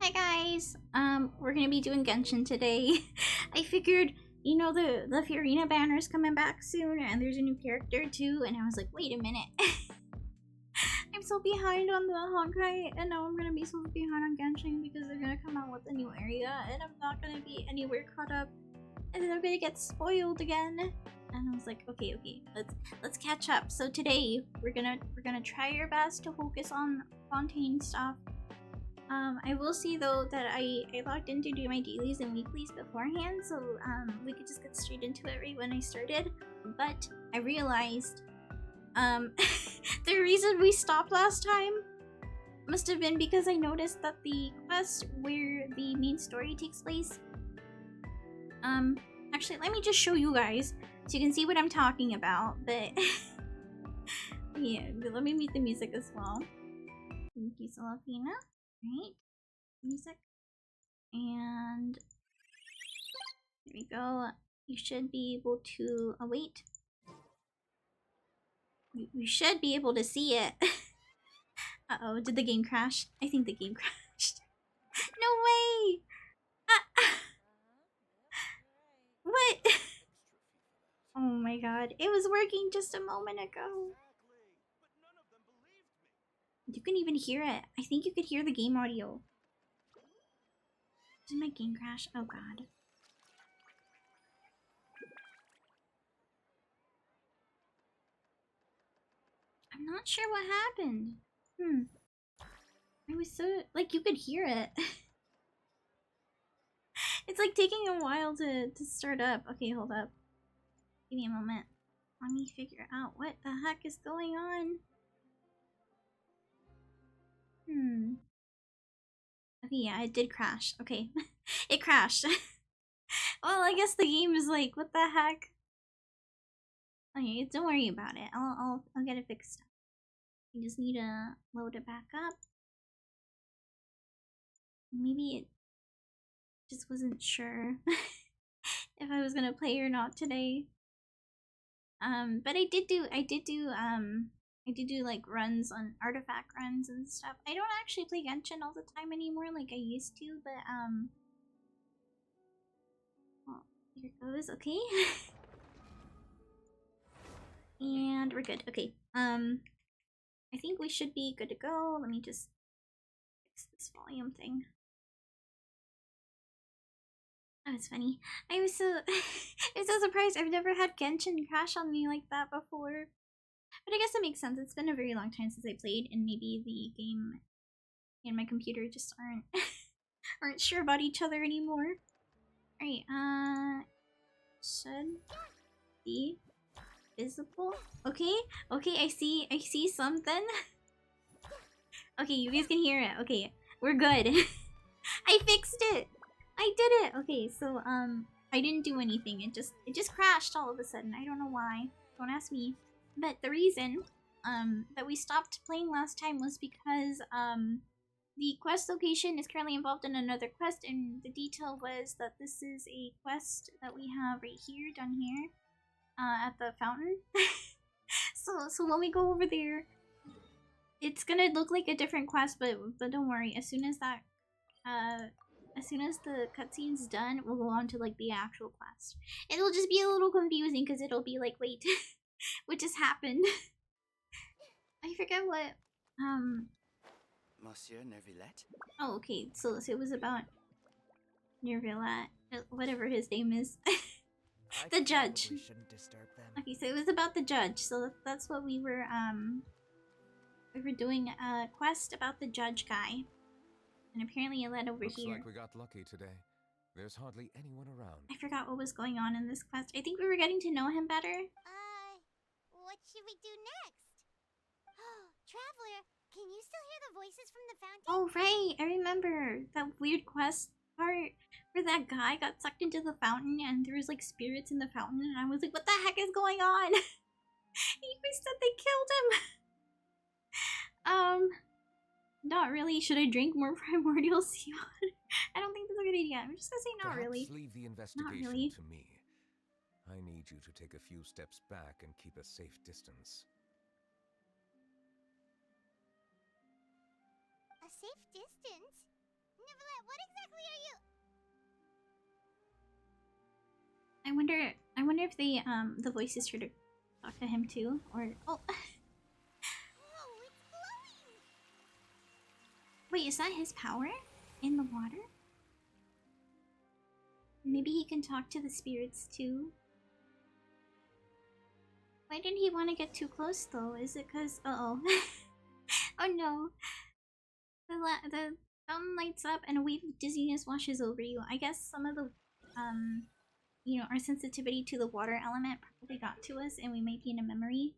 Hi guys! We're gonna be doing Genshin today. I figured, you know, the Fiorina banner's coming back soon, and there's a new character too, and I was like, wait a minute. I'm so behind on the Honkai, and now I'm gonna be so behind on Genshin because they're gonna come out with a new area, and I'm not gonna be anywhere caught up, and then I'm gonna get spoiled again. And I was like, okay, let's catch up. So today we're gonna try our best to focus on Fontaine stuff. I will see though that I logged in to do my dailies and weeklies beforehand, so we could just get straight into it right when I started. But I realized the reason we stopped last time must have been because I noticed that the quest where the main story takes place, actually let me just show you guys so you can see what I'm talking about. But yeah, let me mute the music as well. Thank you, Xelafina. Right, music, and there we go. You should be able to wait. You should be able to see it. Uh-oh, did the game crash? I think the game crashed. No way! What? Oh my god, it was working just a moment ago. You can even hear it. I think you could hear the game audio. Did my game crash? Oh god. I'm not sure what happened. I was so... like, you could hear it. It's like taking a while to start up. Okay, hold up. Give me a moment. Let me figure out what the heck is going on. Okay, yeah, it did crash. Okay. It crashed. Well, I guess the game is like, what the heck? Okay, don't worry about it. I'll get it fixed. You just need to load it back up. Maybe it just wasn't sure if I was gonna play or not today. But I did do like runs on artifact runs and stuff. I don't actually play Genshin all the time anymore like I used to, but well, here it goes. Okay. And we're good. Okay. I think we should be good to go. Let me just fix this volume thing. That was funny. I was so I'm so surprised. I've never had Genshin crash on me like that before. But I guess it makes sense. It's been a very long time since I played, and maybe the game and my computer just aren't sure about each other anymore. Alright, should be visible. Okay, I see something. Okay, you guys can hear it. Okay, we're good. I fixed it! I did it! Okay, so I didn't do anything. It just crashed all of a sudden. I don't know why. Don't ask me. But the reason that we stopped playing last time was because the quest location is currently involved in another quest, and the detail was that this is a quest that we have right here, down here, at the fountain. So when we go over there, it's gonna look like a different quest, but don't worry. As soon as that as soon as the cutscene's done, we'll go on to like the actual quest. It'll just be a little confusing because it'll be like, wait, what just happened? I forget what Monsieur Nervillette? Oh, okay, so it was about Nervillette, whatever his name is. The judge. Okay, so it was about the judge. So that's what we were doing a quest about the judge guy. And apparently it led over Looks here. Like we got lucky today. There's hardly anyone around. I forgot what was going on in this quest. I think we were getting to know him better. What should we do next? Oh, Traveler, can you still hear the voices from the fountain? Oh, right! I remember that weird quest part where that guy got sucked into the fountain and there was like spirits in the fountain, and I was like, what the heck is going on? You guys said they killed him! Not really. Should I drink more primordial sea water? I don't think that's a good idea. I'm just gonna say not Perhaps really. leave the investigation Not really. to me. I need you to take a few steps back and keep a safe distance. A safe distance? Neuvillette, what exactly are you? I wonder if the voices try to talk to him too, or oh. Oh, it's glowing! Wait, is that his power in the water? Maybe he can talk to the spirits too. Why didn't he want to get too close though? Is it cause oh oh no. The fountain lights up and a wave of dizziness washes over you. I guess some of the you know, our sensitivity to the water element probably got to us and we might be in a memory.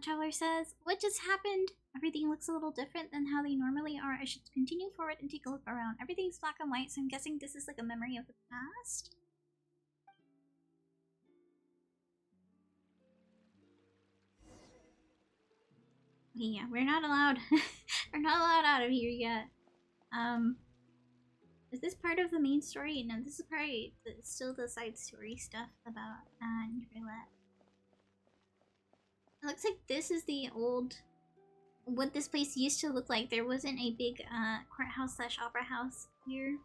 Traveler says, what just happened? Everything looks a little different than how they normally are. I should continue forward and take a look around. Everything's black and white, so I'm guessing this is like a memory of the past. Okay, yeah, we're not allowed. We're not allowed out of here yet. Is this part of the main story? No, this is probably still the side story stuff about Neuvillette. It looks like this is the old, what this place used to look like. There wasn't a big courthouse slash opera house here.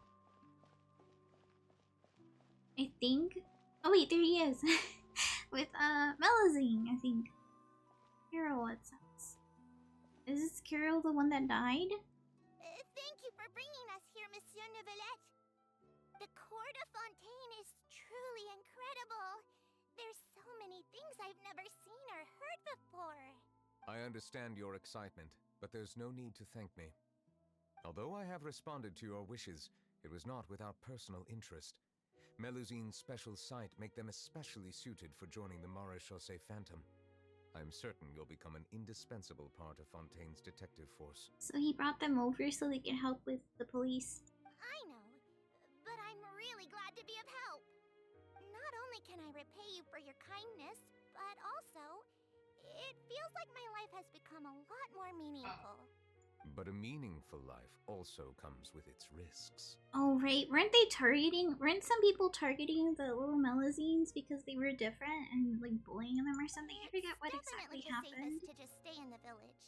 I think. Oh wait, there he is. With Melazine, I think. Carol, what's up? Is this Carol the one that died? Thank you for bringing us here, Monsieur Neuvillette. The court of Fontaine is truly incredible. There's so many things I've never seen or heard before. I understand your excitement, but there's no need to thank me. Although I have responded to your wishes, it was not without personal interest. Meluzine's special sight make them especially suited for joining the Maréchaussée Phantom. I'm certain you'll become an indispensable part of Fontaine's detective force. So he brought them over so they can help with the police. I know, but I'm really glad to be of help. Not only can I repay you for your kindness, but also, it feels like my life has become a lot more meaningful. But a meaningful life also comes with its risks. Oh right, weren't some people targeting the little Melazines because they were different and like bullying them or something? I forget what exactly happened. It's definitely the safest to just stay in the village.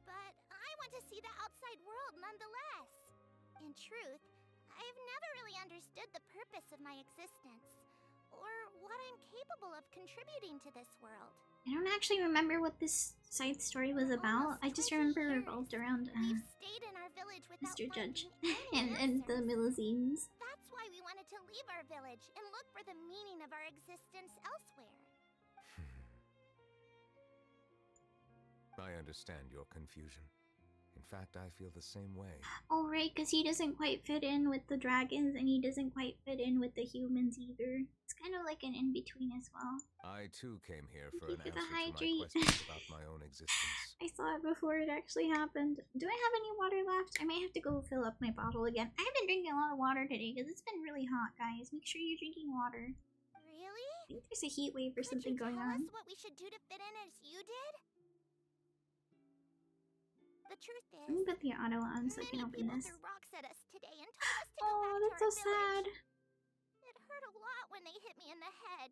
But I want to see the outside world nonetheless. In truth, I've never really understood the purpose of my existence, or what I'm capable of contributing to this world. I don't actually remember what this side story was about. I just remember it revolved around We've stayed in our village without Mr. Judge finding any and the answers. Melazines. That's why we wanted to leave our village and look for the meaning of our existence elsewhere. I understand your confusion. In fact, I feel the same way. Oh right, because he doesn't quite fit in with the dragons and he doesn't quite fit in with the humans either. It's kind of like an in-between as well. I too came here Thank for you an for the answer to my hydrate. questions about my own existence. I saw it before it actually happened. Do I have any water left? I might have to go fill up my bottle again. I have been drinking a lot of water today because it's been really hot, guys. Make sure you're drinking water. Really? I think there's a heat wave or something going on. Could you tell us what we should do to fit in as you did? The truth is, Let me put the auto on so I can many open people this. threw rocks at us today and told us to go Oh, back that's to so our sad. village. It hurt a lot when they hit me in the head,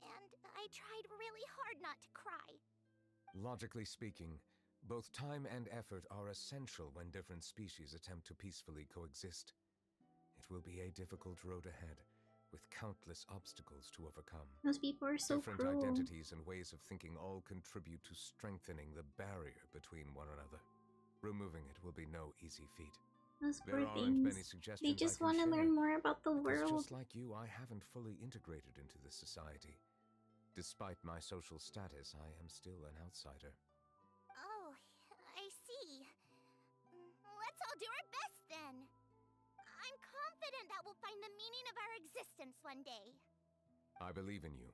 and I tried really hard not to cry. Logically speaking, both time and effort are essential when different species attempt to peacefully coexist. It will be a difficult road ahead, with countless obstacles to overcome. Those people are so Different cruel. identities and ways of thinking all contribute to strengthening the barrier between one another. Removing it will be no easy feat. Those There poor aren't many things. suggestions They just want to learn more about the because world. just like you, I haven't fully integrated into this society. Despite my social status, I am still an outsider. Oh, I see. Let's all do our best then. I'm confident that we'll find the meaning of our existence one day. I believe in you,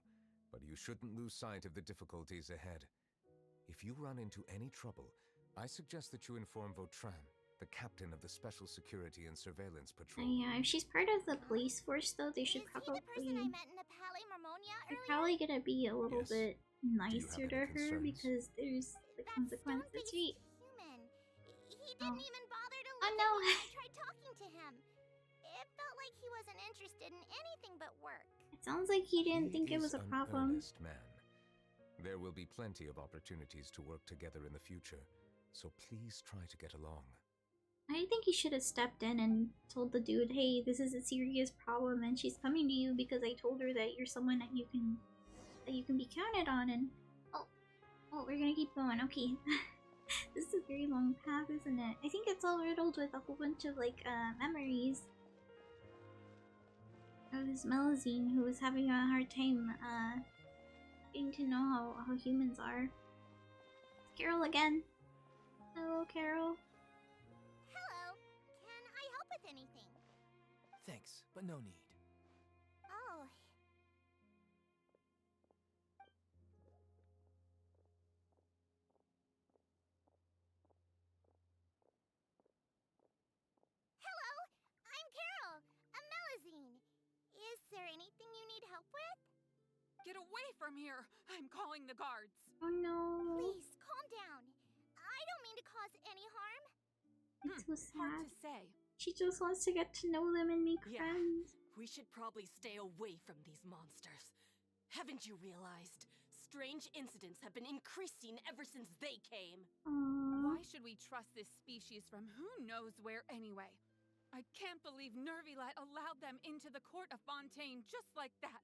but you shouldn't lose sight of the difficulties ahead. If you run into any trouble, I suggest that you inform Vautrin, the captain of the Special Security and Surveillance Patrol. Yeah, if she's part of the police force though, they should Is he the person I probably... met in the Palais Marmonia They're earlier? probably gonna be a little Yes. bit nicer any to her concerns? because there's the That consequences. stone-faced Wait, human. He Oh. didn't even bother to Oh, look no. at me when I tried talking to him. It felt like he wasn't interested in anything but work. it sounds like he didn't think it He was is a an problem. earnest man. There will be plenty of opportunities to work together in the future, so please try to get along. I think he should have stepped in and told the dude, hey, this is a serious problem and she's coming to you because I told her that you're someone that you can be counted on. And oh, we're gonna keep going. Okay. This is a very long path, isn't it? I think it's all riddled with a whole bunch of like memories of this Melusine who was having a hard time getting to know how humans are. It's Carol again. Hello, Carol. Hello. Can I help with anything? Thanks, but no need. Oh. Hello, I'm Carol, a Melusine. Is there anything you need help with? Get away from here! I'm calling the guards. Oh no. Please, calm down. I don't mean to cause any harm. It's so Hard sad. to say. She just wants to get to know them and make Yeah. friends. We should probably stay away from these monsters. Haven't you realized? Strange incidents have been increasing ever since they came. Aww. Why should we trust this species from who knows where anyway? I can't believe Nervilat allowed them into the court of Fontaine just like that.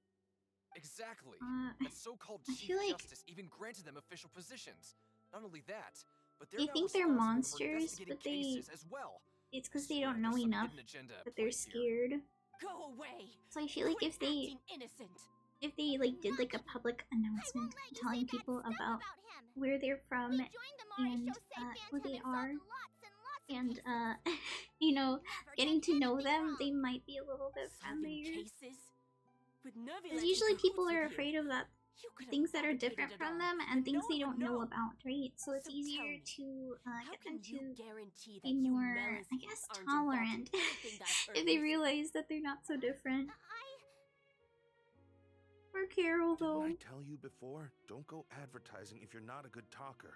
Exactly. I That so-called Chief feel like Justice even granted them official positions. Not only that, but they now think they're responsible for monsters, investigating but they cases as well. it's because I they don't swear know there's some enough hidden agenda at that they're play here. scared. Go away! So I feel like Quit if they acting innocent. like did like a public I won't announcement let you telling say bad people stuff about him. where they're from We joined the Amari and show, saved who Phantom, they and solved are lots and lots of and cases. you know, Never getting done to know anything them, wrong. they might be a little bit Solving friendlier. cases? With Nervilat Because in usually people cahoots are with you, afraid of that you could have things that are fabricated different it from all, them and things no they one don't would know know. about, right? So it's So easier tell me, to How get can them you to guarantee that be you more, I Melusines guess, aren't tolerant involved in anything that if they realize that they're not so different. Poor Carol, though. Didn't I tell you before? Don't go advertising if you're not a good talker.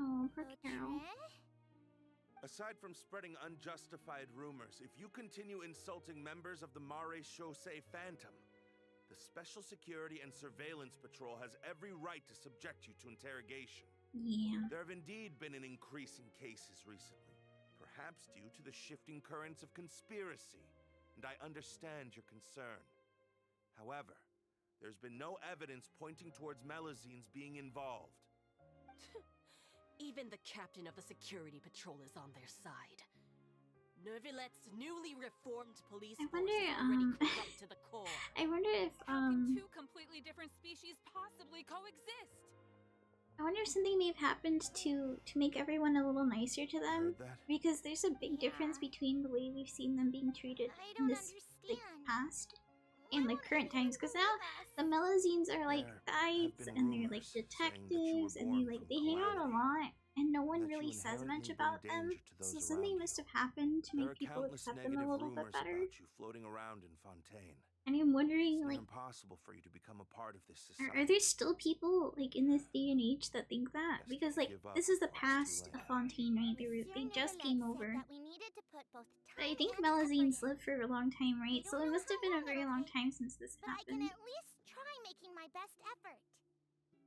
Oh, poor Carol. Aside from spreading unjustified rumors, if you continue insulting members of the Mare Chaussee Phantom, the Special Security and Surveillance Patrol has every right to subject you to interrogation. Yeah. There have indeed been an increase in cases recently, perhaps due to the shifting currents of conspiracy, and I understand your concern. However, there's been no evidence pointing towards Melusines being involved. Even the captain of the security patrol is on their side. Nervilat's newly reformed police I force wonder, is already corrupt to the core. I wonder if, How can two completely different species possibly coexist? I wonder if something may have happened to make everyone a little nicer to them. Heard that? Because there's a big difference between the way we've seen them being treated I in don't this like understand. past and like current times. Because now the Melusines are like There have guides been and they're like rumors saying that you were detectives and born they from hang out a calamity, lot and no one and that you really says much inherently about bring them. danger to So those something around must you. have happened to There make are people countless accept them a negative little bit rumors better. about you floating around in Fontaine. And I'm wondering, It's like, not impossible for you to become a part of this are society. there still people like in this day and age that think that? Best Because to like give up this is the while it's past too of late. Fontaine, right? They Monsieur just Neverlet came said over. that we needed to put both But I time think and effort Melusines in. lived for a long time, right? I So don't it know must have how been a long very it'll long take, time since this But I can happened. at least try making my best effort.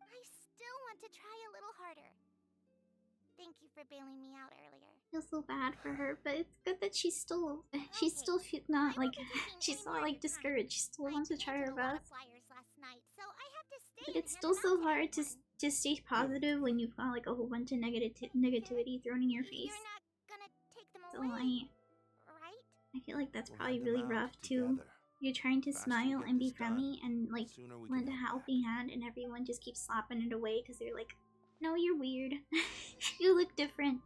I still want to try a little harder. Thank you for bailing me out earlier. I feel so bad for her, but it's good that she's still Okay, not I like won't be taking she's any not more of like your time. discouraged. She still I wants to try painted her a lot of best. flyers last night, so I have to stay But and it's hand still them so out to hard to everyone. to stay positive when you've got like a whole bunch of negativity thrown in your face. You're not gonna take them So away, right? I feel like that's We'll probably hand them really out rough too. together. You're trying to Faster we smile get and be this done, friendly and like the sooner we lend a can head back. helping hand, and everyone just keeps slapping it away because they're like, "No, you're weird. You look different.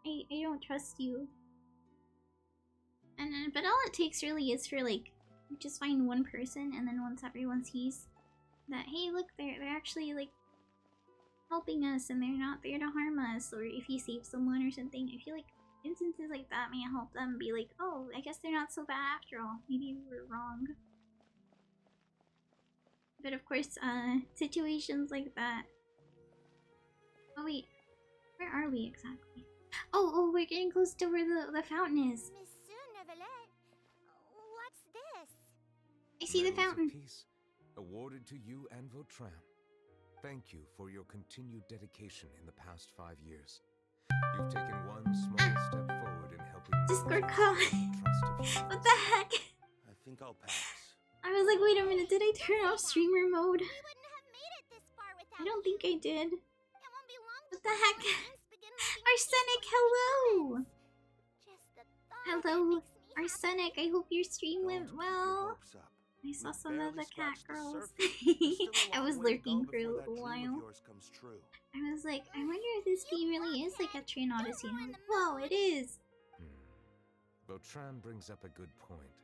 I don't trust you." And then, but all it takes really is for like you just find one person, and then once everyone sees that, hey, look, they're actually like helping us, and they're not there to harm us, or if you save someone or something, I feel like instances like that may help them be like, oh, I guess they're not so bad after all. Maybe we were wrong. But of course, situations like that. Oh wait, where are we exactly? Oh, we're getting close to where the fountain is. Monsieur Neverlet, what's this? I see the Medals of fountain. Peace, awarded to you and Vautrin. Thank you for your continued dedication in the past 5 years. You've taken one small step forward in helping Discord call. Trust What the heck? I think I'll pass. I was like, wait a minute, did I turn off streamer mode? We wouldn't have made it this far without I don't think I did. It won't be long What the before heck? Fontaines begin living Arsenic, peacefully with hello! humans. Just the thought of it Hello, makes me happy. Arsenic, I hope your stream Don't went keep your well. hopes up. I saw We've some of barely the cat scratched the girls. surface. There's still a I long was way to lurking go for a before little that dream while. of yours comes true. I was like, I wonder if this game really is like a train odyssey. And I'm like, whoa, it is! Vautrin brings up a good point.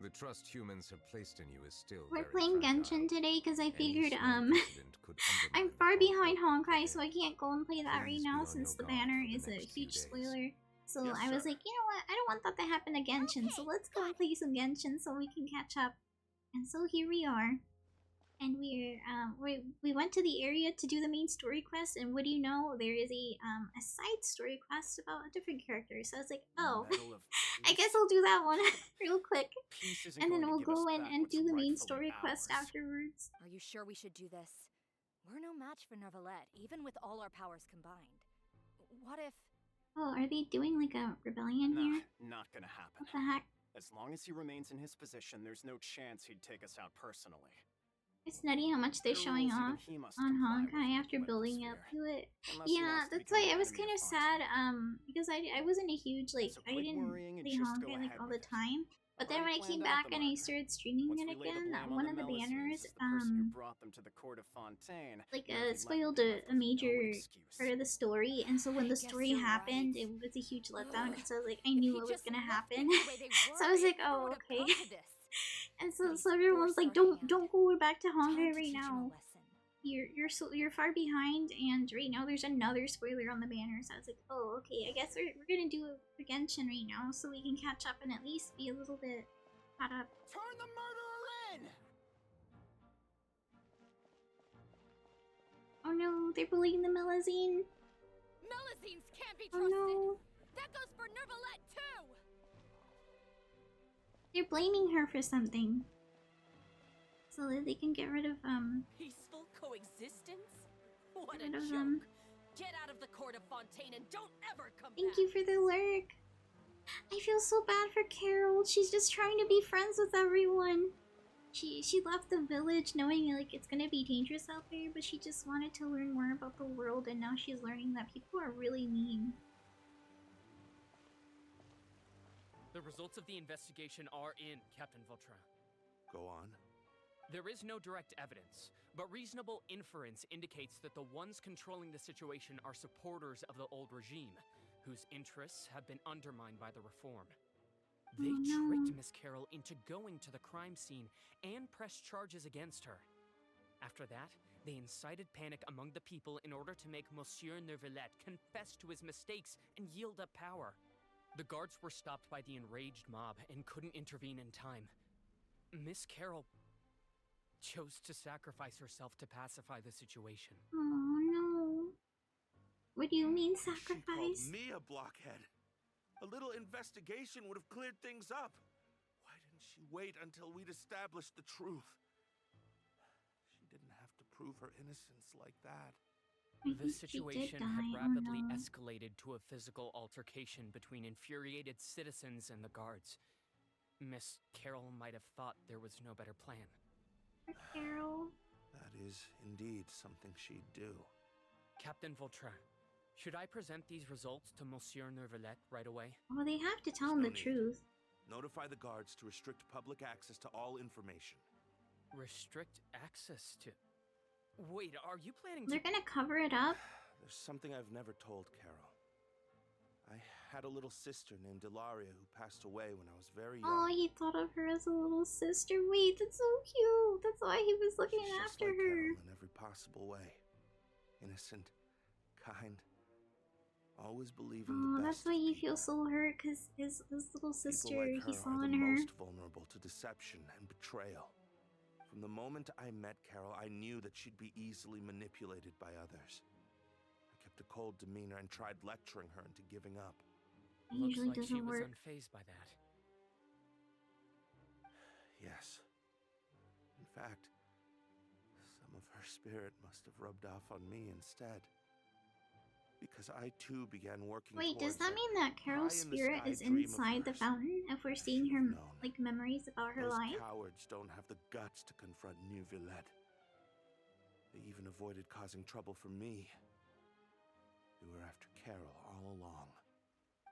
The trust humans have placed in you is still We're very playing fragile. Genshin today because I Any figured, small incident could I'm undermine far the behind confidence Honkai, within. so I can't go and play that right Please be now on since your the guard banner for the is a next few huge days. spoiler. So Yes, I was sir. like, you know what? I don't want that to happen to Genshin, so let's go and play some Genshin so we can catch up. And so here we are. And we went to the area to do the main story quest, and what do you know? There is a side story quest about a different character. So I was like, oh, Medal of I Peace? guess I'll do that one real quick. Peace isn't And then going we'll to give us go in back and what's do the main rightfully story quest ours. afterwards. Are you sure we should do this? We're no match for Nervalette, even with all our powers combined. What if... Oh, are they doing like a rebellion Nah, here? not gonna happen. What the heck? As long as he remains in his position, there's no chance he'd take us out personally. It's nutty how much they're There are showing rules even off he must on comply with Honkai to after limit the building up sphere. to it. Unless he Yeah, wants to that's become why an I was enemy kind of Fontaine. sad, because I wasn't a huge, like, So I quit didn't worrying and play just go Honkai, like, ahead all with the it. time. But then I've when I already came planned out back the and I murder. started streaming Once it we lay the again, blame one on of the Melusine banners, as the person who brought them to the court of Fontaine, like, Nervalette spoiled would be a left with no major excuse. part of the story, and so when I the guess story you're happened, right. it was a huge letdown, Ugh. because I was like, I knew If what he was just gonna left happen. things the way they So I was were, like, it never oh, would have okay. come to this. And But so he's everyone's forced like, our don't hand. go back to Time Honkai to right teach him a now. lesson. You're far behind, and right now there's another spoiler on the banner. So I was like, oh, okay, I guess we're gonna do a Genshin right now, so we can catch up and at least be a little bit caught up. Turn the murderer in! Oh no, they're bullying the Melusine. Melusines can't be Oh trusted! no, That goes for Nervalette too! they're blaming her for something, so that they can get rid of Peaceful coexistence? What Get a rid of joke. them. Get out of the court of Fontaine and don't ever come Thank back. you for the lurk. I feel so bad for Carol. She's just trying to be friends with everyone. She left the village knowing like it's gonna be dangerous out there, but she just wanted to learn more about the world, and now she's learning that people are really mean. The results of the investigation are in, Captain Vautrin. Go on. There is no direct evidence, but reasonable inference indicates that the ones controlling the situation are supporters of the old regime, whose interests have been undermined by the reform. They Oh, no. tricked Miss Carroll into going to the crime scene and pressed charges against her. After that, they incited panic among the people in order to make Monsieur Nervalette confess to his mistakes and yield up power. The guards were stopped by the enraged mob and couldn't intervene in time. Miss Carroll chose to sacrifice herself to pacify the situation. Oh no. What do you mean She called sacrifice? me a blockhead. A little investigation would have cleared things up. Why didn't she wait until we'd established the truth? She didn't have to prove her innocence like that. I The think she did situation die. had Oh, rapidly no. escalated to a physical altercation between infuriated citizens and the guards. Miss Carroll might have thought there was no better plan. Poor Carol. That is indeed something she'd do. Captain Vautrin, should I present these results to Monsieur Nervalette right away? Well, they have to tell There's him no the need. truth. Notify the guards to restrict public access to all information. Restrict access to... Wait, are you planning They're to... gonna cover it up. There's something I've never told Carol. I had a little sister named Ilaria who passed away when I was very young. Oh, he thought of her as a little sister. Wait, that's so cute. That's why he was looking She's just after like her. Carol in every possible way. Innocent, kind, always believing Oh, the that's best why of he people. feels so hurt, because his little sister, People like her he saw are in the her. most vulnerable to deception and betrayal. From the moment I met Carol, I knew that she'd be easily manipulated by others. I kept a cold demeanor and tried lecturing her into giving up. It Looks usually like she doesn't was work. unfazed by that. Yes. In fact, some of her spirit must have rubbed off on me instead. because I too began working Wait, does towards that mean that Carol's spirit is inside the fountain if we're seeing her, like, memories about her Those life? cowards don't have the guts to confront New Villette. They even avoided causing trouble for me. They were after Carol all along.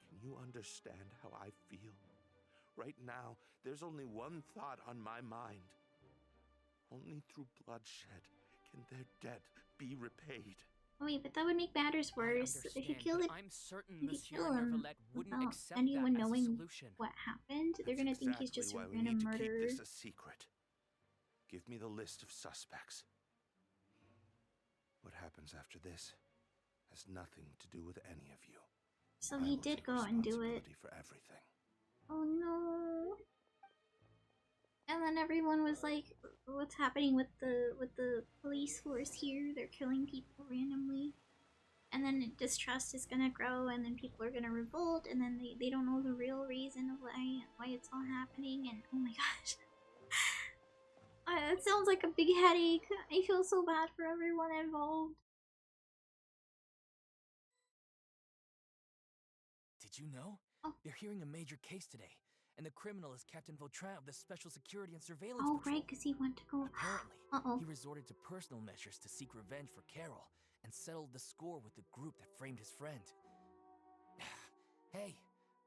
Can you understand how I feel? Right now, there's only one thought on my mind. Only through bloodshed can their debt be repaid. Wait, but that would make matters worse. If you kill it, I'm certain if you Monsieur kill him Neverlet wouldn't without accept anyone that as a knowing solution. what happened, they're gonna think he's just a why we random need to murderer. keep this a secret. Give me the list of suspects. What happens after this has nothing to do with any of you. So I he will did take go out and do it. responsibility for everything. Oh no. And then everyone was like, what's happening with the police force here? They're killing people randomly. And then distrust is gonna grow, and then people are gonna revolt, and then they don't know the real reason of why it's all happening, and oh my gosh. It sounds like a big headache. I feel so bad for everyone involved. Did you know? Oh. They're hearing a major case today, and the criminal is Captain Vautrin of the Special Security and Surveillance Oh, Patrol. right, because he went to go. Apparently, he resorted to personal measures to seek revenge for Carol and settled the score with the group that framed his friend. Hey,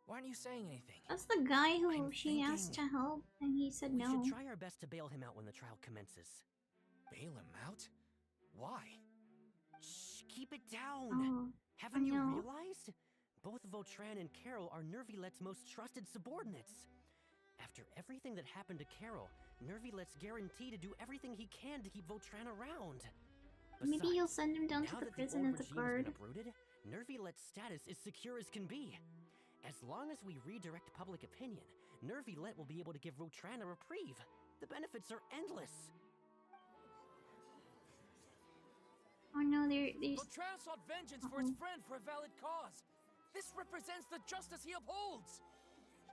why aren't you saying anything? That's the guy who she asked to help, and he said no. We should try our best to bail him out when the trial commences. Bail him out? Why? Shh, keep it down. Oh, Haven't you realized? Both Vautrin and Carol are Nervilette's most trusted subordinates. After everything that happened to Carol, Nervilette's guaranteed to do everything he can to keep Vautrin around. Besides, maybe he'll send him down to now the that prison old as a regime guard. has been uprooted, Nervilette's status is secure as can be. As long as we redirect public opinion, Nervilette will be able to give Vautrin a reprieve. The benefits are endless. Oh no, there's... Vautrin sought vengeance for his friend for a valid cause. This represents the justice he upholds.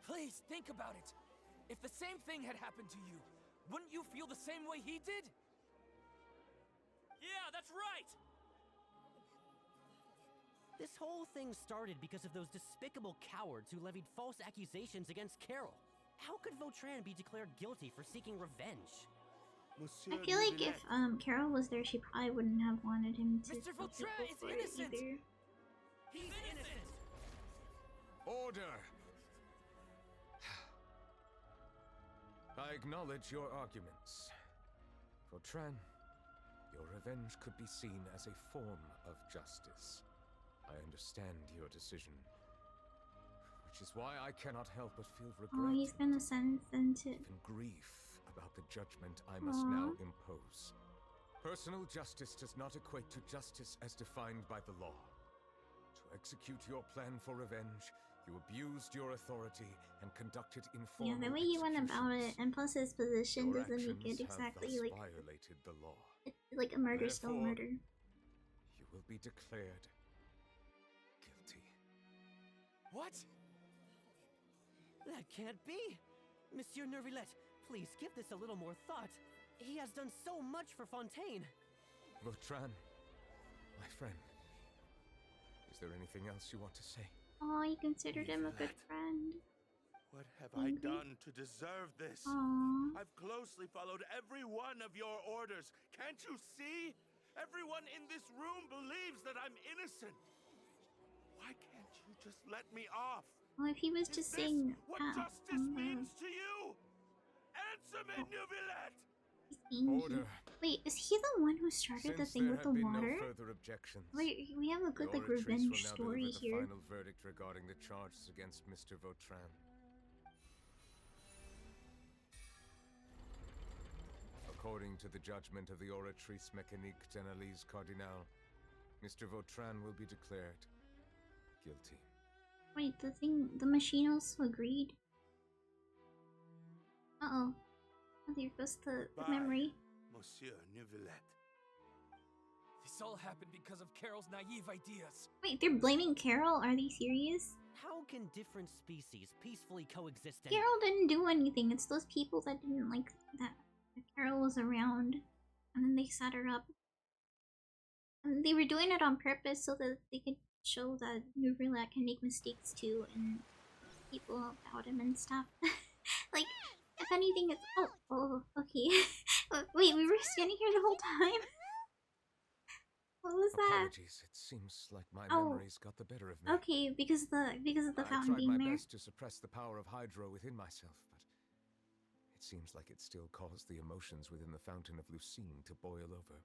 Please think about it. If the same thing had happened to you, wouldn't you feel the same way he did? Yeah, that's right! This whole thing started because of those despicable cowards who levied false accusations against Carol. How could Vautrin be declared guilty for seeking revenge? I feel like if Carol was there, she probably wouldn't have wanted him to Mr. kill Vautrin people is for it innocent! either. He's innocent! Order! I acknowledge your arguments. Vautrin, your revenge could be seen as a form of justice. I understand your decision, which is why I cannot help but feel regret. Oh, he's gonna send them to... Even grief about the judgment I must now impose. Personal justice does not equate to justice as defined by the law. To execute your plan for revenge, you abused your authority and conducted informal Yeah, the way he went about it, and plus his position Your doesn't make it actions have exactly thus like... violated the law. Like a murder, still Therefore, murder. You will be declared guilty. What? That can't be! Monsieur Nervilette, please give this a little more thought. He has done so much for Fontaine. Vautrin, my friend, is there anything else you want to say? Oh, he considered him a good friend. What have I done to deserve this? Aww. I've closely followed every one of your orders. Can't you see? Everyone in this room believes that I'm innocent. Why can't you just let me off? Well, if he was just saying what justice means to you? Answer me, Neuvillette! Order. Wait, is he the one who started the thing with the water? No further objections. Wait, we have a good The like Oratrice revenge will now story deliver here. the final verdict regarding the charges against Mr. Vautrin. According to the judgment of the Oratrice Mécanique d'Analyse Cardinal, Mr. Vautrin will be declared guilty. Wait, the machine also agreed. Uh-oh. Oh, there goes the memory. Monsieur Neuvillette. This all happened because of Carol's naive ideas. Wait, they're blaming Carol? Are they serious? How can different species peacefully coexist? Carol didn't do anything. It's those people that didn't like that Carol was around. And then they set her up. And they were doing it on purpose so that they could show that Nuvrila can make mistakes too, and people doubt him and stuff. Like, if anything, it's okay. Wait, we were standing here the whole time. What was that? Apologies, it seems like my Oh. memories got the better of me. Okay, because of the I fountain tried being my there. best to suppress the power of Hydro within myself, but it seems like it still caused the emotions within the fountain of Lucine to boil over.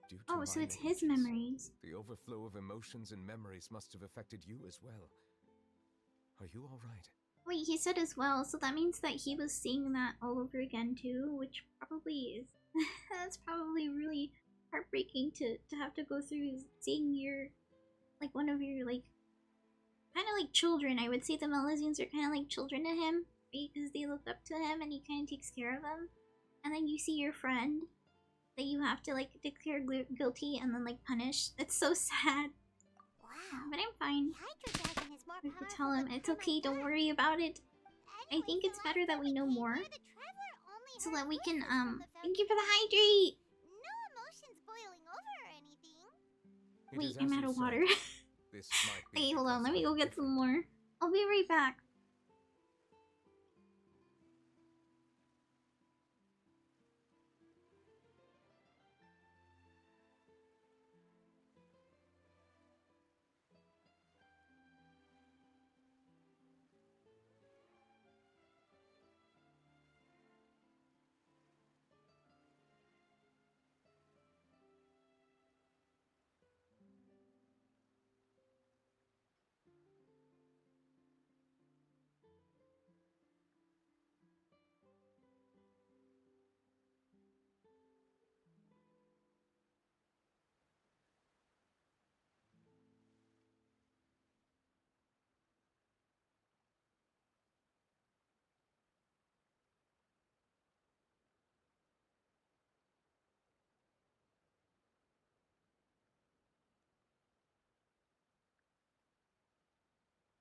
Due to Oh, so my it's his negligence, memories. The overflow of emotions and memories must have affected you as well. Are you all right? Wait, he said as well, so that means that he was seeing that all over again too, which probably is that's probably really heartbreaking to have to go through seeing your like one of your like kind of like children. I would say the Melusines are kind of like children to him because they look up to him and he kind of takes care of them. And then you see your friend that you have to like declare guilty and then like punish. It's so sad. Wow. But I'm fine. The Hydro Dragon is more We could powerful tell him than it's okay, don't Kermit worry about it. I Anyways, think the it's last better that time we know came more. here, the traveler only So heard that we can, voices from the thank you for the fountain. hydrate! No emotions boiling over or anything. Wait, I'm out of water. This might be Hey, hold on, let me because go I'm get some different. more. I'll be right back.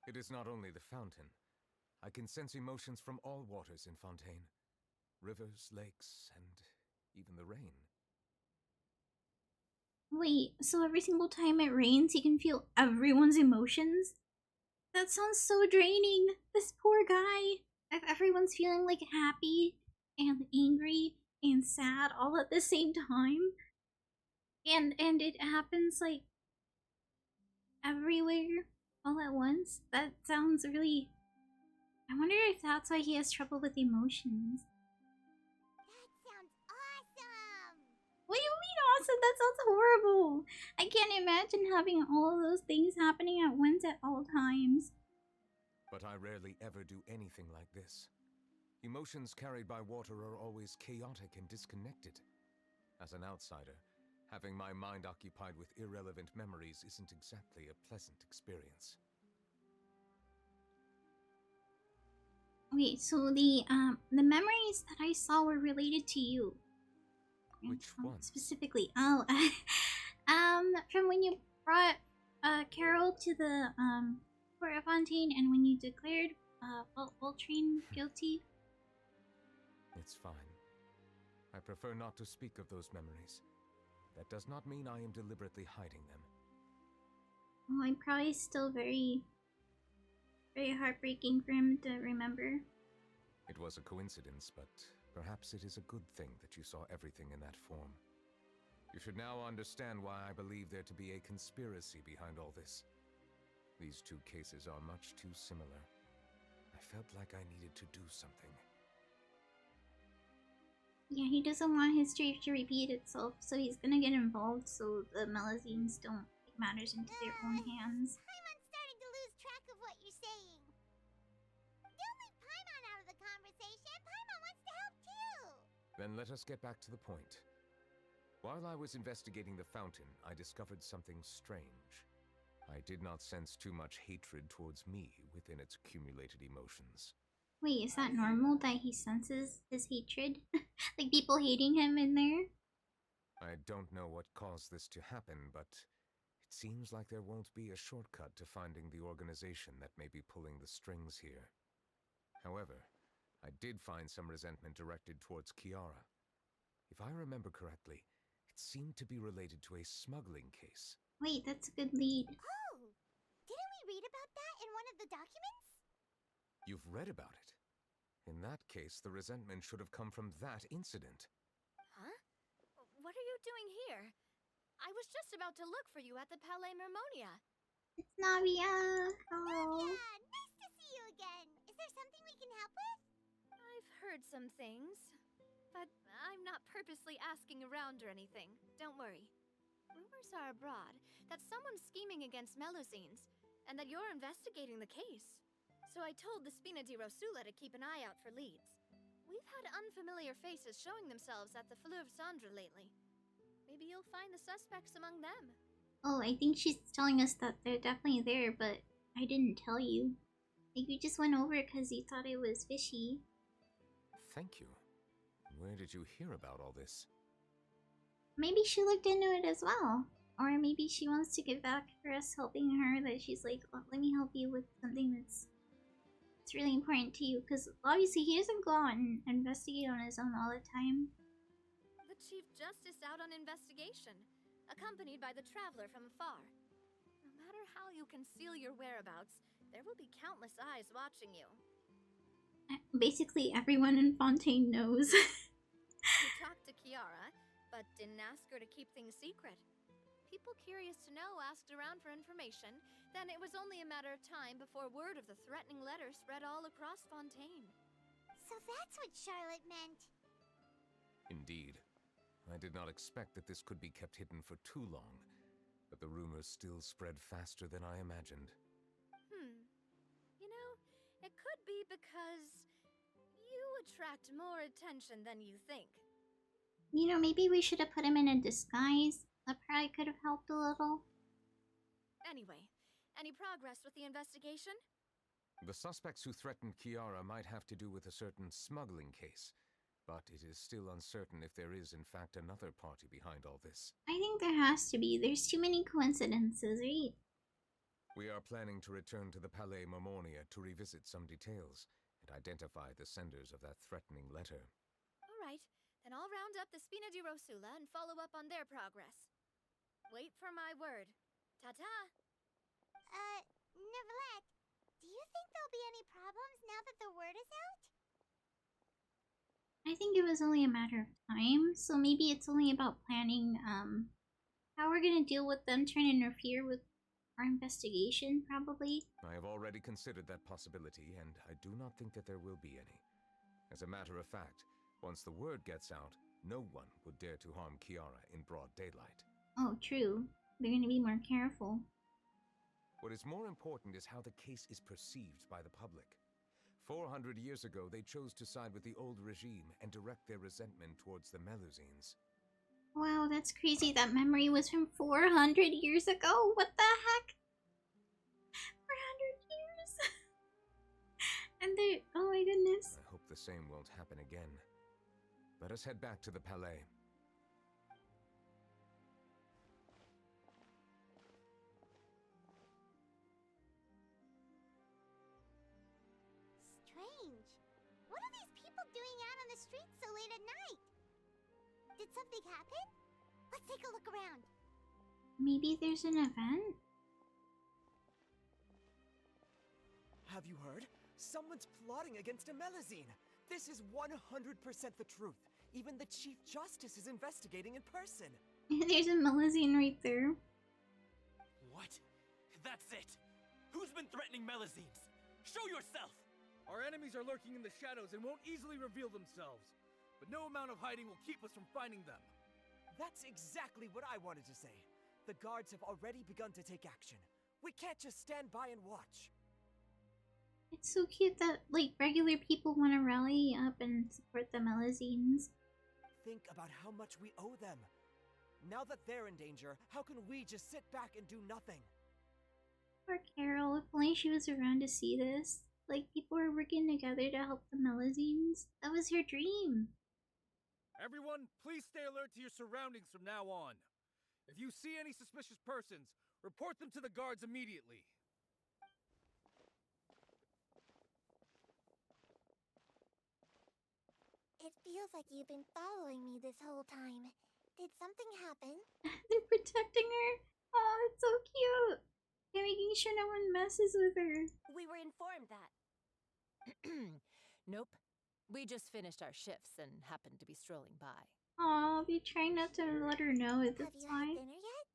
It is not only the fountain. I can sense emotions from all waters in Fontaine. Rivers, lakes, and even the rain. Wait, so every single time it rains, you can feel everyone's emotions? That sounds so draining. This poor guy. If everyone's feeling like happy and angry and sad all at the same time, and it happens like everywhere all at once, that sounds really. I wonder if that's why he has trouble with emotions. That sounds awesome. What do you mean awesome? That sounds horrible. I can't imagine having all of those things happening at once at all times. But I rarely ever do anything like this. Emotions carried by water are always chaotic and disconnected. As an outsider, having my mind occupied with irrelevant memories isn't exactly a pleasant experience. Okay, so the memories that I saw were related to you. Which one? Specifically, from when you brought Carol to the court of Fontaine and when you declared Voltrain guilty. It's fine. I prefer not to speak of those memories. That does not mean I am deliberately hiding them. Oh, I'm probably still very heartbreaking for him to remember. It was a coincidence, but perhaps it is a good thing that you saw everything in that form. You should now understand why I believe there to be a conspiracy behind all this. These two cases are much too similar. I felt like I needed to do something. Yeah, he doesn't want history to repeat itself, so he's gonna get involved so the Melusines don't take matters into their own hands. Paimon's starting to lose track of what you're saying. Don't leave Paimon out of the conversation. Paimon wants to help too. Then let us get back to the point. While I was investigating the fountain, I discovered something strange. I did not sense too much hatred towards me within its accumulated emotions. Wait, is that normal that he senses his hatred? Like people hating him in there? I don't know what caused this to happen, but it seems like there won't be a shortcut to finding the organization that may be pulling the strings here. However, I did find some resentment directed towards Kiara. If I remember correctly, it seemed to be related to a smuggling case. Wait, that's a good lead. Oh, read about that in one of the documents? You've read about it? In that case, the resentment should have come from that incident. Huh? What are you doing here? I was just about to look for you at the Palais Mermonia. It's Navia. Hello. Navia, nice to see you again. Is there something we can help with? I've heard some things, but I'm not purposely asking around or anything. Don't worry. Rumors are abroad that someone's scheming against Melusines, and that you're investigating the case. So I told the Spina di Rosula to keep an eye out for leads. We've had unfamiliar faces showing themselves at the Fleuve Cendre lately. Maybe you'll find the suspects among them. Oh, I think she's telling us that they're definitely there, but I didn't tell you. Like, you just went over it because you thought it was fishy. Thank you. Where did you hear about all this? Maybe she looked into it as well. Or maybe she wants to give back for us helping her, that she's like, oh, let me help you with something that's really important to you. Because obviously he doesn't go out and investigate on his own all the time. The Chief Justice out on investigation, accompanied by the Traveler from afar. No matter how you conceal your whereabouts, there will be countless eyes watching you. Basically everyone in Fontaine knows. You talked to Kiara, but didn't ask her to keep things secret. People curious to know asked around for information, then it was only a matter of time before word of the threatening letter spread all across Fontaine. So that's what Charlotte meant. Indeed. I did not expect that this could be kept hidden for too long, but the rumors still spread faster than I imagined. You know, it could be because you attract more attention than you think. You know, maybe we should have put him in a disguise. That probably could have helped a little. Anyway, any progress with the investigation? The suspects who threatened Kiara might have to do with a certain smuggling case, but it is still uncertain if there is in fact another party behind all this. I think there has to be. There's too many coincidences, right? We are planning to return to the Palais Mermonia to revisit some details and identify the senders of that threatening letter. Alright, then I'll round up the Spina di Rosula and follow up on their progress. Wait for my word. Ta-ta! Neverlet, do you think there'll be any problems now that the word is out? I think it was only a matter of time, so maybe it's only about planning how we're gonna deal with them trying to interfere with our investigation, probably. I have already considered that possibility, and I do not think that there will be any. As a matter of fact, once the word gets out, no one would dare to harm Kiara in broad daylight. Oh, true. They're gonna be more careful. What is more important is how the case is perceived by the public. 400 years ago, they chose to side with the old regime and direct their resentment towards the Melusines. Wow, that's crazy. That memory was from 400 years ago. What the heck? 400 years? And they... oh my goodness. I hope the same won't happen again. Let us head back to the Palais. Strange. What are these people doing out on the streets so late at night? Did something happen? Let's take a look around. Maybe there's an event? Have you heard? Someone's plotting against a Melusine. This is 100% the truth. Even the Chief Justice is investigating in person. There's a Melusine right there. What? That's it. Who's been threatening Melusines? Show yourself! Our enemies are lurking in the shadows and won't easily reveal themselves. But no amount of hiding will keep us from finding them. That's exactly what I wanted to say. The guards have already begun to take action. We can't just stand by and watch. It's so cute that, like, regular people want to rally up and support the Melusines. Think about how much we owe them. Now that they're in danger, how can we just sit back and do nothing? Poor Carol, if only she was around to see this. Like, people were working together to help the Melusines. That was her dream. Everyone, please stay alert to your surroundings from now on. If you see any suspicious persons, report them to the guards immediately. It feels like you've been following me this whole time. Did something happen? They're protecting her. Oh, it's so cute. They're making sure no one messes with her. We were informed that. Nope. We just finished our shifts and happened to be strolling by. Aw, be trying not to let her know it. Have That's you why. had dinner yet?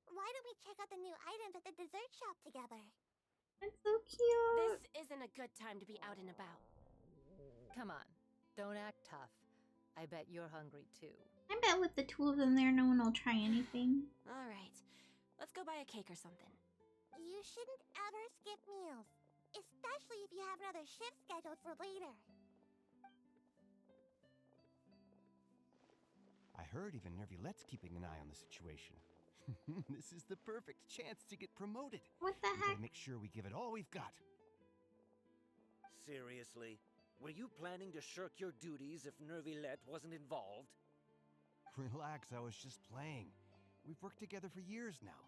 Why don't we check out the new items at the dessert shop together? That's so cute. This isn't a good time to be out and about. Come on, don't act tough. I bet you're hungry too. I bet with the two of them there, no one will try anything. Alright, let's go buy a cake or something. You shouldn't ever skip meals, especially if you have another shift scheduled for later. I heard even Nervilette's keeping an eye on the situation. This is the perfect chance to get promoted. What the We heck? gotta make sure we give it all we've got. Seriously? Were you planning to shirk your duties if Nervilette wasn't involved? Relax, I was just playing. We've worked together for years now.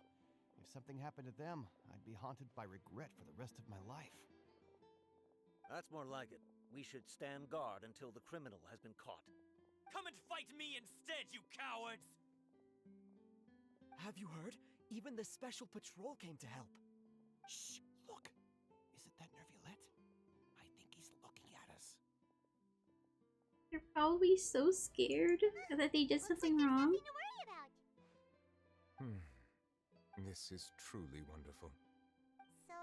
If something happened to them, I'd be haunted by regret for the rest of my life. That's more like it. We should stand guard until the criminal has been caught. Come and fight me instead, you cowards! Have you heard? Even the special patrol came to help. Shh! Look! Isn't that Nervilette? I think he's looking at us. They're probably so scared that they did something wrong. Nothing to worry about. This is truly wonderful. So,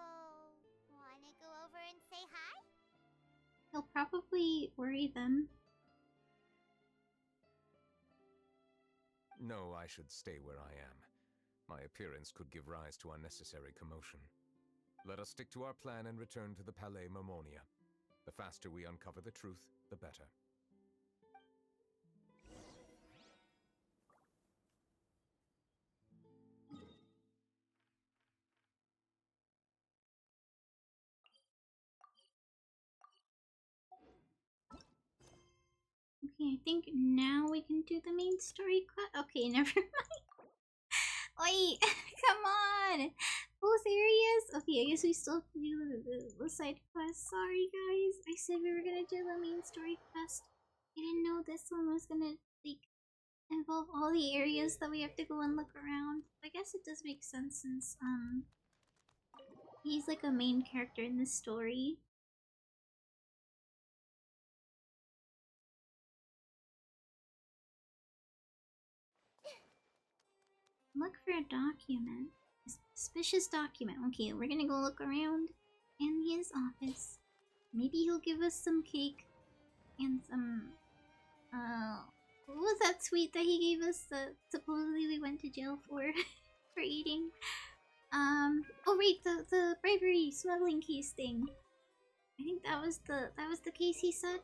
wanna go over and say hi? He'll probably worry them. No, I should stay where I am. My appearance could give rise to unnecessary commotion. Let us stick to our plan and return to the Palais Mermonia. The faster we uncover the truth, the better. Okay, I think now we can do the main story quest. Okay, never mind. Wait, come on. Oh, serious? Okay, I guess we still have to do the side quest. Sorry, guys. I said we were gonna do the main story quest. I didn't know this one was gonna, like, involve all the areas that we have to go and look around. I guess it does make sense since, he's like a main character in this story. Look for a document. A suspicious document. Okay, we're gonna go look around in his office. Maybe he'll give us some cake and some what was that sweet that he gave us that supposedly we went to jail for for eating? Oh wait, the bribery smuggling case thing. I think that was the case he said.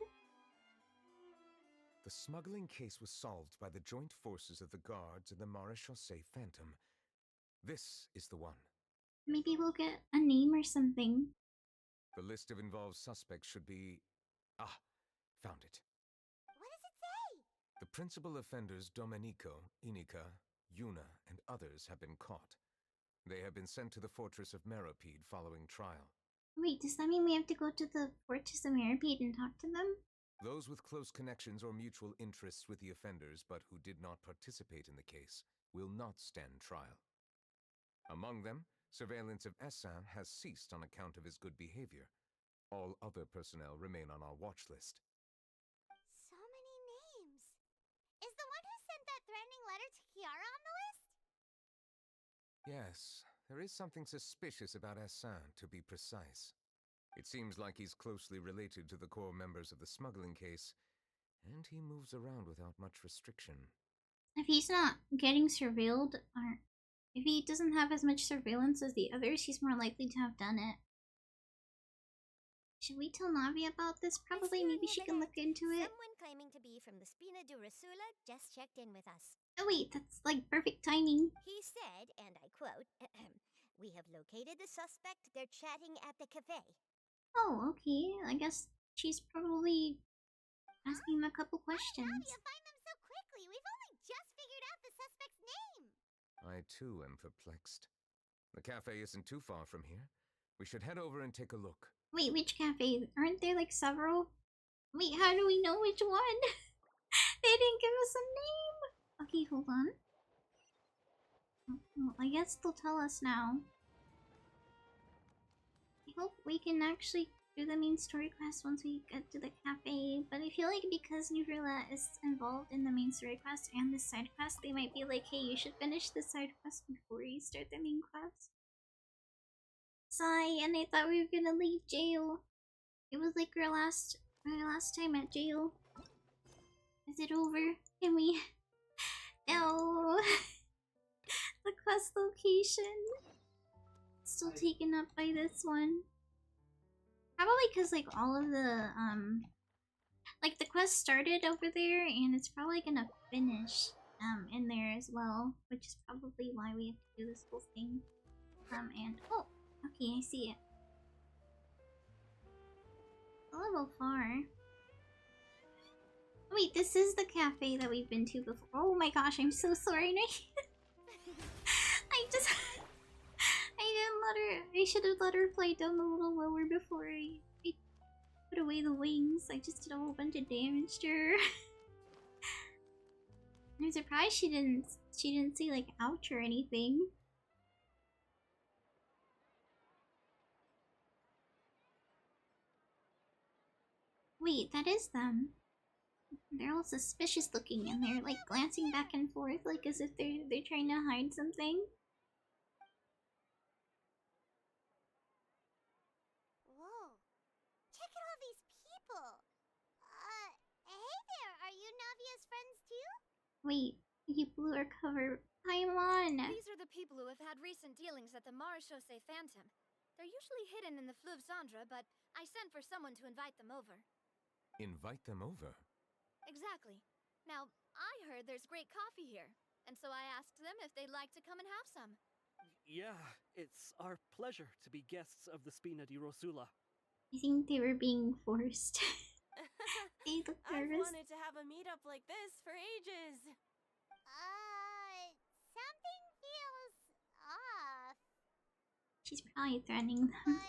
The smuggling case was solved by the joint forces of the guards and the Maréchaussée Phantom. This is the one. Maybe we'll get a name or something. The list of involved suspects should be... Ah, found it. What does it say? The principal offenders Domenico, Inica, Yuna, and others have been caught. They have been sent to the fortress of Meropide following trial. Wait, does that mean we have to go to the Fortress of Meropide and talk to them? Those with close connections or mutual interests with the offenders but who did not participate in the case will not stand trial. Among them, surveillance of Essin has ceased on account of his good behavior. All other personnel remain on our watch list. So many names. Is the one who sent that threatening letter to Kiara on the list? Yes, there is something suspicious about Essin, to be precise. It seems like he's closely related to the core members of the smuggling case, and he moves around without much restriction. If he's not getting surveilled, or if he doesn't have as much surveillance as the others, he's more likely to have done it. Should we tell Navi about this? Probably, maybe she can look into it. Someone claiming to be from the Spina di Rasula just checked in with us. Oh wait, that's like perfect timing. He said, and I quote, "We have located the suspect. They're chatting at the cafe." Oh, okay. I guess she's probably asking him a couple questions. How do you find them so quickly? We've only just figured out the suspect's name. I too am perplexed. The cafe isn't too far from here. We should head over and take a look. Wait, which cafe? Aren't there like several? Wait, how do we know which one? They didn't give us a name. Okay, hold on. Well, I guess they'll tell us now. hope we can actually do the main story quest once we get to the cafe. But I feel like because Nuvrilla is involved in the main story quest and the side quest, they might be like, hey, you should finish the side quest before you start the main quest. Sigh, and I thought we were gonna leave jail. It was like our last time at jail. Is it over? Can we? No. The quest location still taken up by this one. Probably because like all of the like the quest started over there and it's probably gonna finish in there as well, which is probably why we have to do this whole thing. And oh, okay, I see it. A little far. Wait, this is the cafe that we've been to before. Oh my gosh, I'm so sorry. I should have let her fly down a little lower before I put away the wings. I just did a whole bunch of damage to her. I'm surprised she didn't say like ouch or anything. Wait, that is them. They're all suspicious looking and they're like glancing back and forth like as if they're trying to hide something. Whoa. Check out all these people. Hey there, are you Navia's friends too? Wait, you blew our cover. Paimon! These are the people who have had recent dealings at the Marechaussee Phantom. They're usually hidden in the Fleuve Cendre, but I sent for someone to invite them over. Invite them over? Exactly. Now, I heard there's great coffee here, and so I asked them if they'd like to come and have some. Yeah, it's our pleasure to be guests of the Spina di Rosula. I think they were being forced. They look I've nervous. wanted to have a meetup like this for ages. Something feels off. She's probably threatening them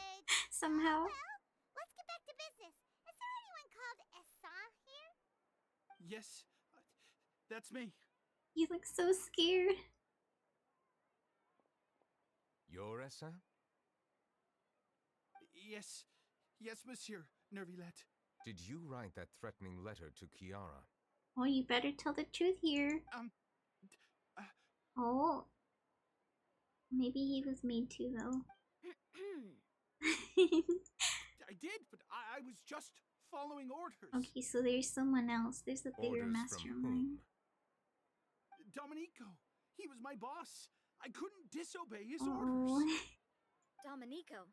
somehow. Well, let's get back to business. Is there anyone called Essan here? Yes, that's me. You look so scared. You're Essa? Yes, monsieur, Nervilette. Did you write that threatening letter to Kiara? Oh, you better tell the truth here. Oh. Maybe he was made to, though. I did, but I was just following orders. Okay, so there's someone else. There's the bigger mastermind. Domenico. He was my boss. I couldn't disobey his orders. Domenico.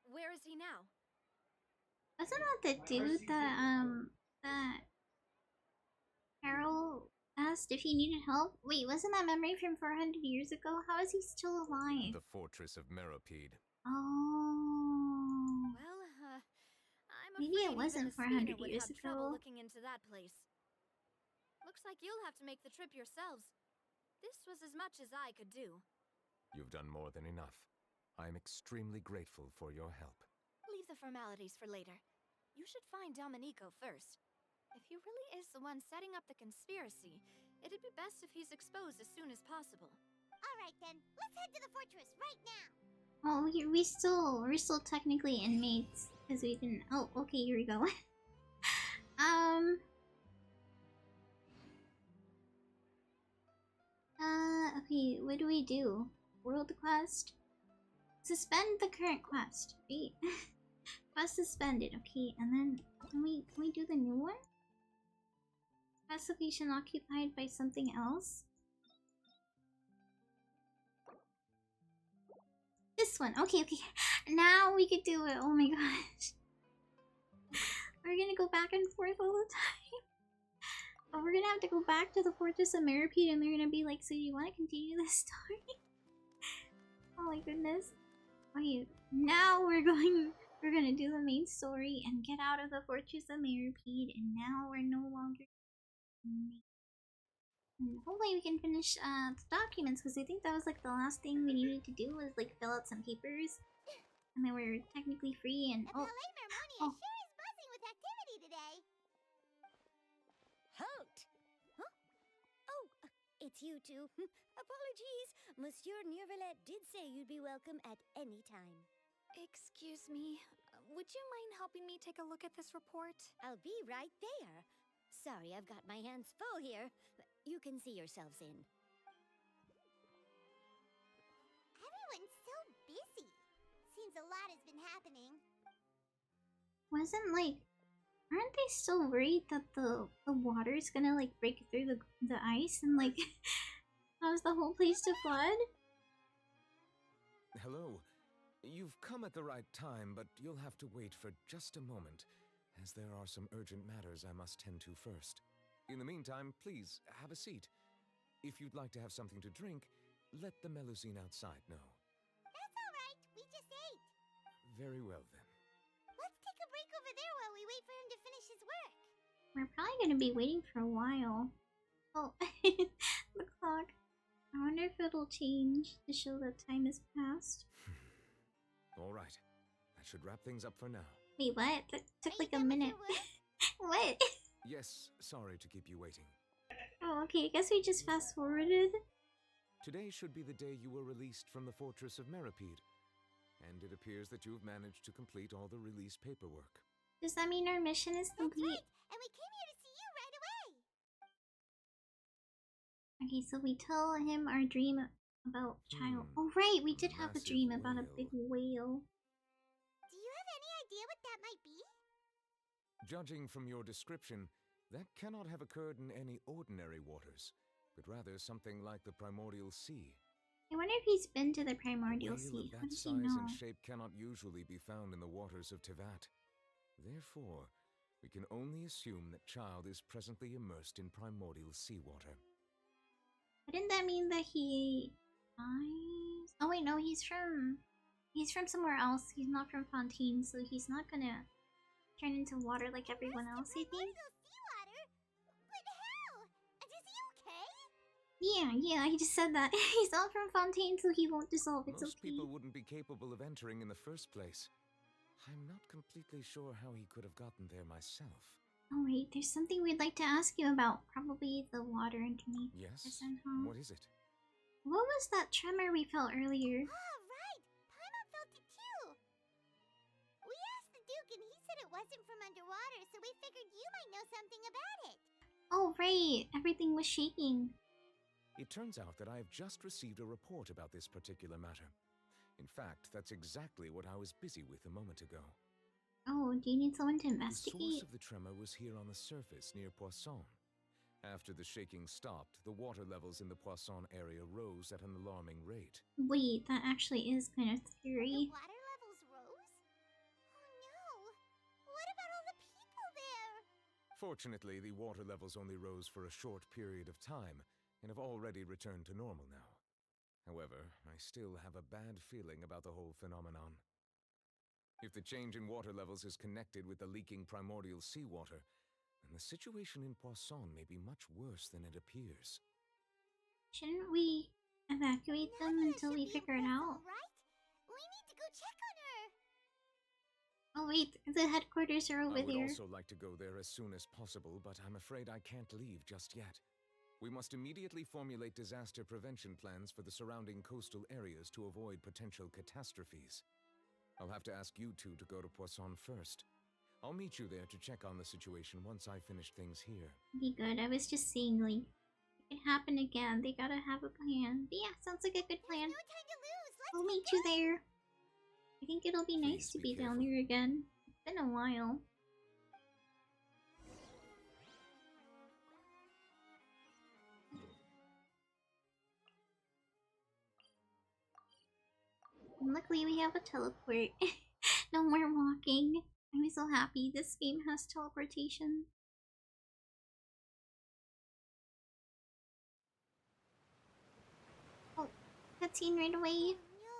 Where is he now? Wasn't that the dude that Carol asked if he needed help? Wait, wasn't that memory from 400 years ago? How is he still alive? The fortress of Meropide. Oh. Well, I'm maybe afraid it wasn't even the 400 Spina would years have trouble ago. looking into that place. Looks like you'll have to make the trip yourselves. This was as much as I could do. You've done more than enough. I am extremely grateful for your help. Leave the formalities for later. You should find Domenico first. If he really is the one setting up the conspiracy, it'd be best if he's exposed as soon as possible. Alright then, let's head to the fortress right now. Oh, we're still technically inmates because we didn't. Oh, okay, here we go. Okay, what do we do? World quest? Suspend the current quest. Wait. Quest suspended, okay, and then can we do the new one? Quest location occupied by something else? This one, okay. Now we could do it. Oh my gosh. We're gonna go back and forth all the time. But we're gonna have to go back to the Fortress of Meropide and they're gonna be like, so do you wanna continue this story? Oh my goodness. Okay, now we're gonna do the main story and get out of the Fortress of Meropide, and now we're no longer. And hopefully we can finish the documents, because I think that was like the last thing we needed to do was like fill out some papers, and then we're technically free. And Palais Mermonia sure is buzzing with activity today. Halt! Huh? Oh, it's you two. Apologies. Monsieur Nervilette did say you'd be welcome at any time. Excuse me. Would you mind helping me take a look at this report? I'll be right there. Sorry, I've got my hands full here. You can see yourselves in. Everyone's so busy. Seems a lot has been happening. Wasn't like, aren't they still worried that the water is gonna like break through the ice and like cause the whole place to flood? Hello. You've come at the right time, but you'll have to wait for just a moment, as there are some urgent matters I must tend to first. In the meantime, please, have a seat. If you'd like to have something to drink, let the Melusine outside know. That's alright, we just ate. Very well, then. Let's take a break over there while we wait for him to finish his work. We're probably gonna be waiting for a while. Oh, the clock. I wonder if it'll change to show that time has passed. All right. That should wrap things up for now. Wait, what? That took like a minute. What? Yes, sorry to keep you waiting. Oh, okay, I guess we just fast forwarded. Today should be the day you were released from the fortress of Meripede, and it appears that you've managed to complete all the release paperwork. Does that mean our mission is complete? That's right, and we came here to see you right away. Okay, so we tell him our dream about child. Oh right, we did have a dream about a big whale. Do you have any idea what that might be? Judging from your description, that cannot have occurred in any ordinary waters, but rather something like the primordial sea. I wonder if he's been to the primordial A whale sea. of How that does size he know? and shape cannot usually be found in the waters of Tevat. Therefore, we can only assume that child is presently immersed in primordial seawater. Wouldn't that mean that he dies? Oh wait, no, he's from somewhere else. He's not from Fontaine, so he's not gonna turn into water like everyone else, I think. Seawater? But how? Is he okay? Yeah, he just said that. He's not from Fontaine, so he won't dissolve. It's Most okay. people wouldn't be capable of entering in the first place. I'm not completely sure how he could have gotten there myself. Oh wait, there's something we'd like to ask you about. Probably the water underneath the Yes? somehow. What is it? What was that tremor we felt earlier? Ah, right! Paimon felt it too! We asked the Duke and he said it wasn't from underwater, so we figured you might know something about it. Oh right, everything was shaking. It turns out that I have just received a report about this particular matter. In fact, that's exactly what I was busy with a moment ago. Oh, do you need someone to The investigate? source of the tremor was here on the surface near Poisson. After the shaking stopped, the water levels in the Poisson area rose at an alarming rate. Wait, that actually is kind of scary. The water levels rose? Oh no! What about all the people there? Fortunately, the water levels only rose for a short period of time and have already returned to normal now. However, I still have a bad feeling about the whole phenomenon. If the change in water levels is connected with the leaking primordial seawater, then the situation in Poisson may be much worse than it appears. Shouldn't we evacuate them until we figure it out? Right? We need to go check on her! Oh wait, the headquarters are over I would there. also like to go there as soon as possible, but I'm afraid I can't leave just yet. We must immediately formulate disaster prevention plans for the surrounding coastal areas to avoid potential catastrophes. I'll have to ask you two to go to Poisson first. I'll meet you there to check on the situation once I finish things here. Be good. I was just saying, like, it could happen again. They gotta have a plan. But yeah, sounds like a good plan. No time to lose! I'll meet you there. I think it'll be nice to be down there again. It's been a while. And luckily we have a teleport. No more walking. I'm so happy this game has teleportation. Oh, cutscene right away. No!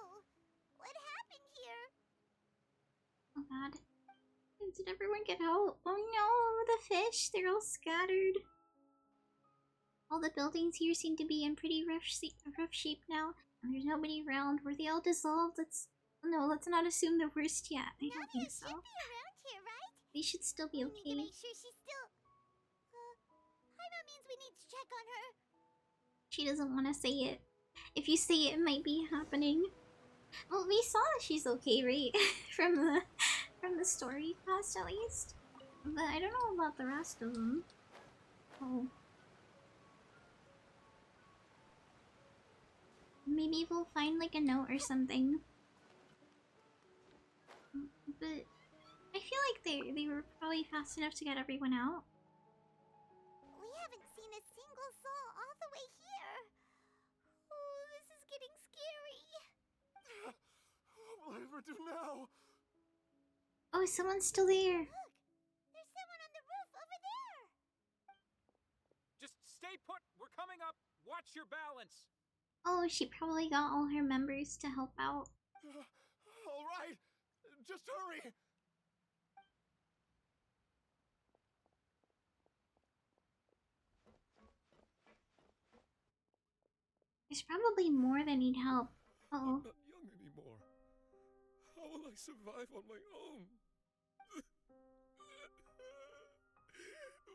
What happened here? Oh god. Did everyone get out? Oh no, the fish! They're all scattered. All the buildings here seem to be in pretty rough shape now. And there's nobody around. Were they all dissolved? Let's not assume the worst yet. I don't think so. Should be around here, right? They should still be We need to okay. make sure she's still... Paimon means we need to check on her. She doesn't want to say it. If you say it, it might be happening. Well, we saw she's okay, right? from the story cast at least. But I don't know about the rest of them. Oh. Maybe we'll find like a note or something. But I feel like they were probably fast enough to get everyone out. We haven't seen a single soul all the way here. Oh, this is getting scary. What will I ever do now? Oh, someone's still there. Look, there's someone on the roof over there. Just stay put. We're coming up. Watch your balance. Oh, she probably got all her members to help out. All right, just hurry. There's probably more that need help. Uh-oh. I'm not young anymore. How will I survive on my own?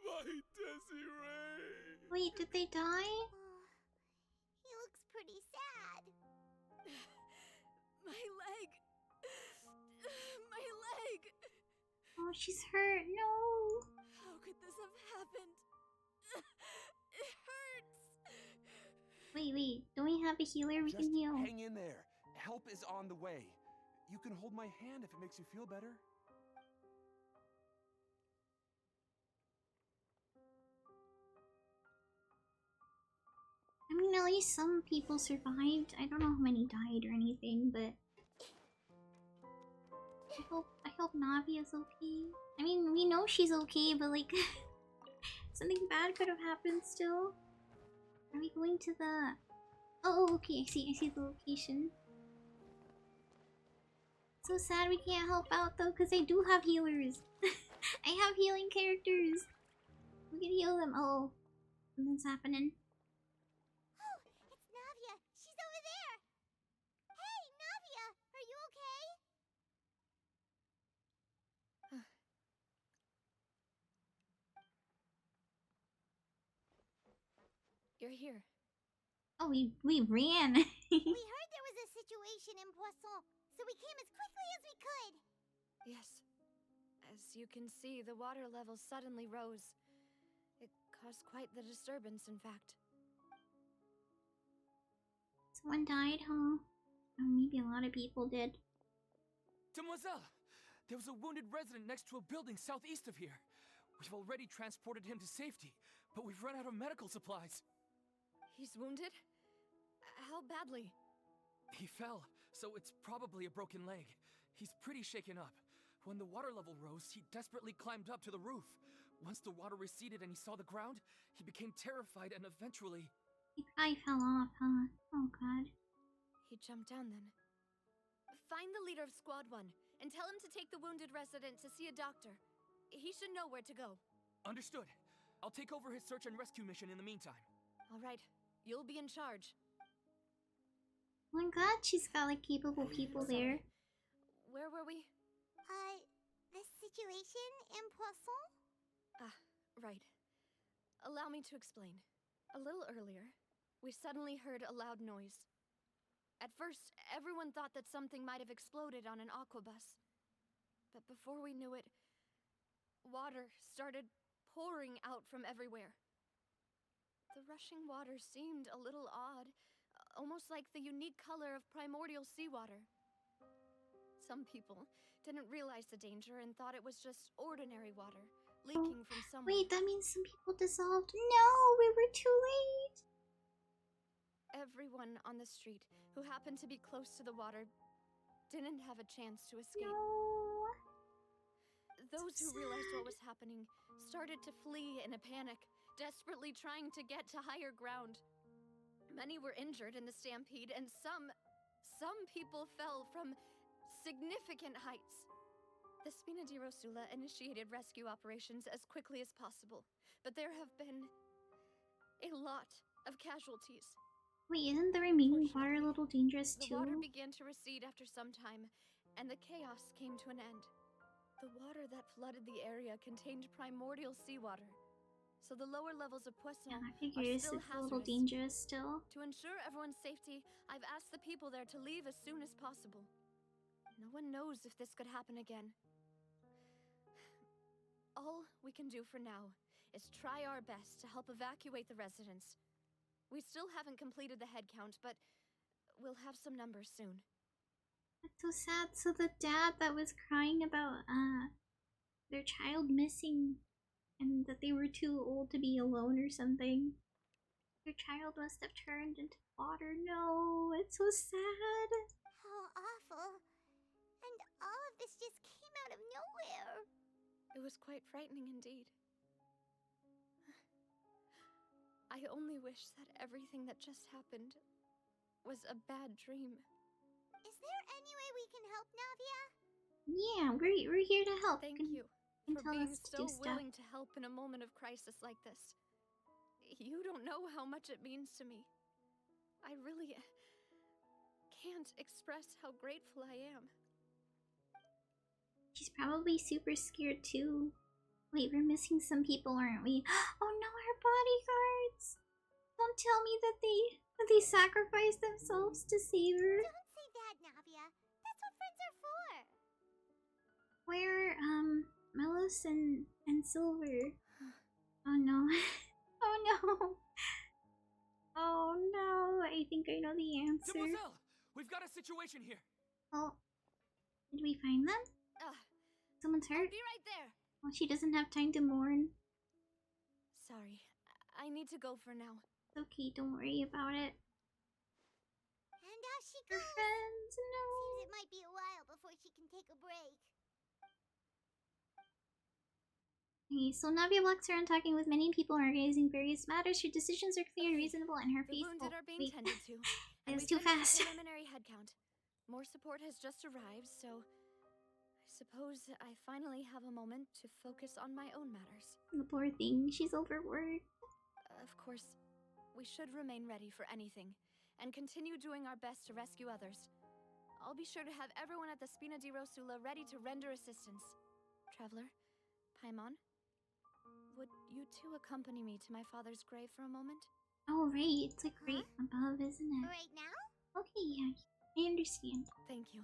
My Desiree! Wait, did they die? He looks pretty sad. My leg! My leg! Oh, she's hurt. No! How could this have happened? It hurts! Wait. Don't we have a healer we Just can heal? hang in there. Help is on the way. You can hold my hand if it makes you feel better. I mean, at least some people survived. I don't know how many died or anything, but I hope Navia's okay. I mean, we know she's okay, but like something bad could have happened still. Are we going to the... Oh, okay, I see the location. So sad we can't help out though, because I do have healers. I have healing characters. We can heal them. Oh, something's happening. Oh, it's Navia. She's over there. Hey, Navia, are you okay? You're here. Oh, we ran. We heard there was a situation in Poisson, so we came as quickly as we could. Yes. As you can see, the water level suddenly rose. It caused quite the disturbance, in fact. Someone died, huh? Oh, maybe a lot of people did. Demoiselle! There was a wounded resident next to a building southeast of here. We've already transported him to safety, but we've run out of medical supplies. He's wounded? How badly? He fell, so it's probably a broken leg. He's pretty shaken up. When the water level rose, he desperately climbed up to the roof. Once the water receded and he saw the ground, he became terrified and eventually... He probably fell off, huh? Oh god. He jumped down then. Find the leader of Squad 1 and tell him to take the wounded resident to see a doctor. He should know where to go. Understood. I'll take over his search and rescue mission in the meantime. All right. You'll be in charge. Oh my god, she's got like capable people there. Where were we? The situation in Poisson? Ah, right. Allow me to explain. A little earlier, we suddenly heard a loud noise. At first, everyone thought that something might have exploded on an aquabus. But before we knew it, water started pouring out from everywhere. The rushing water seemed a little odd, almost like the unique color of primordial seawater. Some people didn't realize the danger and thought it was just ordinary water, leaking from somewhere. Wait, that means some people dissolved. No, we were too late. Everyone on the street who happened to be close to the water didn't have a chance to escape. No. Those who realized what was happening started to flee in a panic, desperately trying to get to higher ground. Many were injured in the stampede, and some people fell from significant heights. The Spina di Rosula initiated rescue operations as quickly as possible, but there have been a lot of casualties. Wait, isn't the remaining water a little dangerous too? The water began to recede after some time, and the chaos came to an end. The water that flooded the area contained primordial seawater. so the lower levels of Poisson I are figure it's still a little hazardous. dangerous still. To ensure everyone's safety, I've asked the people there to leave as soon as possible. No one knows if this could happen again. All we can do for now is try our best to help evacuate the residents. We still haven't completed the head count, but we'll have some numbers soon. That's so sad. So the dad that was crying about their child missing and that they were too old to be alone or something. Their child must have turned into water. No, it's so sad. How awful. And all of this just came out of nowhere. It was quite frightening indeed. I only wish that everything that just happened was a bad dream. Is there any way we can help, Navia? Yeah, we're here to help. Thank you for tell being us to so do stuff. willing to help in a moment of crisis like this. You don't know how much it means to me. I really can't express how grateful I am. She's probably super scared too. Wait, we're missing some people, aren't we? Oh no, our bodyguards! Don't tell me that they sacrificed themselves to save her. Don't say that, Navia. That's what friends are for. Where Melos and Silver? Oh no. Oh no. Oh no. I think I know the answer. Demoiselle, we've got a situation here. Oh, did we find them? Someone's hurt? I'll be right there. Well, she doesn't have time to mourn. Sorry, I need to go for now. It's okay, don't worry about it. And out she goes. Her friends, no. Seems it might be a while before she can take a break. Okay, so Navia walks around talking with many people and organizing various matters. Her decisions are clear and reasonable, and her The face. wounded are being tended to. It was We too finished fast. the preliminary head count. More support has just arrived, so I suppose I finally have a moment to focus on my own matters. The poor thing, she's overworked. Of course, we should remain ready for anything and continue doing our best to rescue others. I'll be sure to have everyone at the Spina di Rosula ready to render assistance. Traveler, Paimon, would you two accompany me to my father's grave for a moment? Oh, right, it's like right above, isn't it? Right now? Okay, yeah, I understand. Thank you.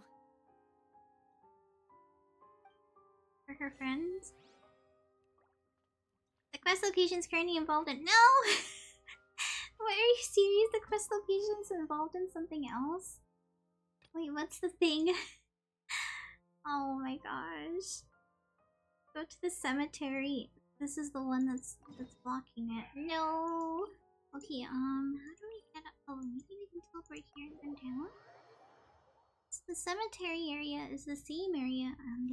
For her friends? The quest location's currently involved in— No! What, are you serious? The quest location's involved in something else? Wait, what's the thing? Oh my gosh. Go to the cemetery. This is the one that's blocking it. No! Okay, how do we get up? Oh, maybe we can teleport here and then down? So the cemetery area is the same area on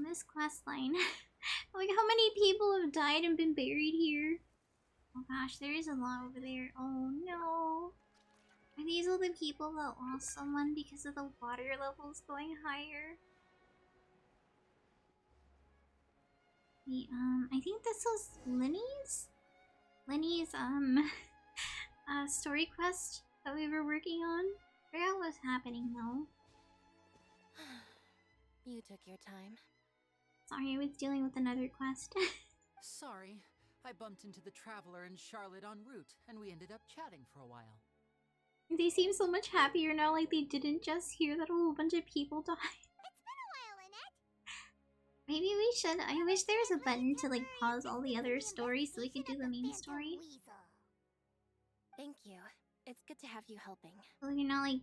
this quest line. Like, how many people have died and been buried here? Oh gosh, there is a lot over there. Oh no. Are these all the people that lost someone because of the water levels going higher? Wait, I think this was Lenny's story quest that we were working on. I forgot what was happening though. You took your time. Sorry, I was dealing with another quest. Sorry, I bumped into the Traveler and Charlotte en route, and we ended up chatting for a while. They seem so much happier now, like they didn't just hear that a whole bunch of people died. It's been a while, Annette. Maybe we should. I wish there was a button to like pause all the other stories so we could do the main story. Thank you. It's good to have you helping. So you're not like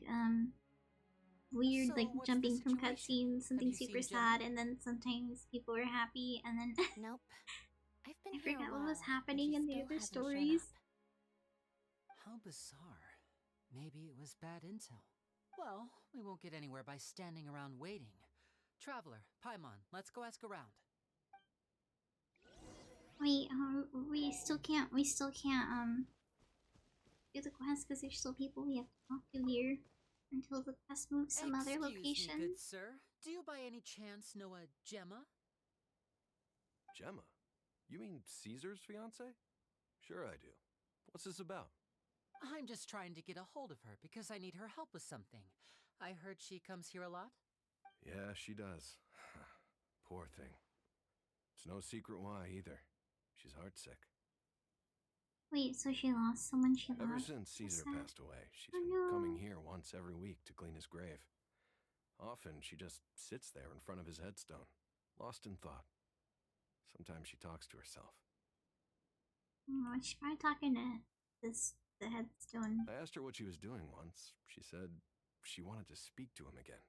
weird, So, like what's jumping the from situation? cutscenes, something Have you super seen Gemma? sad, and then sometimes people are happy, and then Nope. I've been I here a forgot while, what was and happening she in the still other hasn't shown stories. up. How bizarre. Maybe it was bad intel. Well, we won't get anywhere by standing around waiting. Traveler, Paimon, let's go ask around. Wait, we still can't do the quest because there's still people we have to talk to here until the quest moves some other Excuse location. me, good sir. Do you by any chance know a Gemma? Gemma? You mean Caesar's fiance? Sure I do. What's this about? I'm just trying to get a hold of her because I need her help with something. I heard she comes here a lot. Yeah, she does. Poor thing. It's no secret why either. She's heartsick. Wait, so she lost someone she loved? Ever since Caesar Sad. passed away, she's been coming here once every week to clean his grave. Often, she just sits there in front of his headstone, lost in thought. Sometimes she talks to herself. Oh, she's probably talking to the headstone. I asked her what she was doing once. She said she wanted to speak to him again.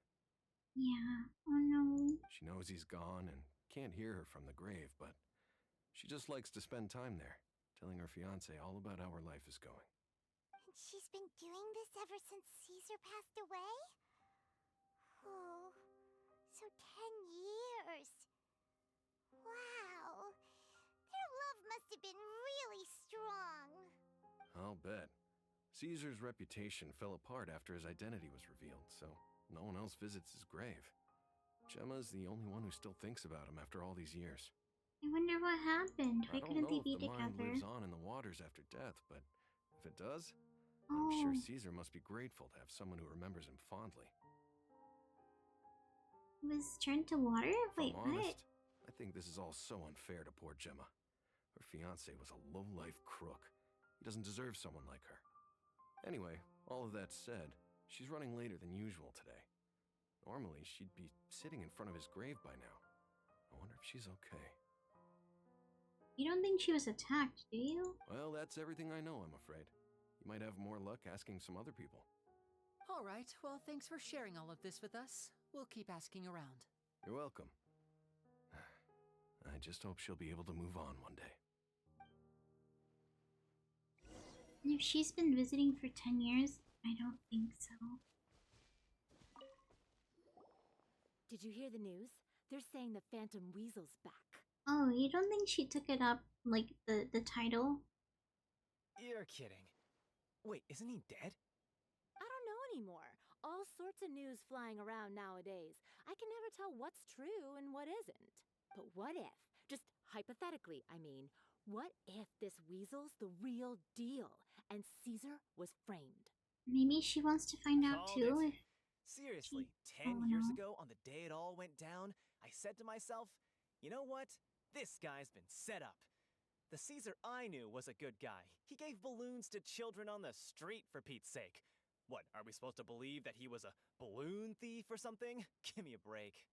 Yeah. Oh no. She knows he's gone and can't hear her from the grave, but she just likes to spend time there, telling her fiancé all about how her life is going. And she's been doing this ever since Caesar passed away? Oh, so 10 years. Wow. Their love must have been really strong. I'll bet. Caesar's reputation fell apart after his identity was revealed, so no one else visits his grave. Gemma's the only one who still thinks about him after all these years. I wonder what happened. Why couldn't they be I don't know if the mind together? lives on in the waters after death, but if it does, I'm sure Caesar must be grateful to have someone who remembers him fondly. He was turned to water? If Wait, I'm what? honest, I think this is all so unfair to poor Gemma. Her fiancé was a low-life crook. He doesn't deserve someone like her. Anyway, all of that said, she's running later than usual today. Normally, she'd be sitting in front of his grave by now. I wonder if she's okay. You don't think she was attacked, do you? Well, that's everything I know, I'm afraid. You might have more luck asking some other people. All right, well, thanks for sharing all of this with us. We'll keep asking around. You're welcome. I just hope she'll be able to move on one day. And if she's been visiting for 10 years, I don't think so. Did you hear the news? They're saying the Phantom Weasel's back. Oh, you don't think she took it up, like, the title? You're kidding. Wait, isn't he dead? I don't know anymore. All sorts of news flying around nowadays. I can never tell what's true and what isn't. But what if, just hypothetically, I mean, what if this weasel's the real deal and Caesar was framed? Maybe she wants to find out Called too. it. Seriously, 10 years ago, on the day it all went down, I said to myself, you know what? This guy's been set up. The Caesar I knew was a good guy. He gave balloons to children on the street, for Pete's sake. What, are we supposed to believe that he was a balloon thief or something? Give me a break.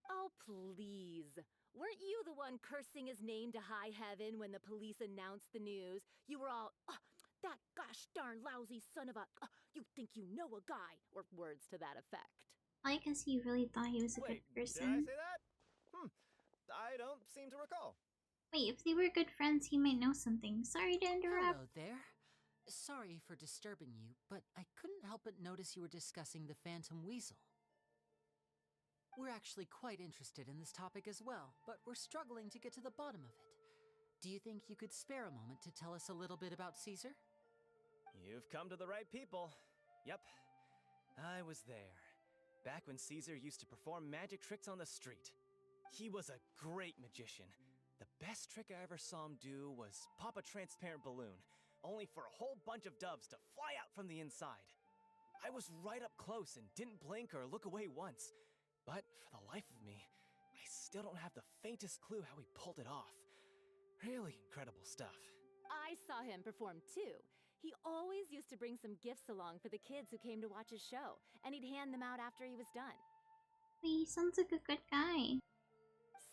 Oh, please. Weren't you the one cursing his name to high heaven when the police announced the news? You were all, oh, that gosh darn lousy son of a, you think you know a guy, or words to that effect. I guess he really thought he was a Wait, good person. did I say that? I don't seem to recall. Wait, if they were good friends, he might know something. Sorry to interrupt. Hello there. Sorry for disturbing you, but I couldn't help but notice you were discussing the Phantom Weasel. We're actually quite interested in this topic as well, but we're struggling to get to the bottom of it. Do you think you could spare a moment to tell us a little bit about Caesar? You've come to the right people. Yep, I was there. Back when Caesar used to perform magic tricks on the street. He was a great magician. The best trick I ever saw him do was pop a transparent balloon, only for a whole bunch of doves to fly out from the inside. I was right up close and didn't blink or look away once. But for the life of me, I still don't have the faintest clue how he pulled it off. Really incredible stuff. I saw him perform too. He always used to bring some gifts along for the kids who came to watch his show, and he'd hand them out after he was done. He sounds like a good guy.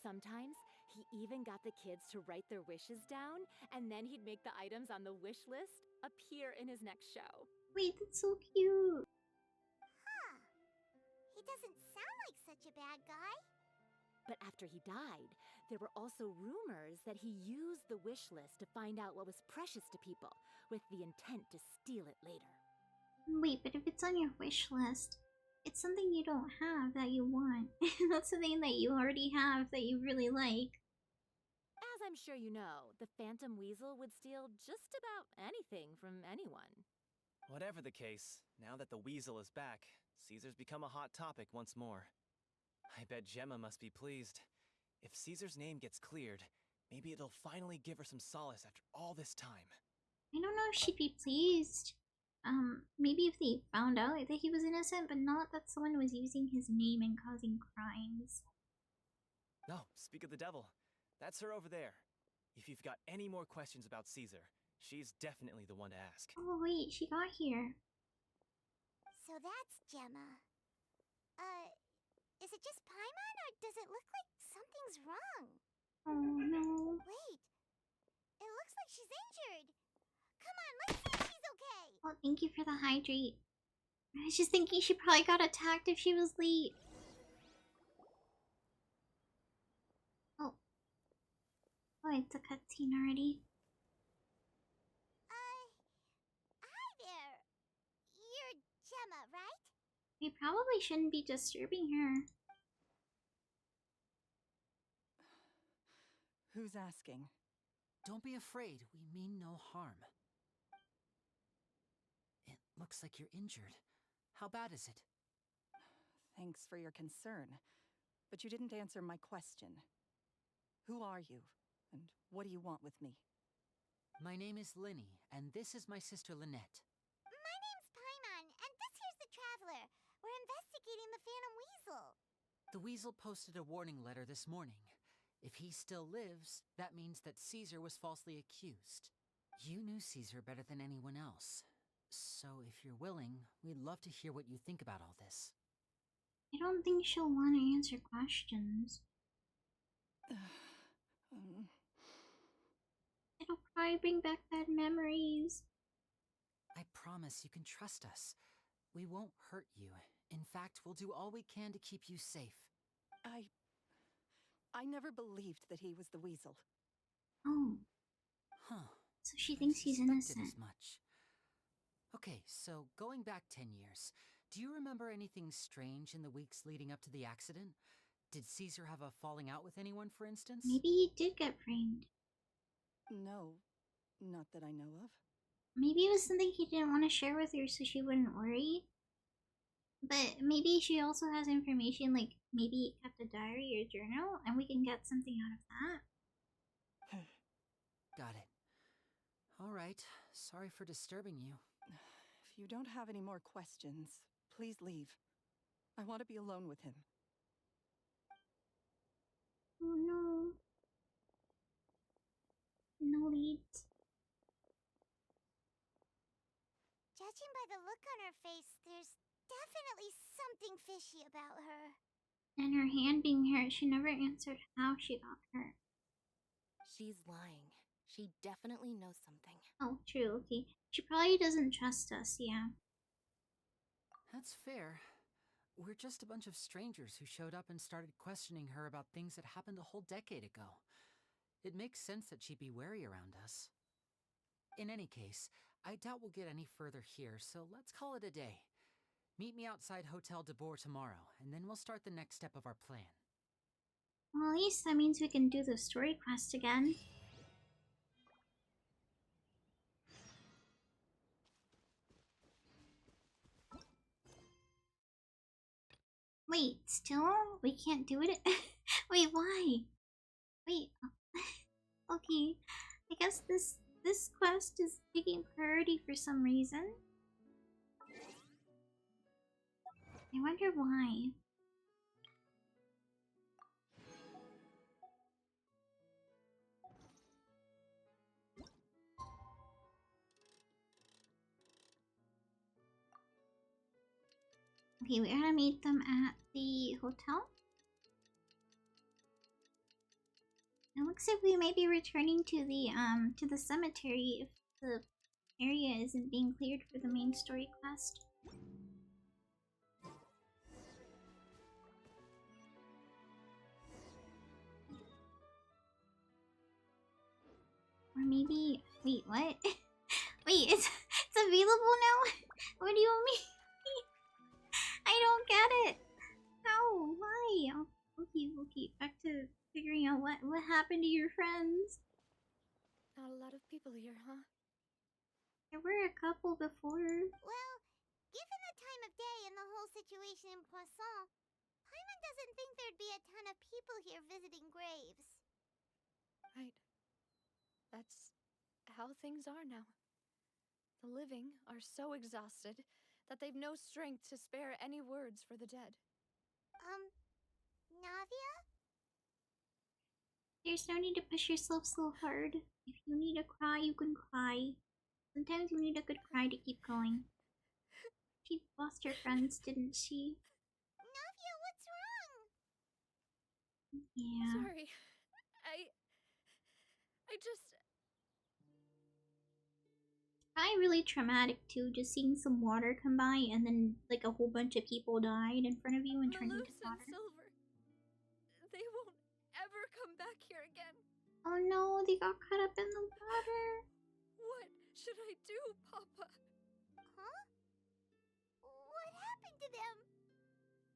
Sometimes, he even got the kids to write their wishes down, and then he'd make the items on the wish list appear in his next show. Wait, that's so cute. Huh. He doesn't sound like such a bad guy. But after he died, there were also rumors that he used the wish list to find out what was precious to people, with the intent to steal it later. Wait, but if it's on your wish list, it's something you don't have that you want. Not something that you already have that you really like. As I'm sure you know, the Phantom Weasel would steal just about anything from anyone. Whatever the case, now that the weasel is back, Caesar's become a hot topic once more. I bet Gemma must be pleased. If Caesar's name gets cleared, maybe it'll finally give her some solace after all this time. I don't know if she'd be pleased. Maybe if they found out that he was innocent, but not that someone was using his name and causing crimes. Oh, speak of the devil. That's her over there. If you've got any more questions about Caesar, she's definitely the one to ask. Oh wait, she got here. So that's Gemma. Is it just Paimon, or does it look like something's wrong? Oh no. Wait, it looks like she's injured. Come on, let's see if she's okay. Well, thank you for the hydrate. I was just thinking she probably got attacked if she was late. Oh. Oh, it's a cutscene already. Hi there. You're Gemma, right? We probably shouldn't be disturbing her. Who's asking? Don't be afraid, we mean no harm. It looks like you're injured. How bad is it? Thanks for your concern, but you didn't answer my question. Who are you, and what do you want with me? My name is Linny, and this is my sister Lynette. My name's Paimon, and this here's the Traveler. We're investigating the Phantom Weasel. The Weasel posted a warning letter this morning. If he still lives, that means that Caesar was falsely accused. You knew Caesar better than anyone else. So if you're willing, we'd love to hear what you think about all this. I don't think she'll want to answer questions. It'll probably bring back bad memories. I promise you can trust us. We won't hurt you. In fact, we'll do all we can to keep you safe. I never believed that he was the Weasel. Oh. Huh. So she thinks he's Suspected innocent. as much. Okay, so going back 10 years, do you remember anything strange in the weeks leading up to the accident? Did Caesar have a falling out with anyone, for instance? Maybe he did get framed. No, not that I know of. Maybe it was something he didn't want to share with her so she wouldn't worry. But maybe she also has information, like maybe he kept a diary or journal, and we can get something out of that. Got it. All right. Sorry for disturbing you. If you don't have any more questions, please leave. I want to be alone with him. Oh no. No leads. Judging by the look on her face, there's definitely something fishy about her. And her hand being hurt, she never answered how she got hurt. She's lying. She definitely knows something. Oh, true, okay. She probably doesn't trust us, yeah. That's fair. We're just a bunch of strangers who showed up and started questioning her about things that happened a whole decade ago. It makes sense that she'd be wary around us. In any case, I doubt we'll get any further here, so let's call it a day. Meet me outside Hotel de Boer tomorrow, and then we'll start the next step of our plan. Well, at least that means we can do the story quest again. Wait, still? We can't do it? Wait, why? Wait, okay. I guess this quest is taking priority for some reason. I wonder why. Okay, we gotta meet them at the hotel. It looks like we may be returning to the cemetery if the area isn't being cleared for the main story quest. Or maybe, wait, what? Wait, it's available now? What do you mean? I don't get it. How? Why? Oh, okay. Back to figuring out what happened to your friends. Not a lot of people here, huh? There were a couple before. Well, given the time of day and the whole situation in Poisson, Paimon doesn't think there'd be a ton of people here visiting graves. Right. That's how things are now. The living are so exhausted that they've no strength to spare any words for the dead. Navia? There's no need to push yourself so hard. If you need to cry, you can cry. Sometimes you need a good cry to keep going. She lost her friends, didn't she? Novia, what's wrong? Yeah. Sorry. I just... Probably really traumatic too, just seeing some water come by and then like a whole bunch of people died in front of you and turned into Malus and water. Silver. They won't ever come back here again. Oh no, they got caught up in the water. What should I do, Papa? Huh? What happened to them?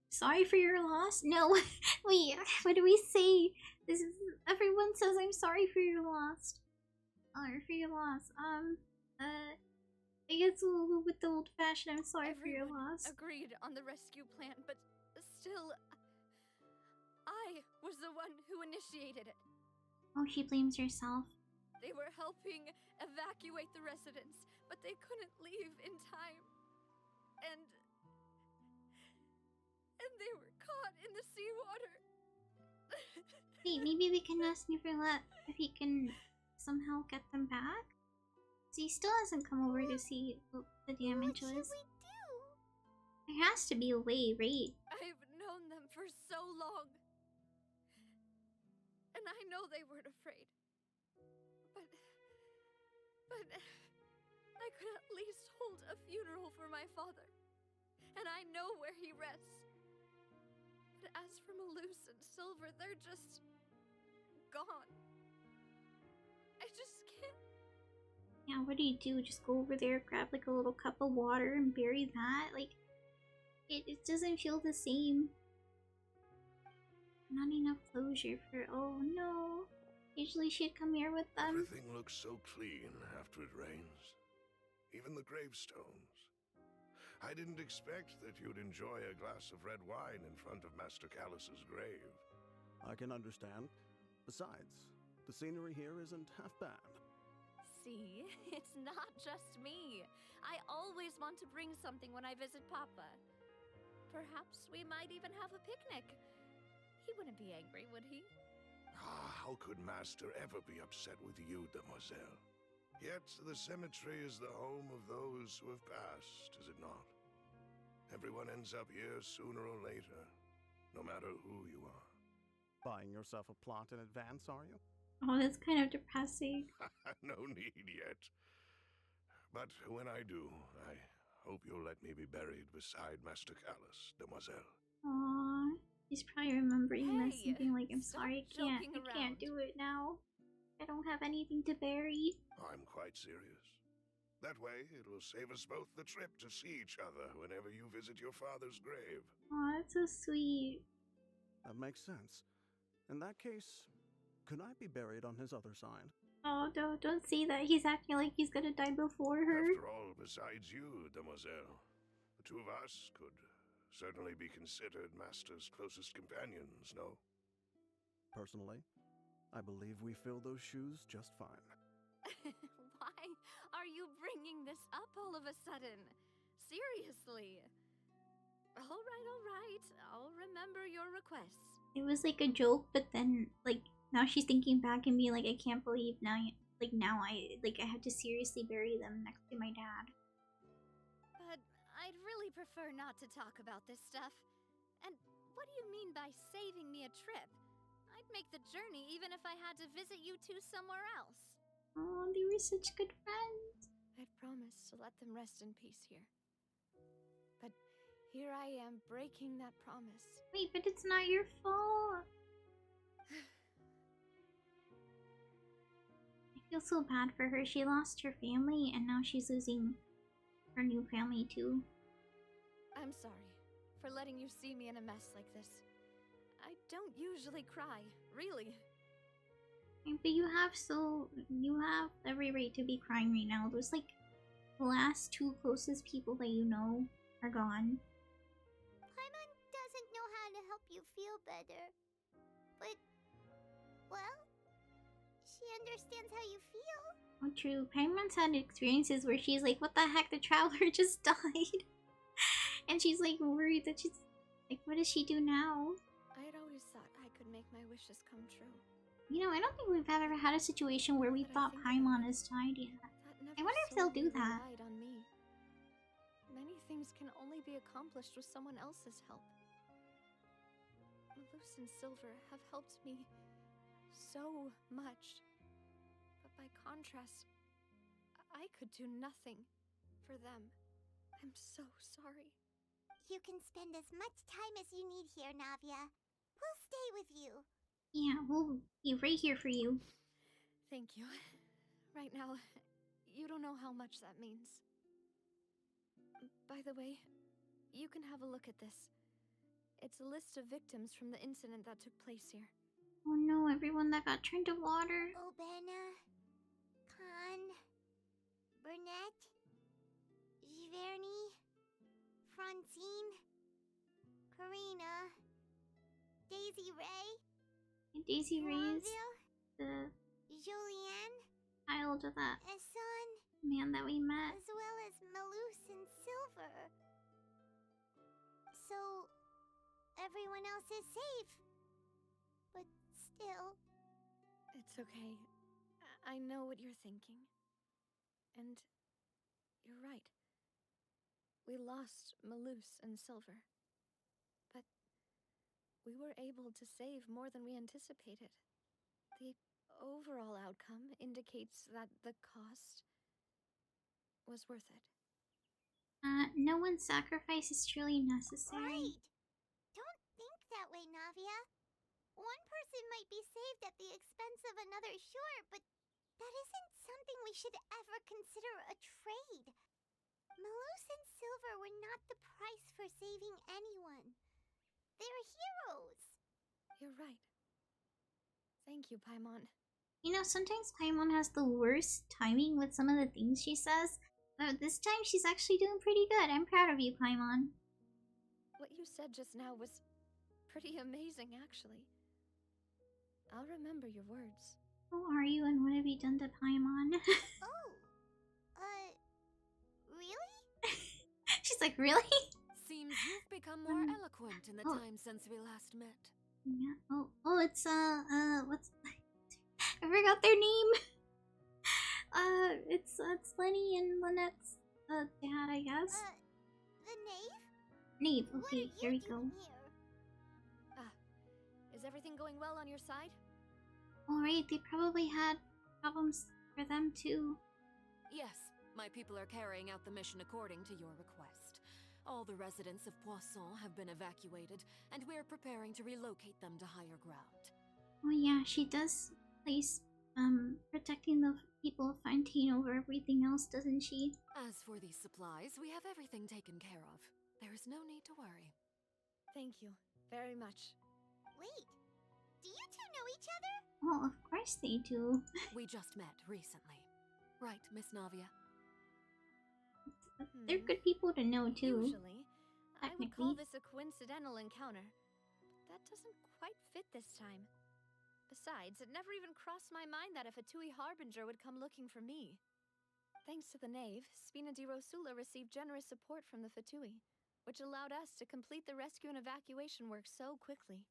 Sorry for your loss? No, wait, what do we say? This is, everyone says I'm sorry for your loss. Sorry for your loss. I guess with the old fashioned, I'm sorry for your loss. Agreed on the rescue plan, but still, I was the one who initiated it. Oh, she blames herself. They were helping evacuate the residents, but they couldn't leave in time. And they were caught in the seawater. Wait, maybe we can ask Neverlet if he can somehow get them back? So he still hasn't come over to see what the damage was. What should we do? There has to be a way, right? I've known them for so long. And I know they weren't afraid. But I could at least hold a funeral for my father. And I know where he rests. But as for Malus and Silver, they're just gone. I just can't. Yeah, what do? Just go over there, grab like a little cup of water and bury that? Like, it doesn't feel the same. Not enough closure for, oh no. Usually she'd come here with them. Everything looks so clean after it rains. Even the gravestones. I didn't expect that you'd enjoy a glass of red wine in front of Master Callus's grave. I can understand. Besides, the scenery here isn't half bad. See, it's not just me. I always want to bring something when I visit Papa. Perhaps we might even have a picnic. He wouldn't be angry, would he? Ah, how could Master ever be upset with you, Demoiselle? Yet the cemetery is the home of those who have passed, is it not? Everyone ends up here sooner or later, no matter who you are. Buying yourself a plot in advance, are you? Oh, that's kind of depressing. No need yet. But when I do, I hope you'll let me be buried beside Master Callus, Demoiselle. Aww. He's probably remembering this and being like, I'm sorry, I joking can't do it now. I don't have anything to bury. I'm quite serious. That way, it will save us both the trip to see each other whenever you visit your father's grave. Aw, that's so sweet. That makes sense. In that case, could I be buried on his other side? Oh, don't say that. He's acting like he's gonna die before her. After all, besides you, Demoiselle, the two of us could certainly be considered Master's closest companions, no? Personally, I believe we fill those shoes just fine. Why are you bringing this up all of a sudden? Seriously. All right. I'll remember your requests. It was like a joke, but then like now she's thinking back and being like, I can't believe now I have to seriously bury them next to my dad. But I'd really prefer not to talk about this stuff. And what do you mean by saving me a trip? I'd make the journey even if I had to visit you two somewhere else. Oh, they were such good friends. I'd promised to let them rest in peace here. But here I am breaking that promise. Wait, but it's not your fault. I feel so bad for her. She lost her family and now she's losing her new family too. I'm sorry for letting you see me in a mess like this. I don't usually cry, really. But you have every right to be crying right now. Those like the last two closest people that you know are gone. Paimon doesn't know how to help you feel better. But, well, she understands how you feel. Oh, true. Paimon's had experiences where she's like, what the heck, the traveler just died. And she's like worried that she's like, what does she do now? I had always thought I could make my wishes come true. You know, I don't think we've ever had a situation where we thought Paimon is tied yet. I wonder if they'll do that. Relied on me. Many things can only be accomplished with someone else's help. Malus and Silver have helped me so much. But by contrast, I could do nothing for them. I'm so sorry. You can spend as much time as you need here, Navia. We'll stay with you. Yeah, we'll be right here for you. Thank you. Right now, you don't know how much that means. By the way, you can have a look at this. It's a list of victims from the incident that took place here. Oh no, everyone that got turned to water. Obena, Khan, Burnett, Giverny, Francine, Karina, Daisy Ray, And Daisy Ray's the Julianne, child of that Esson, man that we met. as well as Malus and Silver. So, everyone else is safe. But still... It's okay. I know what you're thinking. And you're right. We lost Malus and Silver. But we were able to save more than we anticipated. The overall outcome indicates that the cost was worth it. No one's sacrifice is truly necessary. Right! Don't think that way, Navia. One person might be saved at the expense of another, sure, but that isn't something we should ever consider a trade. Malus and Silver were not the price for saving anyone. They're heroes. You're right. Thank you, Paimon. You know, sometimes Paimon has the worst timing with some of the things she says. But this time she's actually doing pretty good. I'm proud of you, Paimon. What you said just now was pretty amazing, actually. I'll remember your words. Who are you and what have you done to Paimon? Really? She's like, really? Seems you've become more eloquent in the time since we last met. Yeah. Oh, it's what's I forgot their name. It's Lenny and Lynette's dad, I guess. The Knave? Knave. Okay, here we go. Is everything going well on your side? Alright, they probably had problems for them too. Yes, my people are carrying out the mission according to your request. All the residents of Poisson have been evacuated, and we are preparing to relocate them to higher ground. Oh yeah, she does place protecting the people of Fontaine over everything else, doesn't she? As for these supplies, we have everything taken care of. There is no need to worry. Thank you very much. Wait, do you two know each other? Well, of course they do. We just met recently. Right, Miss Navia? They're good people to know too. Usually, I would call this a coincidental encounter. That doesn't quite fit this time. Besides, it never even crossed my mind that a Fatui Harbinger would come looking for me. Thanks to the Knave, Spina di Rosula received generous support from the Fatui, which allowed us to complete the rescue and evacuation work so quickly.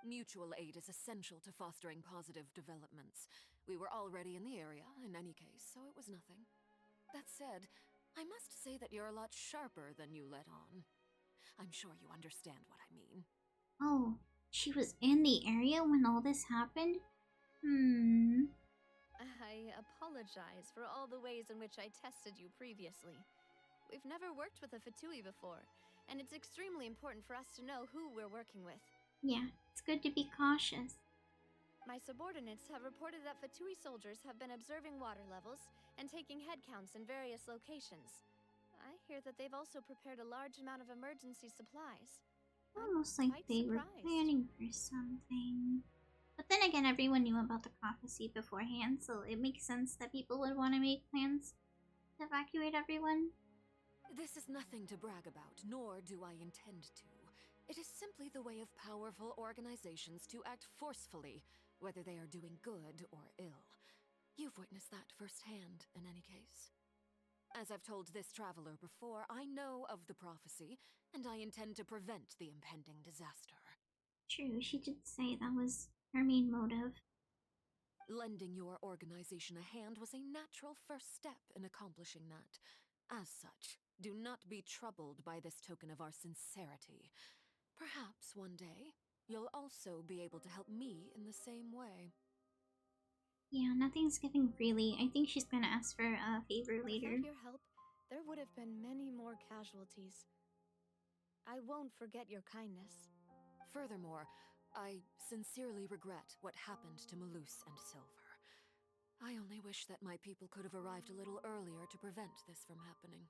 Mutual aid is essential to fostering positive developments. We were already in the area, in any case, so it was nothing. That said, I must say that you're a lot sharper than you let on. I'm sure you understand what I mean. Oh, she was in the area when all this happened? I apologize for all the ways in which I tested you previously. We've never worked with a Fatui before, and it's extremely important for us to know who we're working with. Yeah, it's good to be cautious. My subordinates have reported that Fatui soldiers have been observing water levels and taking head counts in various locations. I hear that they've also prepared a large amount of emergency supplies. Almost like they were planning for something. But then again, everyone knew about the prophecy beforehand, so it makes sense that people would want to make plans to evacuate everyone. This is nothing to brag about, nor do I intend to. It is simply the way of powerful organizations to act forcefully, whether they are doing good or ill. You've witnessed that firsthand, in any case. As I've told this traveler before, I know of the prophecy, and I intend to prevent the impending disaster. True, she did say that was her main motive. Lending your organization a hand was a natural first step in accomplishing that. As such, do not be troubled by this token of our sincerity. Perhaps one day, you'll also be able to help me in the same way. Yeah, nothing's given freely. I think she's gonna ask for a favor later. Without your help, there would have been many more casualties. I won't forget your kindness. Furthermore, I sincerely regret what happened to Malus and Silver. I only wish that my people could have arrived a little earlier to prevent this from happening.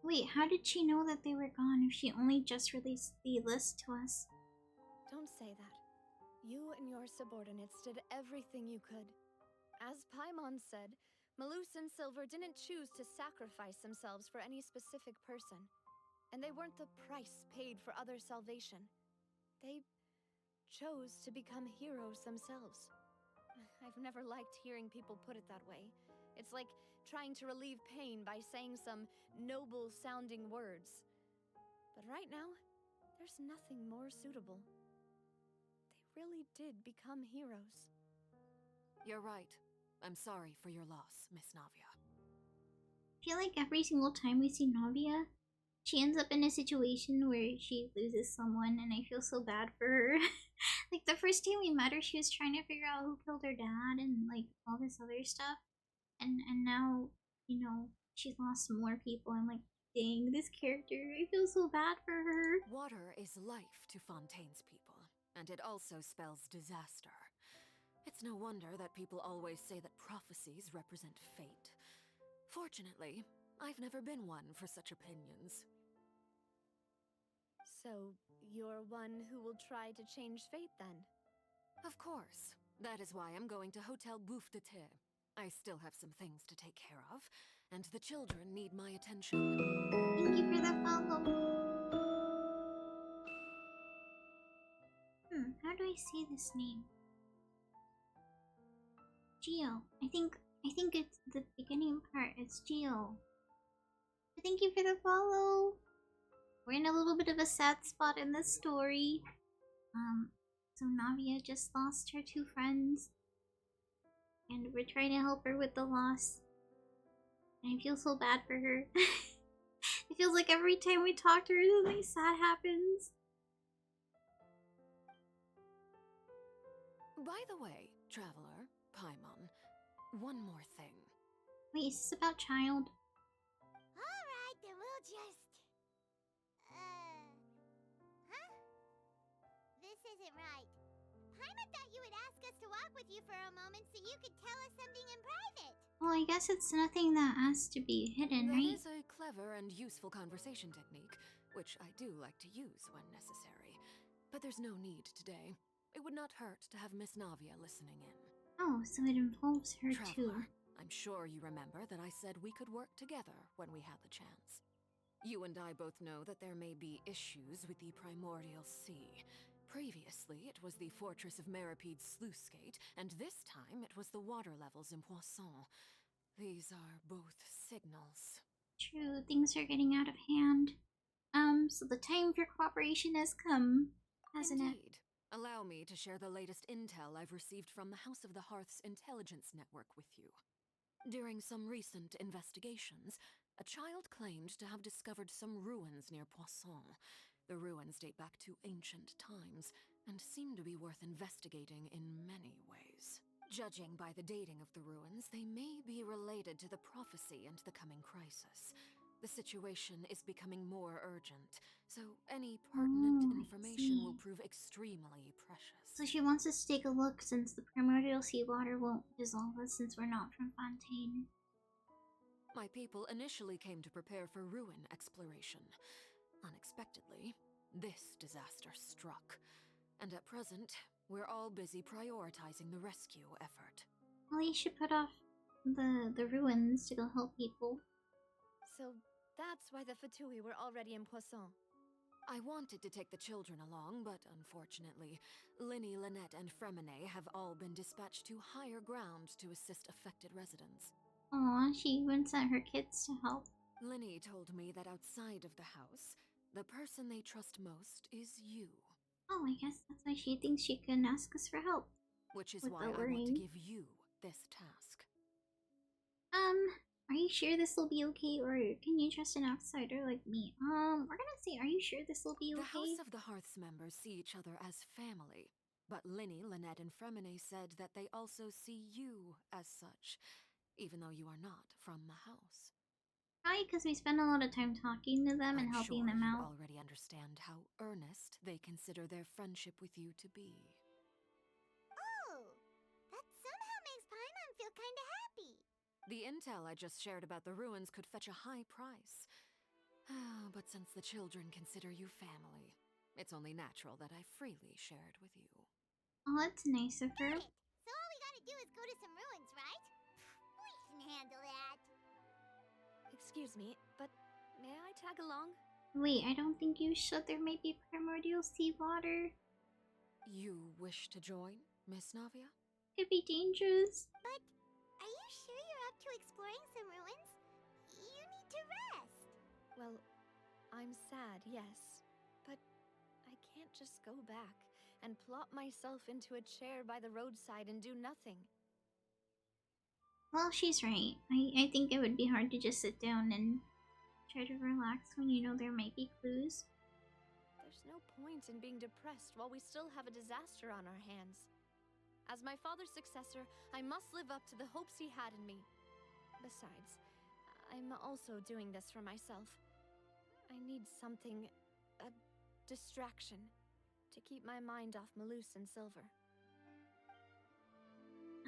Wait, how did she know that they were gone if she only just released the list to us? Don't say that. You and your subordinates did everything you could. As Paimon said, Malus and Silver didn't choose to sacrifice themselves for any specific person. And they weren't the price paid for other salvation. They chose to become heroes themselves. I've never liked hearing people put it that way. It's like trying to relieve pain by saying some noble-sounding words. But right now, there's nothing more suitable. They really did become heroes. You're right. I'm sorry for your loss, Miss Navia. I feel like every single time we see Navia, she ends up in a situation where she loses someone, and I feel so bad for her. Like, the first time we met her, she was trying to figure out who killed her dad and, like, all this other stuff. And now, you know, she's lost more people. I'm like, dang, this character, I feel so bad for her. Water is life to Fontaine's people, and it also spells disaster. It's no wonder that people always say that prophecies represent fate. Fortunately, I've never been one for such opinions. So, you're one who will try to change fate then? Of course. That is why I'm going to Hotel Bouffe de Thé. I still have some things to take care of, and the children need my attention. Thank you for the follow. How do I say this name? Geo. I think it's the beginning part. It's Geo. Thank you for the follow. We're in a little bit of a sad spot in this story. So Navia just lost her two friends. And we're trying to help her with the loss. And I feel so bad for her. It feels like every time we talk to her, something sad happens. By the way, Traveler, Paimon, one more thing. Wait, is this about child? Alright, then we'll just... Huh? This isn't right. Paimon thought you would ask us to walk with you for a moment so you could tell us something in private. Well, I guess it's nothing that has to be hidden, right? That is a clever and useful conversation technique, which I do like to use when necessary. But there's no need today. It would not hurt to have Miss Navia listening in. Oh, so it involves her too. Traveler, I'm sure you remember that I said we could work together when we had the chance. You and I both know that there may be issues with the Primordial Sea. Previously, it was the Fortress of Maripede's sluice gate, and this time it was the water levels in Poisson. These are both signals. True, things are getting out of hand. So the time for cooperation has come, hasn't it? Indeed. Allow me to share the latest intel I've received from the House of the Hearth's intelligence network with you. During some recent investigations, a child claimed to have discovered some ruins near Poisson. The ruins date back to ancient times, and seem to be worth investigating in many ways. Judging by the dating of the ruins, they may be related to the prophecy and the coming crisis. The situation is becoming more urgent, so any pertinent information will prove extremely precious. So she wants us to take a look since the primordial seawater won't dissolve us since we're not from Fontaine. My people initially came to prepare for ruin exploration. Unexpectedly, this disaster struck, and at present, we're all busy prioritizing the rescue effort. Well, you should put off the ruins to go help people. So that's why the Fatui were already in Poisson. I wanted to take the children along, but unfortunately, Linny, Lynette, and Fremine have all been dispatched to higher ground to assist affected residents. Aw, she even sent her kids to help. Linny told me that outside of the house, the person they trust most is you. Oh, I guess that's why she thinks she can ask us for help. which is without why I want to worrying. give you this task. Are you sure this will be okay, or can you trust an outsider like me? We're gonna say, are you sure this will be The okay? House of the Hearth's members see each other as family, but Linny, Lynette, and Fremine said that they also see you as such, even though you are not from the house. Probably because we spend a lot of time talking to them and I'm helping sure them you out. already understand how earnest they consider their friendship with you to be. Oh, that somehow makes Paimon feel kinda happy. The intel I just shared about the ruins could fetch a high price. But since the children consider you family, it's only natural that I freely share it with you. Oh, that's nice of her. So all we gotta do is go to some ruins, right? We can handle that. Excuse me, but may I tag along? Wait, I don't think you should. There might be primordial sea water. You wish to join, Miss Navia? Could be dangerous. But are you sure you're up to exploring some ruins? You need to rest. Well, I'm sad, yes. But I can't just go back and plop myself into a chair by the roadside and do nothing. Well, she's right. I think it would be hard to just sit down and try to relax when you know there might be clues. There's no point in being depressed while we still have a disaster on our hands. As my father's successor, I must live up to the hopes he had in me. Besides, I'm also doing this for myself. I need something, a distraction, to keep my mind off Malus and Silver.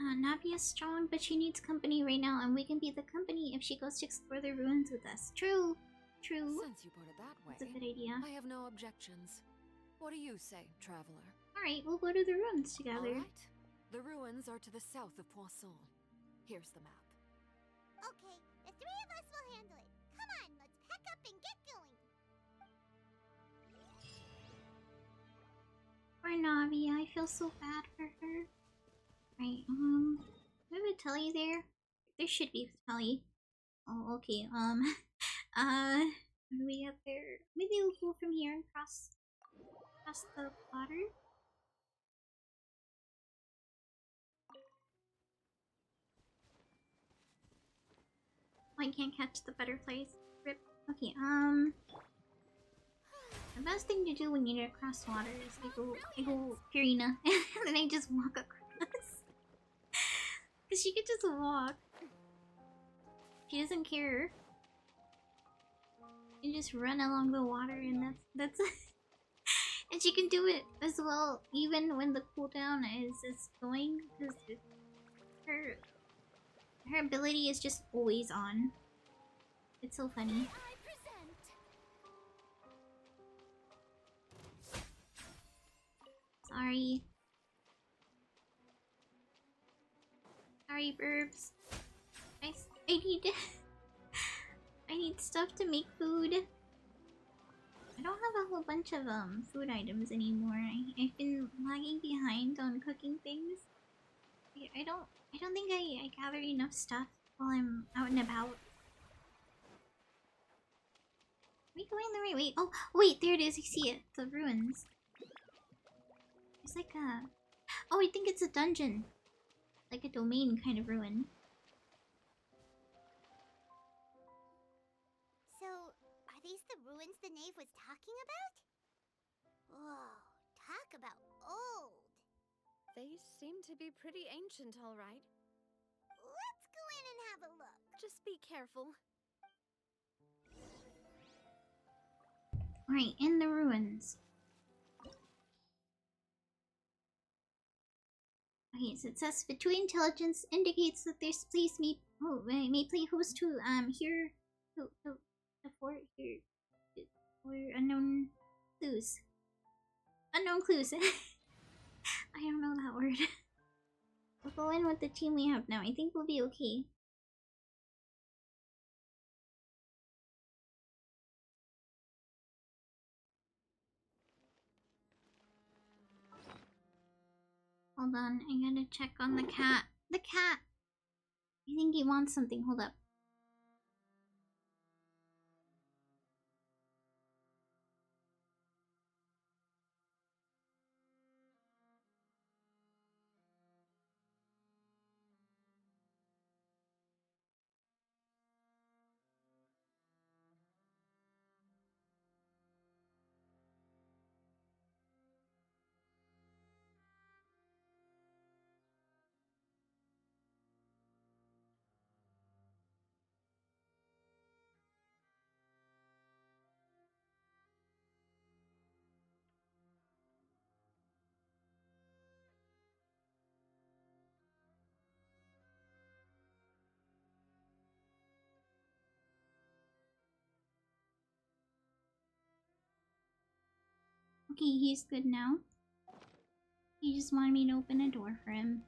Navia's strong, but she needs company right now, and we can be the company if she goes to explore the ruins with us. True. True. Since you put it that way, That's a good idea. I have no objections. What do you say, traveler? Alright, we'll go to the ruins together. Alright. The ruins are to the south of Poisson. Here's the map. Okay, the three of us will handle it. Come on, let's pack up and get going. Poor Navia, I feel so bad for her. Right, do we have a telly there? There should be a telly. Oh, okay, how do we get there? Maybe we'll go from here and cross the water? Oh, I can't catch the butterflies. Rip. Okay, the best thing to do when you need to cross water is I go Purina, and then I just walk across. Cause she could just walk. She doesn't care. You just run along the water, and that's and she can do it as well, even when the cooldown is going, because her ability is just always on. It's so funny. Sorry. Sorry, burbs. I need I need stuff to make food. I don't have a whole bunch of food items anymore. I've been lagging behind on cooking things. I don't think I gather enough stuff while I'm out and about. Are we going the right way? Oh, wait, there it is. I see it. The ruins. It's like a... Oh, I think it's a dungeon. Like a domain kind of ruin. So, are these the ruins the knave was talking about? Whoa, talk about old. They seem to be pretty ancient, all right. Let's go in and have a look. Just be careful. Right, in the ruins. Okay, so it says Fatui intelligence indicates that this place may play host to here to the fort here or unknown clues. Unknown clues. I don't know that word. We'll go in with the team we have now. I think we'll be okay. Hold on, I gotta check on the cat. The cat! I think he wants something. Hold up. Okay, he's good now. He just wanted me to open a door for him.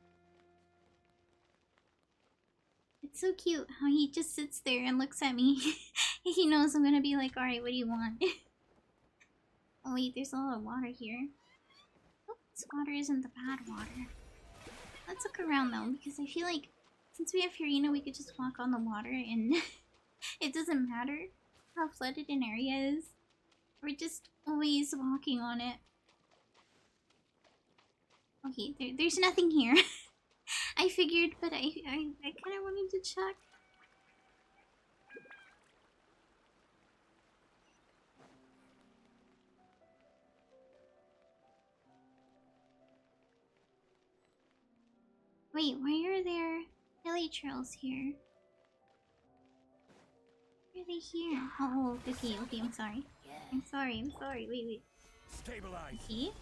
It's so cute how he just sits there and looks at me. He knows I'm gonna be like, alright, what do you want? Oh wait, there's a lot of water here. Oh, this water isn't the bad water. Let's look around though, because I feel like since we have Furina, we could just walk on the water and it doesn't matter how flooded an area is. We're just always walking on it. Okay, there's nothing here. I figured, but I kind of wanted to check. Wait, why are there hilly trails here? Why are they here? Oh, okay, I'm sorry. I'm sorry. Wait. Stabilize. Okay.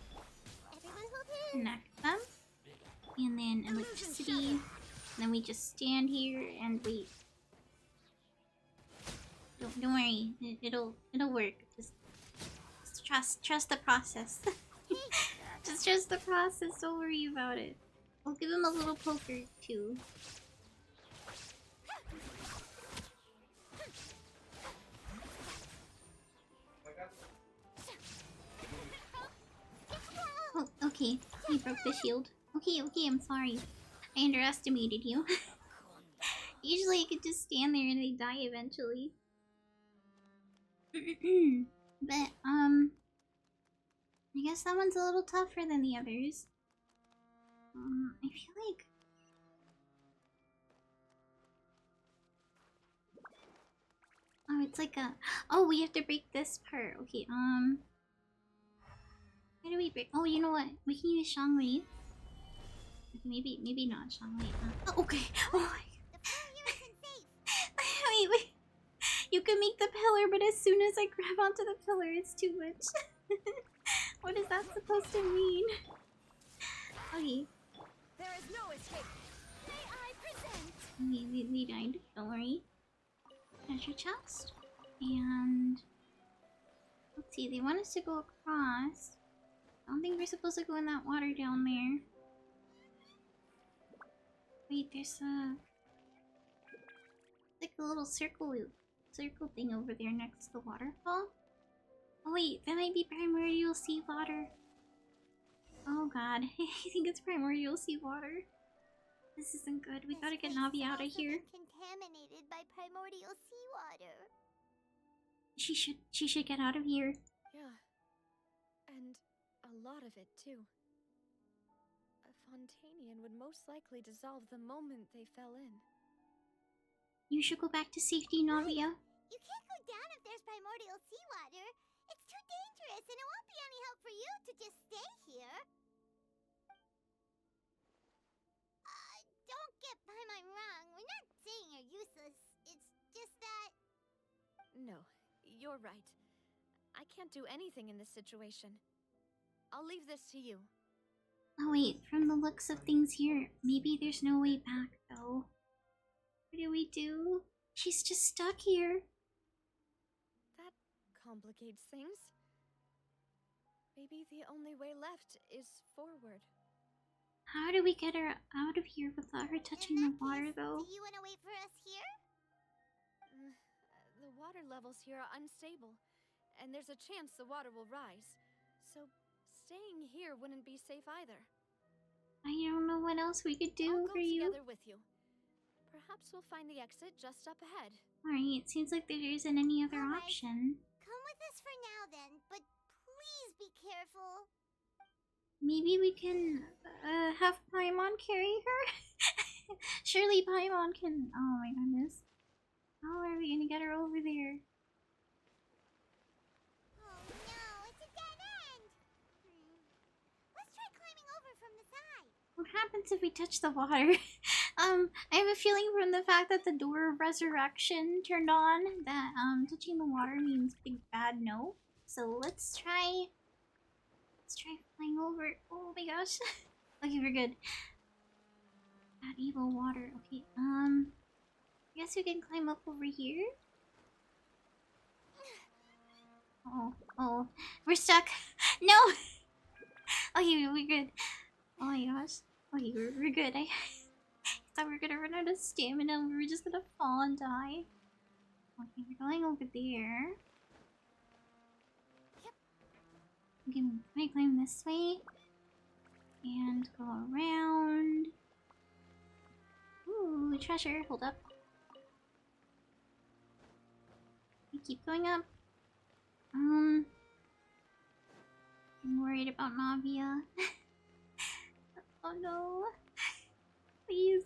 Connect them. And then electricity. And then we just stand here and wait. Don't worry. It'll work. Just trust the process. Just trust the process. Don't worry about it. I'll give him a little poker too. Oh, okay. He broke the shield. Okay, I'm sorry. I underestimated you. Usually I could just stand there and they die eventually. But, I guess that one's a little tougher than the others. I feel like... Oh, it's like a... Oh, we have to break this part. Okay, how do we break... Oh, you know what? We can use Shangwei. Maybe not Shangwei. Oh, okay. Oh my... Wait. You can make the pillar, but as soon as I grab onto the pillar, it's too much. What is that supposed to mean? Okay. There is no escape. May I present? We died. Don't worry. Treasure chest. And... Let's see, they want us to go across. I don't think we're supposed to go in that water down there. Wait, there's a... like a little circle thing over there next to the waterfall. Oh wait, that might be primordial sea water. Oh god, I think it's primordial sea water. This isn't good. We gotta get Navi out of here. Contaminated by primordial seawater. She should get out of here. Yeah. And a lot of it, too. A Fontainian would most likely dissolve the moment they fell in. You should go back to safety, Navia. You can't go down if there's primordial seawater. It's too dangerous, and it won't be any help for you to just stay here. Don't get by my wrong. We're not saying you're useless. It's just that... No, you're right. I can't do anything in this situation. I'll leave this to you. Oh wait, from the looks of things here, maybe there's no way back, though. What do we do? She's just stuck here. That complicates things. Maybe the only way left is forward. How do we get her out of here without her touching the water, though? Do you want to wait for us here? The water levels here are unstable, and there's a chance the water will rise. So staying here wouldn't be safe either. I don't know what else we could do for you. I'll go together with you. Perhaps we'll find the exit just up ahead. Alright, it seems like there isn't any other option. Come with us for now then, but please be careful. Maybe we can have Paimon carry her? Surely Paimon can... Oh my goodness. How are we gonna get her over there? Oh no, it's a dead end! Let's try climbing over from the side. What happens if we touch the water? I have a feeling from the fact that the door of resurrection turned on that touching the water means big bad no. So let's try flying over. Oh my gosh. Okay, we're good. That evil water. Okay, I guess we can climb up over here. Oh, we're stuck. No! Okay, we're good. Oh my gosh. Okay, we're good. I thought we were gonna run out of stamina and we were just gonna fall and die. Okay, we're going over there. Okay, I climb this way. And go around. Ooh, treasure. Hold up. We keep going up. I'm worried about Navia. Oh no. Please.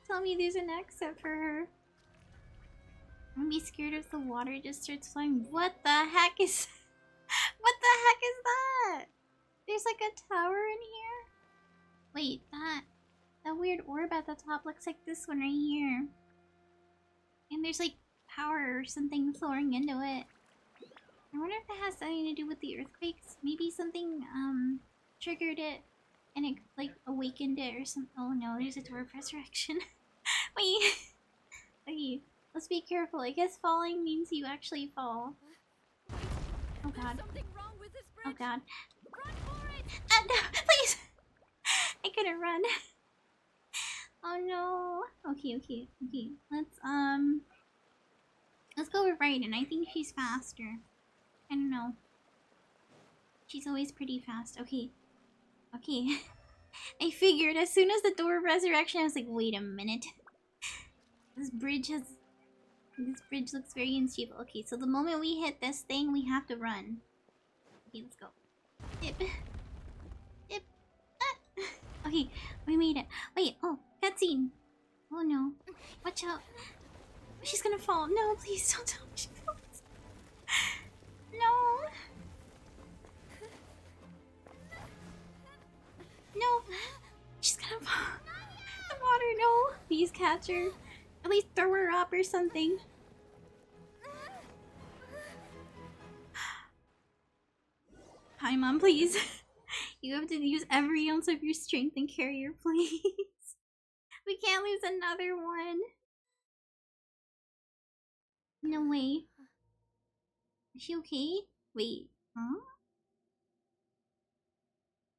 Tell me there's an exit for her. I'm gonna be scared if the water just starts flowing. What the heck is... What the heck is that? There's like a tower in here? Wait, that weird orb at the top looks like this one right here. And there's like power or something flowing into it. I wonder if that has something to do with the earthquakes. Maybe something triggered it and it like awakened it or something. Oh no, there's a door of resurrection. Wait. Okay, let's be careful. I guess falling means you actually fall. Oh god. Oh god. No, please! I couldn't run. Oh no. Okay. Let's go with Raiden. I think she's faster. I don't know. She's always pretty fast. Okay. I figured as soon as the door of resurrection, I was like, wait a minute. This bridge looks very unstable. Okay, so the moment we hit this thing, we have to run. Okay, let's go. Dip. Ah. Okay, we made it. Wait, oh, cutscene. Oh no. Watch out. She's gonna fall. No, please don't tell me she falls. No. No. She's gonna fall. The water, no. Please catch her. At least throw her up or something. Hi, Mom, please. You have to use every ounce of your strength and carry her, please. We can't lose another one. No way. Is she okay? Wait, huh?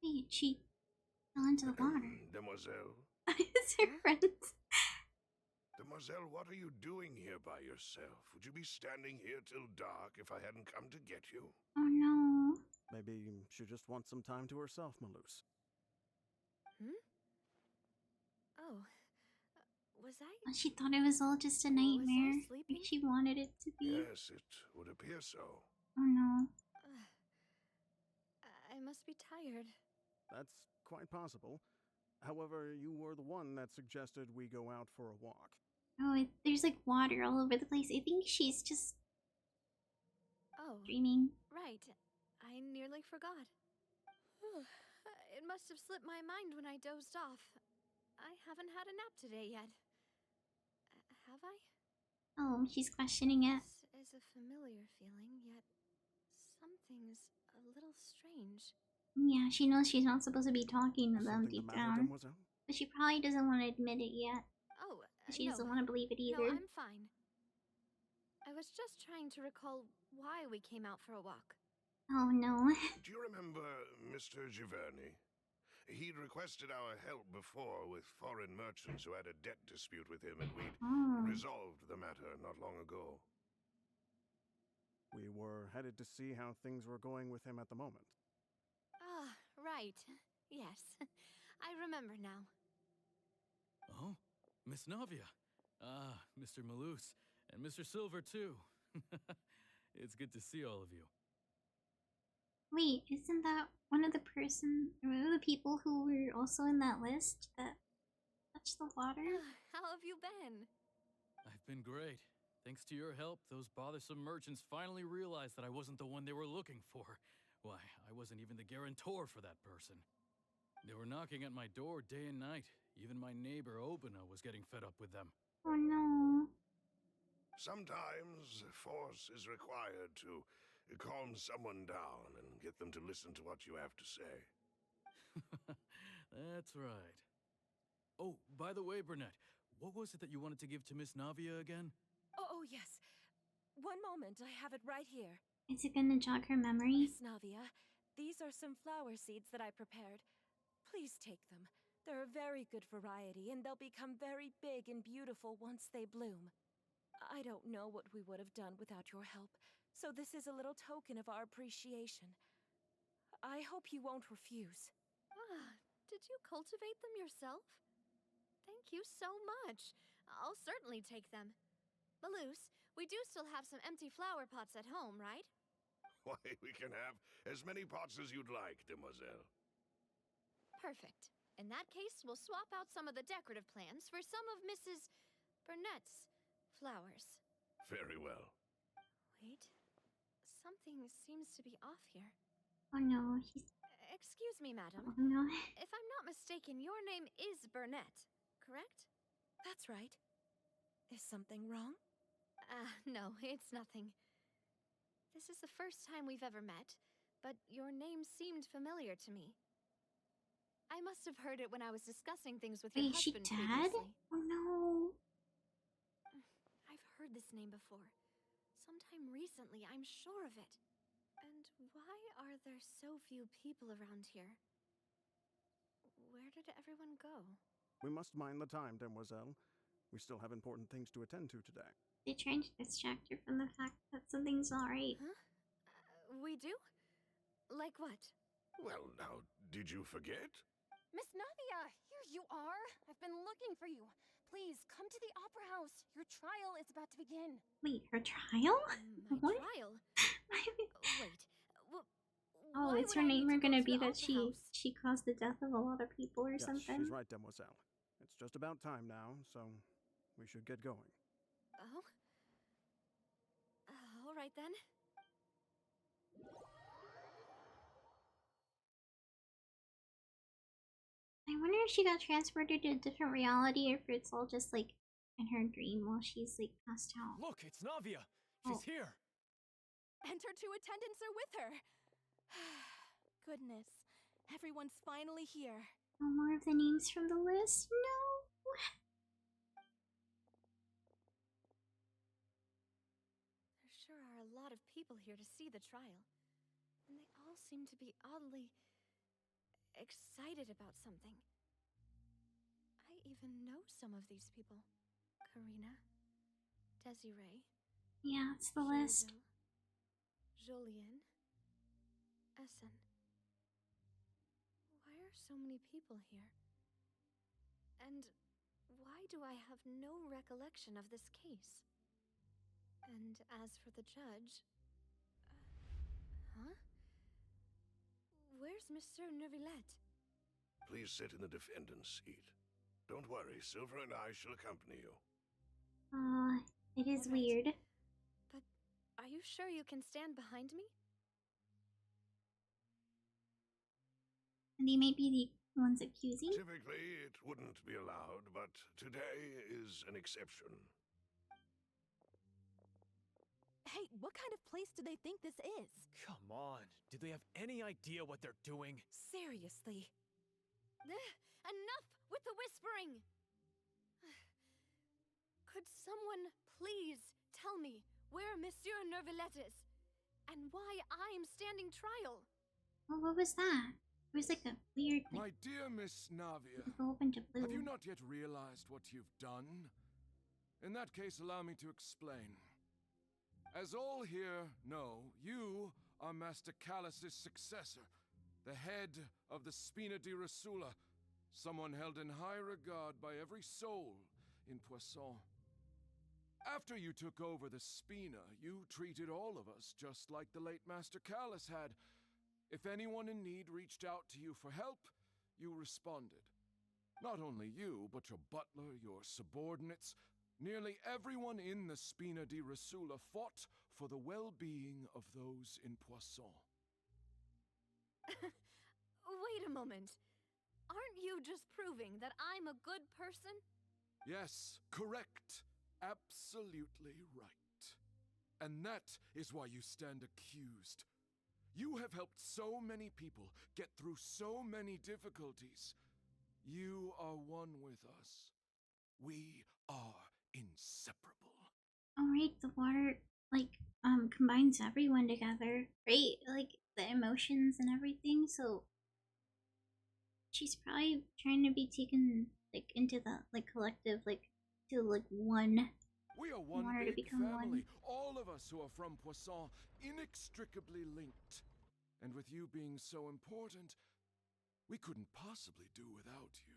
Wait, she fell into the water. Demoiselle? It's her friend. Demoiselle, what are you doing here by yourself? Would you be standing here till dark if I hadn't come to get you? Oh no. Maybe she just wants some time to herself, Malus. Oh. Was I? She thought it was all just a nightmare. Like she wanted it to be. Yes, it would appear so. Oh no. I must be tired. That's quite possible. However, you were the one that suggested we go out for a walk. Oh, there's like water all over the place. I think she's just dreaming. Right. I nearly forgot. It must have slipped my mind when I dozed off. I haven't had a nap today yet. Have I? Oh, she's questioning it. This is a familiar feeling, yet something's a little strange. Yeah, she knows she's not supposed to be talking to them deep down. Mademoiselle? But she probably doesn't want to admit it yet. Oh, She doesn't want to believe it either. No, I'm fine. I was just trying to recall why we came out for a walk. Oh no. Do you remember Mr. Giverny? He'd requested our help before with foreign merchants who had a debt dispute with him, and we'd resolved the matter not long ago. We were headed to see how things were going with him at the moment. Ah, right. Yes. I remember now. Oh, Miss Navia. Ah, Mr. Malus. And Mr. Silver, too. It's good to see all of you. Wait, isn't that one of the people who were also in that list that touched the water? How have you been? I've been great. Thanks to your help, those bothersome merchants finally realized that I wasn't the one they were looking for. Why, I wasn't even the guarantor for that person. They were knocking at my door day and night. Even my neighbor, Obina, was getting fed up with them. Oh no. Sometimes force is required to calm someone down and get them to listen to what you have to say. That's right. Oh, by the way, Burnett, what was it that you wanted to give to Miss Navia again? Oh, yes. One moment, I have it right here. Is it gonna jog her memory? Miss Navia, These are some flower seeds that I prepared. Please take them. They're a very good variety, and they'll become very big and beautiful once they bloom. I don't know what we would have done without your help, so this is a little token of our appreciation. I hope you won't refuse. Ah, did you cultivate them yourself? Thank you so much. I'll certainly take them. Maloose, we do still have some empty flower pots at home, right? Why, we can have as many pots as you'd like, demoiselle. Perfect. In that case, we'll swap out some of the decorative plants for some of Mrs. Burnett's flowers. Very well. Wait. Something seems to be off here. Oh no, he's... Excuse me, madam. Oh no. If I'm not mistaken, your name is Burnett, correct? That's right. Is something wrong? No, it's nothing. This is the first time we've ever met, but your name seemed familiar to me. I must have heard it when I was discussing things with your Wait, is she husband dead? previously. Oh no. I've heard this name before. Sometime recently, I'm sure of it. And why are there so few people around here? Where did everyone go? We must mind the time, demoiselle. We still have important things to attend to today. They're trying to distract her from the fact that something's not right. Huh? We do? Like what? Well, now, did you forget? Miss Navia, here you are. I've been looking for you. Please, come to the Opera House. Your trial is about to begin. Wait, her trial? My What? trial? Wait. Oh, Why it's would her I name need are to go gonna to be the that Opera House? she caused the death of a lot of people or Yes, something. she's right, demoiselle. It's just about time now, so we should get going. Oh? All right then. I wonder if she got transported to a different reality or if it's all just like in her dream while she's like passed out. Look, it's Navia. She's here. And her two attendants are with her. Goodness. Everyone's finally here. No more of the names from the list? No! There sure are a lot of people here to see the trial. And they all seem to be oddly excited about something. I even know some of these people. Karina, Desiree. Yeah, it's the list. Julien, Essen. Why are so many people here? And why do I have no recollection of this case? And as for the judge... huh? Where's Monsieur Neuvillette? Please sit in the defendant's seat. Don't worry, Silver and I shall accompany you. It is weird. But are you sure you can stand behind me? And they may be the ones accusing? Typically, it wouldn't be allowed, but today is an exception. Hey, what kind of place do they think this is? Come on. Do they have any idea what they're doing? Seriously. Enough with the whispering! Could someone please tell me where Monsieur Neuvillette is? And why I'm standing trial? Well, what was that? It was like a weird, My dear Miss Navia, a whole bunch of blue. have you not yet realized what you've done? In that case, allow me to explain. As all here know, you are Master Callus's successor, the head of the Spina di Rasula, someone held in high regard by every soul in Poisson. After you took over the Spina, you treated all of us just like the late Master Callus had. If anyone in need reached out to you for help, you responded. Not only you, but your butler, your subordinates, nearly everyone in the Spina di Rasula fought for the well-being of those in Poisson. Wait a moment. Aren't you just proving that I'm a good person? Yes, correct. Absolutely right. And that is why you stand accused. You have helped so many people get through so many difficulties. You are one with us. We are inseparable. Alright, the water like combines everyone together, right? Like the emotions and everything. So she's probably trying to be taken like into the like collective, like to like one. We are one Want her to big become family. one. All of us who are from Poisson, inextricably linked. And with you being so important, we couldn't possibly do without you.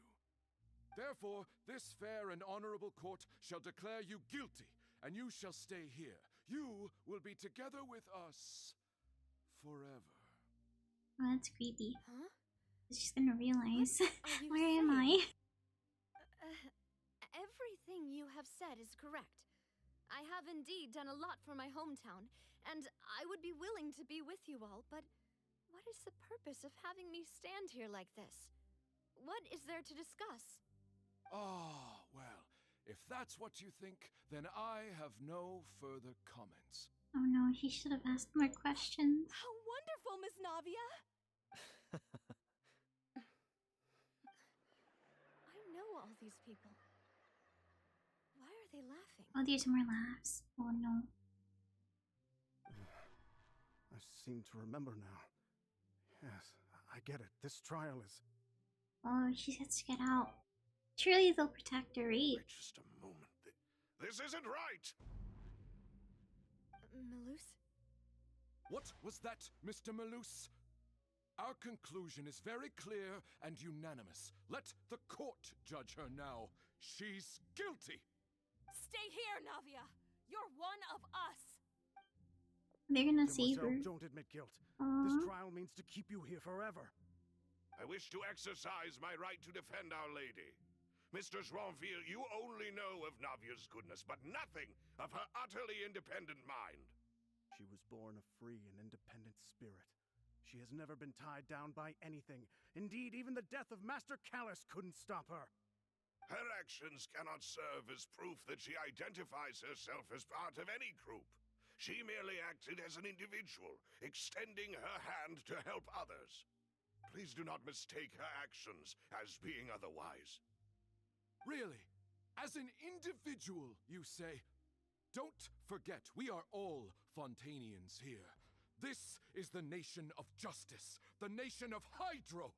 Therefore, this fair and honorable court shall declare you guilty, and you shall stay here. You will be together with us forever. Oh, that's creepy. Huh? She's gonna realize. Are you Where am I? Everything you have said is correct. I have indeed done a lot for my hometown, and I would be willing to be with you all, but what is the purpose of having me stand here like this? What is there to discuss? Ah, well, if that's what you think, then I have no further comments. Oh no, he should have asked more questions. How wonderful, Miss Navia! I know all these people. Why are they laughing? Oh, there's more laughs. Oh no. I seem to remember now. Yes, I get it. This trial is... Oh, she has to get out. Surely they'll protect her, right? Wait just a moment. This isn't right! Malus? What was that, Mr. Malus? Our conclusion is very clear and unanimous. Let the court judge her now. She's guilty! Stay here, Navia! You're one of us! They're gonna save her. Don't admit guilt. Aww. This trial means to keep you here forever. I wish to exercise my right to defend Our Lady. Mr. Joinville, you only know of Navia's goodness, but nothing of her utterly independent mind. She was born a free and independent spirit. She has never been tied down by anything. Indeed, even the death of Master Callus couldn't stop her. Her actions cannot serve as proof that she identifies herself as part of any group. She merely acted as an individual, extending her hand to help others. Please do not mistake her actions as being otherwise. Really? As an individual, you say? Don't forget, we are all Fontainians here. This is the nation of justice, the nation of Hydro!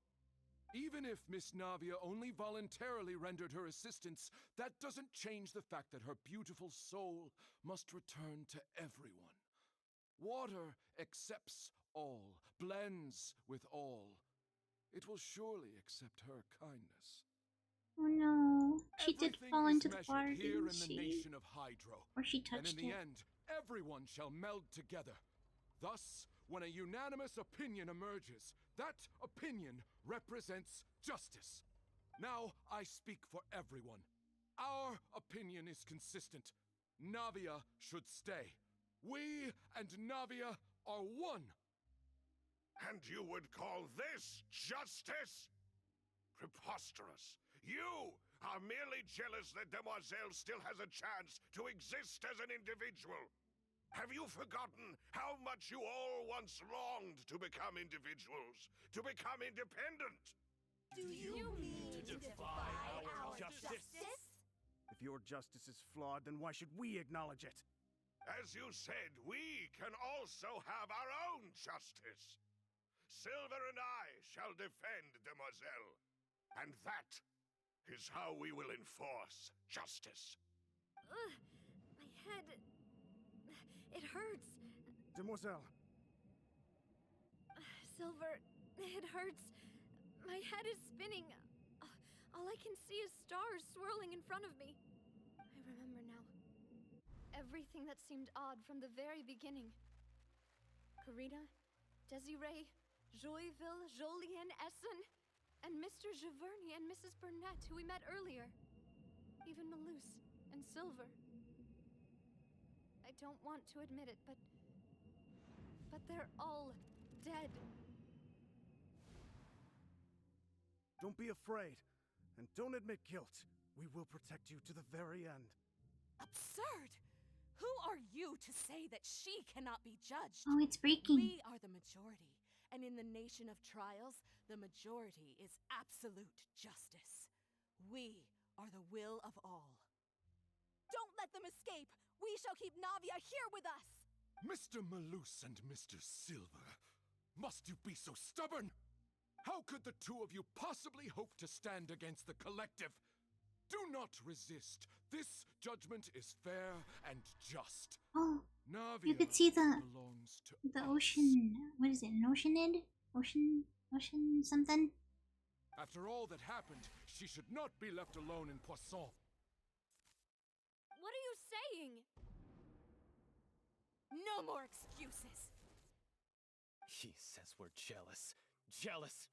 Even if Miss Navia only voluntarily rendered her assistance, that doesn't change the fact that her beautiful soul must return to everyone. Water accepts all, blends with all. It will surely accept her kindness. Oh no. She did Everything fall is into the measured water, here didn't in the she? nation of Hydro. Or she And touched in the it. end, everyone shall meld together. Thus, when a unanimous opinion emerges, that opinion represents justice. Now I speak for everyone. Our opinion is consistent. Navia should stay. We and Navia are one. And you would call this justice? Preposterous. You are merely jealous that Demoiselle still has a chance to exist as an individual. Have you forgotten how much you all once longed to become individuals, to become independent? Do you mean to defy our justice? If your justice is flawed, then why should we acknowledge it? As you said, we can also have our own justice. Silver and I shall defend Demoiselle. And that is how we will enforce justice. Ugh, my head... It hurts. Demoiselle. Silver, it hurts. My head is spinning. All I can see is stars swirling in front of me. I remember now. Everything that seemed odd from the very beginning. Karina, Desiree, Joyville, Jolien, Essen, and Mr. Giverny and Mrs. Burnett, who we met earlier. Even Malus and Silver. I don't want to admit it, but they're all dead. Don't be afraid, and don't admit guilt. We will protect you to the very end. Absurd! Who are you to say that she cannot be judged? Oh, it's breaking. We are the majority, and in the nation of trials, the majority is absolute justice. We are the will of all. Don't let them escape! We shall keep Navia here with us! Mr. Malus and Mr. Silver, must you be so stubborn? How could the two of you possibly hope to stand against the collective? Do not resist. This judgment is fair and just. Oh, Navia you could see belongs to the ocean. What is it? An oceanid? Ocean something? After all that happened, she should not be left alone in Poisson. What are you saying? No more excuses. He says we're jealous. Jealous?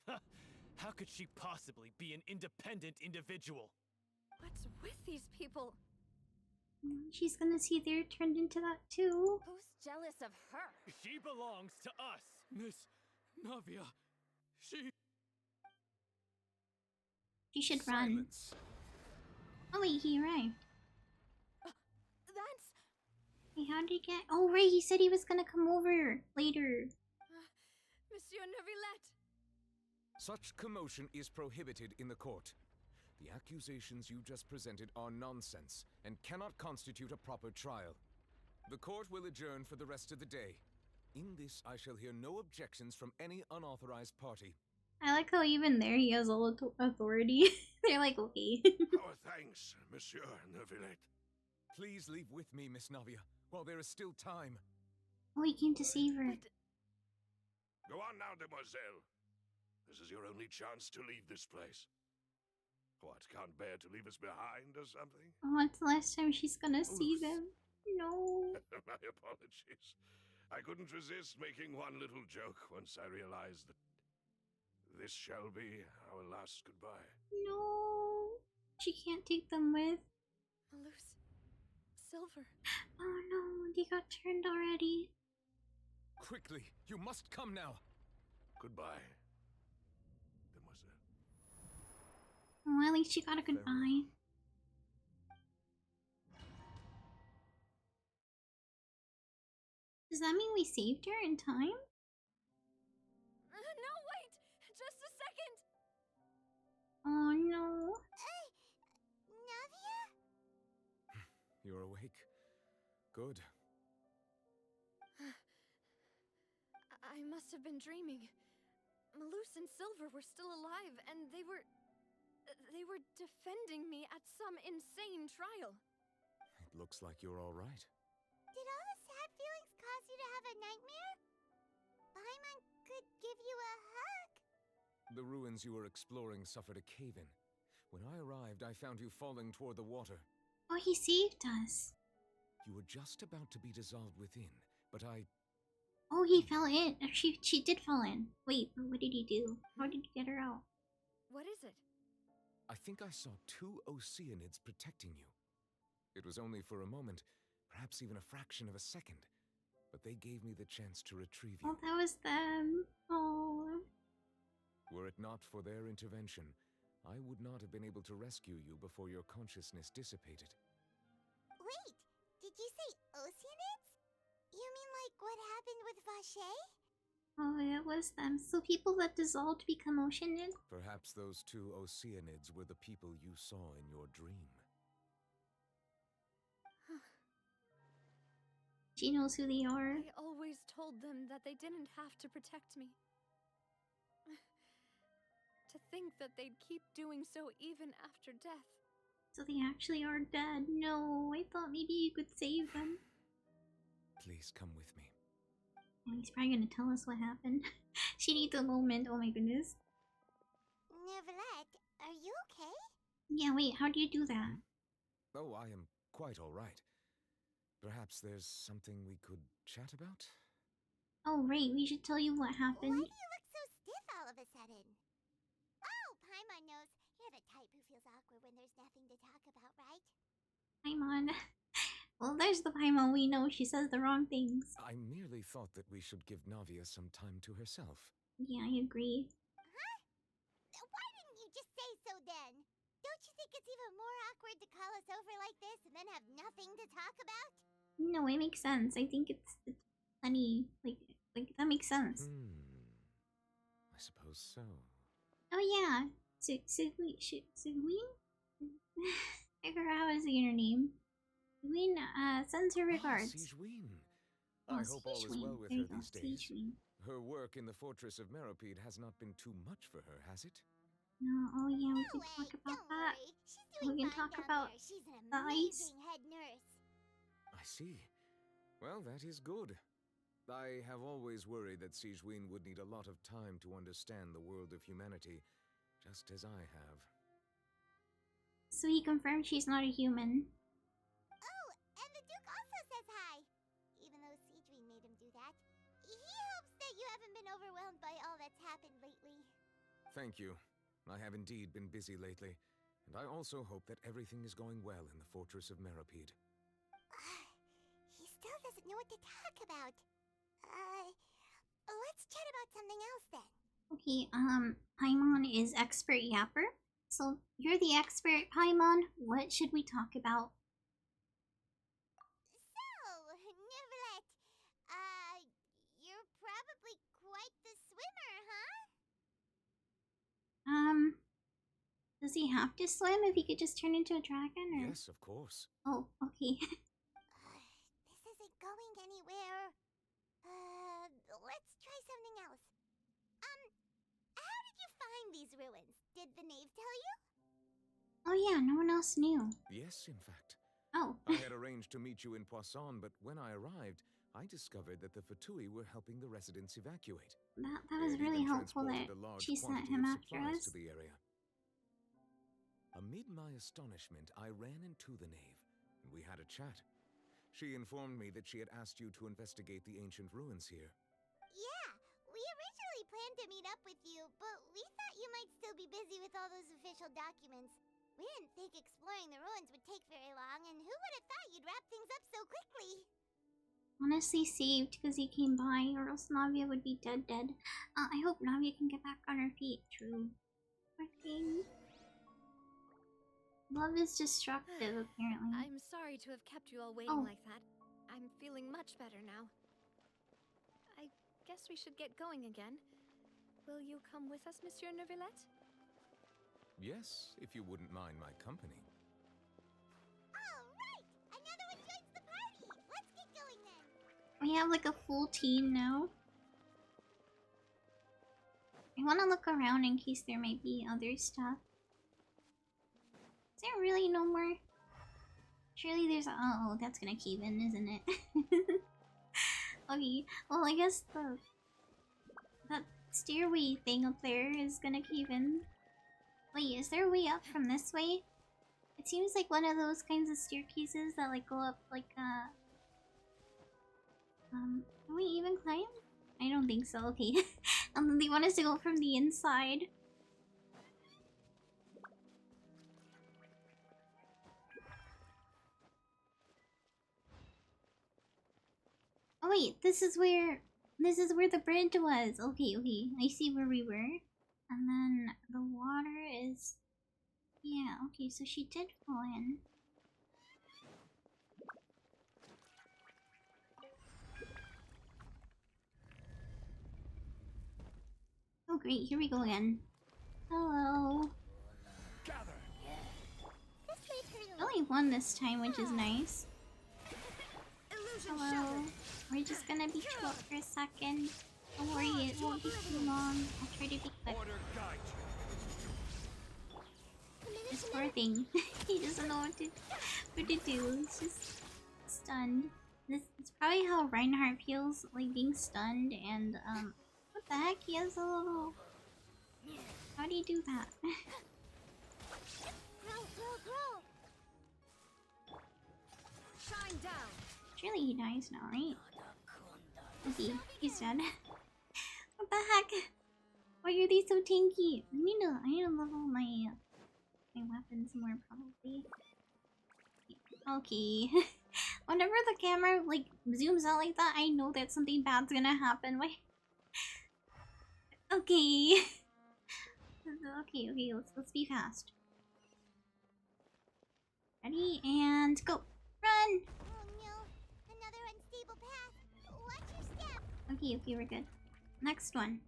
How could she possibly be an independent individual? What's with these people? She's gonna see they're turned into that too. Who's jealous of her? She belongs to us. Miss Navia, she should run. Oh wait, he arrived. That's... Hey, how did he get... Oh right, he said he was gonna come over later. Monsieur Neuvillette! Such commotion is prohibited in the court. The accusations you just presented are nonsense and cannot constitute a proper trial. The court will adjourn for the rest of the day. In this, I shall hear no objections from any unauthorized party. I like how even there he has all authority. They're like, okay. Our thanks, Monsieur Neuvillette. Please leave with me, Miss Navia, while there is still time. Oh, he came to save her. Go on now, demoiselle. This is your only chance to leave this place. What, can't bear to leave us behind or something? Oh, it's the last time she's gonna see them. No. My apologies. I couldn't resist making one little joke once I realized that this shall be our last goodbye. No. She can't take them with. Malus. Silver. Oh no, they got turned already. Quickly, you must come now. Goodbye, demoiselle. Oh, at least she got a goodbye. Does that mean we saved her in time? No, wait! Just a second! Oh no. Navia? You're awake. Good. I must have been dreaming. Malus and Silver were still alive, and they were defending me at some insane trial. It looks like you're all right. Did all the sad feelings cause you to have a nightmare? Paimon could give you a hug. The ruins you were exploring suffered a cave-in. When I arrived, I found you falling toward the water. Oh, he saved us. You were just about to be dissolved within, but I... Oh, he fell in. She did fall in. Wait, but what did he do? How did you get her out? What is it? I think I saw 2 Oceanids protecting you. It was only for a moment, perhaps even a fraction of a second, but they gave me the chance to retrieve you. Oh, that was them. Oh. Were it not for their intervention, I would not have been able to rescue you before your consciousness dissipated. Wait, did you say Oceanids? You mean like what happened with Vache? Oh, it was them. So people that dissolved become Oceanid? Perhaps those 2 Oceanids were the people you saw in your dream. She knows who they are. I always told them that they didn't have to protect me. To think that they'd keep doing so even after death. So they actually are dead. No, I thought maybe you could save them. Please come with me. He's probably gonna tell us what happened. She needs a moment. Oh my goodness. Neuvillette, are you okay? Yeah, wait, how do you do that? Oh, I am quite all right. Perhaps there's something we could chat about? Oh, right, we should tell you what happened. Why do you look so stiff all of a sudden? Oh, Paimon knows. You're the type who feels awkward when there's nothing to talk about, right? Paimon. Well, there's the Paimon we know. She says the wrong things. I merely thought that we should give Navia some time to herself. Yeah, I agree. Huh? Why didn't you just say so then? Don't you think it's even more awkward to call us over like this and then have nothing to talk about? No, it makes sense. I think it's funny. Like that makes sense. I suppose so. Oh yeah, Seguin? I forgot how to say her name. Seguin, sends her regards. Sigewin. I hope all is well with There her you go, these days. Siege. Her work in the Fortress of Meropide has not been too much for her, has it? No, oh yeah, we can talk about that. We can talk about She's an the ice. amazing head nurse. I see. Well, that is good. I have always worried that Sigewinne would need a lot of time to understand the world of humanity, just as I have. So he confirmed she's not a human. Oh, and the Duke also says hi. Even though Sigewinne made him do that. He hopes that you haven't been overwhelmed by all that's happened lately. Thank you. I have indeed been busy lately, and I also hope that everything is going well in the Fortress of Meropide. He still doesn't know what to talk about. Let's chat about something else then. Okay, Paimon is expert yapper. So you're the expert, Paimon. What should we talk about? So, Neverlet, you're probably quite the swimmer, huh? Does he have to swim if he could just turn into a dragon, or? Yes, of course. Oh, okay. This isn't going anywhere. Let's try something else. How did you find these ruins? Did the knave tell you? Oh yeah, no one else knew. Yes, in fact. Oh. I had arranged to meet you in Poisson, but when I arrived, I discovered that the Fatui were helping the residents evacuate. That was really helpful that she sent him after us. To the area. Amid my astonishment, I ran into the knave, and we had a chat. She informed me that she had asked you to investigate the ancient ruins here. Yeah, we originally planned to meet up with you, but we thought you might still be busy with all those official documents. We didn't think exploring the ruins would take very long, and who would have thought you'd wrap things up so quickly? Honestly saved because he came by, or else Navia would be dead. I hope Navia can get back on her feet. True. Poor thing. Love is destructive, apparently. I'm sorry to have kept you all waiting like that. I'm feeling much better now. I guess we should get going again. Will you come with us, Monsieur Neuvillette? Yes, if you wouldn't mind my company. All right! Another one joins the party! Let's get going then! We have like a full team now. I want to look around in case there might be other stuff. Is there really no more? Surely there's oh, that's gonna cave in, isn't it? Okay, well I guess that stairway thing up there is gonna cave in. Wait, is there a way up from this way? It seems like one of those kinds of staircases that like go up like can we even climb? I don't think so, okay. They want us to go from the inside. Oh wait, this is where the bridge was. Okay, I see where we were. And then the water is... Yeah, okay, so she did fall in. Oh great, here we go again. Hello. I only won this time, which is nice. Hello. We're just gonna be short for a second. Don't worry, it won't be too long. I'll try to be quick. This poor thing. He doesn't know what to do. He's just stunned. This is probably how Reinhardt feels, like being stunned, and what the heck? He has a little... How do you do that? Shine down. Surely he dies now, right? Okay, he's dead. What the heck? Why are they so tanky? I need to level my weapons more, probably. Okay. Whenever the camera like zooms out like that, I know that something bad's gonna happen. Wait. Okay. Okay, let's be fast. Ready and go. Run! Oh no, another unstable path. Watch your step. Okay, we're good. Next one.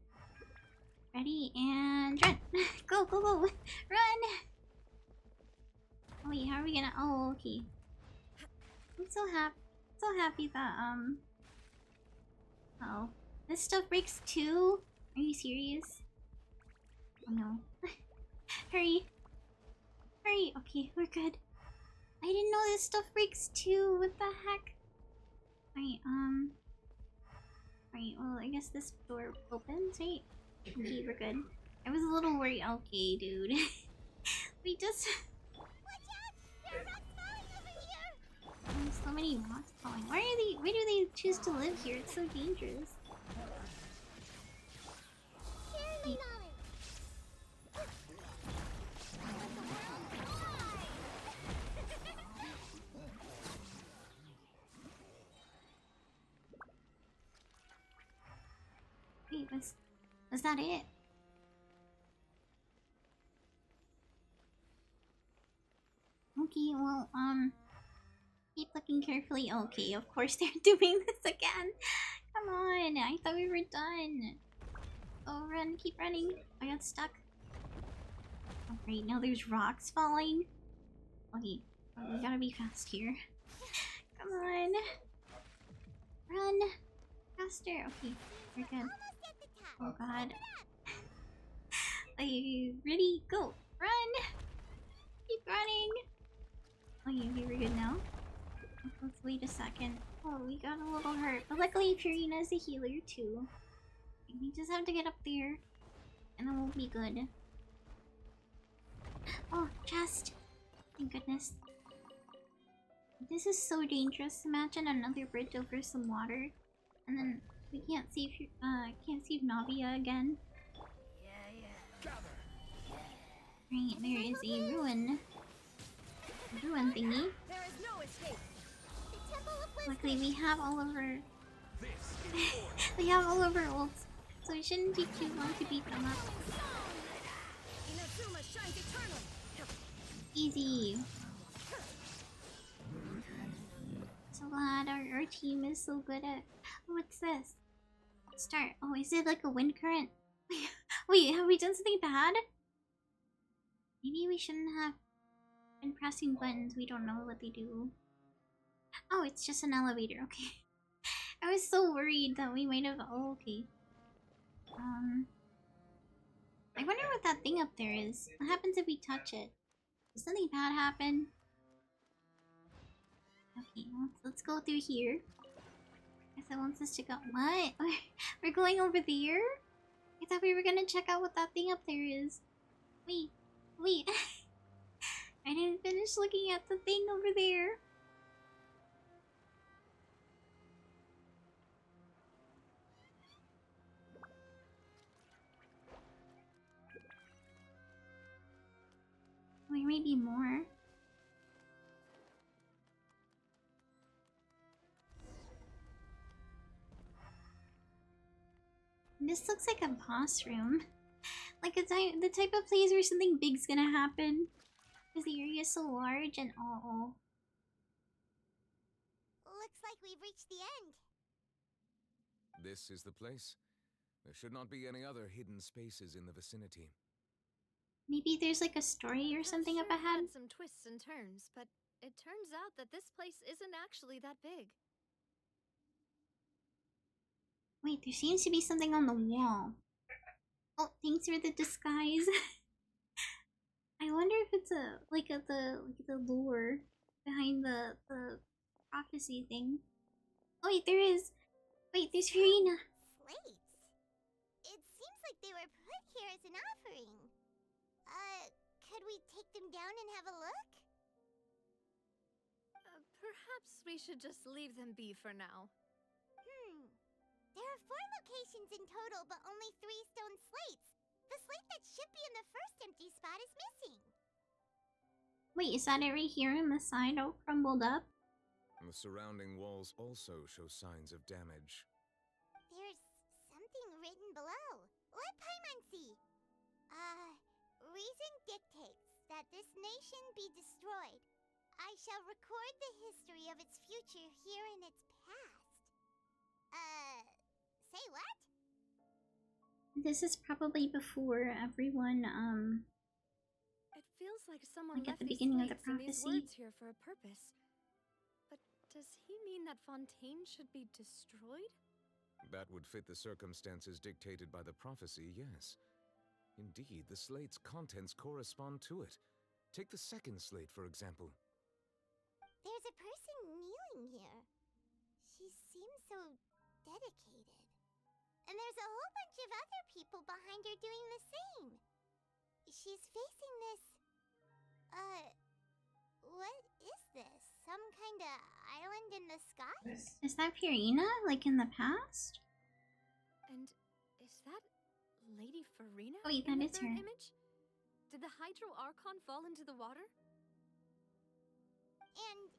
Ready and run! Go! Run! Oh wait, how are we gonna... Oh, okay. I'm so happy that Oh. This stuff breaks too? Are you serious? Oh no. Hurry! Hurry! Okay, we're good. I didn't know this stuff breaks too. What the heck? Alright, Alright, well, I guess this door opens, right? Okay, we're good. I was a little worried. Okay, dude. We just... There's so many rocks falling. Why do they choose to live here? It's so dangerous. Wait, was that it? Okay, well, keep looking carefully. Okay, of course they're doing this again. Come on, I thought we were done. Oh, run, keep running. I got stuck. Oh, great, now there's rocks falling. Okay, we gotta be fast here. Come on. Run. Faster. Okay, we're good. Oh god. Are you ready? Go! Run! Keep running! Okay, we're good now. Let's wait a second. Oh, we got a little hurt. But luckily, Purina's a healer too. We just have to get up there. And then we'll be good. Oh, chest! Thank goodness. This is so dangerous. Imagine another bridge over some water. And then we can't save Navia again. Right, there is a ruin thingy. There is no escape. Luckily, we have all of our we have all of our ults, so it shouldn't take too long to beat them up. Inazuma shines eternally. Easy. So glad our team is so good at. What's this? Start. Oh, is it like a wind current? Wait, have we done something bad? Maybe we shouldn't have been pressing buttons. We don't know what they do. Oh, it's just an elevator. Okay. I was so worried that we might have. Oh, okay. I wonder what that thing up there is. What happens if we touch it? Does something bad happen? Okay, let's go through here. Guess it wants us to go. What? We're going over there? I thought we were gonna check out what that thing up there is. Wait. I didn't finish looking at the thing over there. There may be more. This looks like a boss room. Like the type of place where something big's gonna happen. Because the area is so large and all. Looks like we've reached the end. This is the place. There should not be any other hidden spaces in the vicinity. Maybe there's like a story or something up ahead. Had some twists and turns, but it turns out that this place isn't actually that big. Wait, there seems to be something on the wall. Oh, thanks for the disguise. I wonder if it's the lore behind the prophecy thing. Oh wait, there is. Wait, there's Farina. Slates? It seems like they were put here as an offering. Could we take them down and have a look? Perhaps we should just leave them be for now. There are 4 locations in total, but only 3 stone slates. The slate that should be in the first empty spot is missing. Wait, is that it right here on the side all crumbled up? The surrounding walls also show signs of damage. There's something written below. Let Paimon see. Reason dictates that this nation be destroyed. I shall record the history of its future here in its past. Say what? This is probably before everyone, It feels like someone like at left the these beginning of the slates and these prophecy. words here for a purpose. But does he mean that Fontaine should be destroyed? That would fit the circumstances dictated by the prophecy, yes. Indeed, the slate's contents correspond to it. Take the second slate, for example. There's a person kneeling here. She seems so dedicated. And there's a whole bunch of other people behind her doing the same. She's facing this... what is this? Some kind of island in the sky? Is that Purina, like in the past? And is that Lady Farina Oh wait, in that the is third her. image? Did the Hydro Archon fall into the water? And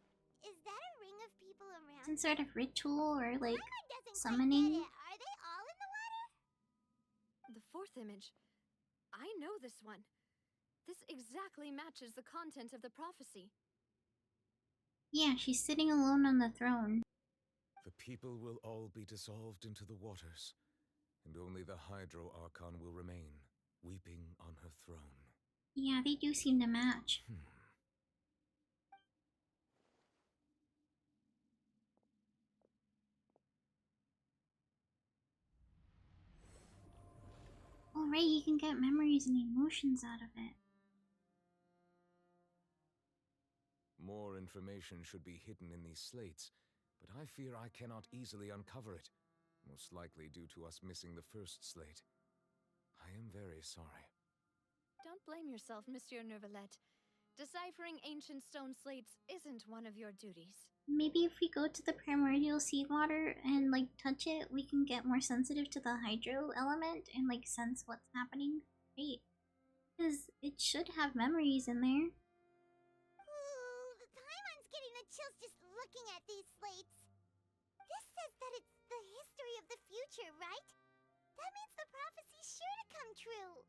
is that a ring of people around? Some sort of ritual or like Paimon doesn't quite summoning? get it. Are they all in the water? The fourth image. I know this one. This exactly matches the content of the prophecy. Yeah, she's sitting alone on the throne. The people will all be dissolved into the waters, and only the Hydro Archon will remain, weeping on her throne. Yeah, they do seem to match. Alright, you can get memories and emotions out of it. More information should be hidden in these slates, but I fear I cannot easily uncover it, most likely due to us missing the first slate. I am very sorry. Don't blame yourself, Monsieur Neuvillette. Deciphering ancient stone slates isn't one of your duties. Maybe if we go to the primordial sea water and like touch it, we can get more sensitive to the hydro element and like sense what's happening. Right? Because it should have memories in there. Ooh, Paimon's getting the chills just looking at these slates. This says that it's the history of the future, right? That means the prophecy's sure to come true.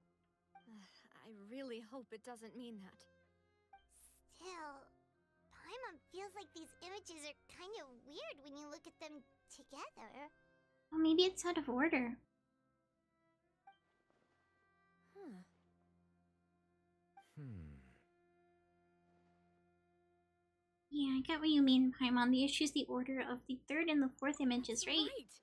I really hope it doesn't mean that. Still, Paimon feels like these images are kind of weird when you look at them together. Well, maybe it's out of order. Yeah, I get what you mean, Paimon. The issue is the order of the third and the fourth images, right? Right!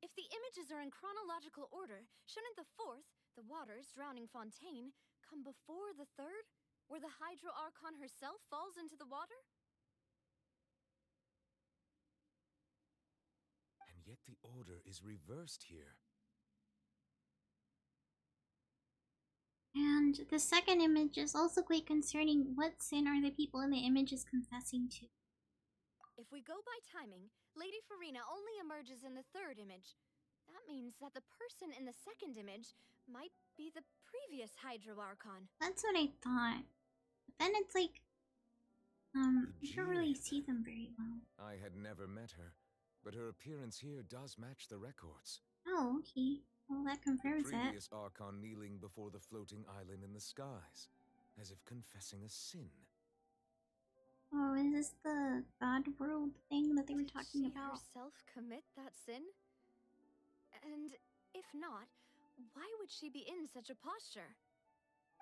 If the images are in chronological order, shouldn't the fourth, the waters drowning Fontaine, come before the third, where the Hydro Archon herself falls into the water? And yet the order is reversed here. And the second image is also quite concerning. What sin are the people in the images confessing to? If we go by timing, Lady Farina only emerges in the third image. That means that the person in the second image might be the previous Hydro Archon. That's what I thought. But then it's like, you don't really see them very well. I had never met her, but her appearance here does match the records. Oh, okay. Well, that confirms The it. previous Archon kneeling before the floating island in the skies, as if confessing a sin. Oh, is this the God world thing that they were talking about? Herself commit that sin? And if not, why would she be in such a posture?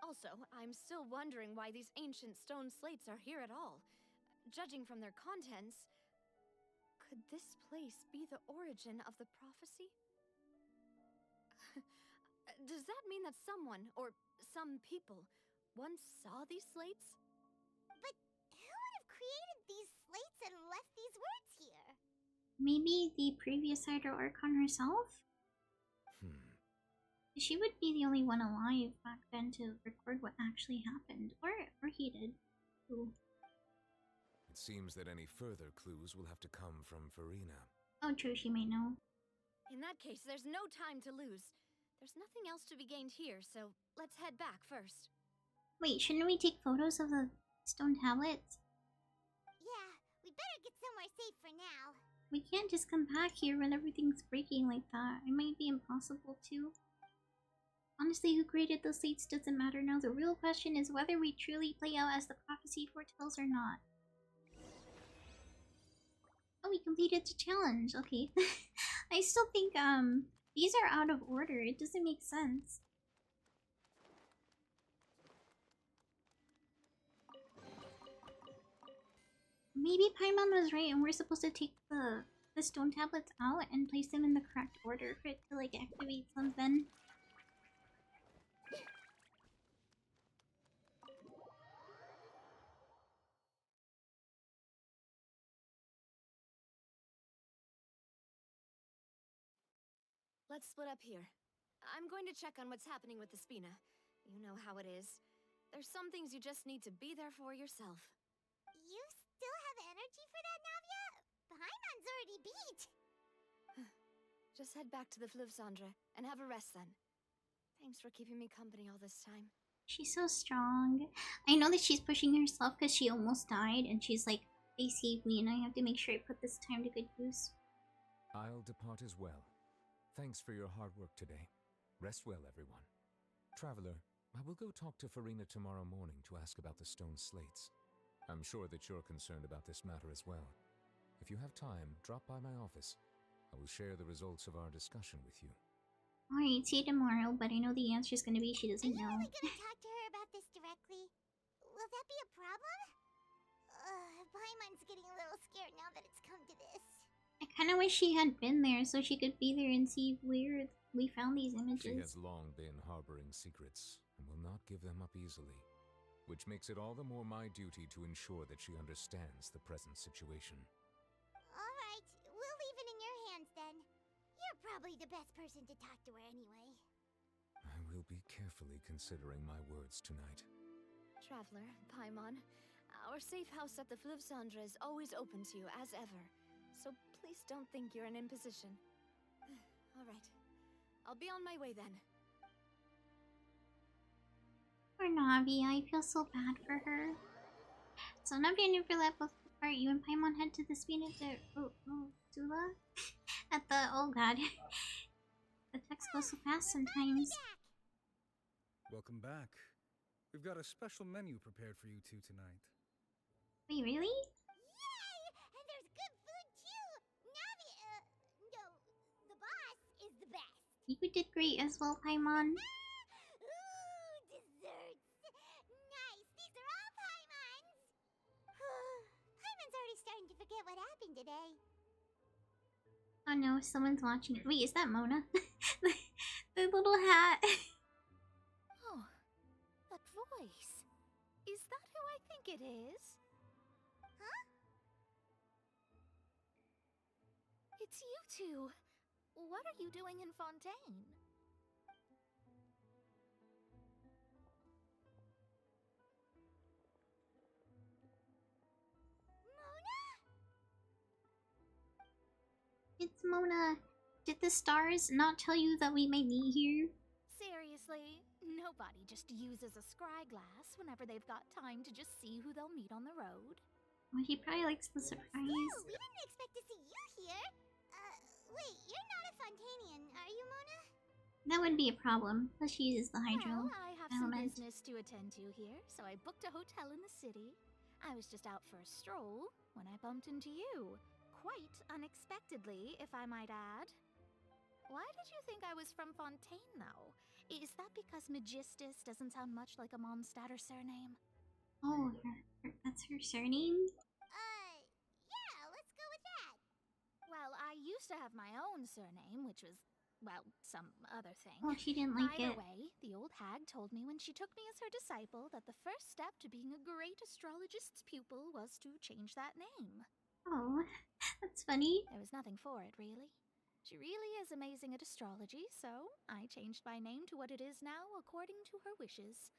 Also, I'm still wondering why these ancient stone slates are here at all. Judging from their contents, could this place be the origin of the prophecy? Does that mean that someone, or some people, once saw these slates? But who would have created these slates and left these words here? Maybe the previous Hydro Archon herself? She would be the only one alive back then to record what actually happened. Or he did. Ooh. It seems that any further clues will have to come from Farina. Oh, true, she may know. In that case, there's no time to lose. There's nothing else to be gained here, so let's head back first. Wait, shouldn't we take photos of the stone tablets? Yeah, we better get somewhere safe for now. We can't just come back here when everything's breaking like that. It might be impossible to. Honestly, who created those slates doesn't matter now. The real question is whether we truly play out as the prophecy foretells or not. Oh, we completed the challenge. Okay. I still think, these are out of order. It doesn't make sense. Maybe Paimon was right and we're supposed to take the the stone tablets out and place them in the correct order for it to like activate something. Let's split up here. I'm going to check on what's happening with the Spina. You know how it is. There's some things you just need to be there for yourself. You still have energy for that, Navia? Paimon's already beat. Just head back to the Fluvsandre and have a rest then. Thanks for keeping me company all this time. She's so strong. I know that she's pushing herself because she almost died and she's like, they saved me and I have to make sure I put this time to good use. I'll depart as well. Thanks for your hard work today. Rest well, everyone. Traveler, I will go talk to Farina tomorrow morning to ask about the stone slates. I'm sure that you're concerned about this matter as well. If you have time, drop by my office. I will share the results of our discussion with you. Alright, see you tomorrow, but I know the answer is gonna be she doesn't know. Are you really gonna talk to her about this directly? Will that be a problem? Paimon's getting a little scared now that it's come to this. I kind of wish she had been there so she could be there and see where we found these images. She has long been harboring secrets and will not give them up easily, which makes it all the more my duty to ensure that she understands the present situation. Alright, we'll leave it in your hands then. You're probably the best person to talk to her anyway. I will be carefully considering my words tonight. Traveler, Paimon, our safe house at the Fluvsandre is always open to you as ever. So please don't think you're an imposition. Alright. I'll be on my way then. Poor Navi, I feel so bad for her. So Navi and Nuferlet both depart. You and Paimon head to the Spina de Zula? At the... oh god. The text goes so fast sometimes. Welcome back. We've got a special menu prepared for you two tonight. Wait, really? You did great as well, Paimon. Ooh, desserts! Nice! These are all Paimon's! Paimon's already starting to forget what happened today. Oh no, someone's watching. Wait, is that Mona? the little hat. Oh, that voice. Is that who I think it is? Huh? It's you two. What are you doing in Fontaine? It's Mona. Did the stars not tell you that we might meet here? Seriously, nobody just uses a scry glass whenever they've got time to just see who they'll meet on the road. Well, he probably likes the surprise. Still, we didn't expect to see you here. Wait, you're not a Fontainian, are you, Mona? That would be a problem. Plus she uses the hydro Well, I have element. some business to attend to here, so I booked a hotel in the city. I was just out for a stroll when I bumped into you. Quite unexpectedly, if I might add. Why did you think I was from Fontaine, though? Is that because Magistus doesn't sound much like a Mondstatter surname? Oh, that's her surname? Yeah, let's go with that. Well, I used to have my own surname, which was, well, some other thing. Oh, she didn't like Either it. way, the old hag told me when she took me as her disciple that the first step to being a great astrologist's pupil was to change that name. Oh, that's funny. There was nothing for it, really. She really is amazing at astrology, so I changed my name to what it is now according to her wishes.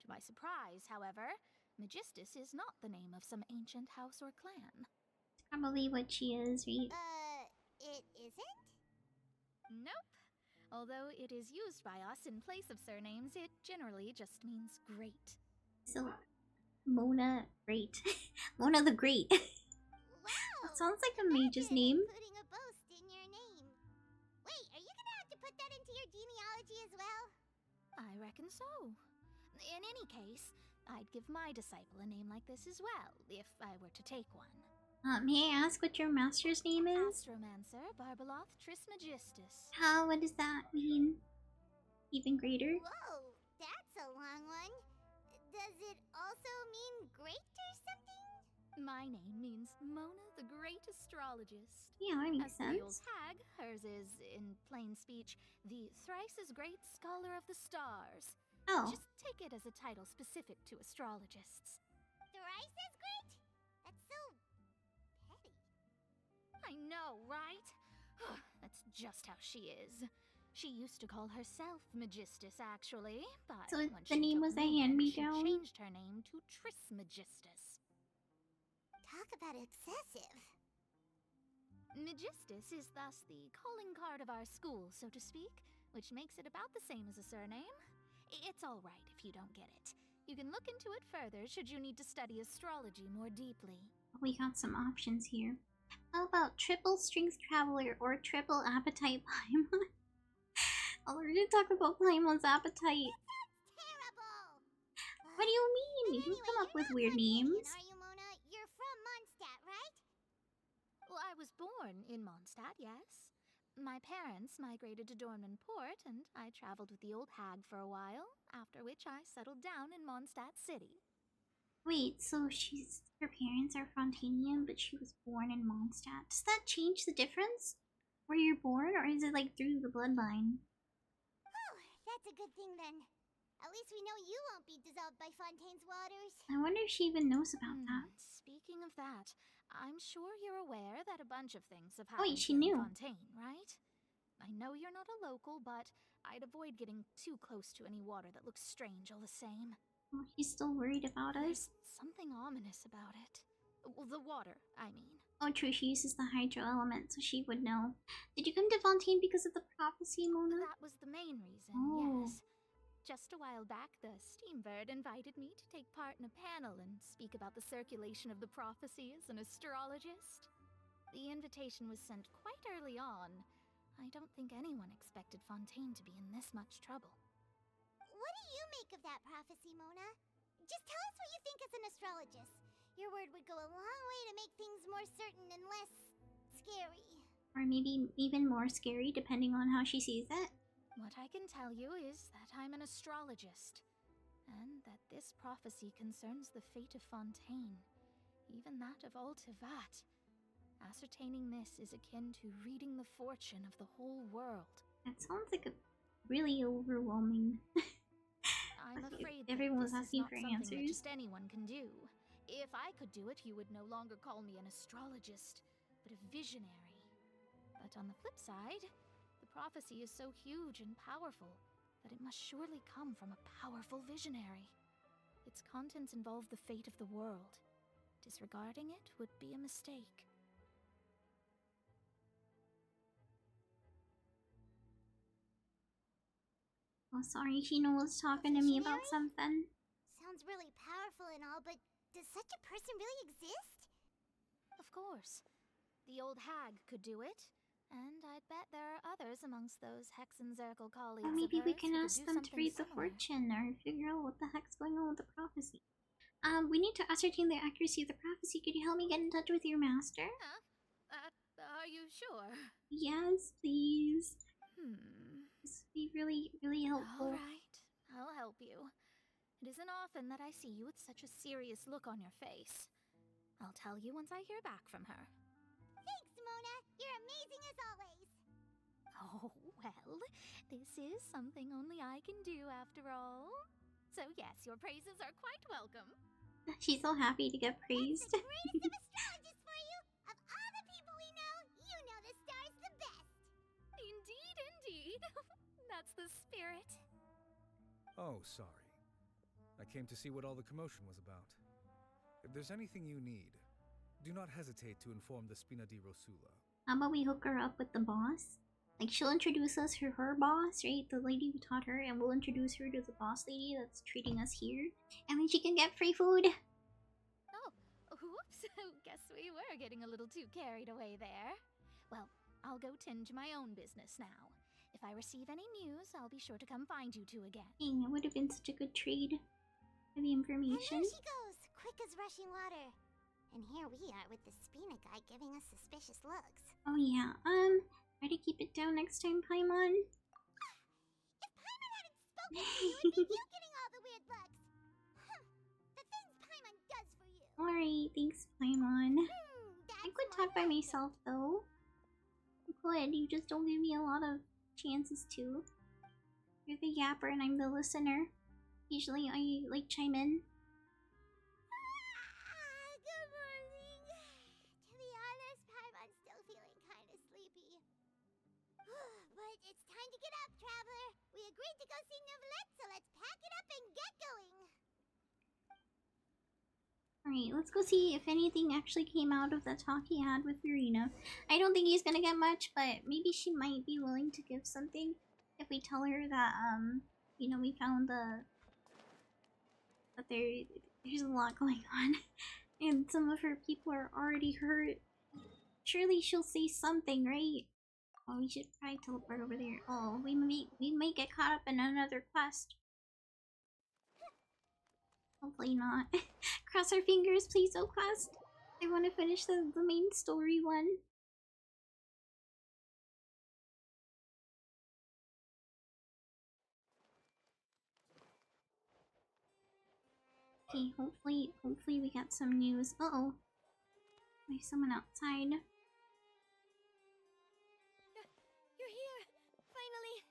To my surprise, however, Magistus is not the name of some ancient house or clan. It's probably what she is, right? It isn't? Nope. Although it is used by us in place of surnames, it generally just means great. So, Mona Great. Mona the Great. Wow! That sounds like a mage's name. Putting a boast in your name. Wait, are you gonna have to put that into your genealogy as well? I reckon so. In any case, I'd give my disciple a name like this as well, if I were to take one. May I ask what your master's name is? Astromancer Barbeloth Trismegistus. What does that mean? Even greater? Whoa, that's a long one. Does it also mean great or something? My name means Mona the Great Astrologist. Yeah, that makes As for the old sense. hag, hers is, in plain speech, the thrice as great Scholar of the Stars. Oh. Just take it as a title specific to astrologists. Thrice as great? That's so petty. I know, right? That's just how she is. She used to call herself Magistus, actually, but So when the she name took was a me in, she hand-me-down? changed her name to Trismegistus. Talk about excessive. Magistus is thus the calling card of our school, so to speak, which makes it about the same as a surname. It's all right if you don't get it. You can look into it further should you need to study astrology more deeply. We got some options here. How about triple strength traveler or triple appetite Paimon? I already talked about Paimon's appetite. Terrible! What do you mean? You come up with weird names. Are you, Mona? You're from Mondstadt, right? Well, I was born in Mondstadt, yes. My parents migrated to Dornman Port, and I traveled with the old hag for a while, after which I settled down in Mondstadt City. Wait, so her parents are Fontainian, but she was born in Mondstadt. Does that change the difference? Where you're born, or is it like through the bloodline? Oh, that's a good thing then. At least we know you won't be dissolved by Fontaine's waters. I wonder if she even knows about that. Speaking of that, I'm sure you're aware that a bunch of things have Oh, happened wait, she here in knew. Fontaine, right? I know you're not a local, but I'd avoid getting too close to any water that looks strange all the same. Oh, she's still worried about us. There's something ominous about it. Well, the water, I mean. Oh, true, she uses the hydro element, so she would know. Did you come to Fontaine because of the prophecy, Mona? That was the main reason, Oh. yes. Just a while back, the Steambird invited me to take part in a panel and speak about the circulation of the prophecy as an astrologist. The invitation was sent quite early on. I don't think anyone expected Fontaine to be in this much trouble. What do you make of that prophecy, Mona? Just tell us what you think as an astrologist. Your word would go a long way to make things more certain and less scary. Or maybe even more scary, depending on how she sees it. What I can tell you is that I'm an astrologist, and that this prophecy concerns the fate of Fontaine, even that of Altivat. Ascertaining this is akin to reading the fortune of the whole world. That sounds like a really overwhelming. I'm afraid everyone's that this asking is not for something answers. that just anyone can do. If I could do it, you would no longer call me an astrologist, but a visionary. But on the flip side, the prophecy is so huge and powerful that it must surely come from a powerful visionary. Its contents involve the fate of the world. Disregarding it would be a mistake. Oh, sorry, Shino was talking to me about something. Sounds really powerful and all, but does such a person really exist? Of course. The old hag could do it, and I'd bet there are others amongst those Hexenzirkel colleagues Or of maybe we hers can who could ask do them to something read the similar. fortune or figure out what the heck's going on with the prophecy. We need to ascertain the accuracy of the prophecy. Could you help me get in touch with your master? Are you sure? Yes, please. This would be really, really helpful. Alright, I'll help you. It isn't often that I see you with such a serious look on your face. I'll tell you once I hear back from her. Thanks, Mona. You're amazing as always. Oh, well, this is something only I can do after all. So yes, your praises are quite welcome. She's so happy to get praised. Greatest of astrologists for you. Of all the people we know, you know the stars the best. Indeed, indeed. That's the spirit. Oh, sorry. I came to see what all the commotion was about. If there's anything you need, do not hesitate to inform the Spina di Rosula. How about we hook her up with the boss? Like, she'll introduce us to her boss, right? The lady who taught her, and we'll introduce her to the boss lady that's treating us here. And then she can get free food. Oh, whoops. Guess we were getting a little too carried away there. Well, I'll go tend to my own business now. If I receive any news, I'll be sure to come find you two again. Dang, it would have been such a good trade for the And information. there she goes, quick as rushing water. And here we are with the Spina guy giving us suspicious looks. Oh yeah, try to keep it down next time, Paimon. If Paimon hadn't spoken to you, it'd be you getting all the weird looks. The things Paimon does for you. Alright, thanks, Paimon. I could talk by myself though. I could, you just don't give me a lot of chances to. You're the yapper and I'm the listener. Usually I like chime in. Good morning. To be honest, I'm still feeling kind of sleepy. But it's time to get up, traveler. We agreed to go see Neuvillette, so let's pack it up and get going. Alright, let's go see if anything actually came out of the talk he had with Verena. I don't think he's gonna get much, but maybe she might be willing to give something if we tell her that, you know, we found that there's a lot going on and some of her people are already hurt. Surely she'll say something, right? Oh, we should probably teleport over there. Oh, we may get caught up in another quest. Hopefully not. Cross our fingers, please, oh quest. I want to finish the main story one. Okay, hopefully we got some news. Uh-oh. There's someone outside. You're here! Finally!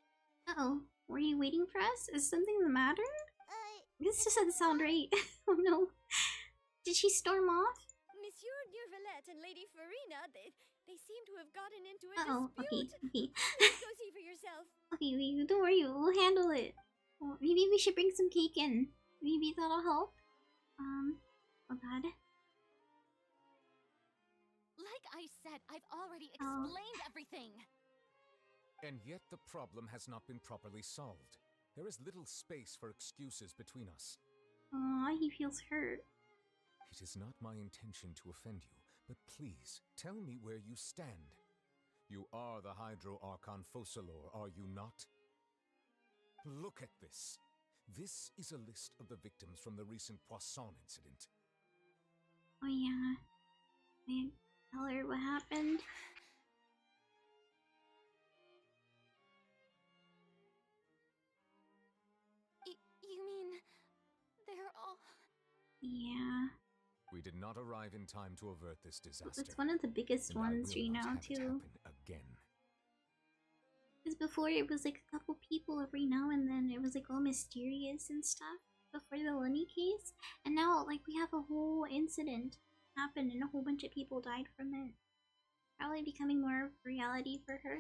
Uh-oh. Were you waiting for us? Is something the matter? This doesn't sound right. Oh no. Did she storm off? Monsieur Neuvillette and Lady Farina, they seem to have gotten into a Uh-oh. dispute. Okay. Please go see for yourself. Okay, don't worry, we'll handle it. Well, maybe we should bring some cake in. Maybe that'll help. Oh god. Like I said, I've already explained everything. And yet the problem has not been properly solved. There is little space for excuses between us. Aw, he feels hurt. It is not my intention to offend you, but please, tell me where you stand. You are the Hydro Archon Focalor, are you not? Look at this. This is a list of the victims from the recent Poisson incident. Oh yeah. I tell her what happened. You mean they're all... Yeah. We did not arrive in time to avert this disaster. It's one of the biggest ones right now too. Again. Because before it was like a couple people every now and then. It was like all mysterious and stuff before the Lenny case. And now like we have a whole incident happen and a whole bunch of people died from it. Probably becoming more of reality for her.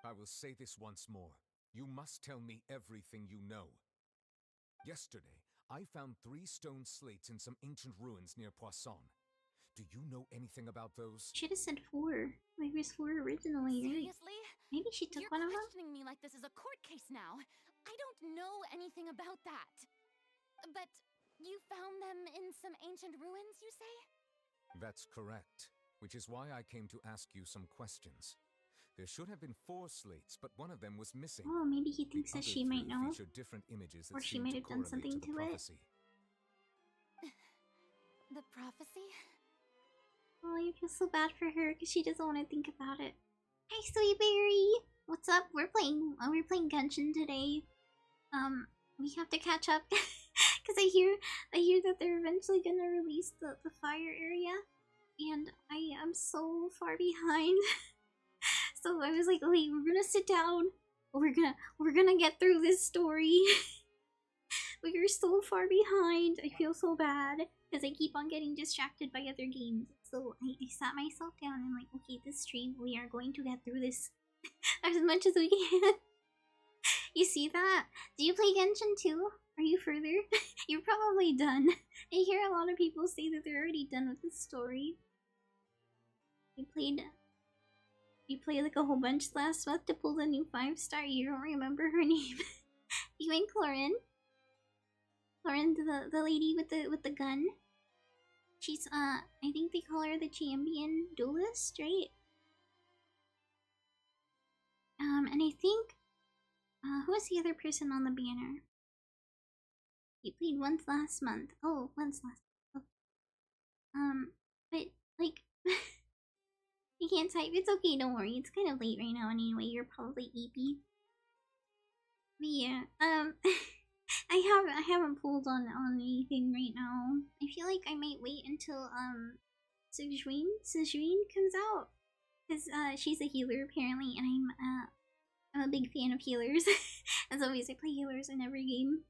I will say this once more. You must tell me everything you know. Yesterday, I found 3 stone slates in some ancient ruins near Poisson. Do you know anything about those? Should have said 4. Like there was 4 originally, right? Seriously? Maybe she took one of them? You're questioning me like this is a court case now. I don't know anything about that. But you found them in some ancient ruins, you say? That's correct, which is why I came to ask you some questions. There should have been 4 slates, but one of them was missing. Oh, maybe he thinks that she might know. Different images that or she might have done something to it. The prophecy? Oh, I feel so bad for her because she doesn't want to think about it. Hi, Sweet Berry! What's up? We're playing Genshin today. We have to catch up because I hear that they're eventually gonna release the fire area, and I am so far behind. So I was like, wait, we're gonna sit down. We're gonna get through this story. We are so far behind. I feel so bad because I keep on getting distracted by other games. So I sat myself down and like, okay, this stream, we are going to get through this as much as we can. You see that? Do you play Genshin too? Are you further? You're probably done. I hear a lot of people say that they're already done with this story. You played like a whole bunch last month to pull the new 5-star. You don't remember her name. You and Clorin. Clorin, the lady with the gun. She's I think they call her the champion duelist, right? And I think who was the other person on the banner? You played once last month. Oh, once last month. But like you can't type. It's okay, don't worry. It's kind of late right now anyway. You're probably EP. But yeah, I haven't pulled on anything right now. I feel like I might wait until Sejouin comes out, because she's a healer apparently, and I'm a big fan of healers. As always, I play healers in every game.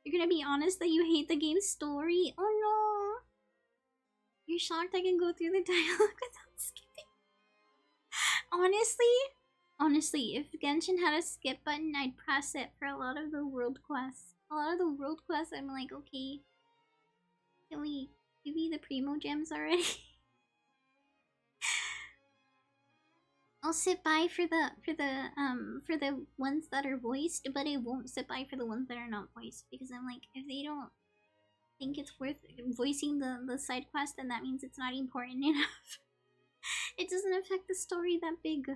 You're gonna be honest that you hate the game's story? Oh no! You're shocked I can go through the dialogue without skipping? Honestly, if Genshin had a skip button, I'd press it for a lot of the world quests. A lot of the world quests, I'm like, okay, can we give me the primo gems already? I'll sit by for the ones that are voiced, but I won't sit by for the ones that are not voiced, because I'm like, if they don't think it's worth voicing the side quest, then that means it's not important enough. It doesn't affect the story that big.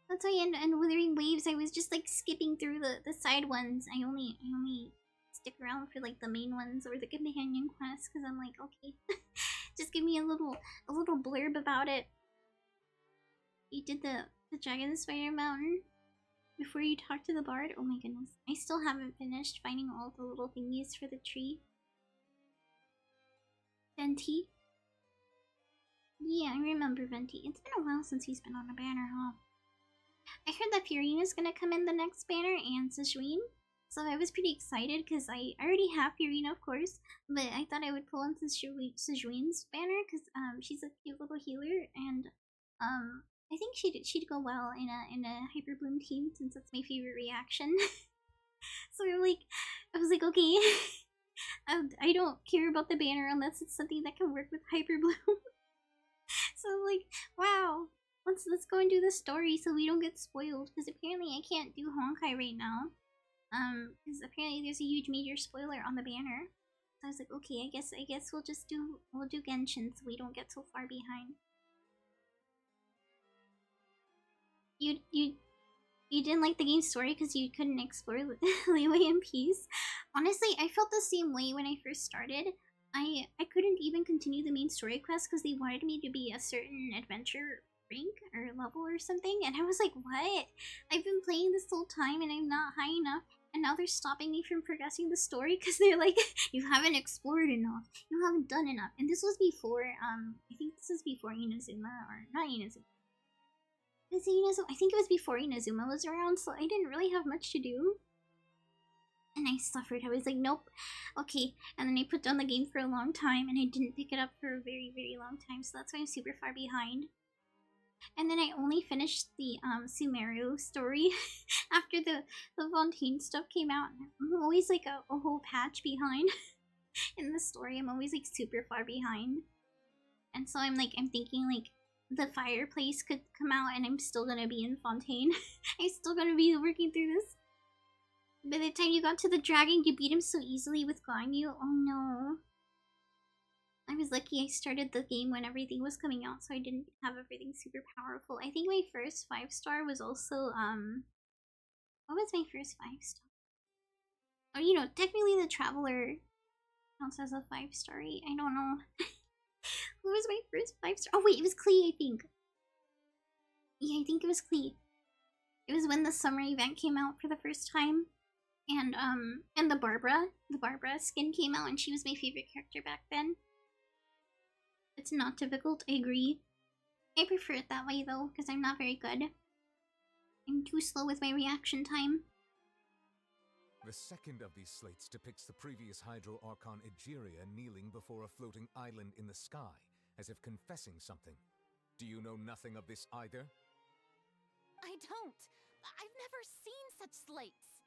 That's why in Withering Waves I was just like skipping through the side ones. I only stick around for like the main ones or the companion quests, because I'm like, okay, just give me a little blurb about it. You did the Dragon Spider Mountain before you talked to the bard? Oh my goodness. I still haven't finished finding all the little thingies for the tree. Venti? Yeah, I remember Venti. It's been a while since he's been on a banner, huh? I heard that Furina's gonna come in the next banner, and Sejouin. So I was pretty excited because I already have Furina, of course, but I thought I would pull in Sejouin's banner because she's a cute little healer, and I think she'd go well in a Hyper Bloom team since that's my favorite reaction. So I was like, okay, I don't care about the banner unless it's something that can work with Hyper Bloom. So I'm like, wow, let's go and do the story so we don't get spoiled, because apparently I can't do Honkai right now. Because apparently there's a huge major spoiler on the banner. So I was like, okay, I guess we'll do Genshin so we don't get so far behind. You didn't like the game's story because you couldn't explore Leeway in peace? Honestly, I felt the same way when I first started. I couldn't even continue the main story quest because they wanted me to be a certain adventure rank or level or something, and I was like, what? I've been playing this whole time and I'm not high enough, and now they're stopping me from progressing the story because they're like, you haven't explored enough, you haven't done enough. And this was before, I think this was before Inazuma, or not Inazuma. Was it Inazuma? I think it was before Inazuma was around, so I didn't really have much to do. And I suffered. I was like, nope, okay. And then I put down the game for a long time, and I didn't pick it up for a very, very long time, so that's why I'm super far behind. And then I only finished the Sumeru story after the Fontaine stuff came out. I'm always like a whole patch behind in the story. I'm always like super far behind. And so I'm thinking like the fireplace could come out and I'm still gonna be in Fontaine. I'm still gonna be working through this. By the time you got to the dragon, you beat him so easily with Ganyu. Oh no. I was lucky I started the game when everything was coming out, so I didn't have everything super powerful. I think my first 5-star was also, what was my first 5-star? Oh, you know, technically the Traveler counts as a 5-star. I don't know. What was my first 5-star? Oh wait, it was Klee, I think. Yeah, I think it was Klee. It was when the summer event came out for the first time. And the Barbara skin came out, and she was my favorite character back then. It's not difficult, I agree. I prefer it that way though, because I'm not very good. I'm too slow with my reaction time. The second of these slates depicts the previous Hydro Archon Egeria kneeling before a floating island in the sky, as if confessing something. Do you know nothing of this either? I don't. I've never seen such slates.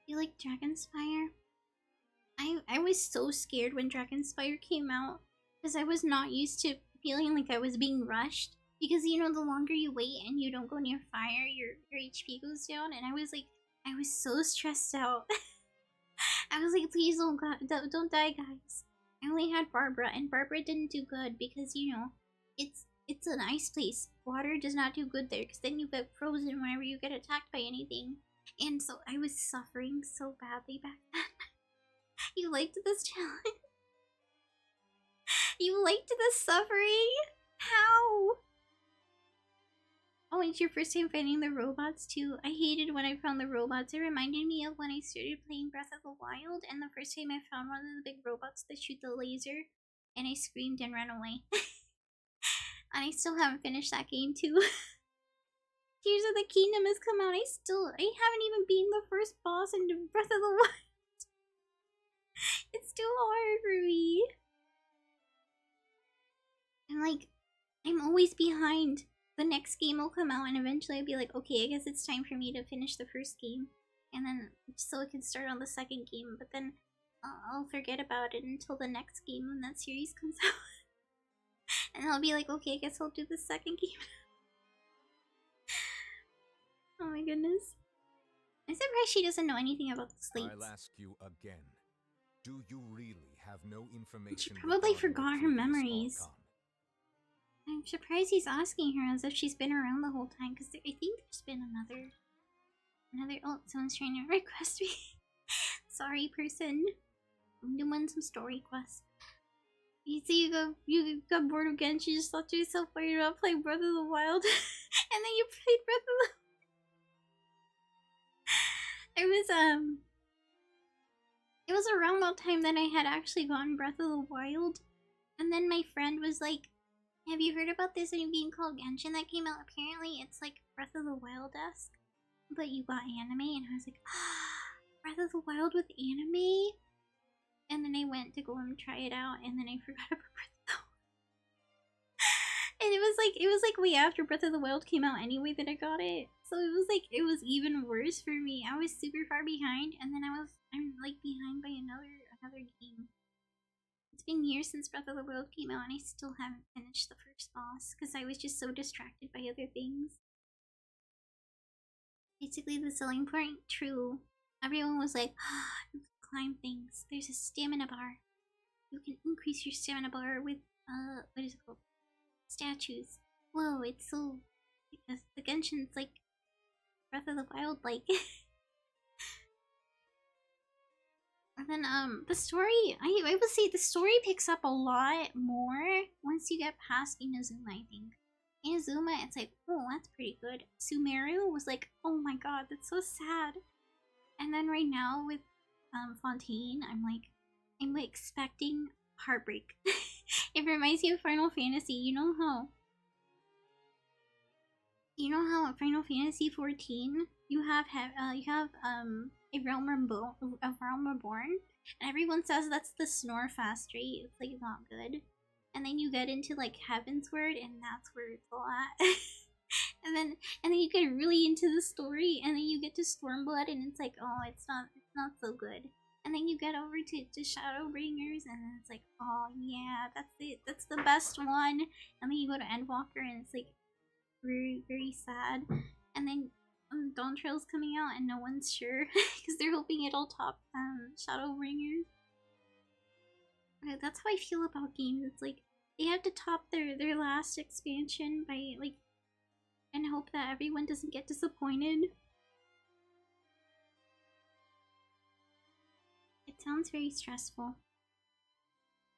You like Dragonspire? I was so scared when Dragonspire came out because I was not used to feeling like I was being rushed, because you know the longer you wait and you don't go near fire, your HP goes down, and I was so stressed out. I was like, please don't die, guys. I only had Barbara, and Barbara didn't do good because, you know, it's an ice place. Water does not do good there because then you get frozen whenever you get attacked by anything. And so I was suffering so badly back then. You liked this challenge? You liked the suffering? How? Oh, it's your first time finding the robots too. I hated when I found the robots. It reminded me of when I started playing Breath of the Wild, and the first time I found one of the big robots that shoot the laser, and I screamed and ran away. And I still haven't finished that game too. Tears of the Kingdom has come out. I haven't even beaten the first boss in Breath of the Wild. It's still hard for me. And like, I'm always behind. The next game will come out and eventually I'll be like, okay, I guess it's time for me to finish the first game. And then, so I can start on the second game. But then, I'll forget about it until the next game when that series comes out. And I'll be like, okay, I guess I'll do the second game. Oh my goodness. I'm surprised she doesn't know anything about the slates. I'll ask you again. Do you really have no information? She probably forgot her memories. Archon? I'm surprised he's asking her as if she's been around the whole time, because I think there's been another... Oh, someone's trying to request me. Sorry, person. I'm doing some story quests. You see, you got bored of Genshin, you just thought to yourself, why you're not playing Breath of the Wild? And then you played Breath of the... It was around that time that I had actually gotten Breath of the Wild. And then my friend was like, have you heard about this new game called Genshin that came out? Apparently it's like Breath of the Wild-esque, but you got anime. And I was like, ah, Breath of the Wild with anime? And then I went to go and try it out, and then I forgot about Breath of the Wild. And it was like way after Breath of the Wild came out anyway that I got it. So it was even worse for me. I was super far behind, and then I'm like behind by another game. It's been years since Breath of the Wild came out, and I still haven't finished the first boss because I was just so distracted by other things. Basically, the selling point, true. Everyone was like, ah, you can climb things. There's a stamina bar. You can increase your stamina bar with, what is it called? Statues. Whoa, it's so... Because the Genshin's like Breath of the Wild, like. And then, the story, I would say the story picks up a lot more once you get past Inazuma, I think. Inazuma, it's like, oh, that's pretty good. Sumeru was like, oh my god, that's so sad. And then right now with, Fontaine, I'm expecting heartbreak. It reminds me of Final Fantasy. You know how at Final Fantasy 14 you have a realm reborn, and everyone says that's the snore fast rate. It's like not good. And then you get into like Heavensward, and that's where it's all at. and then you get really into the story, and then you get to Stormblood, and it's like, oh, it's not so good. And then you get over to Shadowbringers, and then it's like, oh yeah, that's it. That's the best one. And then you go to Endwalker, and it's like very, very sad. And then Dawn Trail's coming out, and no one's sure because they're hoping it'll top Shadowbringers. That's how I feel about games. It's like they have to top their last expansion by like, and hope that everyone doesn't get disappointed. It sounds very stressful.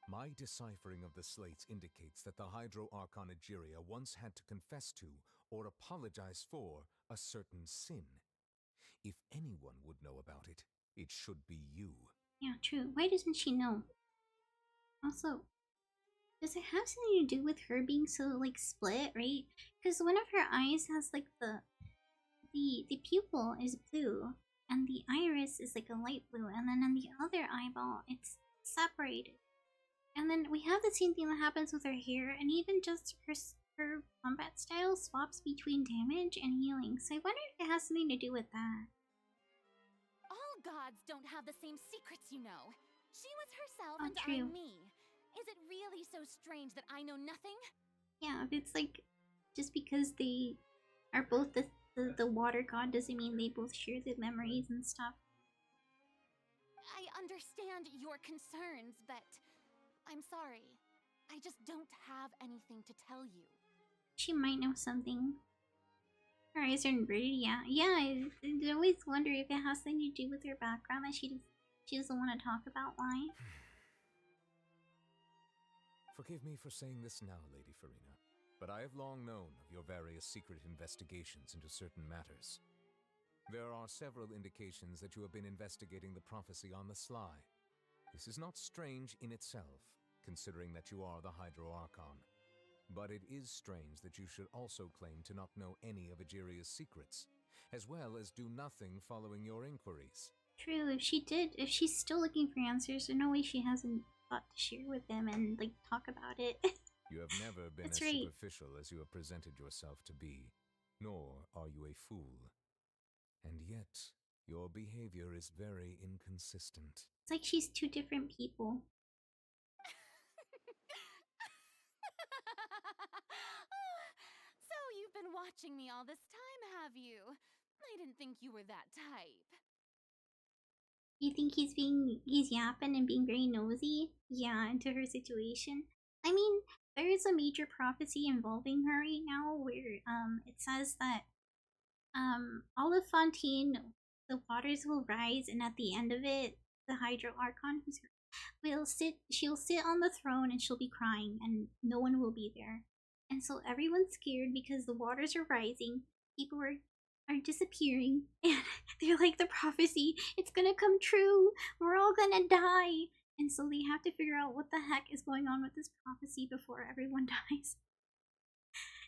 My deciphering of the slates indicates that the Hydro Archon Egeria once had to confess to, or apologize for, a certain sin. If anyone would know about it, it should be you. Yeah, true. Why doesn't she know? Also, does it have something to do with her being so, like, split, right? Because one of her eyes has, like, the pupil is blue, and the iris is, like, a light blue, and then on the other eyeball, it's separated. And then we have the same thing that happens with her hair, and even just her combat style swaps between damage and healing. So I wonder if it has something to do with that. All gods don't have the same secrets, you know. She was herself and true. I'm me. Is it really so strange that I know nothing? Yeah, it's like, just because they are both the water god doesn't mean they both share the memories and stuff. I understand your concerns, but I'm sorry. I just don't have anything to tell you. She might know something. Her eyes are inverted, yeah. Yeah, I always wonder if it has something to do with her background that she doesn't want to talk about why. Forgive me for saying this now, Lady Farina, but I have long known of your various secret investigations into certain matters. There are several indications that you have been investigating the prophecy on the sly. This is not strange in itself, considering that you are the Hydro Archon. But it is strange that you should also claim to not know any of Egeria's secrets, as well as do nothing following your inquiries. True, if she's still looking for answers, there's no way she hasn't thought to share with them and, like, talk about it. You have never been as superficial as you have presented yourself to be, nor are you a fool. And yet, your behavior is very inconsistent. It's like she's two different people. So you've been watching me all this time, have you? I didn't think you were that type. You think he's yapping and being very nosy? Yeah, into her situation. I mean, there is a major prophecy involving her right now where it says that all of Fontaine, the waters will rise, and at the end of it, the Hydro Archon she'll sit on the throne and she'll be crying and no one will be there. And so everyone's scared because the waters are rising, people are disappearing, and they're like, the prophecy, it's gonna come true, we're all gonna die. And so they have to figure out what the heck is going on with this prophecy before everyone dies.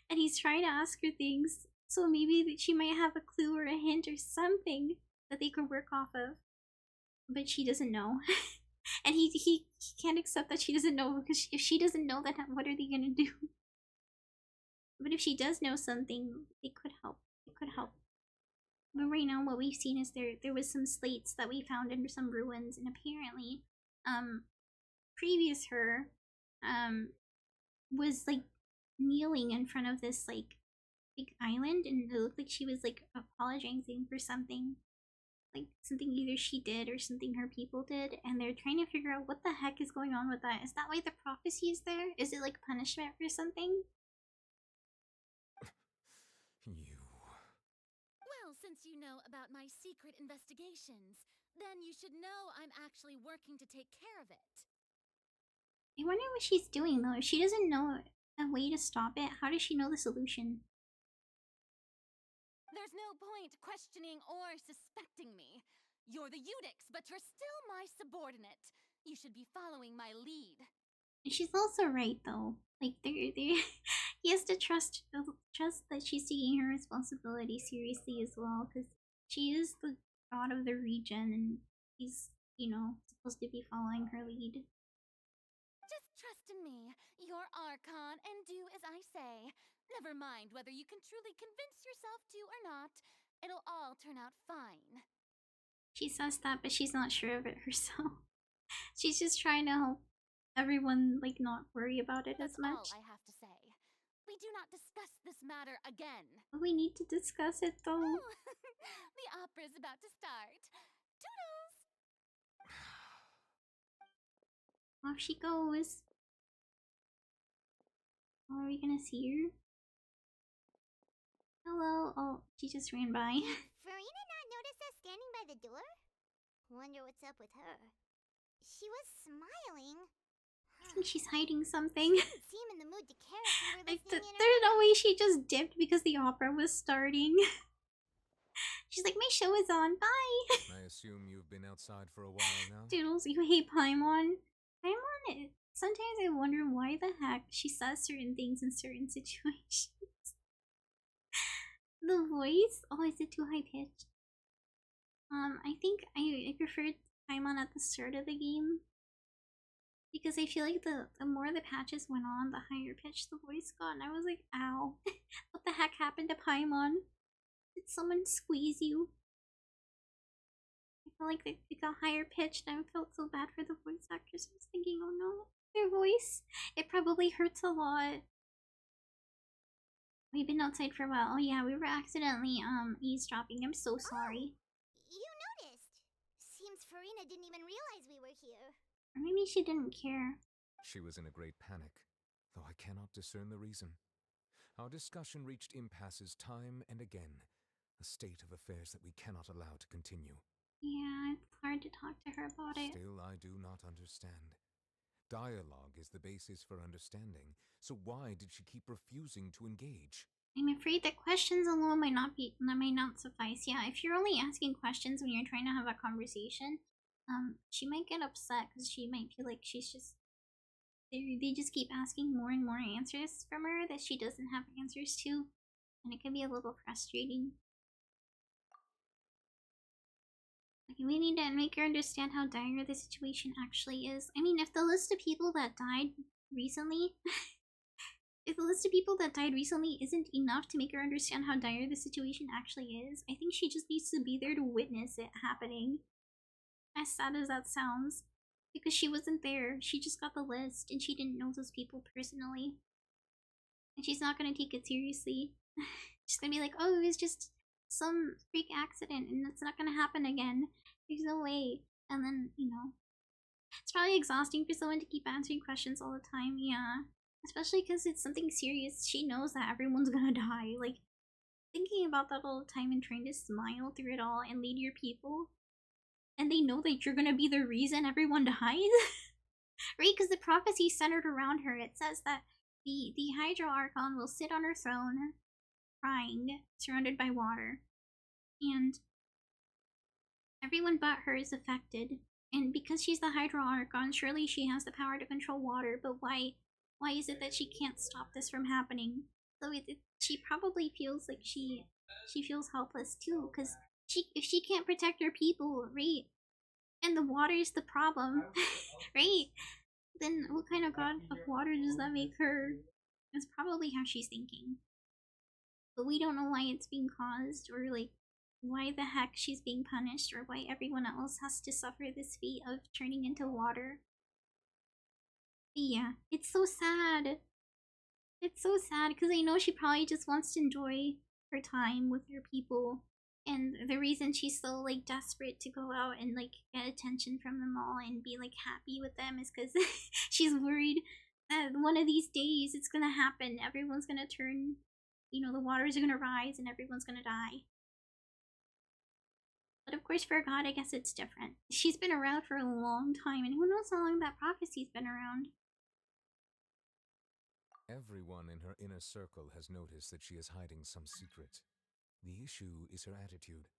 And he's trying to ask her things, so maybe she might have a clue or a hint or something that they could work off of. But she doesn't know. And he can't accept that she doesn't know, because if she doesn't know, then what are they gonna do? But if she does know something, it could help. It could help. But right now what we've seen is there was some slates that we found under some ruins, and apparently previous her was like kneeling in front of this like big island, and it looked like she was like apologizing for something. Like something either she did or something her people did, and they're trying to figure out what the heck is going on with that. Is that why the prophecy is there? Is it like punishment for something? Well, since you know about my secret investigations, then you should know I'm actually working to take care of it. I wonder what she's doing though. If she doesn't know a way to stop it, how does she know the solution? There's no point questioning or suspecting me. You're the Eudix, but you're still my subordinate. You should be following my lead. And she's also right though. Like he has to trust that she's taking her responsibility seriously as well, because she is the god of the region and he's, you know, supposed to be following her lead. Just trust in me, your Archon, and do as I say. Never mind whether you can truly convince yourself to or not. It'll all turn out fine. She says that, but she's not sure of it herself. She's just trying to help everyone, like, not worry about it as much. That's all I have to say. We do not discuss this matter again. We need to discuss it though. Oh, the opera's about to start. Toodles! Off she goes. Oh, are we gonna see her? Hello. Oh, she just ran by. Farina not notice us standing by the door? Wonder what's up with her. She was smiling. I think she's hiding something. She didn't seem in the mood to care if we were listening in. There's no way she just dipped because the opera was starting. She's like, my show is on, bye! I assume you've been outside for a while now? Doodles, you hate Paimon? Paimon, sometimes I wonder why the heck she says certain things in certain situations. The voice? Oh, is it too high-pitched? I think I preferred Paimon at the start of the game. Because I feel like the more the patches went on, the higher pitched the voice got, and I was like, ow. What the heck happened to Paimon? Did someone squeeze you? I felt like it got higher pitched, and I felt so bad for the voice actors. I was thinking, oh no, their voice. It probably hurts a lot. We've been outside for a while. Oh yeah, we were accidentally eavesdropping. I'm so sorry. You noticed. Seems Farina didn't even realize we were here. Or maybe she didn't care. She was in a great panic, though I cannot discern the reason. Our discussion reached impasses time and again, a state of affairs that we cannot allow to continue. Yeah, it's hard to talk to her about it. Still, I do not understand. Dialogue is the basis for understanding, so why did she keep refusing to engage? I'm afraid that questions alone might not suffice. Yeah, if you're only asking questions when you're trying to have a conversation, she might get upset because she might feel like she's just they just keep asking more and more answers from her that she doesn't have answers to, and it can be a little frustrating. Like, we need to make her understand how dire the situation actually is. I mean, if the list of people that died recently if the list of people that died recently isn't enough to make her understand how dire the situation actually is, I think she just needs to be there to witness it happening. As sad as that sounds. Because she wasn't there. She just got the list and she didn't know those people personally. And she's not gonna take it seriously. She's gonna be like, oh, it was just some freak accident and it's not gonna happen again. There's no way. And then, you know, it's probably exhausting for someone to keep answering questions all the time, yeah. Especially because it's something serious. She knows that everyone's gonna die. Like, thinking about that all the time and trying to smile through it all and lead your people. And they know that you're gonna be the reason everyone dies? Right? Because the prophecy centered around her. It says that the Hydro Archon will sit on her throne, crying, surrounded by water. And everyone but her is affected. And because she's the Hydro Archon, surely she has the power to control water, but why is it that she can't stop this from happening? So she probably feels like she feels helpless too, because if she can't protect her people, right, and the water is the problem, right, then what kind of god of water does that make her? That's probably how she's thinking. But we don't know why it's being caused, or like why the heck she's being punished, or why everyone else has to suffer this fate of turning into water. Yeah, it's so sad. It's so sad because I know she probably just wants to enjoy her time with her people. And the reason she's so like desperate to go out and like get attention from them all and be like happy with them is because she's worried that one of these days it's gonna happen. Everyone's gonna turn, you know, the waters are gonna rise and everyone's gonna die. But of course, for God, I guess it's different. She's been around for a long time, and who knows how long that prophecy's been around. Everyone in her inner circle has noticed that she is hiding some secret. The issue is her attitude.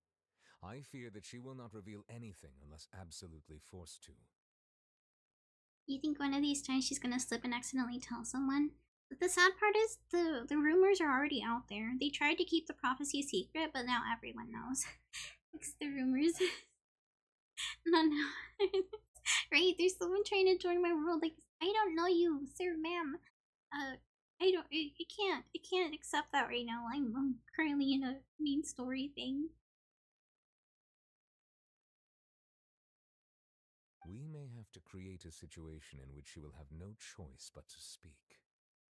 I fear that she will not reveal anything unless absolutely forced to. You think one of these times she's gonna slip and accidentally tell someone? But the sad part is the rumors are already out there. They tried to keep the prophecy a secret, but now everyone knows. It's the rumors. No. Right? There's someone trying to join my world. Like, I don't know you, sir, ma'am. I can't accept that right now. I'm currently in a main story thing. We may have to create a situation in which she will have no choice but to speak.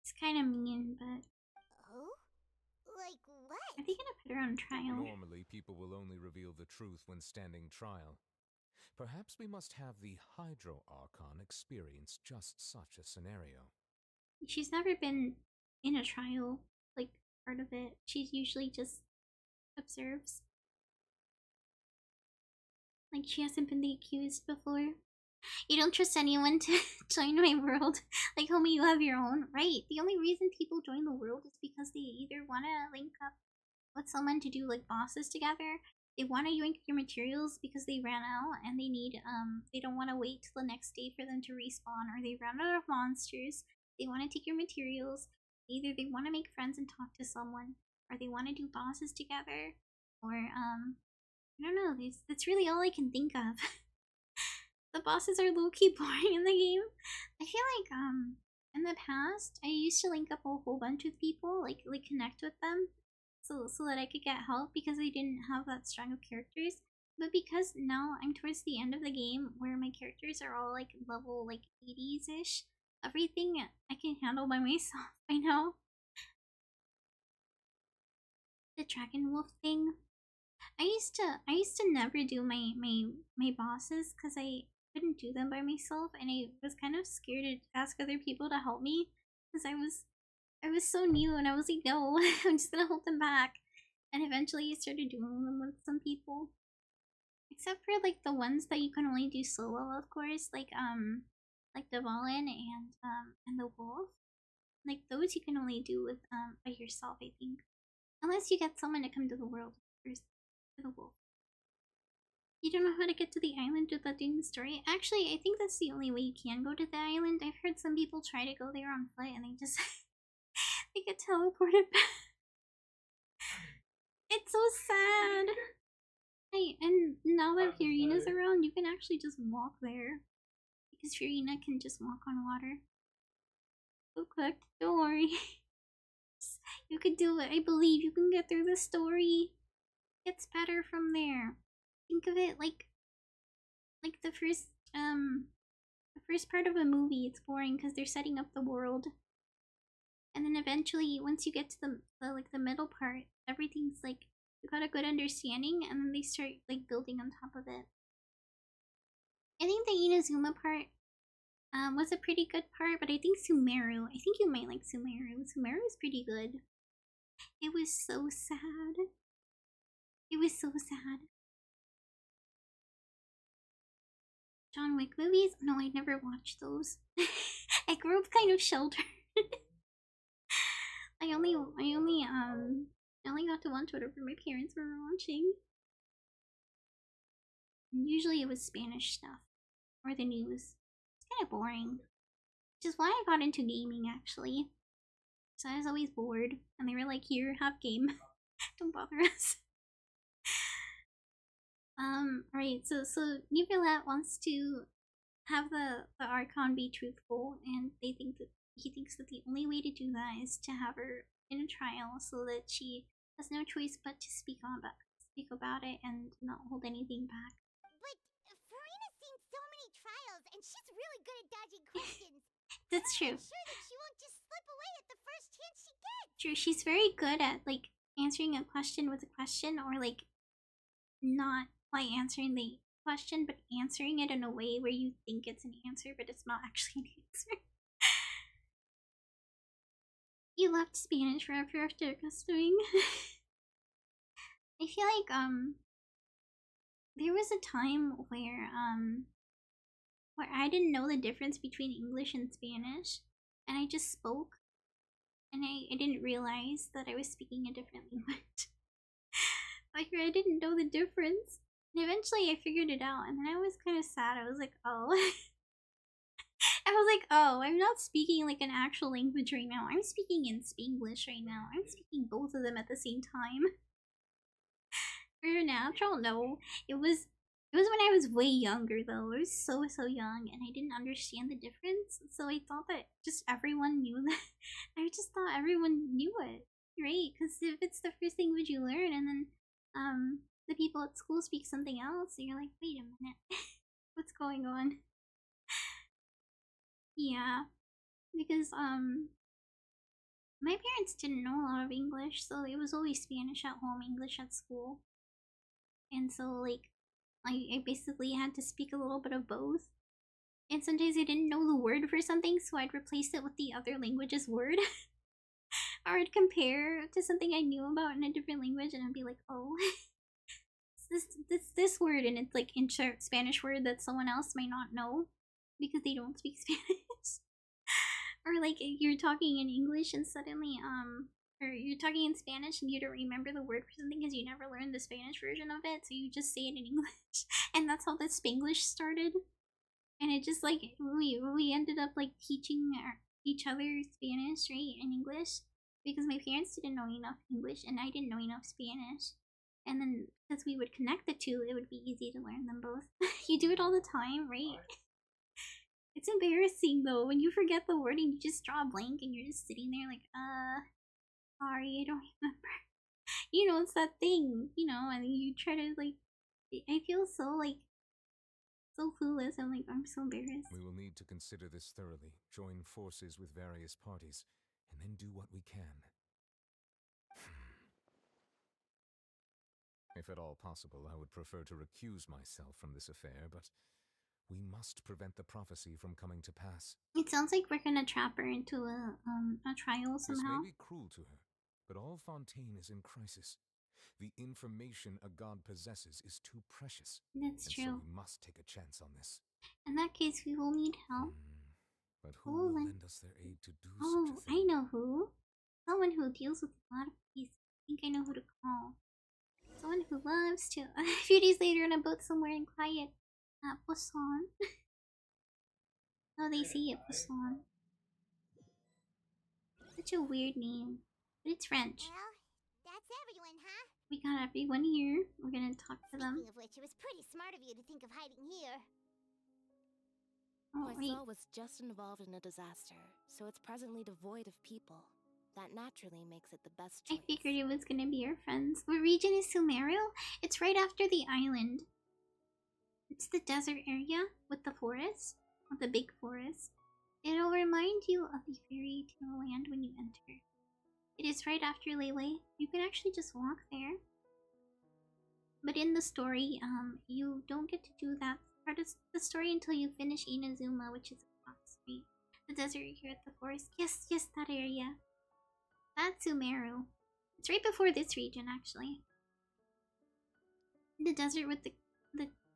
It's kind of mean, but Oh? Like what? are they gonna put her on trial? Normally, people will only reveal the truth when standing trial. Perhaps we must have the Hydro Archon experience just such a scenario. She's never been in a trial, like, part of it. She's usually just observes. Like, she hasn't been the accused before. You don't trust anyone to join my world. Like, homie, you have your own. Right. The only reason people join the world is because they either want to link up with someone to do, like, bosses together. They want to yank your materials because they ran out and they need, they don't want to wait till the next day for them to respawn, or they ran out of monsters. They want to take your materials. Either they want to make friends and talk to someone, or they want to do bosses together, or, I don't know. That's really all I can think of. The bosses are low-key boring in the game. I feel like, in the past, I used to link up a whole bunch with people, like connect with them, so that I could get help because I didn't have that strong of characters. But because now I'm towards the end of the game where my characters are all like level like 80s-ish, everything I can handle by myself. I know. The Dragon Wolf thing. I used to never do my bosses because I couldn't do them by myself, and I was kind of scared to ask other people to help me because I was so new, and I was like, no, I'm just gonna hold them back. And eventually I started doing them with some people. Except for like the ones that you can only do solo, of course. Like like the Valen and the wolf. Like those you can only do with by yourself, I think. Unless you get someone to come to the world first for the wolf. You don't know how to get to the island without doing the story? Actually, I think that's the only way you can go to the island. I've heard some people try to go there on foot and they just they get teleported back. It's so sad. Hey, and now that Furina's around, you can actually just walk there. Because Furina can just walk on water. So quick, don't worry. You can do it. I believe you can get through the story. It gets better from there. Think of it like the first part of a movie. It's boring because they're setting up the world, and then eventually, once you get to the middle part, everything's like you got a good understanding, and then they start like building on top of it. I think the Inazuma part was a pretty good part, but I think Sumeru. I think you might like Sumeru. Sumeru is pretty good. It was so sad. It was so sad. John Wick movies? No, I never watched those. I grew up kind of sheltered. I only got to watch whatever my parents were watching. And usually it was Spanish stuff or the news. It's kind of boring. Which is why I got into gaming actually. So I was always bored, and they were like, "Here, have game. Don't bother us." Right, so Nivelet wants to have the Archon be truthful, and he thinks that the only way to do that is to have her in a trial so that she has no choice but to speak about it and not hold anything back. But Farina's seen so many trials, and she's really good at dodging questions. That's true. I'm sure that she won't just slip away at the first chance she gets. True, she's very good at like answering a question with a question, or like not like answering the question but answering it in a way where you think it's an answer but it's not actually an answer. You left Spanish forever after accustoming. I feel like there was a time where I didn't know the difference between English and Spanish, and I just spoke, and I didn't realize that I was speaking a different language. Like, I didn't know the difference, and eventually I figured it out, and then I was kind of sad. I was like, oh. I was like, oh, I'm not speaking like an actual language right now. I'm speaking in Spanglish right now. I'm speaking both of them at the same time. Very natural? No. It was when I was way younger though. I was so young and I didn't understand the difference. So I thought that just everyone knew that. I just thought everyone knew it, right? Because if it's the first language you learn and then the people at school speak something else, and you're like, wait a minute, what's going on? Yeah, because my parents didn't know a lot of English, so it was always Spanish at home, English at school. And so like I basically had to speak a little bit of both. And sometimes I didn't know the word for something, so I'd replace it with the other language's word. Or I'd compare to something I knew about in a different language and I'd be like, oh, this word, and it's like insert Spanish word that someone else might not know because they don't speak Spanish. Or like you're talking in English and suddenly or you're talking in Spanish and you don't remember the word for something because you never learned the Spanish version of it, so you just say it in English. And that's how the Spanglish started. And it just like we ended up like teaching each other Spanish, right, and English, because my parents didn't know enough English and I didn't know enough Spanish. And then because we would connect the two, it would be easy to learn them both. You do it all the time, right? It's embarrassing though when you forget the word and you just draw a blank and you're just sitting there like, sorry, I don't remember. You know, it's that thing, you know, and you try to like, I feel so like, so clueless. I'm like, I'm so embarrassed. We will need to consider this thoroughly, join forces with various parties, and then do what we can. If at all possible, I would prefer to recuse myself from this affair, but we must prevent the prophecy from coming to pass. It sounds like we're gonna trap her into a trial somehow. This may be cruel to her, but all Fontaine is in crisis. The information a god possesses is too precious. That's true. So we must take a chance on this. In that case, we will need help. But who Oh, will like, lend us their aid to do oh, such a thing? I know who. Someone who deals with a lot of peace. I think I know who to call. Someone who loves to. A few days later, in a boat somewhere in quiet, Poisson. Oh, they say it, Poisson. Such a weird name, but it's French. Well, that's everyone, huh? We got everyone here. We're gonna talk to them. Speaking of which, it was pretty smart of you to think of hiding here. Oh, wait. Poisson was just involved in a disaster, so it's presently devoid of people. That naturally makes it the best choice. I figured it was gonna be our friends. What region is Sumeru? It's right after the island. It's the desert area with the forest, with the big forest. It'll remind you of the fairy tale land when you enter. It is right after Lele. You can actually just walk there. But in the story, you don't get to do that part of the story until you finish Inazuma, which is across, right? The desert here at the forest. Yes, yes, that area. That's Sumeru. It's right before this region, actually. The desert with the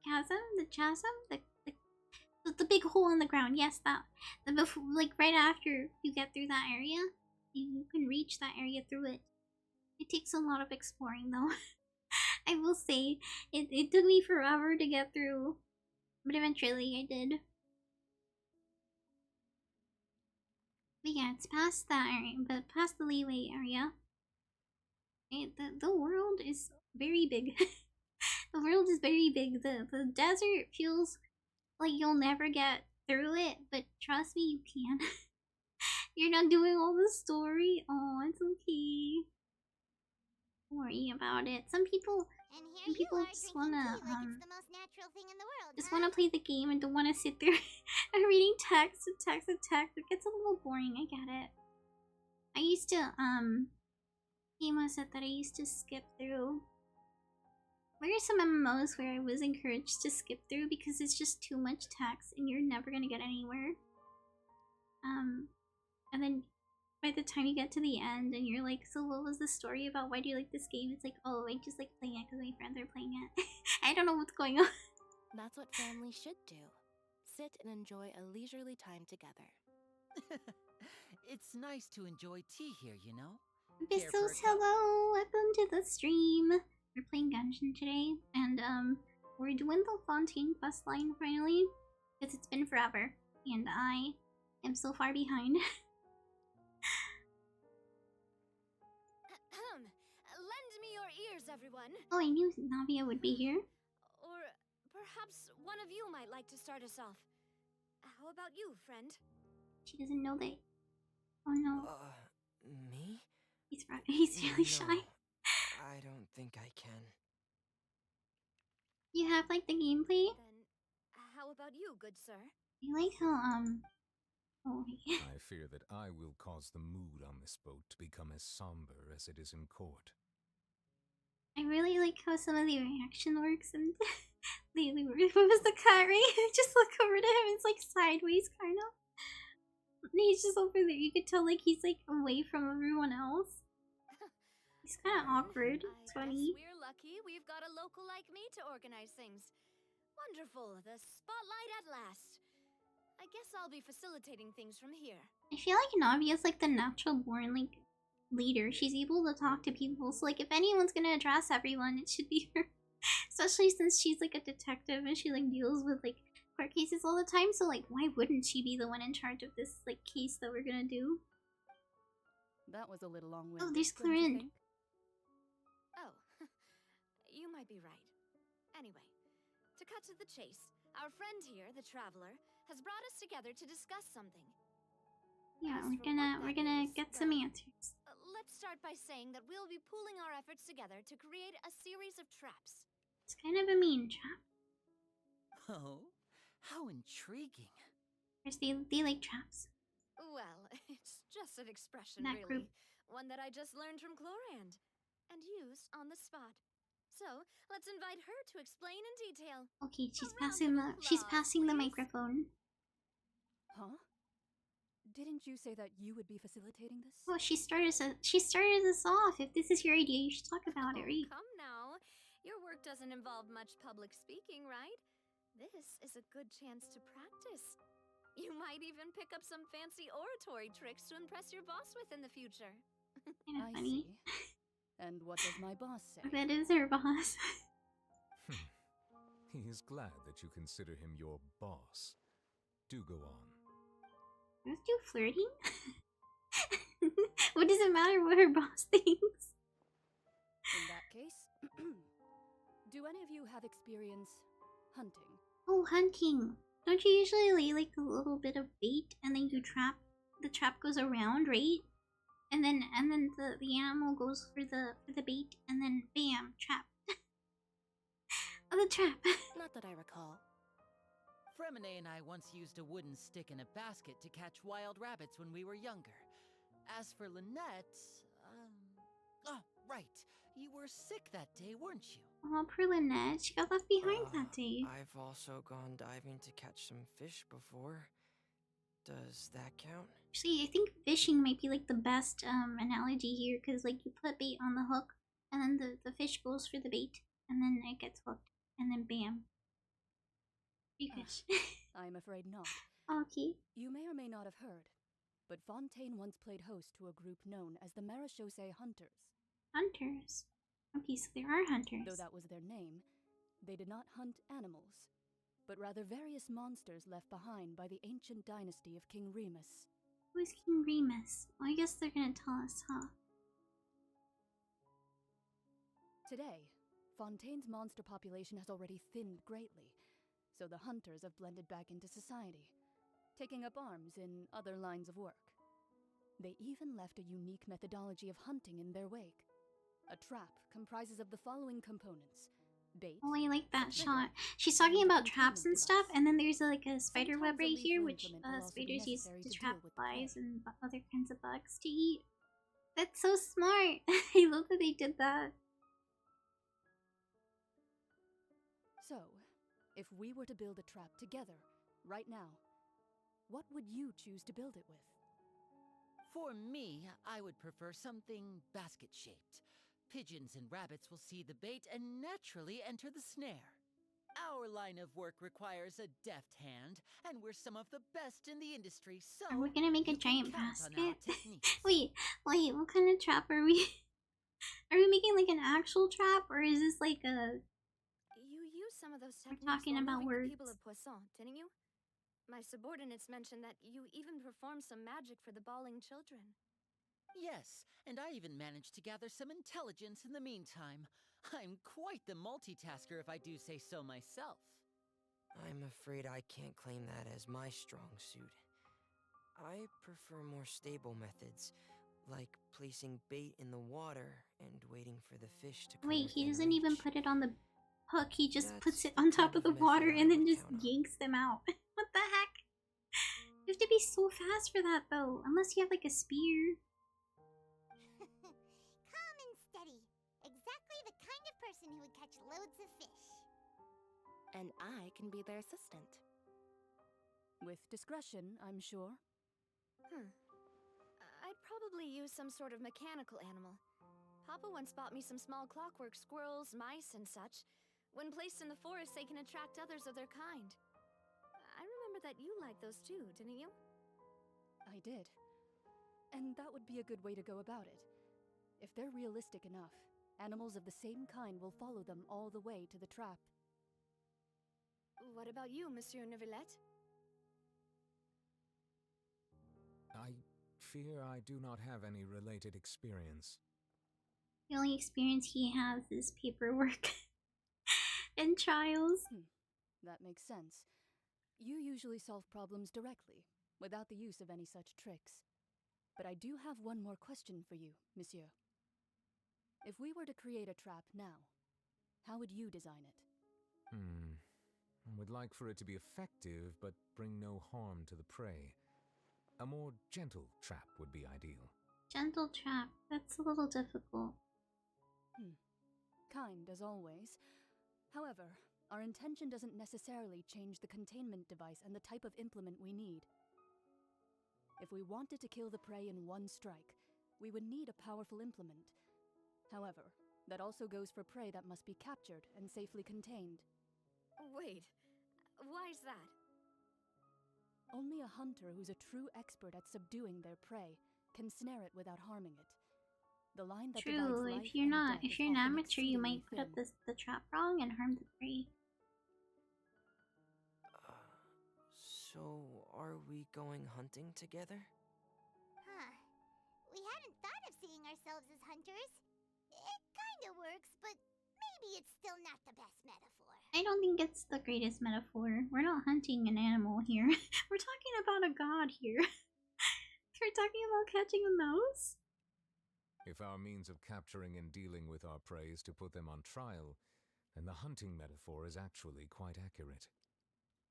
chasm, the big hole in the ground. Yes, that. Before, like right after you get through that area, you can reach that area through it. It takes a lot of exploring, though. I will say, it took me forever to get through, but eventually I did. But yeah, it's past that area, but past the Lele area. The world is very big. The world is very big. The desert feels like you'll never get through it, but trust me, you can. You're not doing all the story. Oh, it's okay. Don't worry about it. Some people just wanna play the game and don't wanna sit there and reading text and text and text. It gets a little boring. I get it. I used to Ema said that I used to skip through. There are some MMOs where I was encouraged to skip through because it's just too much text and you're never gonna get anywhere. And then by the time you get to the end and you're like, so what was the story about? Why do you like this game? It's like, oh, I just like playing it because my friends are playing it. I don't know what's going on. That's what families should do. Sit and enjoy a leisurely time together. It's nice to enjoy tea here, you know? Bissos, hello! Welcome to the stream. We're playing Genshin today, and we're doing the Fontaine quest line finally, because it's been forever, and I am so far behind. Lend me your ears, everyone. Oh, I knew Navia would be here. Or perhaps one of you might like to start us off. How about you, friend? She doesn't know that. Oh no. Me? He's really shy. I don't think I can. You have like the gameplay? Then how about you, good sir? I like how oh wait. I fear that I will cause the mood on this boat to become as somber as it is in court. I really like how some of the reaction works and what was the cat, right? Just look over to him, it's like sideways kind of. And he's just over there. You could tell like he's like away from everyone else. He's kind of awkward. It's funny. We're lucky we've got a local like me to organize things. Wonderful, the spotlight at last. I guess I'll be facilitating things from here. I feel like Navi is like the natural born like leader. She's able to talk to people. So like if anyone's gonna address everyone, it should be her. Especially since she's like a detective and she like deals with like court cases all the time. So like why wouldn't she be the one in charge of this like case that we're gonna do? That was a little long-winded. Oh, there's Clarin. Oh, you might be right. Anyway, to cut to the chase, our friend here, the Traveler, has brought us together to discuss something. Yeah, we're gonna get some answers. Let's start by saying that we'll be pooling our efforts together to create a series of traps. It's kind of a mean trap. Oh, how intriguing. Because they like traps. Well, it's just an expression, That really. group. One that I just learned from Chlorand and used on the spot. So, let's invite her to explain in detail. Okay, she's passing the microphone. Huh? Didn't you say that you would be facilitating this? Well, she started us off. If this is your idea, you should talk about it, right? Come now. Your work doesn't involve much public speaking, right? This is a good chance to practice. You might even pick up some fancy oratory tricks to impress your boss with in the future. Kind of I funny. see. And what does my boss say? That is her boss. He is glad that you consider him your boss. Do go on. Let's do flirting. What does it matter what her boss thinks? In that case, do any of you have experience hunting? Oh, hunting. Don't you usually lay like a little bit of bait and then you trap? The trap goes around, right? And then the animal goes for the bait and then bam, trap. Oh, the trap. Not that I recall. Fremine and I once used a wooden stick in a basket to catch wild rabbits when we were younger. As for Lynette, oh, right. You were sick that day, weren't you? Oh, poor Lynette. She got left behind that day. I've also gone diving to catch some fish before. Does that count? Actually, I think fishing might be like the best analogy here, because like you put bait on the hook and then the fish goes for the bait and then it gets hooked and then bam. You fish. I'm afraid not. Okay. You may or may not have heard, but Fontaine once played host to a group known as the Marechaussee Hunters. Hunters? Okay, so there are hunters. Though that was their name, they did not hunt animals, but rather various monsters left behind by the ancient dynasty of King Remus. Who is King Remus? Well, I guess they're gonna tell us, huh? Today, Fontaine's monster population has already thinned greatly, so the hunters have blended back into society, taking up arms in other lines of work. They even left a unique methodology of hunting in their wake. A trap comprises of the following components: bait. Oh, I like that shot. She's talking about traps and stuff, and then there's like a spider web right here, which spiders use to trap flies and other kinds of bugs to eat. That's so smart. I love that they did that. So, if we were to build a trap together, right now, what would you choose to build it with? For me, I would prefer something basket-shaped. Pigeons and rabbits will see the bait and naturally enter the snare. Our line of work requires a deft hand, and we're some of the best in the industry, so... Are we gonna make a giant count on basket? our techniques. Wait, what kind of trap are we... Are we making like an actual trap, or is this like a... You used some of those We're techniques talking while about moving the people words. of Poisson, didn't you? My subordinates mentioned that you even performed some magic for the bawling children. Yes, and I even managed to gather some intelligence in the meantime. I'm quite the multitasker if I do say so myself. I'm afraid I can't claim that as my strong suit. I prefer more stable methods, like placing bait in the water and waiting for the fish to come Wait, he within doesn't even reach. put it on the hook, he just puts That's it on the top type of the of water method I and then would just count on. yanks them out. What the heck? You have to be so fast for that though, unless you have like a spear. Calm and steady. Exactly the kind of person who would catch loads of fish. And I can be their assistant. With discretion, I'm sure. I'd probably use some sort of mechanical animal. Papa once bought me some small clockwork squirrels, mice, and such. When placed in the forest, they can attract others of their kind. I remember that you liked those too, didn't you? I did. And that would be a good way to go about it. If they're realistic enough, animals of the same kind will follow them all the way to the trap. What about you, Monsieur Neuvillette? I fear I do not have any related experience. The only experience he has is paperwork and trials. That makes sense. You usually solve problems directly, without the use of any such tricks. But I do have one more question for you, monsieur. If we were to create a trap now, how would you design it? I would like for it to be effective, but bring no harm to the prey. A more gentle trap would be ideal. Gentle trap, that's a little difficult. Kind as always. However, our intention doesn't necessarily change the containment device and the type of implement we need. If we wanted to kill the prey in one strike, we would need a powerful implement. However, that also goes for prey that must be captured and safely contained. Wait, why is that? Only a hunter who's a true expert at subduing their prey can snare it without harming it. The line that divides True, life if you're and not, death if is you're an often amateur, you might exceedingly put up thin. the trap wrong and harm the prey. So, are we going hunting together? Huh. We hadn't thought of seeing ourselves as hunters. It kinda works, but maybe it's still not the best metaphor. I don't think it's the greatest metaphor. We're not hunting an animal here. We're talking about a god here. We're talking about catching a mouse? If our means of capturing and dealing with our prey is to put them on trial, then the hunting metaphor is actually quite accurate.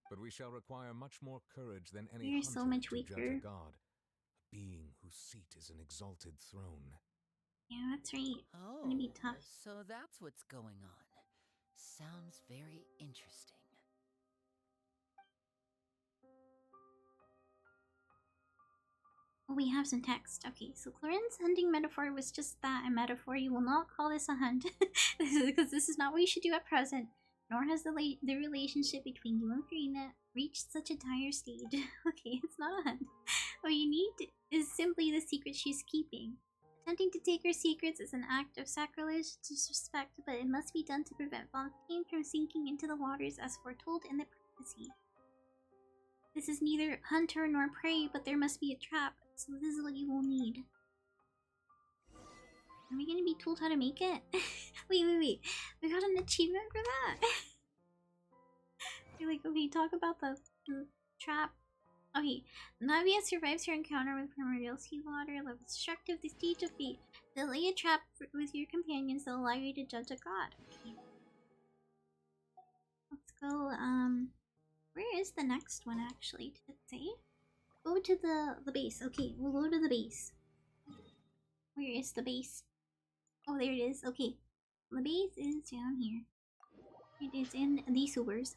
But we shall require much more courage than any You're hunter so much to judge weaker. a god, a being whose seat is an exalted throne. Yeah, that's right. It's Oh, gonna be tough. so that's what's going on. Sounds very interesting. Oh, we have some text. Okay, so Clarence's hunting metaphor was just that, a metaphor. You will not call this a hunt. Because this is not what you should do at present. Nor has the relationship between you and Freya reached such a dire stage. Okay, it's not a hunt. What you need is simply the secret she's keeping. Attempting to take her secrets is an act of sacrilege, disrespect, but it must be done to prevent Fontaine from sinking into the waters as foretold in the prophecy. This is neither hunter nor prey, but there must be a trap, so this is what you will need. Are we gonna be told how to make it? wait. We got an achievement for that? You're like, okay, talk about the trap. Okay, Navia survives her encounter with primordial sea water, love destructive, the stage of fate. They'll lay a trap with your companions that will allow you to judge a god. Okay. Let's go, where is the next one actually? Did it say? Go to the base. Okay, we'll go to the base. Where is the base? Oh, there it is. Okay. The base is down here. It is in the sewers.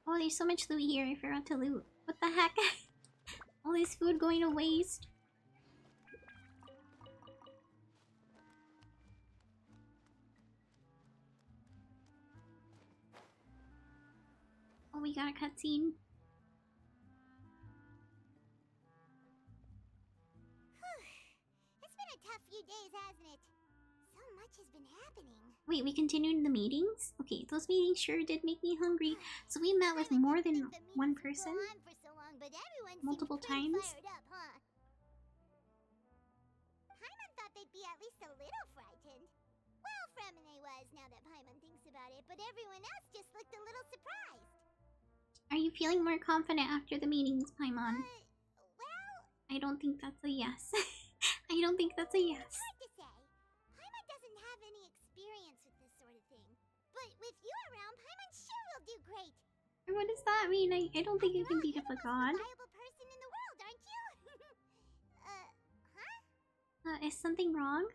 Oh, there's so much loot here. I forgot to loot. What the heck? All this food going to waste. Oh, we got a cutscene. It's been a tough few days, hasn't it? So much has been happening. Wait, we continued the meetings? Okay, those meetings sure did make me hungry. So we met with more than one person? For so long, but everyone Multiple seemed pretty times? fired up, huh? Paimon thought they'd be at least a little frightened. Well, Fremine was, now that Paimon thinks about it, but everyone else just looked a little surprised. Are you feeling more confident after the meetings, Paimon? Well, I don't think that's a yes. I don't think that's a yes. it's hard to say. Paimon doesn't have any experience with this sort of thing. But with you around, Paimon sure will do great. What does that mean? I don't think I can beat up a god. Reliable person in the world, aren't you? Is something wrong?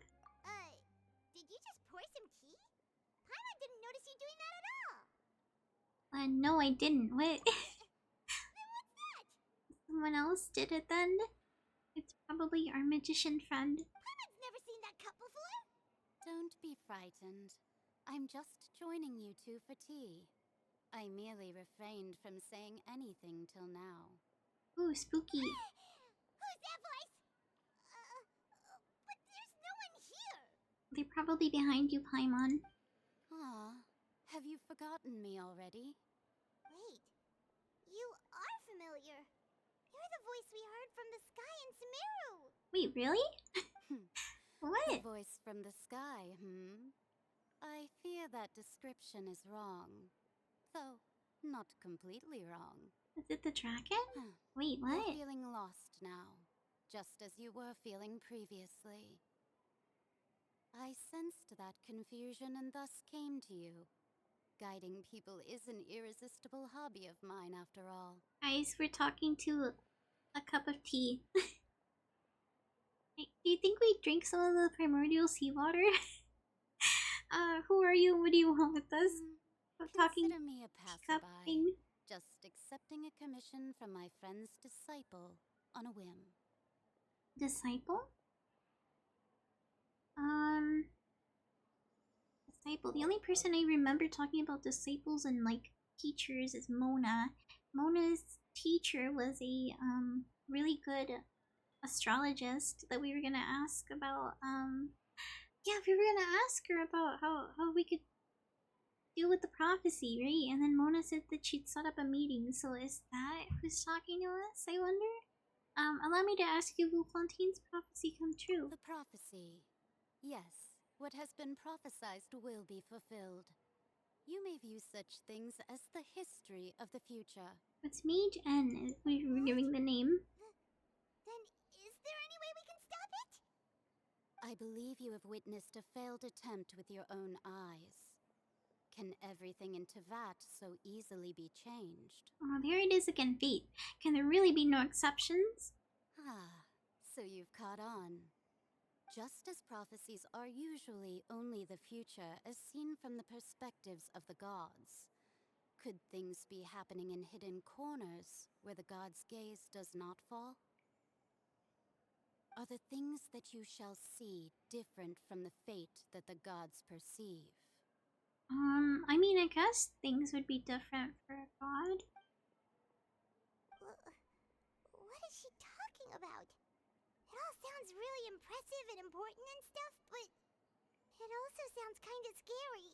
Did you just pour some tea? Paimon didn't notice you doing that at all. No, I didn't. What? Then what's that? Someone else did it then? It's probably our magician friend. Paimon's never seen that cup before. Don't be frightened. I'm just joining you two for tea. I merely refrained from saying anything till now. Ooh, spooky. Who's that voice? But there's no one here. They're probably behind you, Paimon. Ah, have you forgotten me already? Wait, you are familiar. You're the voice we heard from the sky in Sumeru. Wait, really? What? The voice from the sky, I fear that description is wrong. Though, not completely wrong. Is it the dragon? Wait, what? You're feeling lost now, just as you were feeling previously. I sensed that confusion and thus came to you. Guiding people is an irresistible hobby of mine, after all. Guys, we're talking to a cup of tea. Do you think we drink some of the primordial seawater? Who are you? What do you want with us? Consider me a passerby, just accepting a commission from my friend's disciple on a whim. Disciple? disciple. The only person I remember talking about disciples and like teachers is Mona. Mona's teacher was a really good astrologist that we were gonna ask about. Yeah, we were gonna ask her about how we could deal with the prophecy, right? And then Mona said that she'd set up a meeting. So is that who's talking to us? I wonder. Allow me to ask you, will Fontaine's prophecy come true? The prophecy. Yes, what has been prophesized will be fulfilled. You may view such things as the history of the future. It's Mage N. We were giving the name. Then is there any way we can stop it? I believe you have witnessed a failed attempt with your own eyes. Can everything in Tevat so easily be changed? Oh, there it is again, fate. Can there really be no exceptions? Ah, so you've caught on. Just as prophecies are usually only the future as seen from the perspectives of the gods, could things be happening in hidden corners where the gods' gaze does not fall? Are the things that you shall see different from the fate that the gods perceive? I mean, I guess things would be different for a god. What is she talking about? It all sounds really impressive and important and stuff, but it also sounds kind of scary.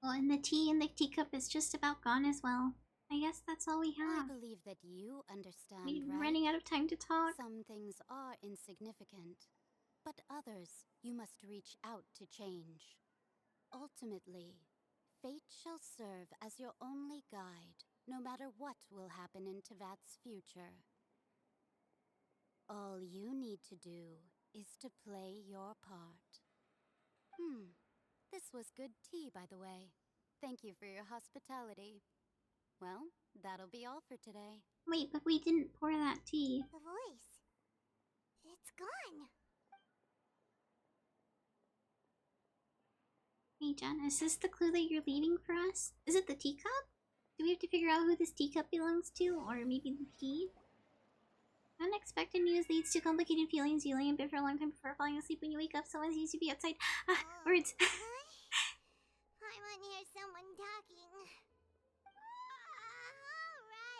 Well, and the tea in the teacup is just about gone as well. I guess that's all we have. I believe that you understand, We're right? running out of time to talk. Some things are insignificant, but others you must reach out to change. Ultimately, fate shall serve as your only guide, no matter what will happen in Tevat's future. All you need to do is to play your part. This was good tea, by the way. Thank you for your hospitality. Well, that'll be all for today. Wait, but we didn't pour that tea. The voice. It's gone. Hey, Jen, is this the clue that you're leaving for us? Is it the teacup? Do we have to figure out who this teacup belongs to? Or maybe the tea? Unexpected news leads to complicated feelings. You lay in bed for a long time before falling asleep. When you wake up, someone seems to be outside. Words. I want to hear someone talking.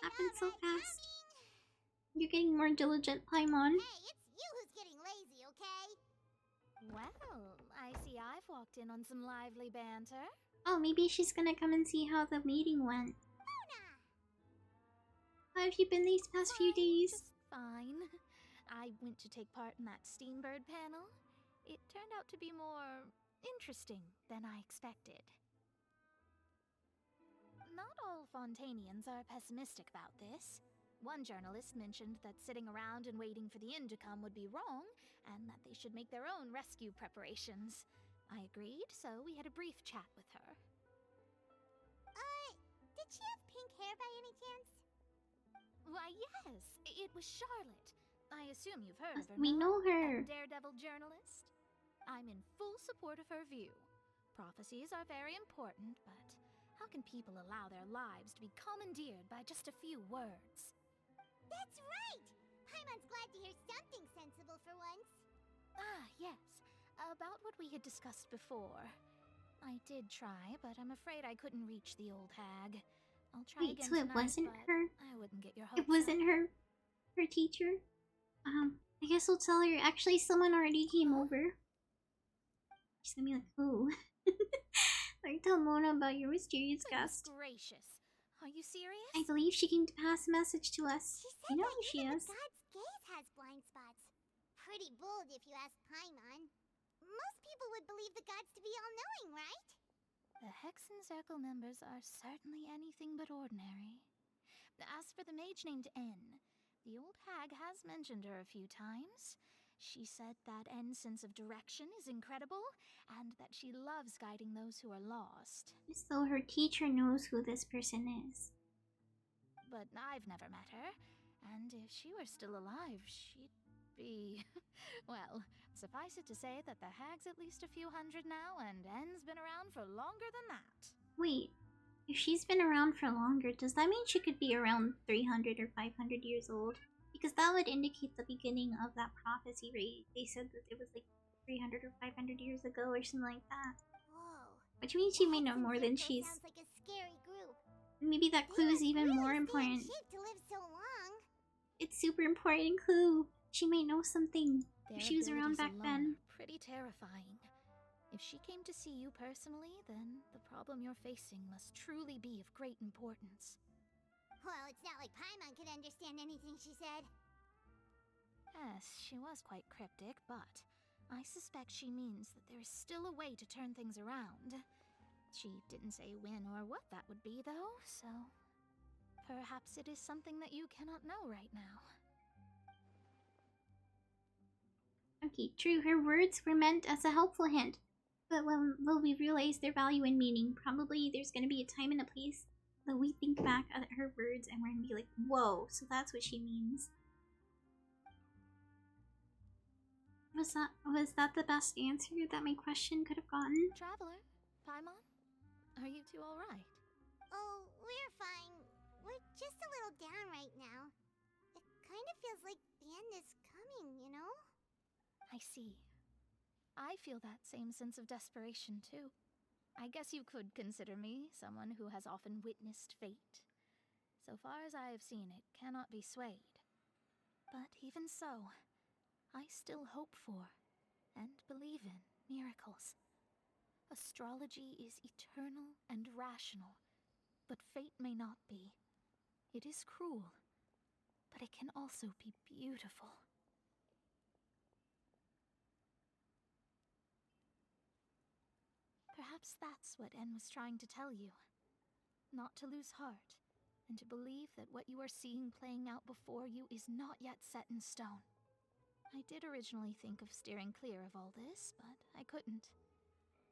Happened so fast. You're getting more diligent, Paimon. Hey, it's you who's getting lazy, okay? Well, I see I've walked in on some lively banter. Oh, maybe she's gonna come and see how the meeting went. How have you been these past few days? Just fine. I went to take part in that Steambird panel. It turned out to be more interesting than I expected. Not all Fontainians are pessimistic about this. One journalist mentioned that sitting around and waiting for the end to come would be wrong, and that they should make their own rescue preparations. I agreed, so we had a brief chat with her. Did she have pink hair by any chance? Why, yes, it was Charlotte. I assume you've heard of her. We know her. A daredevil journalist. I'm in full support of her view. Prophecies are very important, but how can people allow their lives to be commandeered by just a few words? That's right! Paimon's glad to hear something sensible for once. Ah, yes. About what we had discussed before. I did try, but I'm afraid I couldn't reach the old hag. I'll try Wait, again so it tonight, wasn't but her? I wouldn't get your hopes It wasn't up. her teacher? I guess we'll tell her. Actually, someone already came over. She's gonna be like, who? Like, tell Mona about your mysterious guest. Gracious. Are you serious? I believe she came to pass a message to us. She said You know that who she even is. the god's gaze has blind spots. Pretty bold if you ask Paimon. Most people would believe the gods to be all-knowing, right? The Hexen Circle members are certainly anything but ordinary. As for the mage named N, the old hag has mentioned her a few times. She said that N's sense of direction is incredible, and that she loves guiding those who are lost. So her teacher knows who this person is. But I've never met her, and if she were still alive, she'd be... well, suffice it to say that the hag's at least a few hundred now, and N's been around for longer than that. Wait, if she's been around for longer, does that mean she could be around 300 or 500 years old? Because that would indicate the beginning of that prophecy, right? They said that it was like 300 or 500 years ago or something like that. Whoa. Which means she may know more than she's... Sounds like a scary group. Maybe that clue is even more important. Shape to live so long. It's super important clue. She might know something. Their If she was around abilities back alone then. are pretty terrifying. If she came to see you personally, then the problem you're facing must truly be of great importance. Well, it's not like Paimon could understand anything she said. Yes, she was quite cryptic, but I suspect she means that there is still a way to turn things around. She didn't say when or what that would be, though, so perhaps it is something that you cannot know right now. Okay, true. Her words were meant as a helpful hint. But when will we realize their value and meaning? Probably there's gonna be a time and a place that we think back at her words and we're gonna be like, whoa, so that's what she means. Was that the best answer that my question could have gotten? Traveler, Paimon, are you two alright? Oh, we're fine. We're just a little down right now. It kind of feels like the end is coming, you know? I see. I feel that same sense of desperation, too. I guess you could consider me someone who has often witnessed fate. So far as I have seen, it cannot be swayed. But even so, I still hope for and believe in miracles. Astrology is eternal and rational, but fate may not be. It is cruel, but it can also be beautiful. Perhaps that's what En was trying to tell you. Not to lose heart, and to believe that what you are seeing playing out before you is not yet set in stone. I did originally think of steering clear of all this, but I couldn't.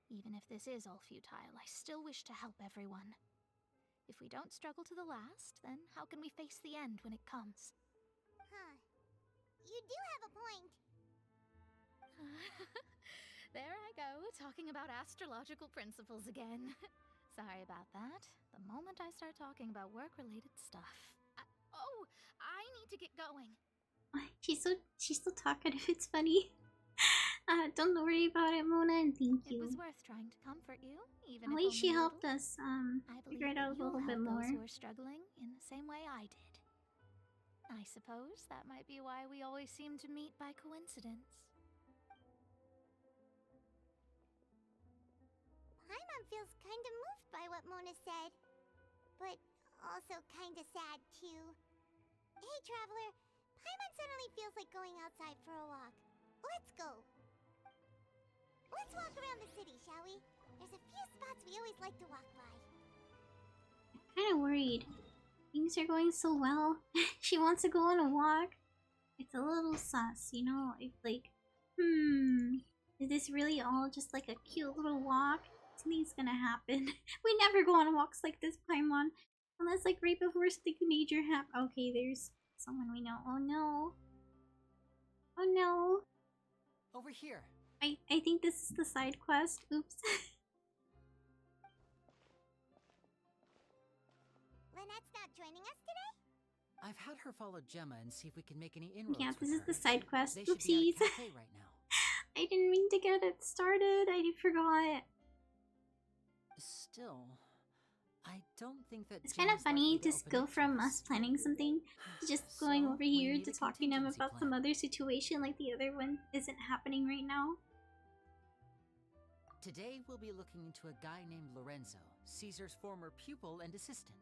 Even if this is all futile, I still wish to help everyone. If we don't struggle to the last, then how can we face the end when it comes? Huh. You do have a point. There I go, talking about astrological principles again. Sorry about that. The moment I start talking about work-related stuff. I need to get going. She's so talkative, it's funny. Don't worry about it, Mona, and thank you. It was worth trying to comfort you, even At if least she only a helped little. us I figure it believe out that a little you'll bit help more. those who are struggling in the same way I did. I suppose that might be why we always seem to meet by coincidence. Paimon feels kind of moved by what Mona said. But also kind of sad, too. Hey, Traveler. Paimon suddenly feels like going outside for a walk. Let's go. Let's walk around the city, shall we? There's a few spots we always like to walk by. I'm kind of worried. Things are going so well. She wants to go on a walk. It's a little sus, you know? It's like, is this really all just like a cute little walk? Something's gonna happen. We never go on walks like this, Paimon. Unless like right before something major happens. Okay, there's someone we know. Oh no. Oh no. Over here. I think this is the side quest. Oops. Lynette's not joining us today? I've had her follow Gemma and see if we can make any inroads. Yeah, this with is her. the side quest. They should be Oopsies. at a cafe right now. I didn't mean to get it started. I forgot. Still, I don't think that It's kind of Gemma's funny likely to open go up from us planning something to just going So, over we here need to a talking to them contingency about some other situation like the other one isn't happening right now. Today we'll be looking into a guy named Lorenzo, Caesar's former pupil and assistant.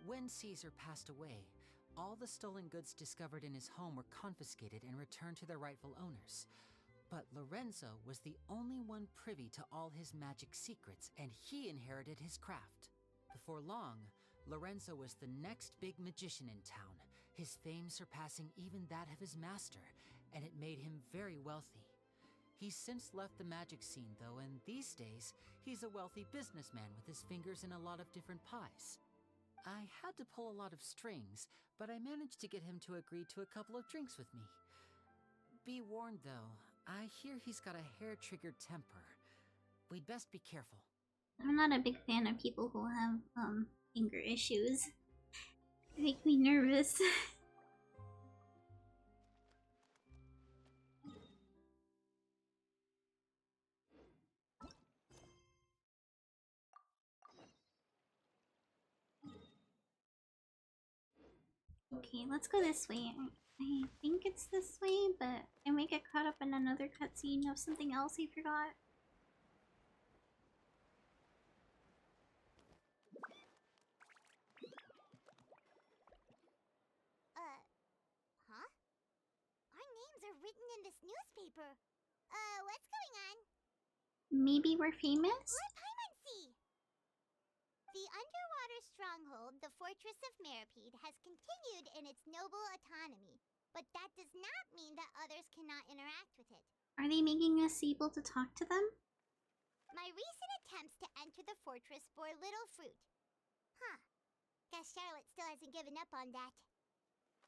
When Caesar passed away, all the stolen goods discovered in his home were confiscated and returned to their rightful owners. But Lorenzo was the only one privy to all his magic secrets, and he inherited his craft. Before long, Lorenzo was the next big magician in town, his fame surpassing even that of his master, and it made him very wealthy. He's since left the magic scene, though, and these days, he's a wealthy businessman with his fingers in a lot of different pies. I had to pull a lot of strings, but I managed to get him to agree to a couple of drinks with me. Be warned, though, I hear he's got a hair-triggered temper. We'd best be careful. I'm not a big fan of people who have anger issues. They make me nervous. Okay, let's go this way. I think it's this way, but I might get caught up in another cutscene of something else I forgot. Huh? Our names are written in this newspaper. What's going on? Maybe we're famous? Let Paimon see! The underwater stronghold, the Fortress of Meripede, has continued in its noble autonomy, but that does not mean that others cannot interact with it. Are they making us able to talk to them? My recent attempts to enter the fortress bore little fruit. Huh. Guess Charlotte still hasn't given up on that.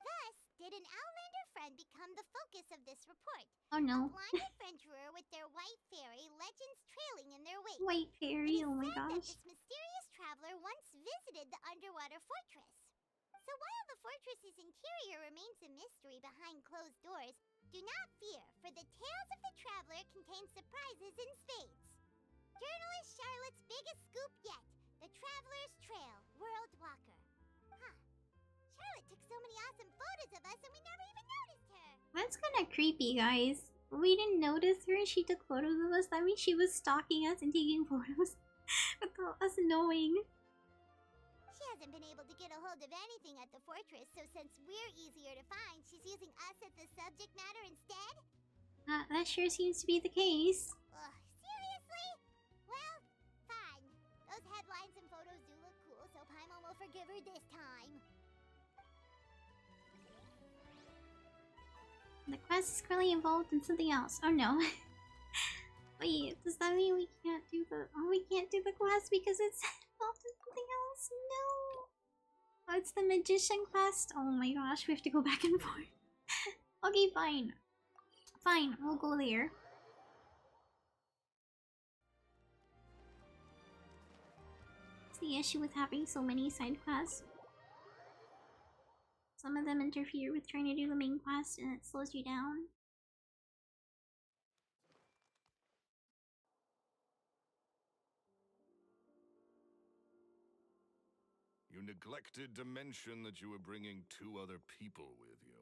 Thus, did an Outlander friend become the focus of this report? Oh no. A blind adventurer with their white fairy, legends trailing in their wake. White fairy, oh my It is said that gosh. this mysterious traveler once visited the underwater fortress. So while the fortress's interior remains a mystery behind closed doors, do not fear, for the tales of the traveler contain surprises in spades. Journalist Charlotte's biggest scoop yet, the Traveler's Trail, World Walker. Huh. Charlotte took so many awesome photos of us and we never even noticed her. That's kinda creepy, guys. We didn't notice her and she took photos of us. That means she was stalking us and taking photos without us knowing. She hasn't been able to get a hold of anything at the fortress, so since we're easier to find, she's using us as the subject matter instead? That sure seems to be the case. Ugh, seriously? Well, fine. Those headlines and photos do look cool, so Paimon will forgive her this time. The quest is currently involved in something else. Oh no. Wait, does that mean we can't do the quest because it's involved in something else? No. Oh, it's the magician quest? Oh my gosh, we have to go back and forth. Okay, fine. Fine, we'll go there. What's the issue with having so many side quests? Some of them interfere with trying to do the main quest and it slows you down. You neglected to mention that you were bringing 2 other people with you.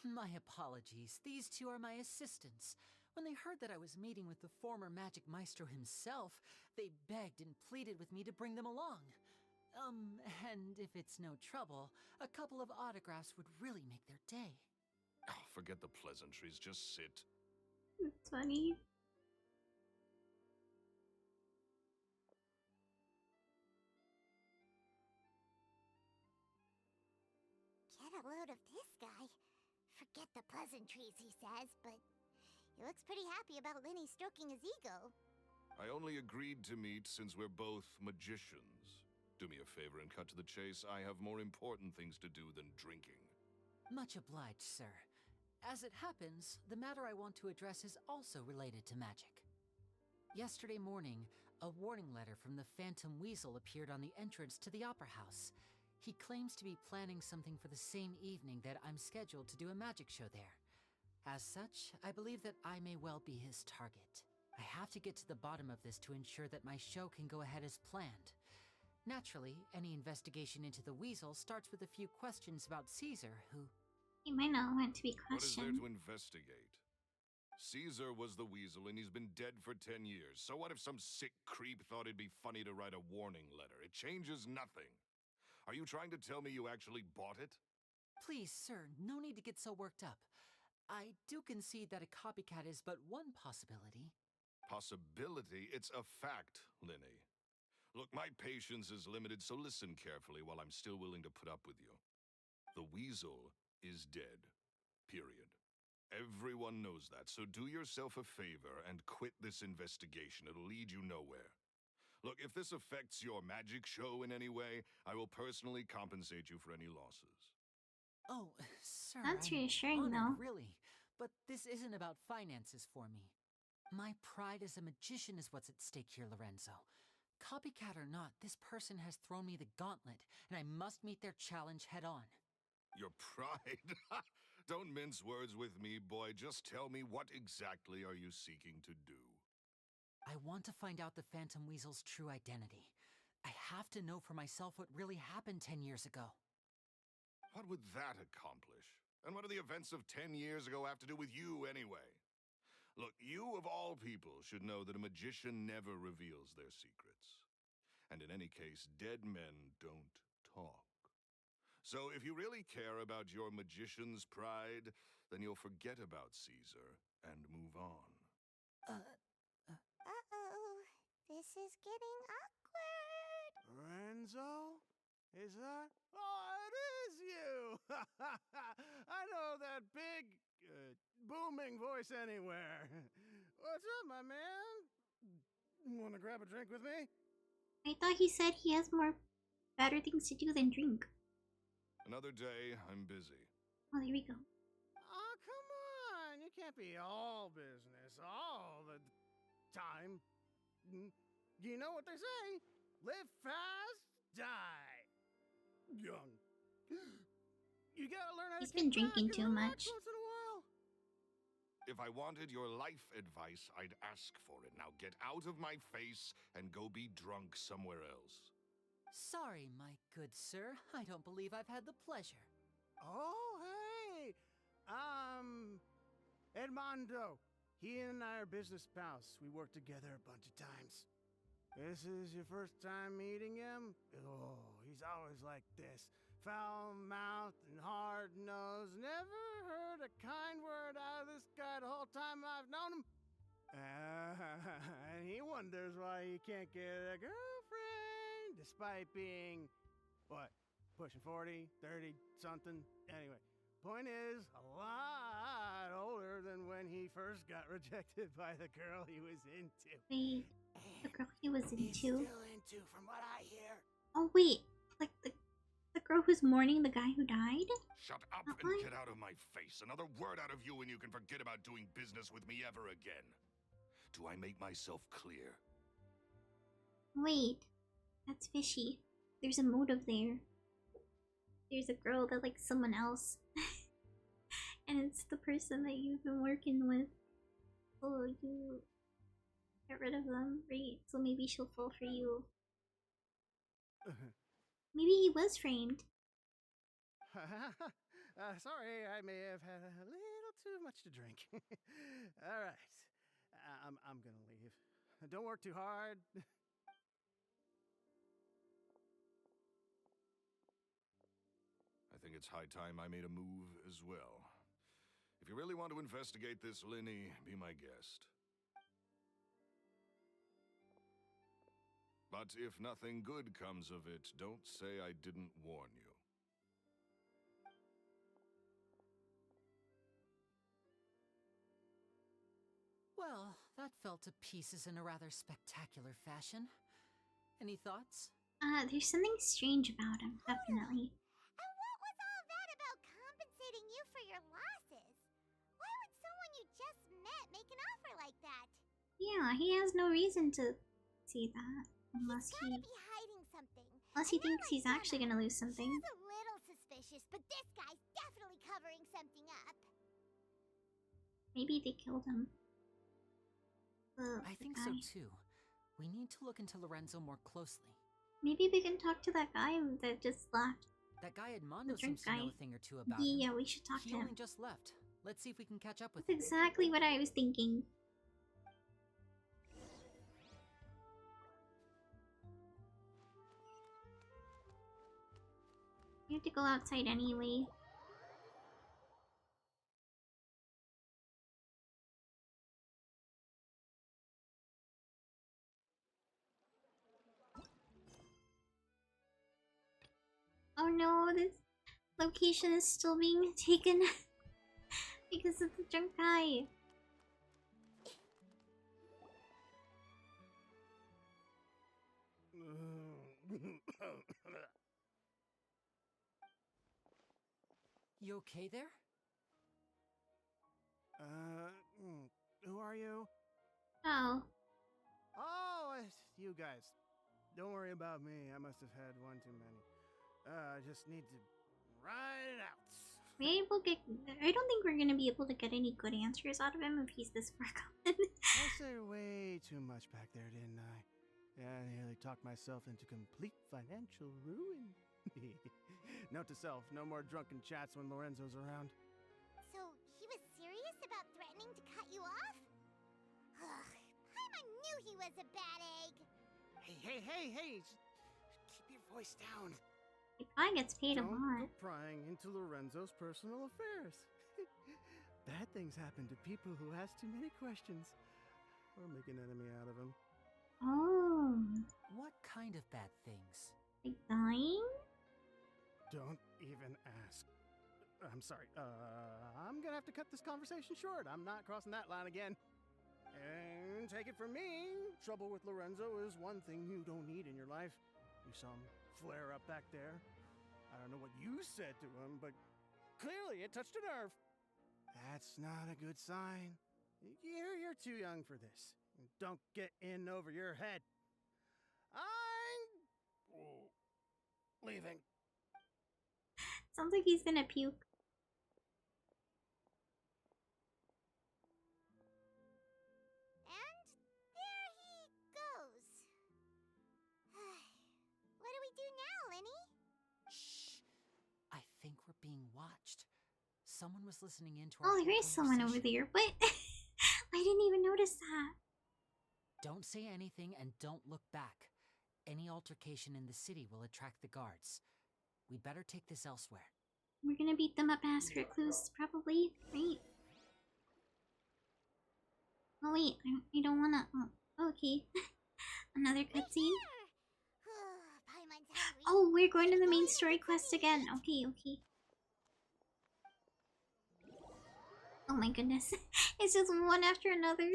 My apologies. These 2 are my assistants. When they heard that I was meeting with the former Magic Maestro himself, they begged and pleaded with me to bring them along. And if it's no trouble, a couple of autographs would really make their day. Oh, forget the pleasantries, just sit. It's funny. Get a load of this guy. Forget the pleasantries, he says, but he looks pretty happy about Linny stroking his ego. I only agreed to meet since we're both magicians. Do me a favor and cut to the chase. I have more important things to do than drinking. Much obliged, sir. As it happens, the matter I want to address is also related to magic. Yesterday morning, a warning letter from the Phantom Weasel appeared on the entrance to the Opera House. He claims to be planning something for the same evening that I'm scheduled to do a magic show there. As such, I believe that I may well be his target. I have to get to the bottom of this to ensure that my show can go ahead as planned. Naturally, any investigation into the Weasel starts with a few questions about Caesar, who... He might not want to be What is there questioned. to investigate? Caesar was the Weasel and he's been dead for 10 years. So what if some sick creep thought it'd be funny to write a warning letter? It changes nothing. Are you trying to tell me you actually bought it? Please, sir, no need to get so worked up. I do concede that a copycat is but one possibility. Possibility? It's a fact, Linny. Look, my patience is limited, so listen carefully while I'm still willing to put up with you. The Weasel is dead. Period. Everyone knows that, so do yourself a favor and quit this investigation. It'll lead you nowhere. Look, if this affects your magic show in any way, I will personally compensate you for any losses. Oh, sir, That's I'm reassuring, honored, though. really. But this isn't about finances for me. My pride as a magician is what's at stake here, Lorenzo. Copycat or not, this person has thrown me the gauntlet, and I must meet their challenge head-on. Your pride? Don't mince words with me, boy. Just tell me, what exactly are you seeking to do? I want to find out the Phantom Weasel's true identity. I have to know for myself what really happened 10 years ago. What would that accomplish? And what do the events of 10 years ago have to do with you, anyway? Look, you of all people should know that a magician never reveals their secrets. And in any case, dead men don't talk. So if you really care about your magician's pride, then you'll forget about Caesar and move on. Uh-oh. This is getting awkward. Renzo? Is that? Oh, it is you! I know that big, booming voice anywhere. What's up, my man? Wanna grab a drink with me? I thought he said he has more better things to do than drink. Another day, I'm busy. Oh, there we go. Oh, come on! You can't be all business all the time. You know what they say? Live fast, die young. You gotta learn how He's to been kick back drinking and too relax much. once in a while. If I wanted your life advice, I'd ask for it. Now get out of my face and go be drunk somewhere else. Sorry, my good sir. I don't believe I've had the pleasure. Oh, hey! Edmondo. He and I are business pals. We worked together a bunch of times. This is your first time meeting him? Oh, he's always like this. Foul-mouthed and hard-nosed. Never heard a kind word out of this guy the whole time I've known him. And he wonders why he can't get a girlfriend, despite being, what, pushing 40, 30, something? Anyway, point is, a lot older than when he first got rejected by the girl he was into. Wait, the girl he was He's into? still into, from what I hear. Oh wait, like the girl who's mourning the guy who died? Shut up That and one? get out of my face. Another word out of you and you can forget about doing business with me ever again. Do I make myself clear? Wait, that's fishy. There's a motive there. There's a girl that likes someone else. And it's the person that you've been working with. Oh, you get rid of them, right? So maybe she'll fall for you. Maybe he was framed. Sorry, I may have had a little too much to drink. All right, I'm gonna leave. Don't work too hard. I think it's high time I made a move as well. If you really want to investigate this, Linny, be my guest. But if nothing good comes of it, don't say I didn't warn you. Well, that fell to pieces in a rather spectacular fashion. Any thoughts? There's something strange about him, definitely. And what was all that about compensating you for your losses? Why would someone you just met make an offer like that? Yeah, he has no reason to see that. Unless He's gotta be hiding something. Unless he thinks he's actually gonna lose something. She's a little suspicious, but this guy's definitely covering something up. Maybe they killed him. I think so too. We need to look into Lorenzo more closely. Maybe we can talk to that guy that just left. That guy Edmondo drink seems to know guy. a thing or two about him. Yeah, we should talk He to him. only just left. Let's see if we can catch up with That's him. exactly what I was thinking. You have to go outside anyway. Oh no, this location is still being taken because of the drunk guy. You okay there? Who are you? Oh. Oh, it's you guys. Don't worry about me. I must have had one too many. I just need to ride it out. I don't think we're gonna be able to get any good answers out of him if he's this far gone. I said way too much back there, didn't I? Yeah, I nearly talked myself into complete financial ruin. Note to self, no more drunken chats when Lorenzo's around. So, he was serious about threatening to cut you off? Ugh, Paimon knew he was a bad egg. Hey! Keep your voice down. He probably gets paid a Don't lot. go prying into Lorenzo's personal affairs. Bad things happen to people who ask too many questions. Or make an enemy out of them. Oh. What kind of bad things? Like dying? Don't even ask. I'm sorry. I'm gonna have to cut this conversation short. I'm not crossing that line again. And take it from me, trouble with Lorenzo is one thing you don't need in your life. You saw him flare up back there. I don't know what you said to him, but clearly it touched a nerve. That's not a good sign. You're too young for this. Don't get in over your head. I'm leaving. Sounds like he's gonna puke. And there he goes. What do we do now, Lenny? Shh. I think we're being watched. Someone was listening in to our Oh, whole there is someone over conversation. there. What? I didn't even notice that. Don't say anything and don't look back. Any altercation in the city will attract the guards. We'd better take this elsewhere. We're gonna beat them up, ask for clues, probably, right? Oh wait, I don't wanna. Oh, okay. Another cutscene. Paimon's hungry. Oh, we're going to the main story quest again. Okay. Oh my goodness, it's just one after another.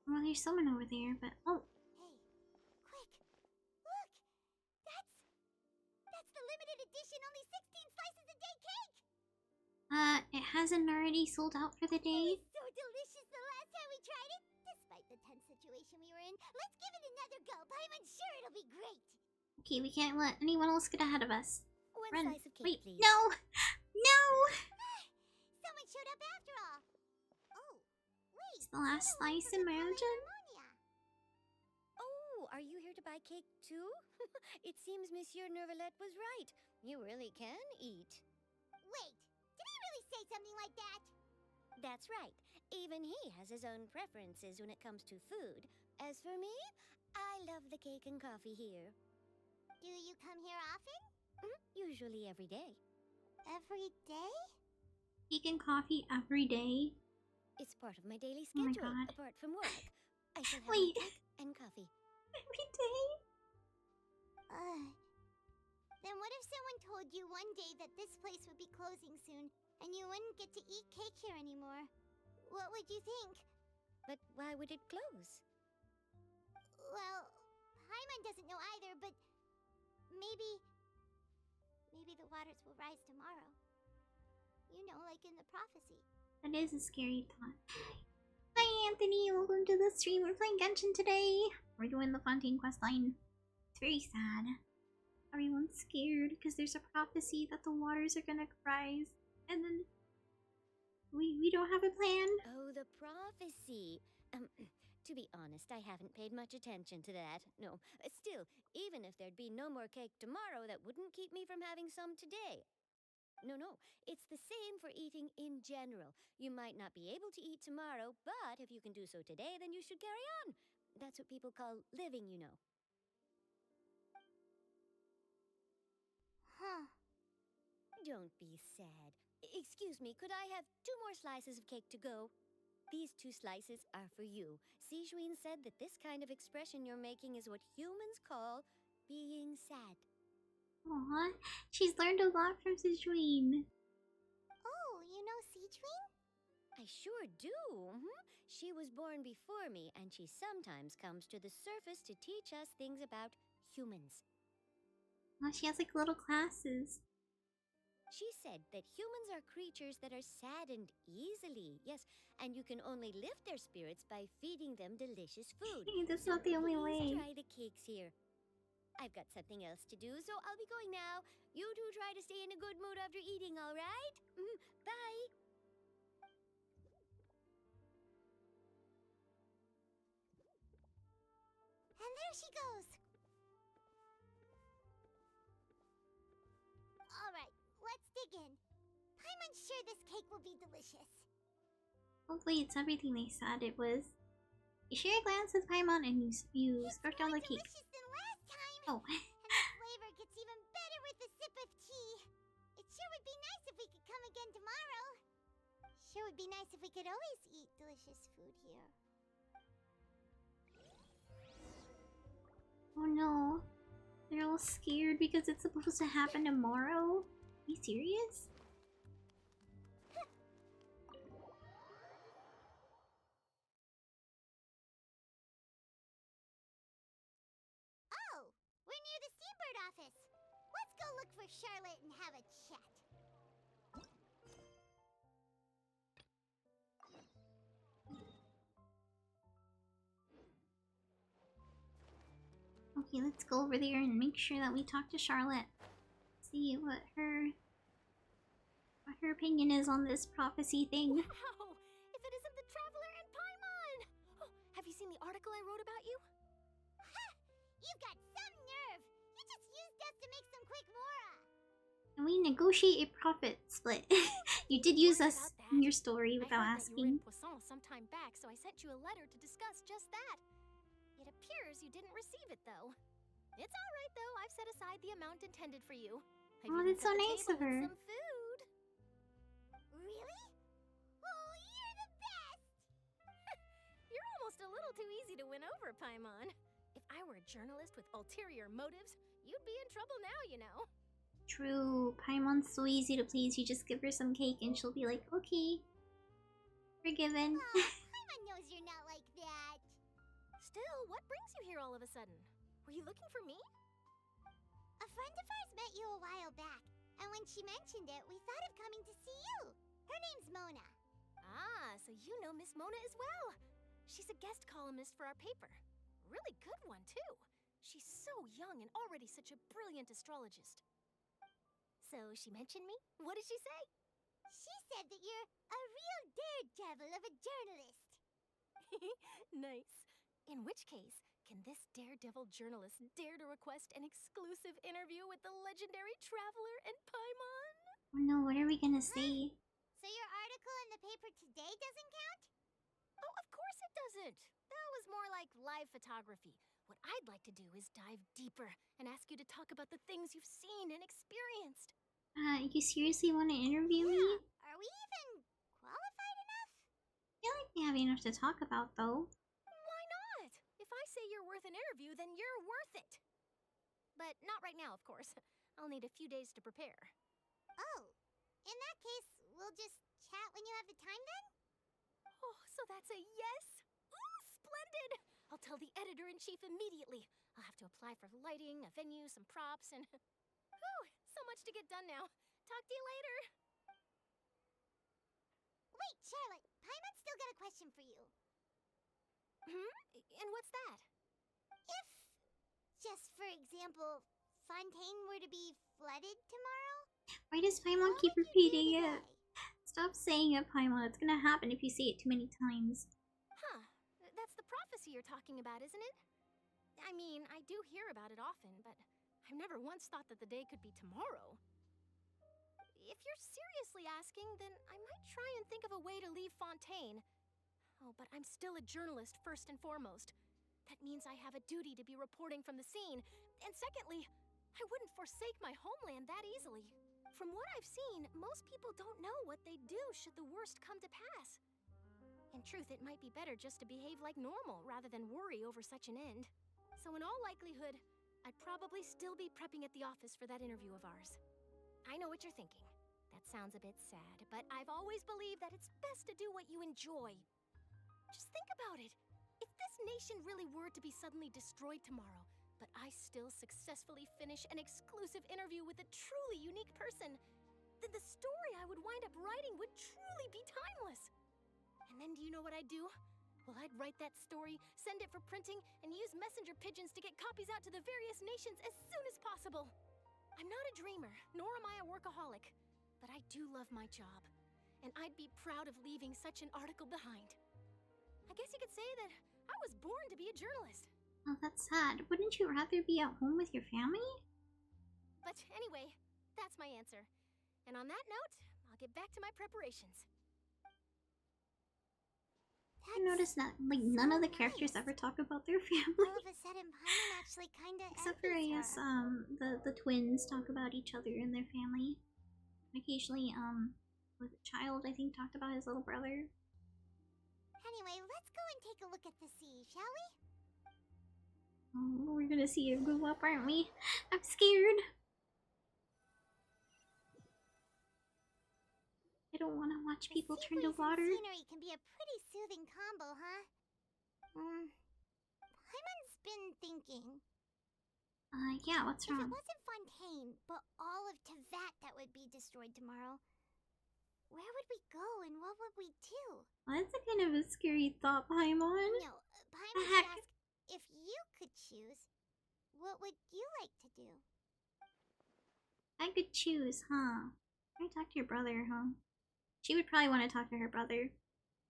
Well, there's someone over there, but oh. Hey, quick! Look! That's the limited edition only 16 slices a day cake! It hasn't already sold out for the day. It was so delicious the last time we tried it! Despite the tense situation we were in, let's give it another go. I'm sure it'll be great! Okay, we can't let anyone else get ahead of us. One Run. slice of cake, Wait, please. no! No! Someone showed up after all! Oh, wait! It's the last slice, imagine? Oh, are you here to buy cake too? It seems Monsieur Nervalette was right. You really can eat. Wait, did he really say something like that? That's right. Even he has his own preferences when it comes to food. As for me, I love the cake and coffee here. Do you come here often? Usually every day. Every day? Cake and coffee every day. It's part of my daily Oh my schedule, God. apart from work. I shall have Wait. my cake and coffee. Every day? Then what if someone told you one day that this place would be closing soon, and you wouldn't get to eat cake here anymore? What would you think? But why would it close? Well, Paimon doesn't know either, but maybe the waters will rise tomorrow. You know, like in the prophecy. That is a scary thought. Hi Anthony, welcome to the stream. We're playing Genshin today. We're doing the Fontaine questline. It's very sad. Everyone's scared because there's a prophecy that the waters are gonna rise. And then we don't have a plan. Oh, the prophecy. To be honest, I haven't paid much attention to that. No, still, even if there'd be no more cake tomorrow, that wouldn't keep me from having some today. No, it's the same for eating in general. You might not be able to eat tomorrow, but if you can do so today, then you should carry on. That's what people call living, you know. Huh. Don't be sad. Excuse me, could I have 2 more slices of cake to go? These 2 slices are for you. Sijuin said that this kind of expression you're making is what humans call being sad. Aw, she's learned a lot from Sijuin. Oh, you know Sijuin? I sure do. She was born before me, and she sometimes comes to the surface to teach us things about humans. Oh, she has like little classes. She said that humans are creatures that are saddened easily, yes, and you can only lift their spirits by feeding them delicious food. That's not the only way. Please try the cakes here. I've got something else to do, so I'll be going now. You two try to stay in a good mood after eating, all right? Bye! And there she goes. Alright, let's dig in. Paimon's sure this cake will be delicious. Hopefully it's everything they said it was. You share a glance with Paimon and you scarfed down the cake. Than last time. Oh. And the flavor gets even better with a sip of tea. It sure would be nice if we could come again tomorrow. Sure would be nice if we could always eat delicious food here. Oh no. They're all scared because it's supposed to happen tomorrow? Are you serious? Oh, we're near the Steambird office. Let's go look for Charlotte and have a chat. Okay, let's go over there and make sure that we talk to Charlotte. See what her opinion is on this prophecy thing. Wow! If it isn't the Traveler and Paimon! Oh, have you seen the article I wrote about you? Ha! You've got some nerve! You just used us to make some quick mora! Can we negotiate a profit split? You did use us in your story without I heard that you were asking. in Poisson some time back, so I sent you a letter to discuss just that. It appears you didn't receive it, though. It's alright, though. I've set aside the amount intended for you. I've Oh, even that's so set the nice table of her. with some food. Really? Oh, you're the best! You're almost a little too easy to win over, Paimon. If I were a journalist with ulterior motives, you'd be in trouble now, you know. True. Paimon's so easy to please. You just give her some cake and she'll be like, okay. Forgiven. Paimon knows you're not like that. Still, what brings you here all of a sudden? Were you looking for me? A friend of ours met you a while back, and when she mentioned it, we thought of coming to see you. Her name's Mona. Ah, so you know Miss Mona as well. She's a guest columnist for our paper. Really good one, too. She's so young and already such a brilliant astrologist. So she mentioned me? What did she say? She said that you're a real daredevil of a journalist. Nice. In which case, can this daredevil journalist dare to request an exclusive interview with the legendary Traveler and Paimon? Oh no, what are we gonna say? So your article in the paper today doesn't count? Oh, of course it doesn't. That was more like live photography. What I'd like to do is dive deeper and ask you to talk about the things you've seen and experienced. You seriously want to interview me? Are we even qualified enough? I feel like we have enough to talk about, though. Why not? If I say you're worth an interview, then you're worth it. But not right now, of course. I'll need a few days to prepare. Oh, in that case, we'll just chat when you have the time then? Oh, so that's a yes? Ooh, splendid! I'll tell the editor-in-chief immediately. I'll have to apply for lighting, a venue, some props, and... Whew, so much to get done now. Talk to you later. Wait, Charlotte, Paimon's still got a question for you. And what's that? If, just for example, Fontaine were to be flooded tomorrow? Why does Paimon keep repeating it? Stop saying it, Paimon. It's gonna happen if you say it too many times. Huh. That's the prophecy you're talking about, isn't it? I mean, I do hear about it often, but I've never once thought that the day could be tomorrow. If you're seriously asking, then I might try and think of a way to leave Fontaine. Oh, but I'm still a journalist first and foremost. That means I have a duty to be reporting from the scene. And secondly, I wouldn't forsake my homeland that easily. From what I've seen, most people don't know what they'd do should the worst come to pass. In truth, it might be better just to behave like normal rather than worry over such an end. So in all likelihood, I'd probably still be prepping at the office for that interview of ours. I know what you're thinking. That sounds a bit sad, but I've always believed that it's best to do what you enjoy. Just think about it. If this nation really were to be suddenly destroyed tomorrow, but I still successfully finish an exclusive interview with a truly unique person, then the story I would wind up writing would truly be timeless. And then do you know what I'd do? Well, I'd write that story, send it for printing, and use messenger pigeons to get copies out to the various nations as soon as possible. I'm not a dreamer, nor am I a workaholic, but I do love my job, and I'd be proud of leaving such an article behind. I guess you could say that I was born to be a journalist. Oh, that's sad. Wouldn't you rather be at home with your family? But anyway, that's my answer. And on that note, I'll get back to my preparations. I noticed that, like, none of the characters ever talk about their family. All of a sudden, Paimon actually kinda Except for, I guess, the twins talk about each other and their family. Occasionally, with a child, I think, talked about his little brother. Anyway, let's go and take a look at the sea, shall we? Oh, we're gonna see it grow up, aren't we? I'm scared. I don't want to watch people turn to water. Scenery can be a pretty soothing combo, huh? Paimon's been thinking. Yeah, what's wrong? If it wasn't Fontaine, but all of Tevat that would be destroyed tomorrow, where would we go and what would we do? Well, that's a kind of a scary thought, Paimon. No, Paimon asked if you could choose, what would you like to do? I could choose, huh? I talk to your brother, huh? She would probably want to talk to her brother.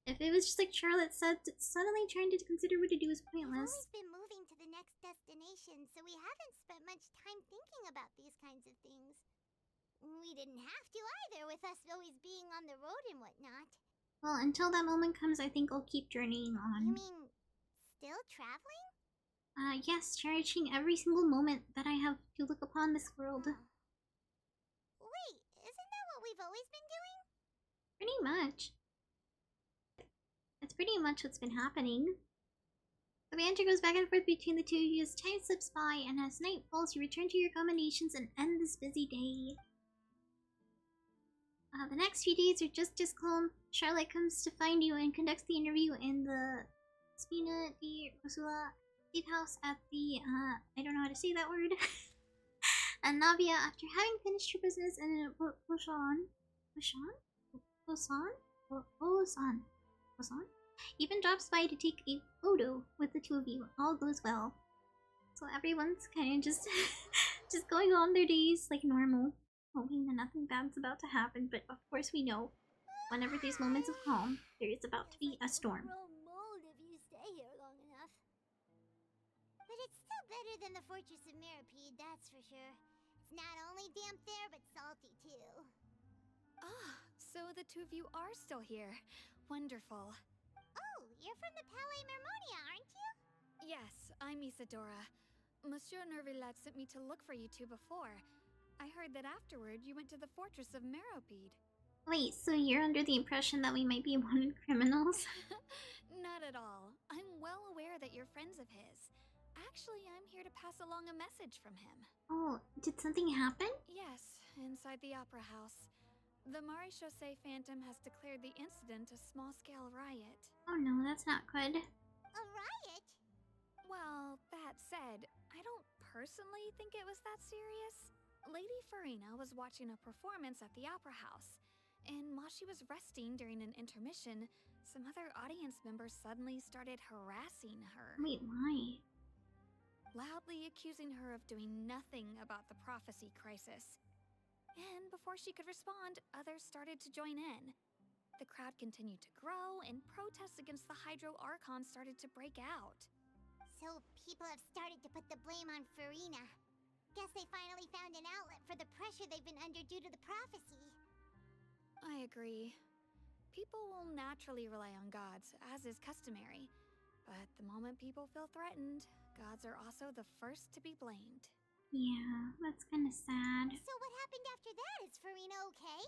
If it was just like Charlotte said, suddenly trying to consider what to do is pointless. We've always been moving to the next destination, so we haven't spent much time thinking about these kinds of things. We didn't have to either, with us always being on the road and whatnot. Well, until that moment comes, I think I'll keep journeying on. You mean, still traveling? Yes, cherishing every single moment that I have to look upon this world. Wait, isn't that what we've always been doing? Pretty much. That's pretty much what's been happening. The banter goes back and forth between the two of you as time slips by, and as night falls, you return to your accommodations and end this busy day. The next few days are just as calm. Charlotte comes to find you and conducts the interview in the Spina di Rosula safe house at the, I don't know how to say that word. And Navia, after having finished her business in Busan, even drops by to take a photo with the two of you. All goes well. So everyone's kind of just just going on their days like normal, hoping that nothing bad's about to happen. But of course we know, whenever there's moments of calm, there is about to be a storm. Mold if you stay here long enough. But it's still better than the Fortress of Mirapede, that's for sure. It's not only damp there, but salty too. Ah, so the two of you are still here. Wonderful. Oh, you're from the Palais Mermonia, aren't you? Yes, I'm Isadora. Monsieur Nervillet sent me to look for you two before. I heard that afterward you went to the Fortress of Meropide. Wait, so you're under the impression that we might be wanted criminals? Not at all. I'm well aware that you're friends of his. Actually, I'm here to pass along a message from him. Oh, did something happen? Yes, inside the Opera House. The Maréchaussée Phantom has declared the incident a small-scale riot. Oh no, that's not good. A riot? Well, that said, I don't personally think it was that serious. Lady Farina was watching a performance at the Opera House, and while she was resting during an intermission, some other audience members suddenly started harassing her. Wait, why? Loudly accusing her of doing nothing about the prophecy crisis. And before she could respond, others started to join in. The crowd continued to grow, and protests against the Hydro Archon started to break out. So people have started to put the blame on Farina. Guess they finally found an outlet for the pressure they've been under due to the prophecy. I agree. People will naturally rely on gods, as is customary. But the moment people feel threatened, gods are also the first to be blamed. Yeah, that's kind of sad. So what happened after that? Is Farina okay?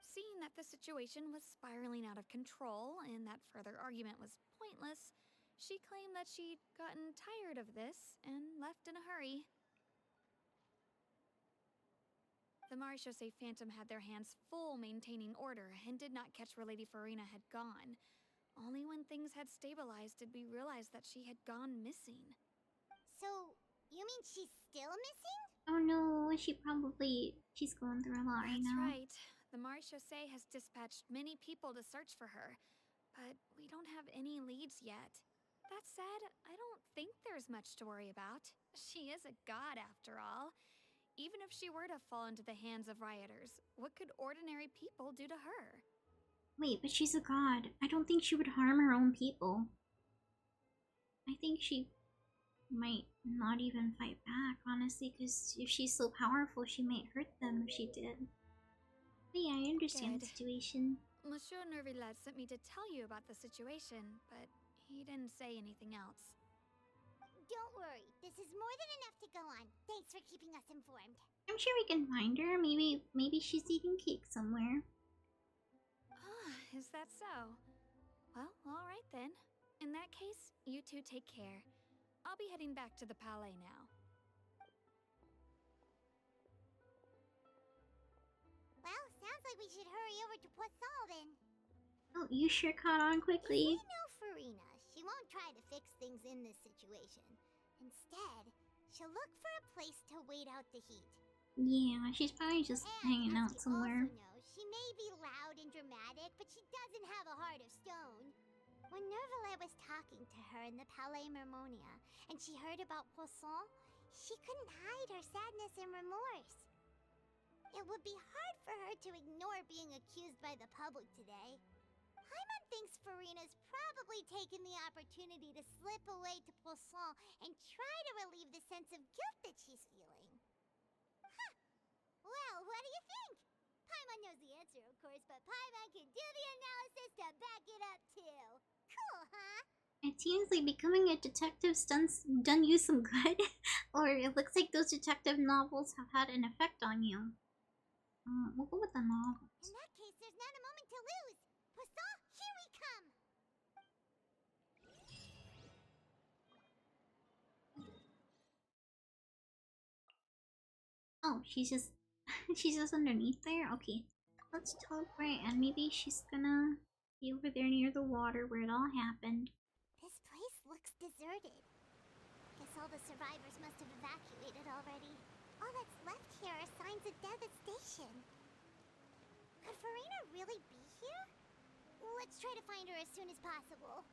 Seeing that the situation was spiraling out of control and that further argument was pointless, she claimed that she'd gotten tired of this and left in a hurry. The Maréchaussée Phantom had their hands full maintaining order and did not catch where Lady Farina had gone. Only when things had stabilized did we realize that she had gone missing. So, you mean she's still missing? Oh no, she's going through a lot right now. That's right. The Maréchaussée has dispatched many people to search for her, but we don't have any leads yet. That said, I don't think there's much to worry about. She is a god after all. Even if she were to fall into the hands of rioters, what could ordinary people do to her? Wait, but she's a god. I don't think she would harm her own people. I think she might not even fight back, honestly, because if she's so powerful, she might hurt them if she did. But yeah, I understand the Good. situation. Monsieur Nervillet sent me to tell you about the situation, but he didn't say anything else. Don't worry, this is more than enough to go on. Thanks for keeping us informed. I'm sure we can find her. Maybe she's eating cake somewhere. Ah, is that so? Well, alright then. In that case, you two take care. I'll be heading back to the palais now. Well, sounds like we should hurry over to Poisson then. Oh, you sure caught on quickly. If we know Farina, she won't try to fix things in this situation. Instead, she'll look for a place to wait out the heat. Yeah, she's probably just hanging out somewhere. Also know, she may be loud and dramatic, but she doesn't have a heart of stone. When Nervillet was talking to her in the Palais Mermonia, and she heard about Poisson, she couldn't hide her sadness and remorse. It would be hard for her to ignore being accused by the public today. Paimon thinks Farina's probably taken the opportunity to slip away to Poisson and try to relieve the sense of guilt that she's feeling. Huh. Well, what do you think? Paimon knows the answer, of course, but Paimon can do the analysis to back it up too. Cool, huh? It seems like becoming a detective's done you some good. Or it looks like those detective novels have had an effect on you. We'll go with the novels. In that case, there's not a moment to lose. Poisson, here we come! Oh, she's just she's just underneath there? Okay. Let's teleport and maybe she's gonna be over there near the water where it all happened. This place looks deserted. Guess all the survivors must have evacuated already. All that's left here are signs of devastation. Could Farina really be here? Let's try to find her as soon as possible.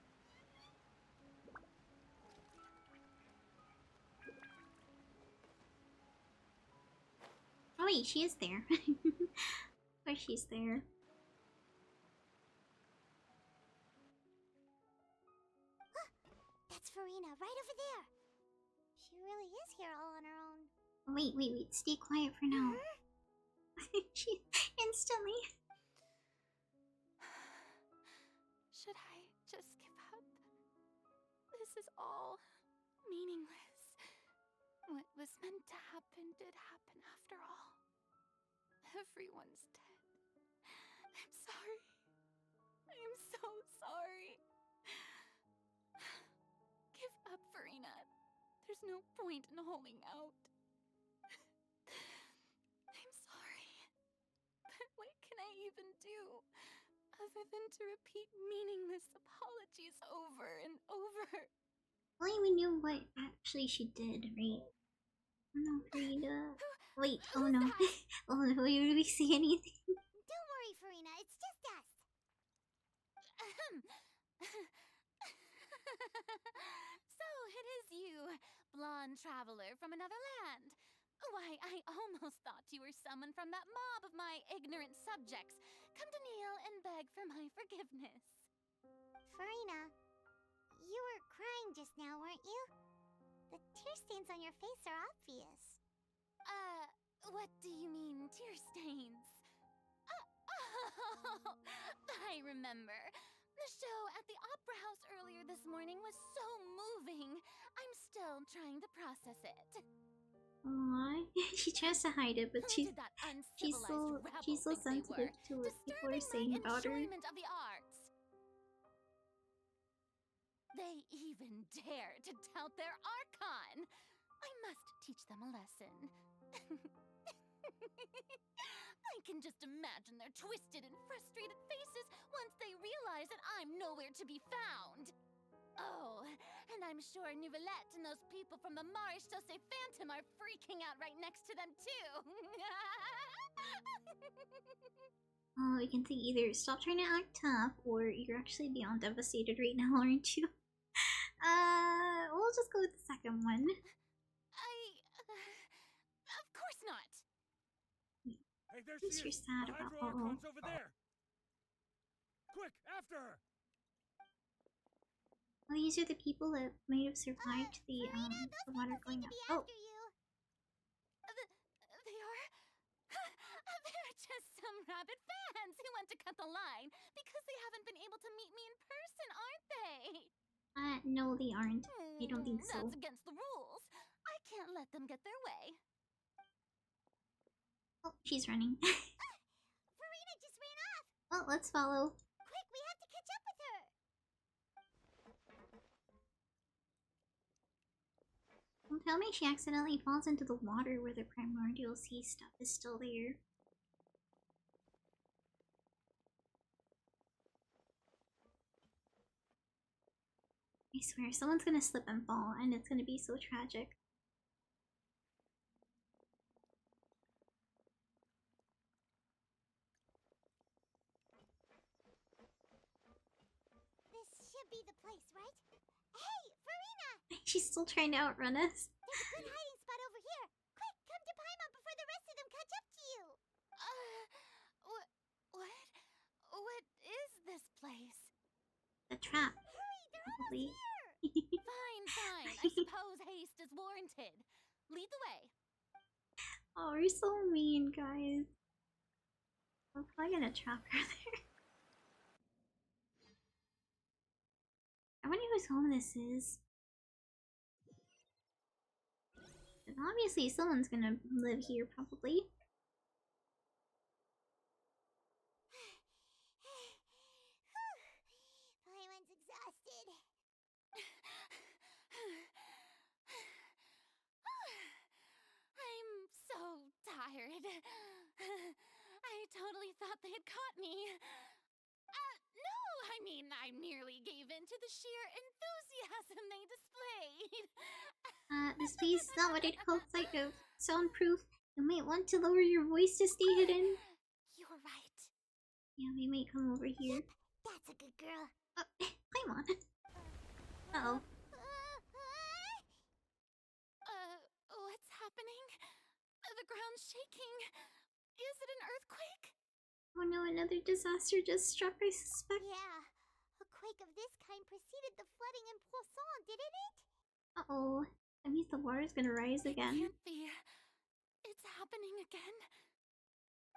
Oh wait, she is there. Of course she's there. That's Farina, right over there. She really is here all on her own. Wait. Stay quiet for now. She instantly. Should I just give up? This is all meaningless. What was meant to happen did happen after all. Everyone's dead. I'm sorry. I am so sorry. Give up, Farina. There's no point in holding out. I'm sorry. But what can I even do other than to repeat meaningless apologies over and over? Well, we knew what actually she did, right? No, Frida. Wait, oh no. Oh no, did we see anything? Don't worry, Farina, it's just us. So it is you, blonde traveler from another land. Why, I almost thought you were someone from that mob of my ignorant subjects, come to kneel and beg for my forgiveness. Farina, you were crying just now, weren't you? The tear stains on your face are obvious. What do you mean, tear stains? Oh, I remember. The show at the Opera House earlier this morning was so moving. I'm still trying to process it. Aww. She tries to hide it, but she's so sensitive to what people are saying about her. Of the arts. They even dare to tout their Archon. I must teach them a lesson. I can just imagine their twisted and frustrated faces once they realize that I'm nowhere to be found. Oh, and I'm sure Nouvellette and those people from the Amari Phantom are freaking out right next to them too. Oh, we can think either stop trying to act tough, or you're actually beyond devastated right now, aren't you? We'll just go with the second one. Of course not. Hey, there What's she your is. sad The about? Hydro Archon's over there. Quick, after her. Oh, these are the people that might have survived the water going up. Oh, They are. They're just some rabid fans who want to cut the line because they haven't been able to meet me in person, aren't they? no, they aren't. I don't think so. That's against the rules. I can't let them get their way. Oh, she's running. Farina just ran off! Well, let's follow. Quick, we have to catch up with her! Don't tell me she accidentally falls into the water where the primordial sea stuff is still there. I swear, someone's gonna slip and fall, and it's gonna be so tragic. This should be the place, right? Hey, Farina! She's still trying to outrun us. There's a good hiding spot over here. Quick, come to Paimon before the rest of them catch up to you. What is this place? The trap. Hurry, they're Probably. Fine. I suppose haste is warranted. Lead the way. Oh, we're so mean, guys. I'm probably gonna trap her there. I wonder whose home this is. And obviously, someone's gonna live here, probably. Paimon's exhausted. I'm so tired. I totally thought they had caught me. No, I merely gave in to the sheer enthusiasm they displayed. This place is not what I'd call soundproof. You might want to lower your voice to stay hidden. You're right. Yeah, we might come over here. That's a good girl. Paimon. Uh-oh. What's happening? The ground's shaking. Is it an earthquake? Oh no, another disaster just struck, I suspect. Yeah. A quake of this kind preceded the flooding in Poisson, didn't it? Uh-oh. That means the water's gonna rise again. Can't be. It's happening again.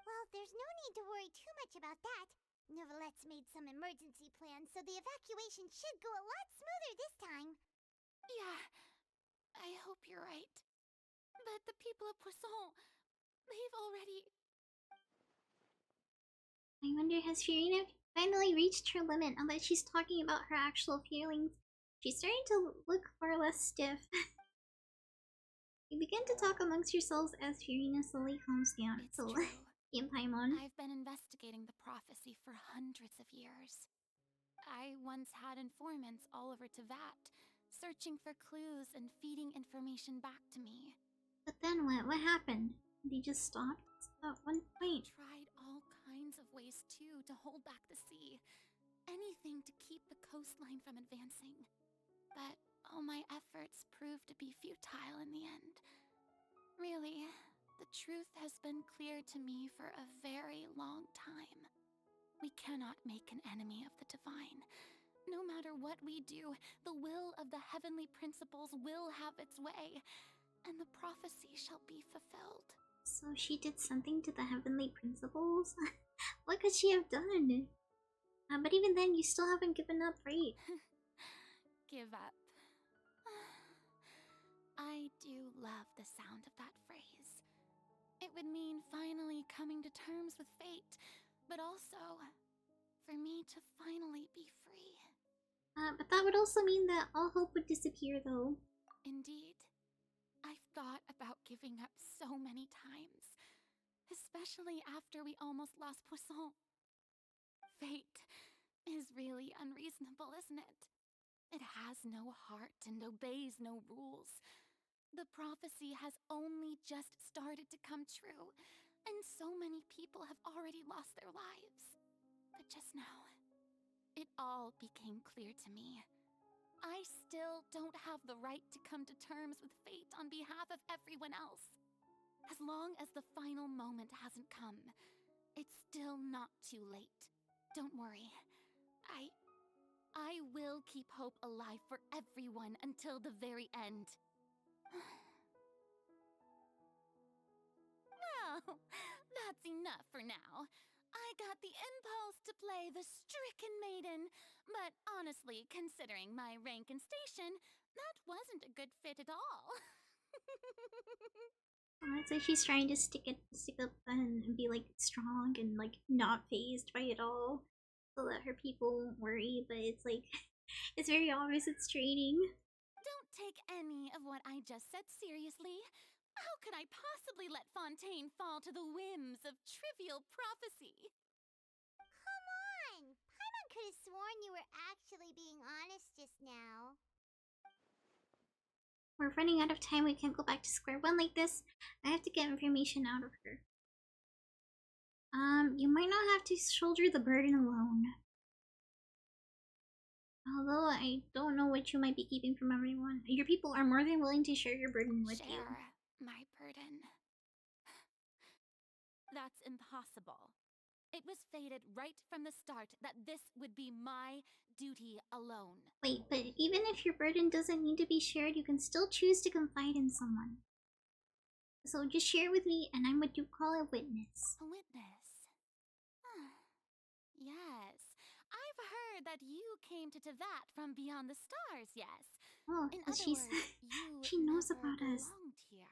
Well, there's no need to worry too much about that. Novelette's made some emergency plans, so the evacuation should go a lot smoother this time. Yeah, I hope you're right. But the people of Poisson, they've already... I wonder, has Farina finally reached her limit? Now that she's talking about her actual feelings, she's starting to look far less stiff. You begin to talk amongst yourselves as Farina slowly calms down. It's true. In Paimon. I've been investigating the prophecy for hundreds of years. I once had informants all over Tevat, searching for clues and feeding information back to me. But then what? What happened? They just stopped at one point. I tried all kinds of ways too to hold back the sea. Anything to keep the coastline from advancing. But all my efforts proved to be futile in the end. Really, the truth has been clear to me for a very long time. We cannot make an enemy of the divine. No matter what we do, the will of the heavenly principles will have its way, and the prophecy shall be fulfilled. So she did something to the heavenly principles? What could she have done? But even then, you still haven't given up, right? Give up. I do love the sound of that phrase. It would mean finally coming to terms with fate, but also for me to finally be free. But that would also mean that all hope would disappear, though. Indeed. I've thought about giving up so many times, especially after we almost lost Poisson. Fate is really unreasonable, isn't it? It has no heart and obeys no rules. The prophecy has only just started to come true, and so many people have already lost their lives. But just now, it all became clear to me. I still don't have the right to come to terms with fate on behalf of everyone else. As long as the final moment hasn't come, it's still not too late. Don't worry. I will keep hope alive for everyone until the very end. Well, that's enough for now. I got the impulse to play the stricken maiden, but honestly, considering my rank and station, that wasn't a good fit at all. Oh, it's like she's trying to stick up and be like strong and like not phased by it all, to let her people worry. But it's like it's very obvious it's draining. Don't take any of what I just said seriously. How could I possibly let Fontaine fall to the whims of trivial prophecy? Come on! Paimon could have sworn you were actually being honest just now. We're running out of time. We can't go back to square one like this. I have to get information out of her. You might not have to shoulder the burden alone. Although I don't know what you might be keeping from everyone. Your people are more than willing to share your burden with you. Share my burden. That's impossible. It was fated right from the start that this would be my duty alone. Wait, but even if your burden doesn't need to be shared, you can still choose to confide in someone. So just share with me, and I'm what you call a witness. A witness? Yes. I've heard that you came to Tevat from beyond the stars, yes. Oh, in other she's words, you she knows never about us. belonged here.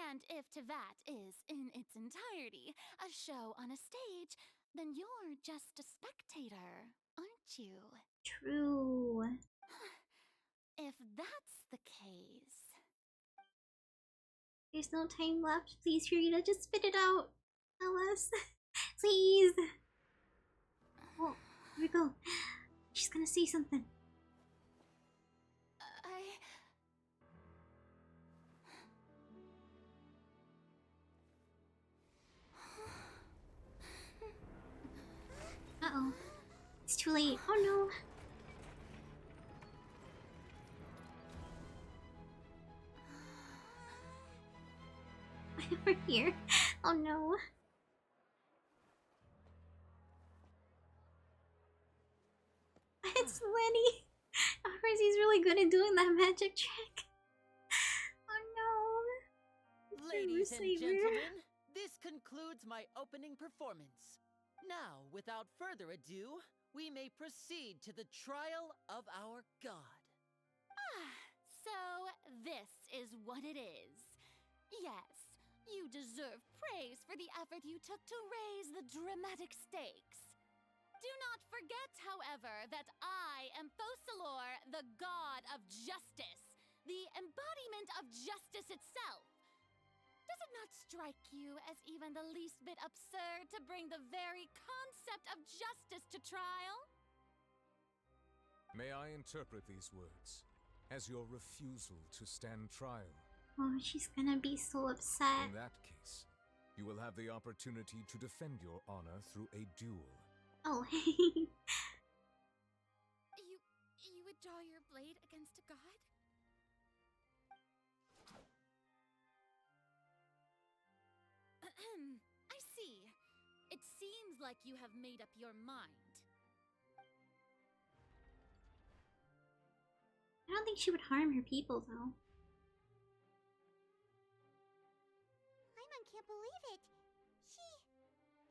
And if Tevat is, in its entirety, a show on a stage, then you're just a spectator, aren't you? True. If that's the case... There's no time left. Please, Freya, just spit it out. Tell us. Please. Oh, here we go. She's gonna say something. Uh-oh. It's too late. Oh no. We're here. Oh no. It's Lenny. Of course, he's really good at doing that magic trick. Oh no. Ladies and Savior. gentlemen, this concludes my opening performance. Now, without further ado, we may proceed to the trial of our god. So this is what it is. Yes, you deserve praise for the effort you took to raise the dramatic stakes. Do not forget, however, that I am Focalor, the god of justice, the embodiment of justice itself. Does it not strike you as even the least bit absurd to bring the very concept of justice to trial? May I interpret these words as your refusal to stand trial? Oh, she's gonna be so upset. In that case, you will have the opportunity to defend your honor through a duel. Oh, You would draw your blade against a god? I see. It seems like you have made up your mind. I don't think she would harm her people, though. Paimon can't believe it.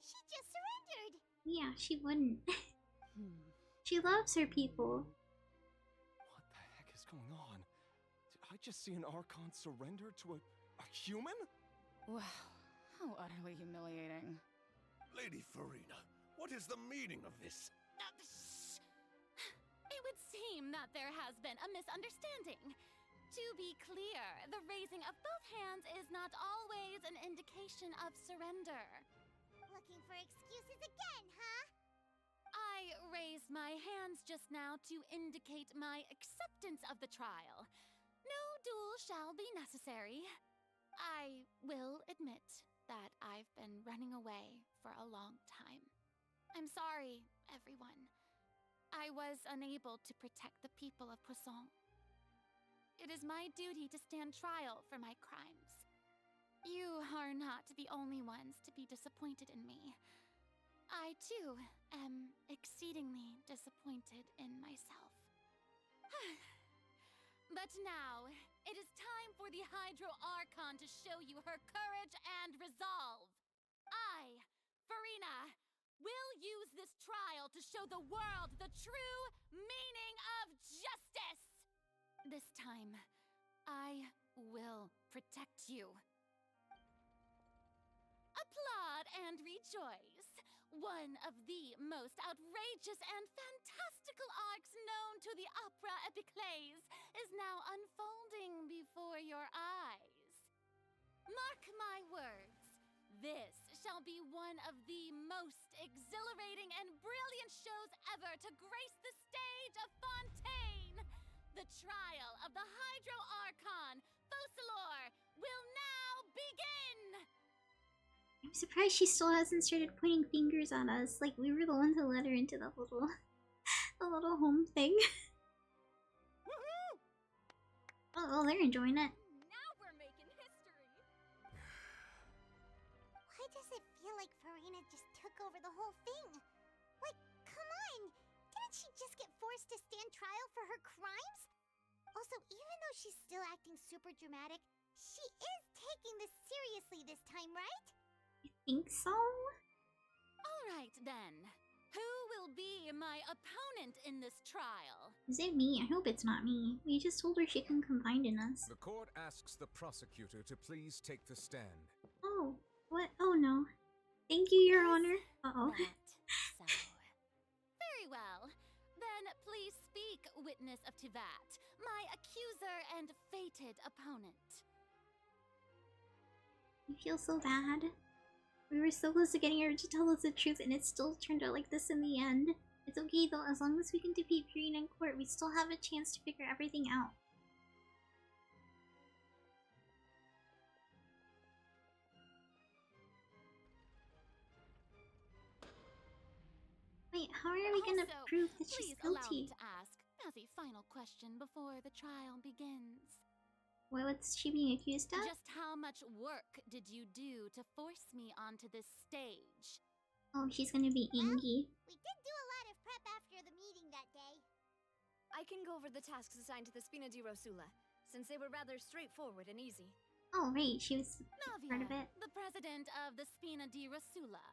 She just surrendered. Yeah, she wouldn't. She loves her people. What the heck is going on? Did I just see an Archon surrender to a human? Wow, how utterly humiliating. Lady Farina, what is the meaning of this? It would seem that there has been a misunderstanding. To be clear, the raising of both hands is not always an indication of surrender. Looking for excuses again, huh? I raised my hands just now to indicate my acceptance of the trial. No duel shall be necessary. I will admit that I've been running away for a long time. I'm sorry, everyone. I was unable to protect the people of Poisson. It is my duty to stand trial for my crimes. You are not the only ones to be disappointed in me. I, too, am exceedingly disappointed in myself. But now, it is time for the Hydro Archon to show you her courage and resolve. I, Farina, will use this trial to show the world the true meaning of justice! This time, I will protect you. Applaud and rejoice! One of the most outrageous and fantastical arcs known to the opera epiclese is now unfolding before your eyes. Mark my words, this shall be one of the most exhilarating and brilliant shows ever to grace the stage of Fontaine! The trial of the Hydro Archon, Focalor, will now begin! I'm surprised she still hasn't started pointing fingers at us. Like, we were the ones who let her into the little, the little home thing. Oh, they're enjoying it. Now we're making history. Why does it feel like Farina just took over the whole thing? Like, come on! Didn't she just get forced to stand trial for her crimes? Also, even though she's still acting super dramatic, she is taking this seriously this time, right? I think so? Alright then. Who will be my opponent in this trial? Is it me? I hope it's not me. We just told her she can confide in us. The court asks the prosecutor to please take the stand. Oh, what? Oh no. Thank you, Your Honor. Uh-oh. So. Very well. Then please speak, witness of Tivat, my accuser and fated opponent. I feel so bad. We were so close to getting her to tell us the truth, and it still turned out like this in the end. It's okay though, as long as we can defeat Farina in court, we still have a chance to figure everything out. Wait, how are we gonna prove that she's please allow me guilty? to ask, as a final question before the trial begins. What's she being accused of? Just how much work did you do to force me onto this stage? Oh, she's gonna be Angie. We did do a lot of prep after the meeting that day. I can go over the tasks assigned to the Spina di Rosula, since they were rather straightforward and easy. Oh, right, she was part of it. The president of the Spina di Rosula.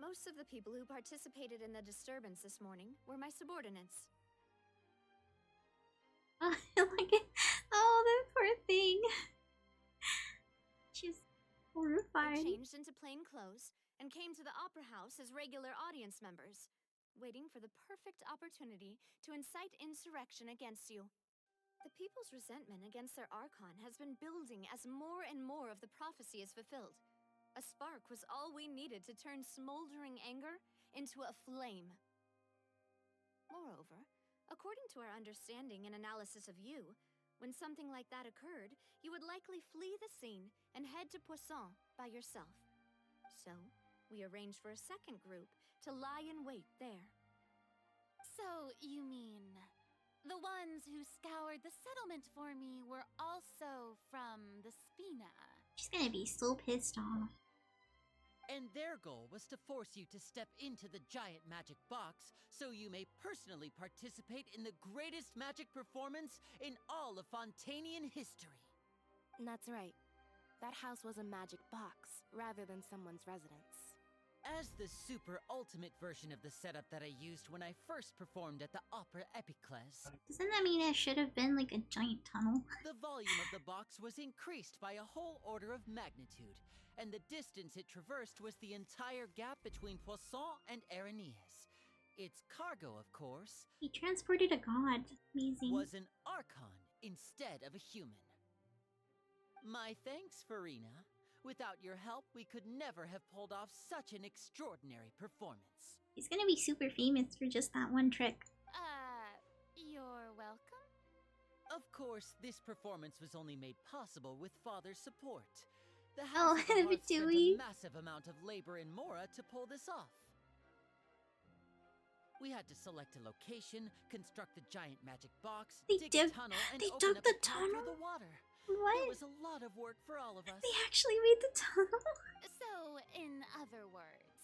Most of the people who participated in the disturbance this morning were my subordinates. Oh, like it. Oh, that poor thing. She's horrified. They changed into plain clothes and came to the opera house as regular audience members, waiting for the perfect opportunity to incite insurrection against you. The people's resentment against their Archon has been building as more and more of the prophecy is fulfilled. A spark was all we needed to turn smoldering anger into a flame. Moreover, according to our understanding and analysis of you, when something like that occurred, you would likely flee the scene and head to Poisson by yourself. So, we arranged for a second group to lie in wait there. So, you mean, the ones who scoured the settlement for me were also from the Spina? She's gonna be so pissed off. And their goal was to force you to step into the giant magic box so you may personally participate in the greatest magic performance in all of Fontainian history. That's right. That house was a magic box, rather than someone's residence. As the super ultimate version of the setup that I used when I first performed at the Opera Epiclese, Doesn't that mean it should have been like a giant tunnel? the volume of the box was increased by a whole order of magnitude, and the distance it traversed was the entire gap between Poisson and Areneas. Its cargo, of course, He transported a god. Amazing. was an Archon instead of a human. My thanks, Farina. Without your help, we could never have pulled off such an extraordinary performance. He's gonna be super famous for just that one trick. You're welcome? Of course, this performance was only made possible with Father's support. The Oh, House of the Hearth spent a Dewey. massive amount of labor in Mora to pull this off. We had to select a location, construct the giant magic box, dig a tunnel, and they open dug up the a path through tunnel? the water. What? There was a lot of work for all of us. They actually made the tunnel? So, in other words,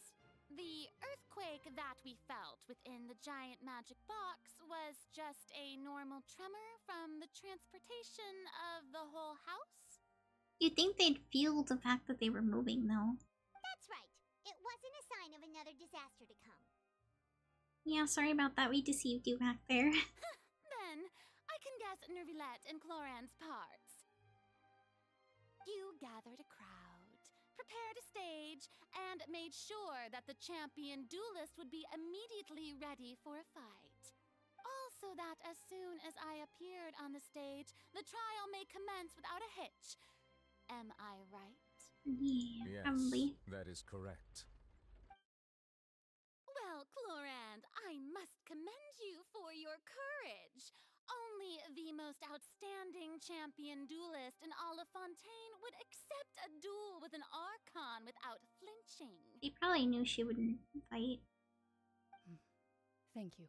the earthquake that we felt within the giant magic box was just a normal tremor from the transportation of the whole house? You'd think they'd feel the fact that they were moving, though. That's right. It wasn't a sign of another disaster to come. Yeah, sorry about that. We deceived you back there. Then, I can guess Nervilette and Cloran's parts. You gathered a crowd, prepared a stage, and made sure that the champion duelist would be immediately ready for a fight. Also that as soon as I appeared on the stage, the trial may commence without a hitch. Am I right? Yeah, Yes, probably. that is correct. Well, Clorand, I must commend you for your courage. Only the most outstanding champion duelist in all of Fontaine would accept a duel with an Archon without flinching. They probably knew she wouldn't fight. Thank you.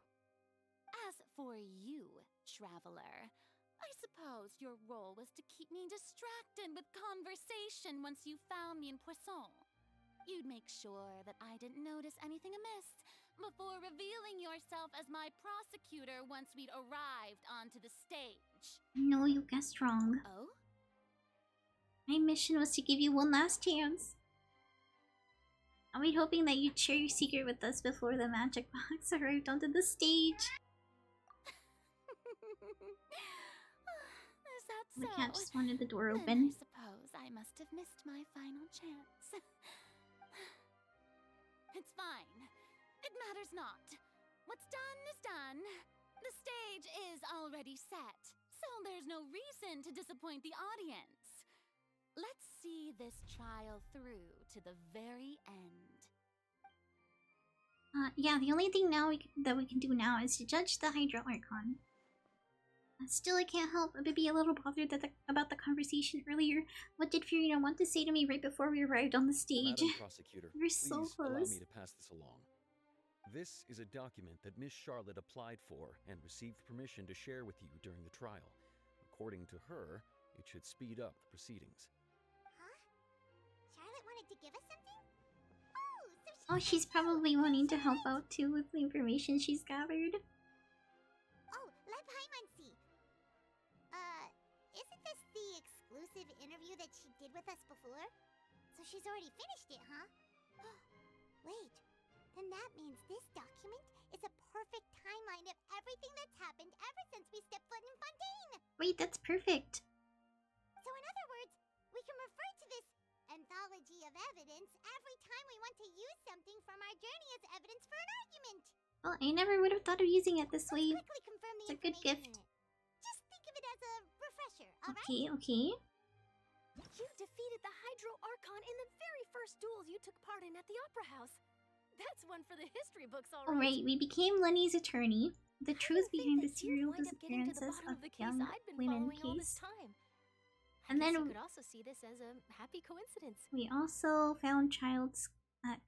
As for you, traveler, I suppose your role was to keep me distracted with conversation once you found me in Poisson. You'd make sure that I didn't notice anything amiss before revealing yourself as my prosecutor once we'd arrived onto the stage. No, you guessed wrong. Oh? My mission was to give you one last chance. Are we hoping that you'd share your secret with us before the magic box arrived onto the stage? Is that so? The cat just wanted the door Then open. I suppose I must have missed my final chance. It's fine. It matters not. What's done is done. The stage is already set, so there's no reason to disappoint the audience. Let's see this trial through to the very end. Yeah, the only thing now that we can do now is to judge the Hydro Archon. Still, I can't help but be a little bothered about the conversation earlier. What did Fiorina want to say to me right before we arrived on the stage? Madam Prosecutor, We're so please allow close. me to pass this along. This is a document that Miss Charlotte applied for and received permission to share with you during the trial. According to her, it should speed up the proceedings. Huh? Charlotte wanted to give us something? Oh, she's probably wanting to help out too with the information she's gathered. Oh, let Paimon see. Isn't this the exclusive interview that she did with us before? So she's already finished it, huh? Wait, then that means this document is a perfect timeline of everything that's happened ever since we stepped foot in Fontaine! Wait, that's perfect. So in other words, we can refer to this anthology of evidence every time we want to use something from our journey as evidence for an argument! Well, I never would have thought of using it this way. Quickly confirm the It's a good information gift. in it. Just think of it as a refresher, alright? Okay, okay. You defeated the Hydro Archon in the very first duel you took part in at the Opera House. That's one for the history books, alright. Alright, we became Lenny's attorney. The truth behind the serial Wind up getting to the disappearances bottom of of the the case young I'd been women following all this case. time. And I guess then you could also see this as a happy coincidence. we also found child's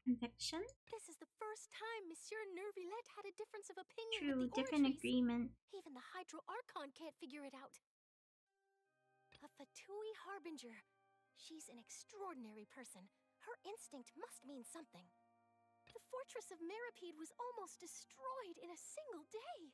conviction. This is the first time Monsieur Nervilette had a difference of opinion True, with the different Oratories. agreement. Even the Hydro Archon can't figure it out. A Fatui Harbinger. She's an extraordinary person. Her instinct must mean something. The fortress of Meripede was almost destroyed in a single day.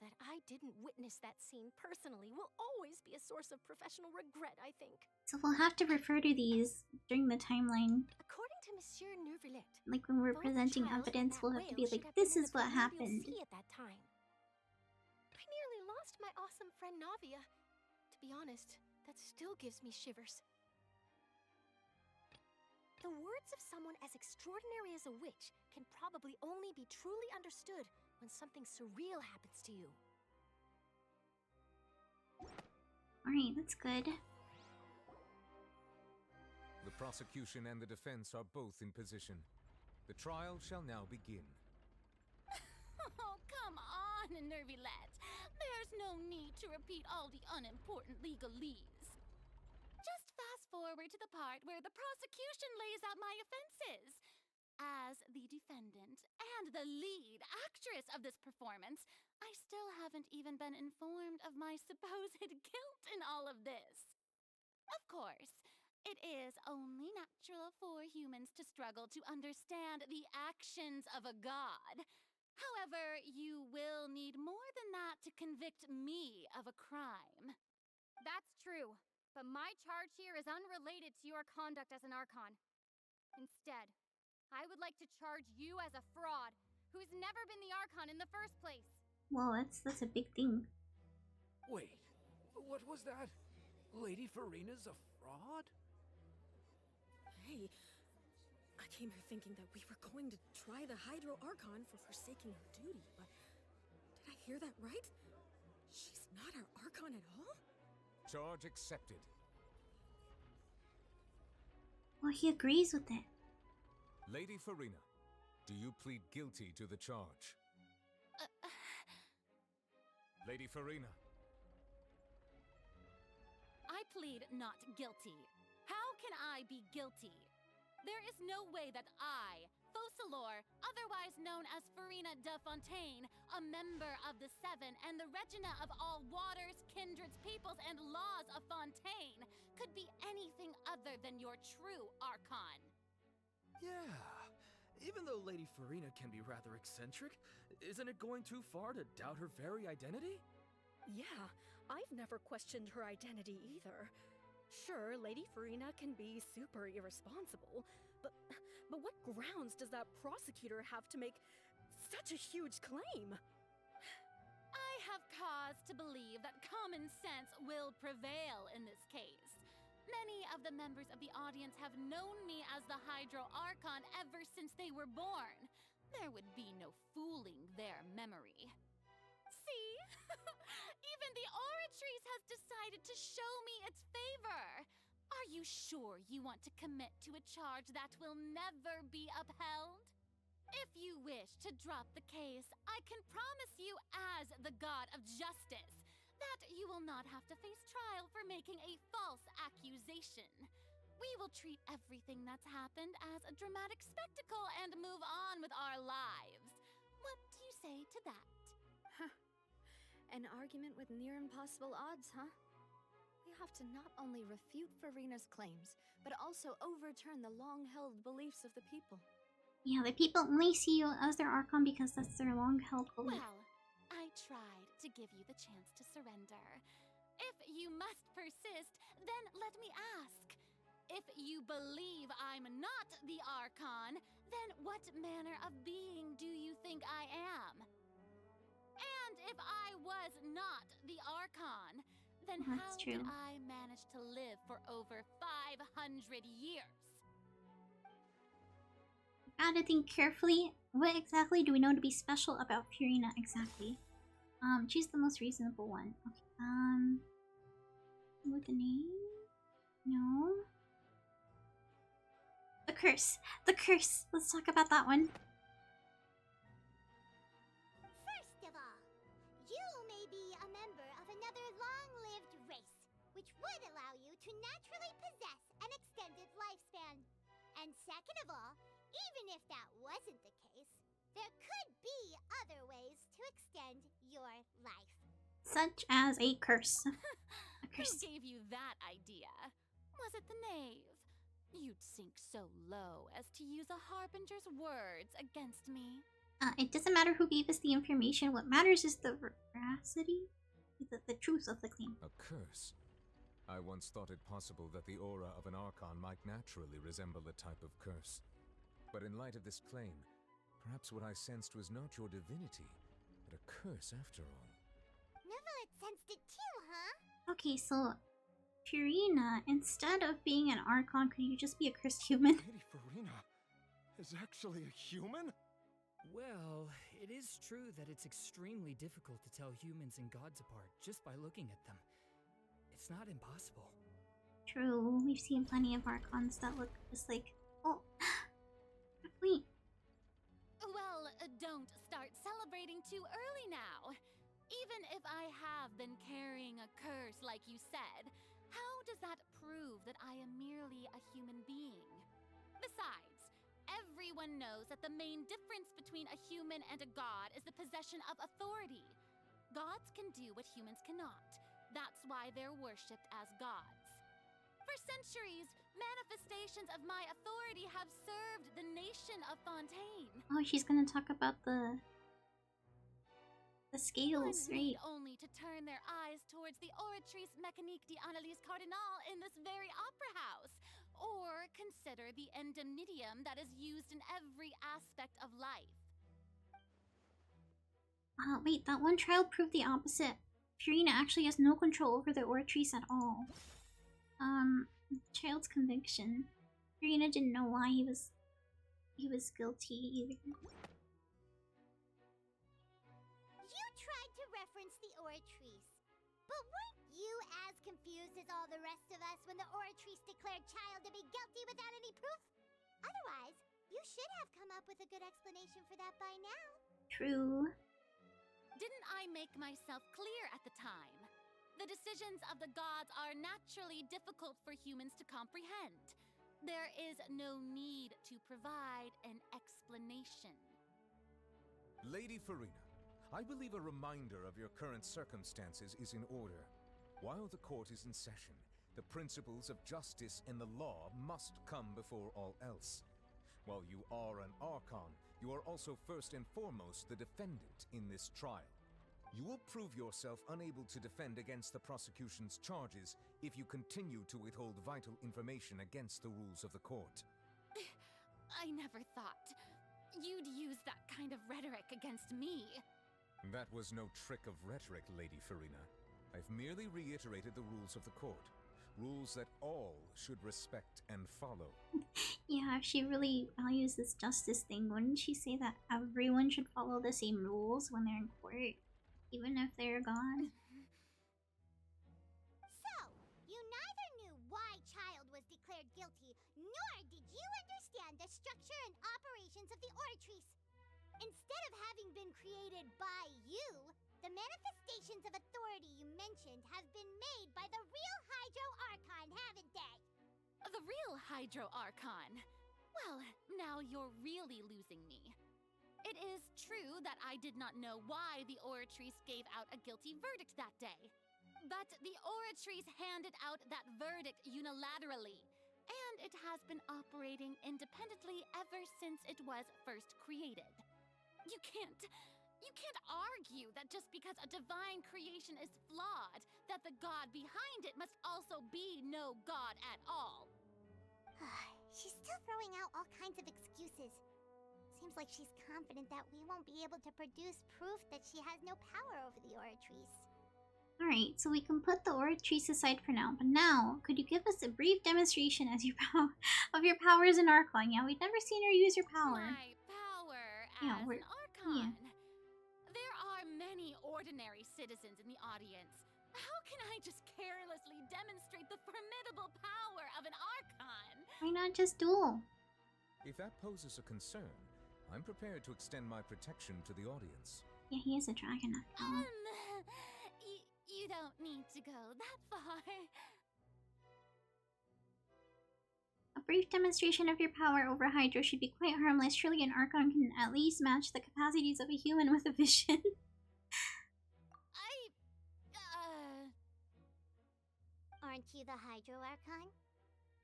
That I didn't witness that scene personally will always be a source of professional regret, I think. So we'll have to refer to these during the timeline. According to Monsieur Nervilette, Like when we're both presenting child and evidence, that we'll have to whale be like, should have this been in is the what proverbial happened. sea at that time. I nearly lost my awesome friend Navia. To be honest, that still gives me shivers. The words of someone as extraordinary as a witch can probably only be truly understood when something surreal happens to you. Alright, that's good. The prosecution and the defense are both in position. The trial shall now begin. Oh, come on, Nervilette. There's no need to repeat all the unimportant legalese. Just fast forward to the part where the prosecution lays out my offenses. As the defendant and the lead actress of this performance, I still haven't even been informed of my supposed guilt in all of this. Of course, It is only natural for humans to struggle to understand the actions of a god. However, you will need more than that to convict me of a crime. That's true, but my charge here is unrelated to your conduct as an Archon. Instead, I would like to charge you as a fraud who's never been the Archon in the first place. Well, that's a big thing. Wait, what was that? Lady Farina's a fraud? Hey, I came here thinking that we were going to try the Hydro Archon for forsaking her duty, but did I hear that right? She's not our Archon at all? Charge accepted. Well, he agrees with it. Lady Farina, do you plead guilty to the charge? Lady Farina. I plead not guilty. How can I be guilty? There is no way that I, Focalor, otherwise known as Farina de Fontaine, a member of the Seven and the Regina of all waters, kindreds, peoples, and laws of Fontaine, could be anything other than your true Archon. Yeah. Even though Lady Farina can be rather eccentric, isn't it going too far to doubt her very identity? Yeah, I've never questioned her identity either. Sure, Lady Farina can be super irresponsible, but what grounds does that prosecutor have to make such a huge claim? I have cause to believe that common sense will prevail in this case. Many of the members of the audience have known me as the Hydro Archon ever since they were born. There would be no fooling their memory. See? Even the Oratrice has decided to show me its favor. Are you sure you want to commit to a charge that will never be upheld? If you wish to drop the case, I can promise you as the God of Justice that you will not have to face trial for making a false accusation. We will treat everything that's happened as a dramatic spectacle and move on with our lives. What do you say to that? An argument with near impossible odds, huh? We have to not only refute Farina's claims, but also overturn the long-held beliefs of the people. Yeah, the people only see you as their Archon because that's their long-held belief. Well, I tried to give you the chance to surrender. If you must persist, then let me ask. If you believe I'm not the Archon, then what manner of being do you think I am? And if I was not the Archon, then how did I manage to live for over 500 years? Gotta think carefully. What exactly do we know to be special about Farina exactly? Choose the most reasonable one. Okay. With the name? No. The curse. The curse. Let's talk about that one. First of all, you may be a member of another long-lived race, which would allow you to naturally possess an extended lifespan. And second of all, even if that wasn't the case, there could be other ways to extend your life. Such as a curse. A curse. Who gave you that idea? Was it the knave? You'd sink so low as to use a harbinger's words against me. It doesn't matter who gave us the information. What matters is the veracity, the truth of the claim. A curse? I once thought it possible that the aura of an Archon might naturally resemble a type of curse. But in light of this claim, perhaps what I sensed was not your divinity, but a curse after all. Neuvillette sensed it too, huh? Okay, so Farina, instead of being an Archon, could you just be a cursed human? Lady Farina is actually a human? Well, it is true that it's extremely difficult to tell humans and gods apart just by looking at them. It's not impossible. True, we've seen plenty of Archons that look just like... Oh, wait. Well, don't start celebrating too early now. Even if I have been carrying a curse like you said, how does that prove that I am merely a human being? Besides, everyone knows that the main difference between a human and a god is the possession of authority. Gods can do what humans cannot. That's why they're worshipped as gods. For centuries, manifestations of my authority have served the nation of Fontaine. Oh, she's gonna talk about the scales, One need right? only to turn their eyes towards the Oratrice Mécanique d'Analyse Cardinal in this very opera house, or consider the indemnitium that is used in every aspect of life. Wait, that one trial proved the opposite. Furina actually has no control over the Oratrice at all. Child's conviction. Furina didn't know why he was guilty either. You tried to reference the Oratrice, but weren't you as confused as all the rest of us when the Oratrice declared Child to be guilty without any proof? Otherwise, you should have come up with a good explanation for that by now. True. Didn't I make myself clear at the time? The decisions of the gods are naturally difficult for humans to comprehend. There is no need to provide an explanation. Lady Farina, I believe a reminder of your current circumstances is in order. While the court is in session, the principles of justice and the law must come before all else. While you are an Archon, you are also first and foremost the defendant in this trial. You will prove yourself unable to defend against the prosecution's charges if you continue to withhold vital information against the rules of the court. I never thought you'd use that kind of rhetoric against me. That was no trick of rhetoric, Lady Farina. I've merely reiterated the rules of the court. Rules that all should respect and follow. Yeah, if she really values this justice thing, wouldn't she say that everyone should follow the same rules when they're in court? Even if they're gone? So, you neither knew why Child was declared guilty, nor did you understand the structure and operations of the Oratrice. Instead of having been created by you, the manifestations of authority you mentioned have been made by the real Hydro Archon, haven't they? The real Hydro Archon? Well, now you're really losing me. It is true that I did not know why the Oratrice gave out a guilty verdict that day. But the Oratrice handed out that verdict unilaterally, and it has been operating independently ever since it was first created. You can't argue that just because a divine creation is flawed, that the god behind it must also be no god at all. She's still throwing out all kinds of excuses. Seems like she's confident that we won't be able to produce proof that she has no power over the Oratrice. Alright, so we can put the Oratrice aside for now, but now, could you give us a brief demonstration as of your powers in Archon? Yeah, we've never seen her use her power. My power as an Archon? Yeah. There are many ordinary citizens in the audience. How can I just carelessly demonstrate the formidable power of an Archon? Why not just duel? If that poses a concern, I'm prepared to extend my protection to the audience. Yeah, he is a dragon after all. You don't need to go that far. A brief demonstration of your power over Hydro should be quite harmless. Surely an Archon can at least match the capacities of a human with a vision. Aren't you the Hydro Archon?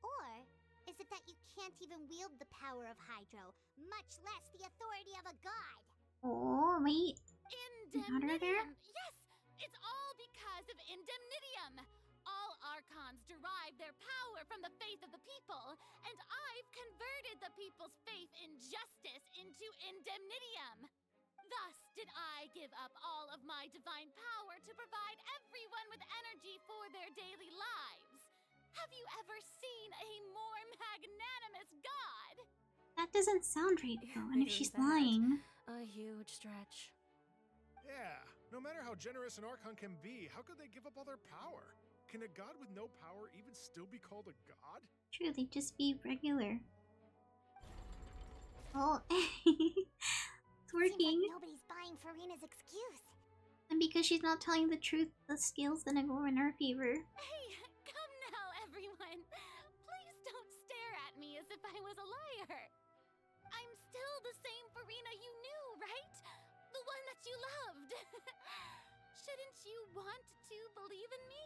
Or is it that you can't even wield the power of Hydro, much less the authority of a god? Oh, wait. Indemnitium! Yes! It's all because of Indemnitium! All Archons derive their power from the faith of the people, and I've converted the people's faith in justice into Indemnitium! Thus did I give up all of my divine power to provide everyone with energy for their daily lives. Have you ever seen a more magnanimous god? That doesn't sound right, though, and if she's lying... A huge stretch. Yeah, no matter how generous an Archon can be, how could they give up all their power? Can a god with no power even still be called a god? True, they'd just be regular. Oh, it's working. Seems like nobody's buying Farina's excuse. And because she's not telling the truth, the scale's gonna go in our favor. Hey, come now, everyone. Please don't stare at me as if I was a liar. I'm still the same Farina you knew, right? The one that you loved. Shouldn't you want to believe in me?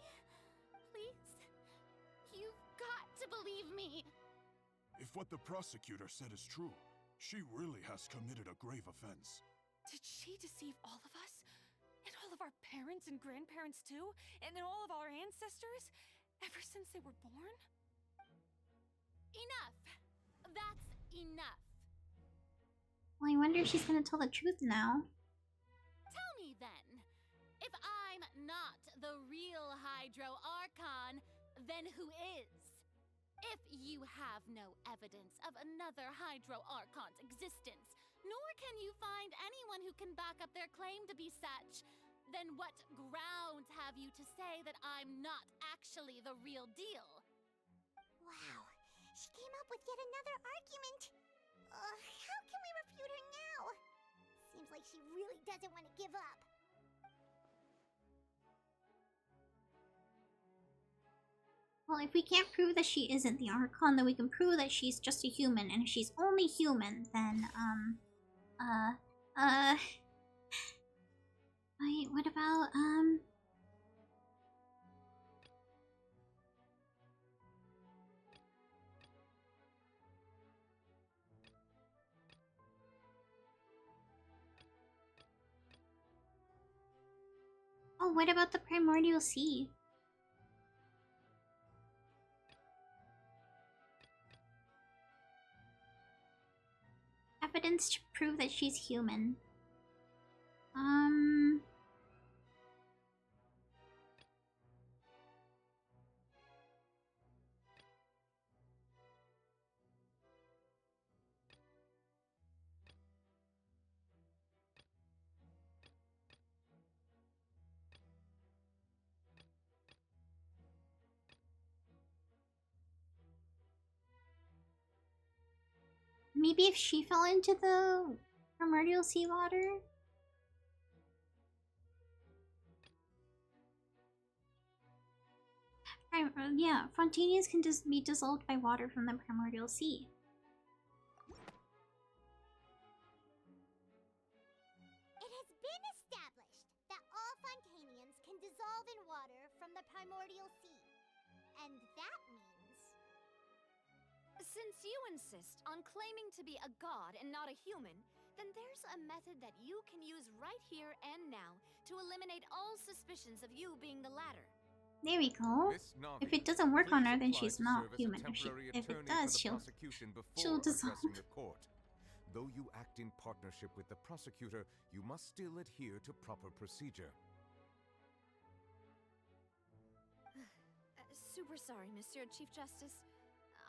Please? You've got to believe me! If what the prosecutor said is true, she really has committed a grave offense. Did she deceive all of us? And all of our parents and grandparents too? And all of our ancestors? Ever since they were born? Enough! That's enough! Well, I wonder if she's gonna tell the truth now. Tell me then, if I'm not the real Hydro Archon, then who is? If you have no evidence of another Hydro Archon's existence, nor can you find anyone who can back up their claim to be such, then what grounds have you to say that I'm not actually the real deal? Wow, she came up with yet another argument. How can we refute her now? Seems like she really doesn't want to give up. Well, if we can't prove that she isn't the Archon, then we can prove that she's just a human. And if she's only human, then, wait, what about, oh, what about the Primordial Sea? Evidence to prove that she's human. Maybe if she fell into the primordial seawater? Yeah, Fontainians can just be dissolved by water from the primordial sea. It has been established that all Fontainians can dissolve in water from the primordial sea. And that means... Since you insist on claiming to be a god and not a human, then there's a method that you can use right here and now to eliminate all suspicions of you being the latter. There we go. If it doesn't work on her, then she's not human. If it does, she'll dissolve. Though you act in partnership with the prosecutor, you must still adhere to proper procedure. Super sorry, Monsieur Chief Justice.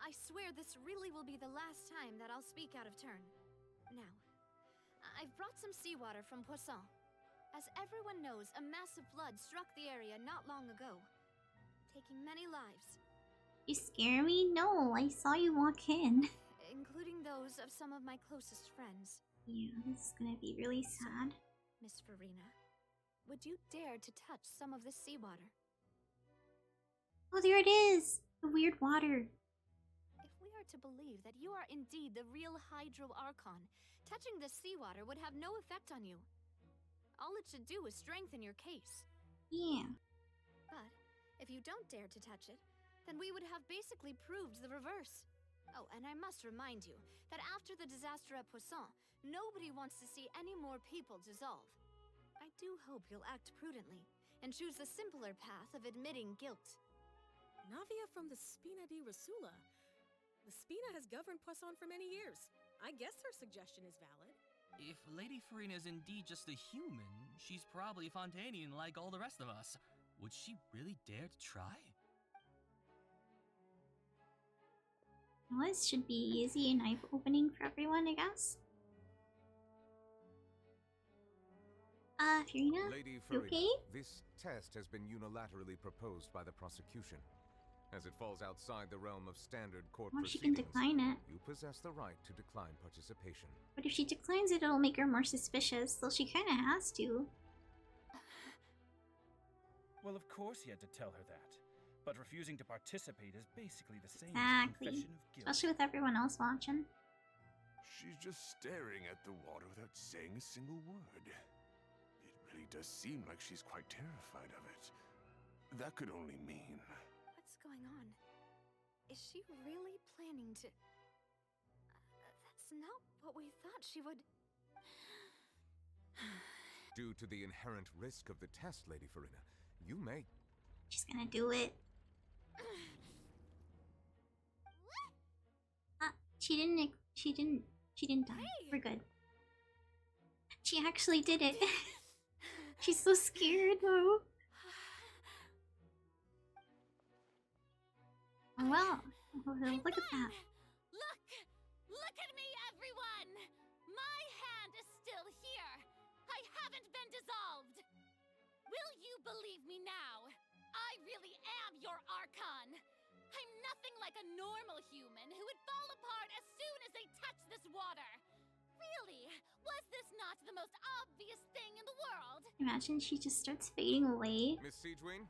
I swear this really will be the last time that I'll speak out of turn. Now, I've brought some seawater from Poisson. As everyone knows, a massive flood struck the area not long ago, taking many lives. You scare me? No, I saw you walk in. Including those of some of my closest friends. Yeah, this is gonna be really sad. Miss Farina, would you dare to touch some of this seawater? Oh, there it is! The weird water. If we are to believe that you are indeed the real Hydro Archon, touching this seawater would have no effect on you. All it should do is strengthen your case. Yeah. But if you don't dare to touch it, then we would have basically proved the reverse. Oh, and I must remind you that after the disaster at Poisson, nobody wants to see any more people dissolve. I do hope you'll act prudently and choose the simpler path of admitting guilt. Navia from the Spina di Rasula. The Spina has governed Poisson for many years. I guess her suggestion is valid. If Lady Farina is indeed just a human, she's probably Fontainian like all the rest of us. Would she really dare to try? Well, this should be easy and eye-opening for everyone, I guess. Farina? Lady You Farina, okay? this test has been unilaterally proposed by the prosecution. As it falls outside the realm of standard court Well, she can proceedings, decline it. you possess the right to decline participation. But if she declines it, it'll make her more suspicious, so she kinda has to. Well, of course he had to tell her that. But refusing to participate is basically the same as Exactly. confession of guilt. Especially with everyone else watching. She's just staring at the water without saying a single word. It really does seem like she's quite terrified of it. That could only mean... What's going on? Is she really planning to... that's not what we thought she would... Due to the inherent risk of the test, Lady Farina, you may... She's gonna do it. She didn't die. We're good. She actually did it. She's so scared though. Oh, well, look at that. Look at me, everyone! My hand is still here. I haven't been dissolved. Will you believe me now? I really am your Archon. I'm nothing like a normal human who would fall apart as soon as they touch this water. Really? Was this not the most obvious thing in the world? Imagine she just starts fading away. Miss Siegewin?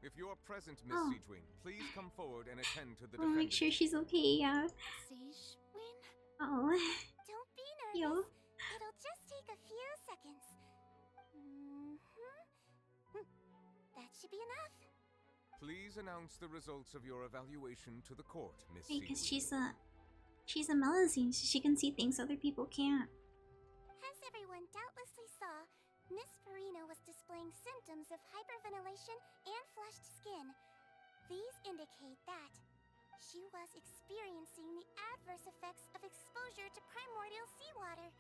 If you're present, Miss Oh. Siegewin, please come forward and attend to the I wanna make sure she's okay, yeah. Siegewin? Oh. Don't be Yo. nervous. It'll just take a few seconds. That should be enough. Please announce the results of your evaluation to the court, Miss Because Siegewin. she's a Melazine, so she can see things other people can't. As everyone doubtlessly saw, Miss Farina was displaying symptoms of hyperventilation and flushed skin. These indicate that she was experiencing the adverse effects of exposure to primordial seawater.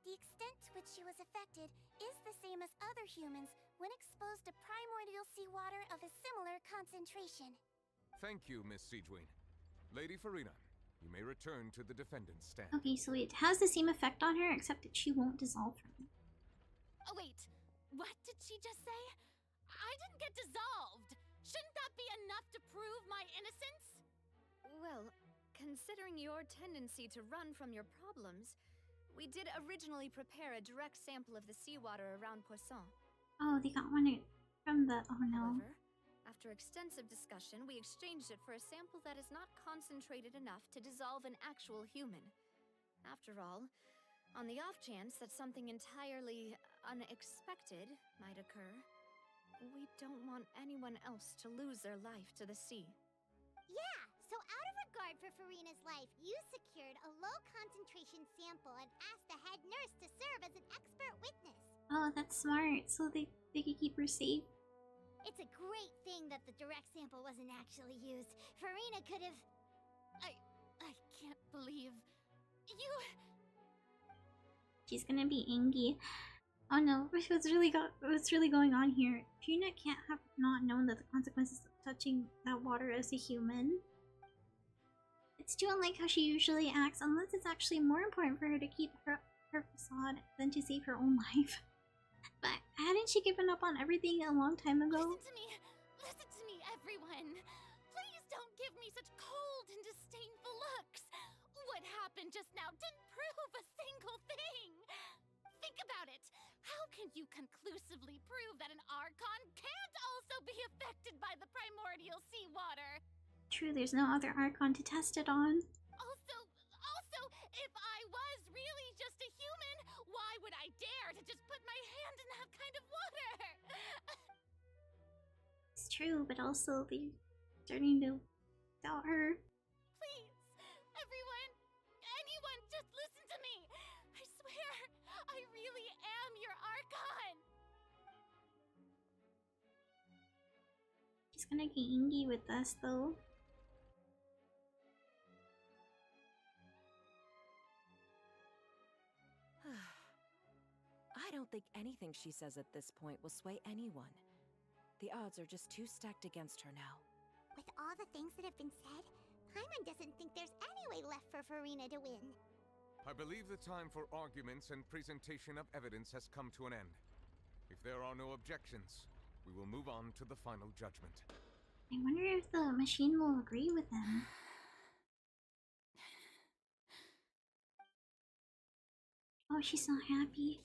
The extent to which she was affected is the same as other humans when exposed to primordial seawater of a similar concentration. Thank you, Miss Siegewin. Lady Farina, you may return to the defendant's stand. Okay, so it has the same effect on her, except that she won't dissolve her. Oh, wait. What did she just say? I didn't get dissolved. Shouldn't that be enough to prove my innocence? Well, considering your tendency to run from your problems, we did originally prepare a direct sample of the seawater around Poisson. Oh, they got one from the... Oh no. However, after extensive discussion, we exchanged it for a sample that is not concentrated enough to dissolve an actual human. After all, on the off chance that something entirely unexpected might occur, we don't want anyone else to lose their life to the sea. Yeah, so out of regard for Farina's life, you secured a low-concentration sample and asked the head nurse to serve as an expert witness. Oh, that's smart. So they could keep her safe. It's a great thing that the direct sample wasn't actually used. Farina could have... I can't believe... You... She's gonna be angry. Oh no, what's really going on here? Trina can't have not known that the consequences of touching that water as a human. It's too unlike how she usually acts, unless it's actually more important for her to keep her facade than to save her own life. But hadn't she given up on everything a long time ago? Listen to me, everyone. Please don't give me such cold and disdainful looks. What happened just now didn't prove a single thing. Think about it. How can you conclusively prove that an Archon can't also be affected by the primordial seawater? True, there's no other Archon to test it on. Also, if I was really just a human, why would I dare to just put my hand in that kind of water? It's true, but also they're starting to doubt her. Please, everyone, anyone, just listen to me. I swear, I really am your Archon. She's gonna get angry with us though. I don't think anything she says at this point will sway anyone. The odds are just too stacked against her now. With all the things that have been said, Paimon doesn't think there's any way left for Farina to win. I believe the time for arguments and presentation of evidence has come to an end. If there are no objections, we will move on to the final judgment. I wonder if the machine will agree with them. Oh, she's not happy.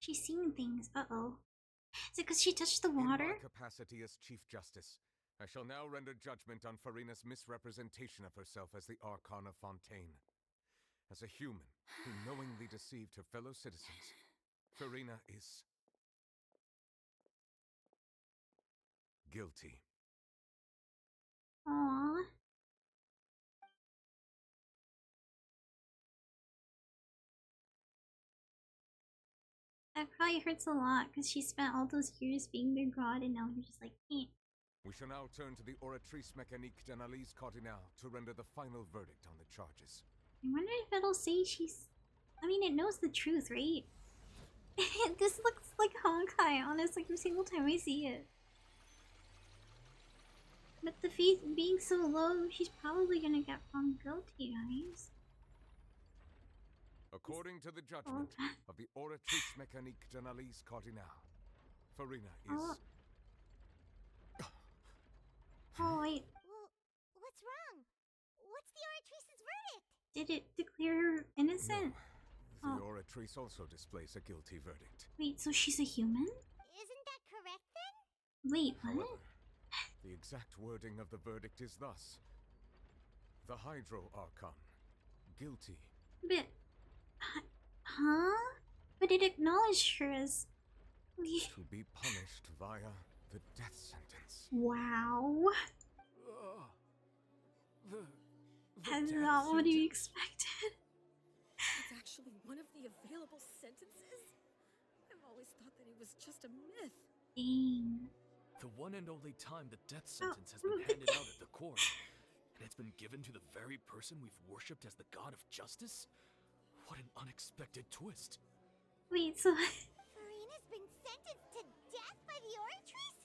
She's seeing things. Uh-oh. Is it because she touched the water? In my capacity as Chief Justice, I shall now render judgment on Farina's misrepresentation of herself as the Archon of Fontaine. as a human who knowingly deceived her fellow citizens, Farina is guilty. Aww. That probably hurts a lot because she spent all those years being their god and now you're just like, eh. We shall now turn to the Oratrice Mécanique d'Analyse Cardinale to render the final verdict on the charges. I wonder if it'll say she's... I mean, it knows the truth, right? This looks like Honkai, honestly, every single time I see it. But the faith being so low, she's probably gonna get found guilty, guys. According to the judgment of the Oratrice Mécanique d'Analyse Cardinale, Farina is... Oh, wait. Well, what's wrong? What's the Oratrice's verdict? Did it declare her innocent? No. The Oratrice also displays a guilty verdict. Wait, so she's a human? Isn't that correct then? Wait, what? However, the exact wording of the verdict is thus. The Hydro Archon, guilty. But... Huh? But it acknowledged her as... to be punished via the death sentence. Wow. That's death not what you expected. It's actually one of the available sentences? I've always thought that it was just a myth. Dang. The one and only time the death sentence has been handed out at the court, and it's been given to the very person we've worshipped as the god of justice? What an unexpected twist. Wait, so... Farina's been sentenced to death by the Oratrice?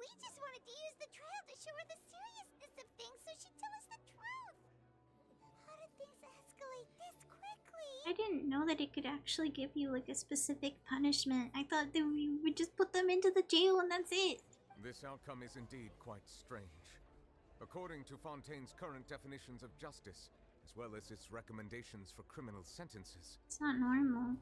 We just wanted to use the trial to show her the seriousness of things so she'd tell us the truth. How did things escalate this quickly? I didn't know that it could actually give you like a specific punishment. I thought that we would just put them into the jail and that's it. This outcome is indeed quite strange. According to Fontaine's current definitions of justice, as well as its recommendations for criminal sentences, it's not normal.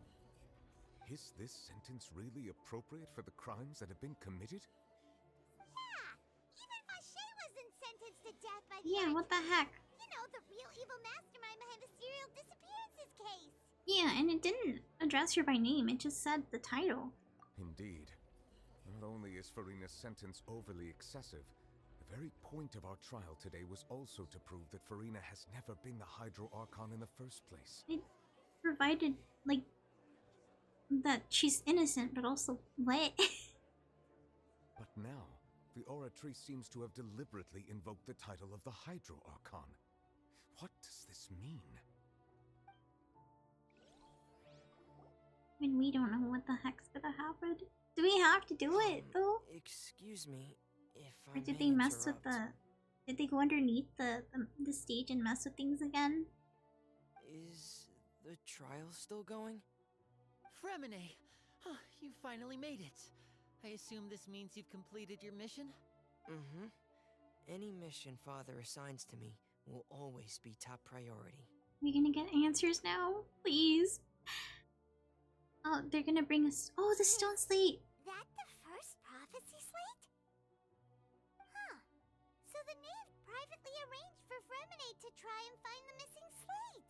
Is this sentence really appropriate for the crimes that have been committed? Yeah, even Vacher wasn't sentenced to death by the Yeah, Oratrice. what the heck? You know, the real evil mastermind behind the serial disappearances case. Yeah, and it didn't address her by name, it just said the title. Indeed. Not only is Farina's sentence overly excessive, the very point of our trial today was also to prove that Farina has never been the Hydro Archon in the first place. It provided, like, that she's innocent, but also what? But now, the Oratrice seems to have deliberately invoked the title of the Hydro Archon. What does this mean? I mean, we don't know what the heck's gonna happen. Do we have to do it, though? Excuse me, if Or did they mess with the... Did they go underneath the stage and mess with things again? Is the trial still going? Fremine! You finally made it. I assume this means you've completed your mission? Mm-hmm. Any mission Father assigns to me will always be top priority. We gonna get answers now? Please? Oh, they're gonna bring us... Oh, the stone slate! That the first prophecy slate? Huh. So the knave privately arranged for Fremine to try and find the missing slate.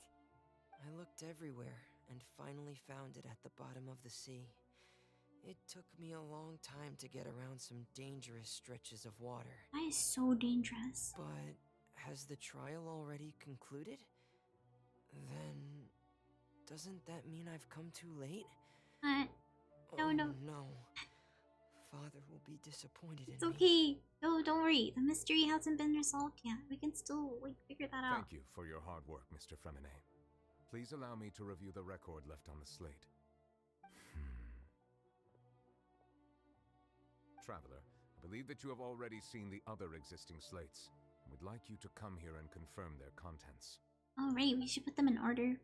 I looked everywhere and finally found it at the bottom of the sea. It took me a long time to get around some dangerous stretches of water. That is so dangerous. But has the trial already concluded? Then doesn't that mean I've come too late? No, no. No. Father will be disappointed It's in me. okay. No, don't worry. The mystery hasn't been resolved yet. We can still, like, figure that out. Thank you for your hard work, Mr. Fremine. Please allow me to review the record left on the slate. Traveler, I believe that you have already seen the other existing slates. I would like you to come here and confirm their contents. Alright, we should put them in order.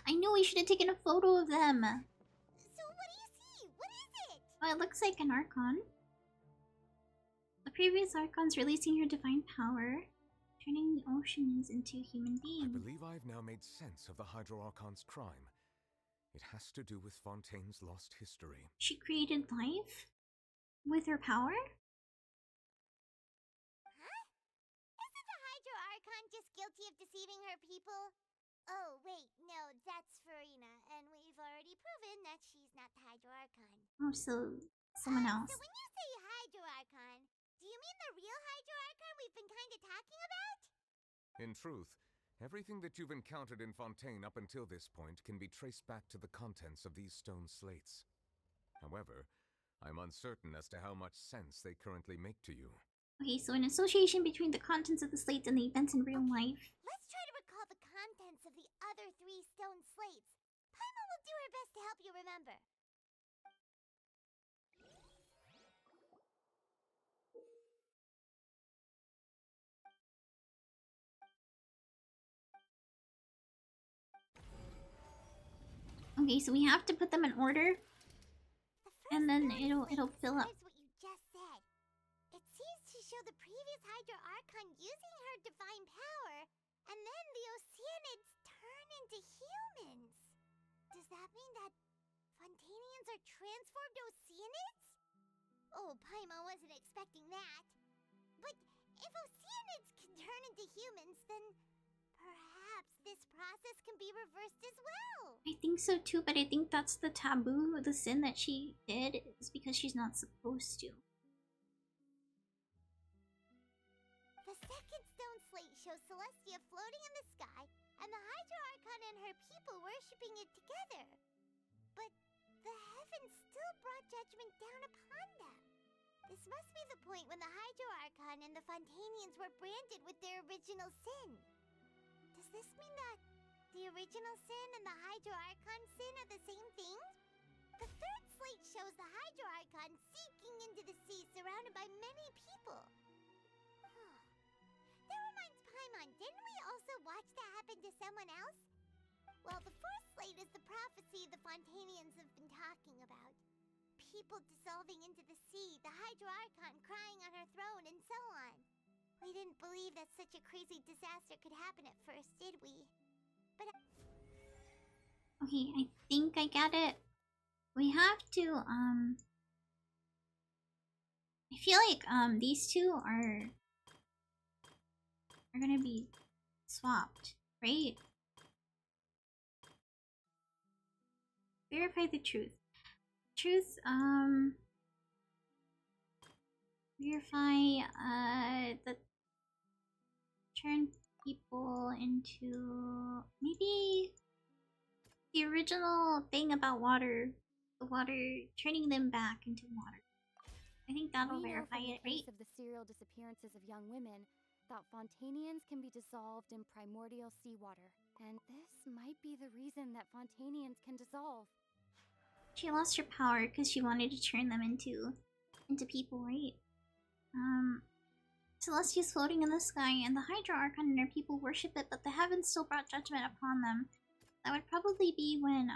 I knew we should have taken a photo of them! So what do you see? What is it? Well, it looks like an Archon. The previous Archon's releasing her divine power, turning the oceans into human beings. I believe I've now made sense of the Hydro Archon's crime. It has to do with Fontaine's lost history. She created life? With her power? Huh? Isn't the Hydro Archon just guilty of deceiving deceiving her people? Oh, wait, no, that's Farina, and we've already proven that she's not the Hydro Archon. Oh, so someone else. So when you say Hydro Archon, do you mean the real Hydro Archon we've been kind of talking about? In truth, everything that you've encountered in Fontaine up until this point can be traced back to the contents of these stone slates. However, I'm uncertain as to how much sense they currently make to you. Okay, so an association between the contents of the slates and the events in real life. Let's try to recall the contents of the other 3 stone slates. Paimon will do her best to help you remember. Okay, so we have to put them in order, and then it'll fill up. What you just said. It seems to show the previous Hydro Archon using her divine power, and then the Oceanids turn into humans. Does that mean that Fontainians are transformed Oceanids? Oh, Paimon wasn't expecting that. But if Oceanids can turn into humans, then perhaps this process can be reversed as well. I think so too, but I think that's the taboo, the sin that she did is because she's not supposed to. The second stone slate shows Celestia floating in the sky, and the Hydro Archon and her people worshipping it together. But the heavens still brought judgment down upon them. This must be the point when the Hydro Archon and the Fontainians were branded with their original sin. Does this mean that the original sin and the Hydro Archon sin are the same thing? The third slate shows the Hydro Archon sinking into the sea surrounded by many people. That reminds Paimon, didn't we also watch that happen to someone else? Well, the fourth slate is the prophecy the Fontainians have been talking about. People dissolving into the sea, the Hydro Archon crying on her throne, and so on. We didn't believe that such a crazy disaster could happen at first, did we? But Okay, I think I get it. We have to, I feel like, these two are gonna be swapped, right? Verify the truth. Verify, the turn people into maybe the original thing about water, the water turning them back into water. I think that'll verify it, right? Of the serial disappearances of young women, that Fontainians can be dissolved in primordial seawater, and this might be the reason that Fontainians can dissolve. She lost her power because she wanted to turn them into people, right? Celestia's floating in the sky, and the Hydro Archon and her people worship it, but the heavens still brought judgment upon them. That would probably be when,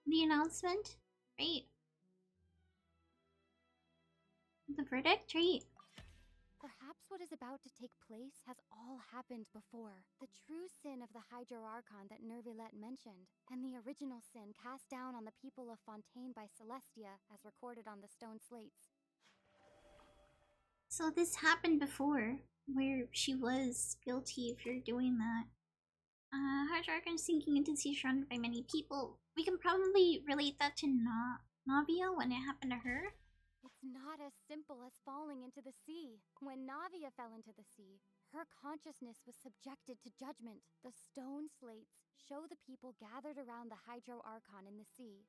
the announcement, right? The verdict, right? Perhaps what is about to take place has all happened before. The true sin of the Hydro Archon that Nervilette mentioned, and the original sin cast down on the people of Fontaine by Celestia, as recorded on the stone slates. So this happened before, where she was guilty for doing that. Hydro Archon sinking into the sea surrounded by many people. We can probably relate that to Navia when it happened to her. It's not as simple as falling into the sea. When Navia fell into the sea, her consciousness was subjected to judgment. The stone slates show the people gathered around the Hydro Archon in the sea.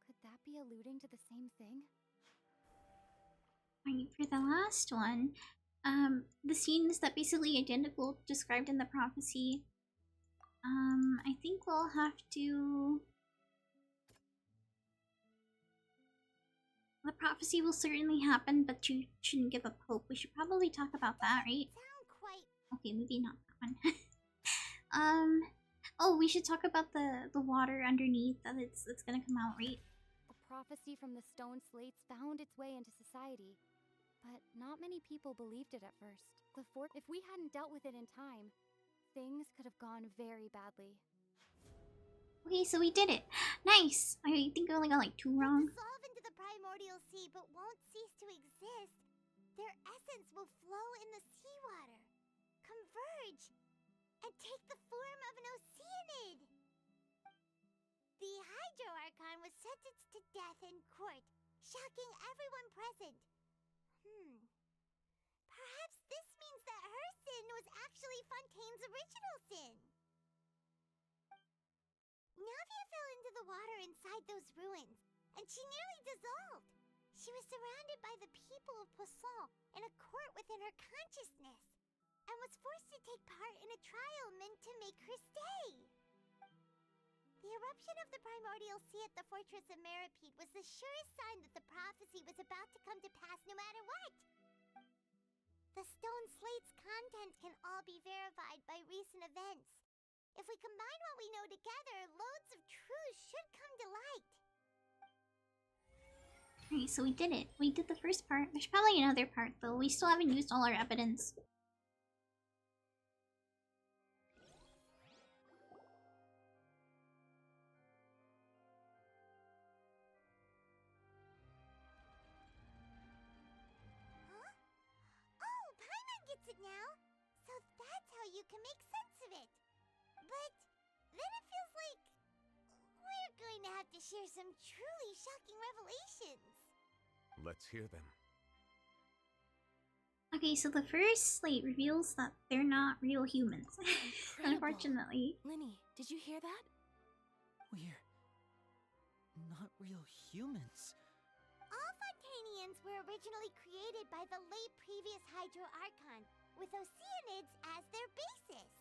Could that be alluding to the same thing? Right, for the last one, the scene is that basically identical described in the prophecy. I think we'll have to... The prophecy will certainly happen, but you shouldn't give up hope. We should probably talk about that, right? Okay, maybe not that one. Oh, we should talk about the water underneath, that it's gonna come out, right? The prophecy from the stone slates found its way into society, but not many people believed it at first. If we hadn't dealt with it in time, things could have gone very badly. Okay, so we did it. Nice! I think I only got like 2 wrong. Dissolve into the primordial primordial sea but won't cease to exist, their essence will flow in the seawater, converge, and take the form of an oceanid. The Hydro Archon was sentenced to death in court, shocking everyone present. Perhaps this means that her sin was actually Fontaine's original sin. Navia fell into the water inside those ruins, and she nearly dissolved. She was surrounded by the people of Poisson in a court within her consciousness, and was forced to take part in a trial meant to make her stay. The eruption of the primordial sea at the fortress of Meripede was the surest sign that the prophecy was about to come to pass no matter what. The stone slate's contents can all be verified by recent events. If we combine what we know together, loads of truths should come to light. Alright, so we did it. We did the first part. There's probably another part, though. We still haven't used all our evidence. Huh? Oh, Paimon gets it now! So that's how you can make sense of it. But then it feels like we're going to have to share some truly shocking revelations. Let's hear them. Okay, so the first slate reveals that they're not real humans. Unfortunately. Linny, did you hear that? We're not real humans. All Fontainians were originally created by the late previous Hydro Archon, with oceanids as their basis.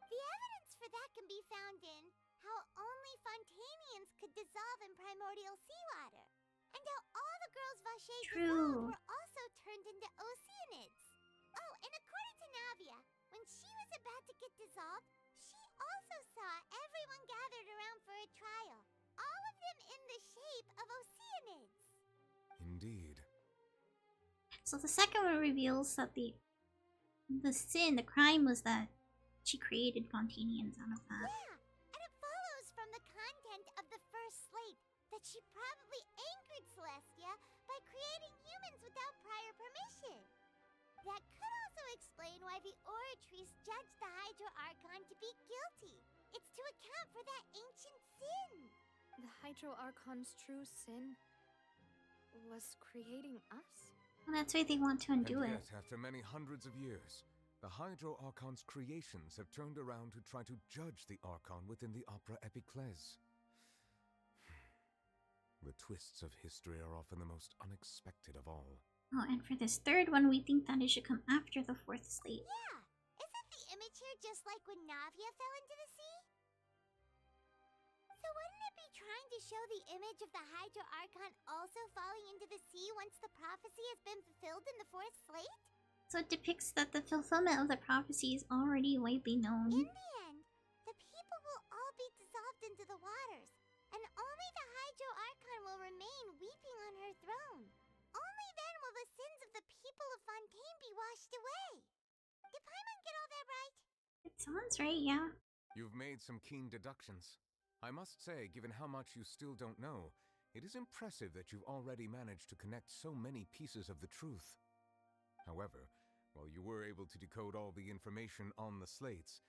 The evidence for that can be found in how only Fontainians could dissolve in primordial seawater, and how all the girls Vache dissolved were also turned into oceanids. Oh, and according to Navia, when she was about to get dissolved, she also saw everyone gathered around for a trial, all of them in the shape of oceanids. Indeed. So the second one reveals that the crime was that she created Fontainians out of that. Yeah, and it follows from the content of the first slate that she probably angered Celestia by creating humans without prior permission. That could also explain why the Oratrice judged the Hydro Archon to be guilty. It's to account for that ancient sin. The Hydro Archon's true sin was creating us? Well, that's why they want to undo And it. yet, after many hundreds of years, the Hydro Archon's creations have turned around to try to judge the Archon within the Opera Epiclese. The twists of history are often the most unexpected of all. Oh, and for this third one, we think that it should come after the fourth slate. Yeah, isn't the image here just like when Navia fell into the sea? So wouldn't it be trying to show the image of the Hydro Archon also falling into the sea once the prophecy has been fulfilled in the fourth slate? So it depicts that the fulfillment of the prophecy is already widely known. In the end, the people will all be dissolved into the waters, and only the Hydro Archon will remain weeping on her throne. Only then will the sins of the people of Fontaine be washed away. Did Paimon get all that right? It sounds right, yeah. You've made some keen deductions. I must say, given how much you still don't know, it is impressive that you've already managed to connect so many pieces of the truth. However, while you were able to decode all the information on the slates,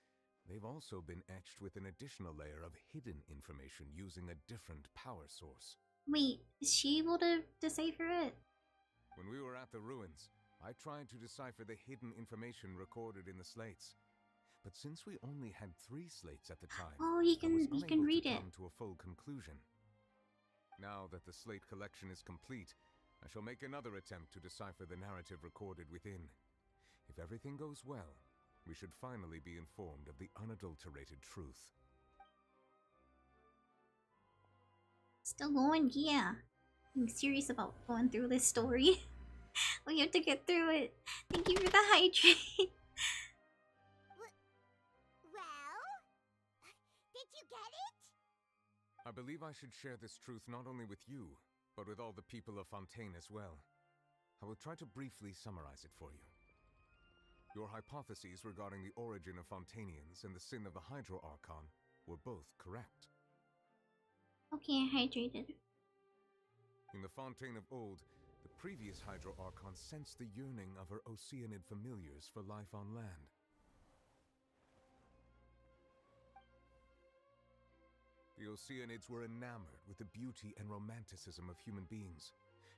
they've also been etched with an additional layer of hidden information using a different power source. Wait, is she able to decipher it? When we were at the ruins, I tried to decipher the hidden information recorded in the slates. But since we only had 3 slates at the time, Oh, he can read to it. come to a full conclusion. Now that the slate collection is complete, I shall make another attempt to decipher the narrative recorded within. If everything goes well, we should finally be informed of the unadulterated truth. Still going? Yeah. I'm serious about going through this story. We have to get through it. Thank you for the hydrate. Well, did you get it? I believe I should share this truth not only with you, but with all the people of Fontaine as well. I will try to briefly summarize it for you. Your hypotheses regarding the origin of Fontainians and the sin of the Hydro Archon were both correct. Okay, I hydrated. In the Fontaine of old, the previous Hydro Archon sensed the yearning of her Oceanid familiars for life on land. The Oceanids were enamored with the beauty and romanticism of human beings,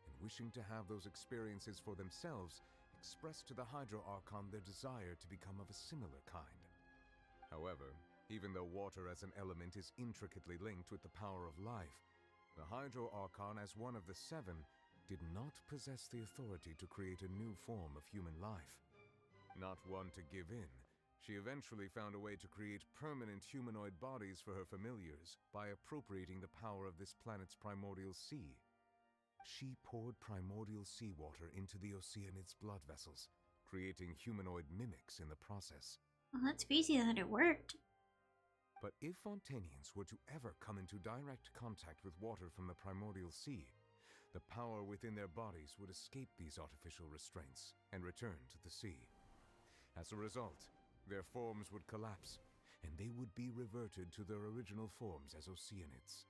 and wishing to have those experiences for themselves, expressed to the Hydro Archon their desire to become of a similar kind. However, even though water as an element is intricately linked with the power of life, the Hydro Archon, as one of the seven, did not possess the authority to create a new form of human life. Not one to give in, she eventually found a way to create permanent humanoid bodies for her familiars by appropriating the power of this planet's primordial sea. She poured primordial seawater into the Oceanid's blood vessels, creating humanoid mimics in the process. Well, that's crazy that it worked. But if Fontainians were to ever come into direct contact with water from the primordial sea, the power within their bodies would escape these artificial restraints and return to the sea. As a result, their forms would collapse, and they would be reverted to their original forms as Oceanids.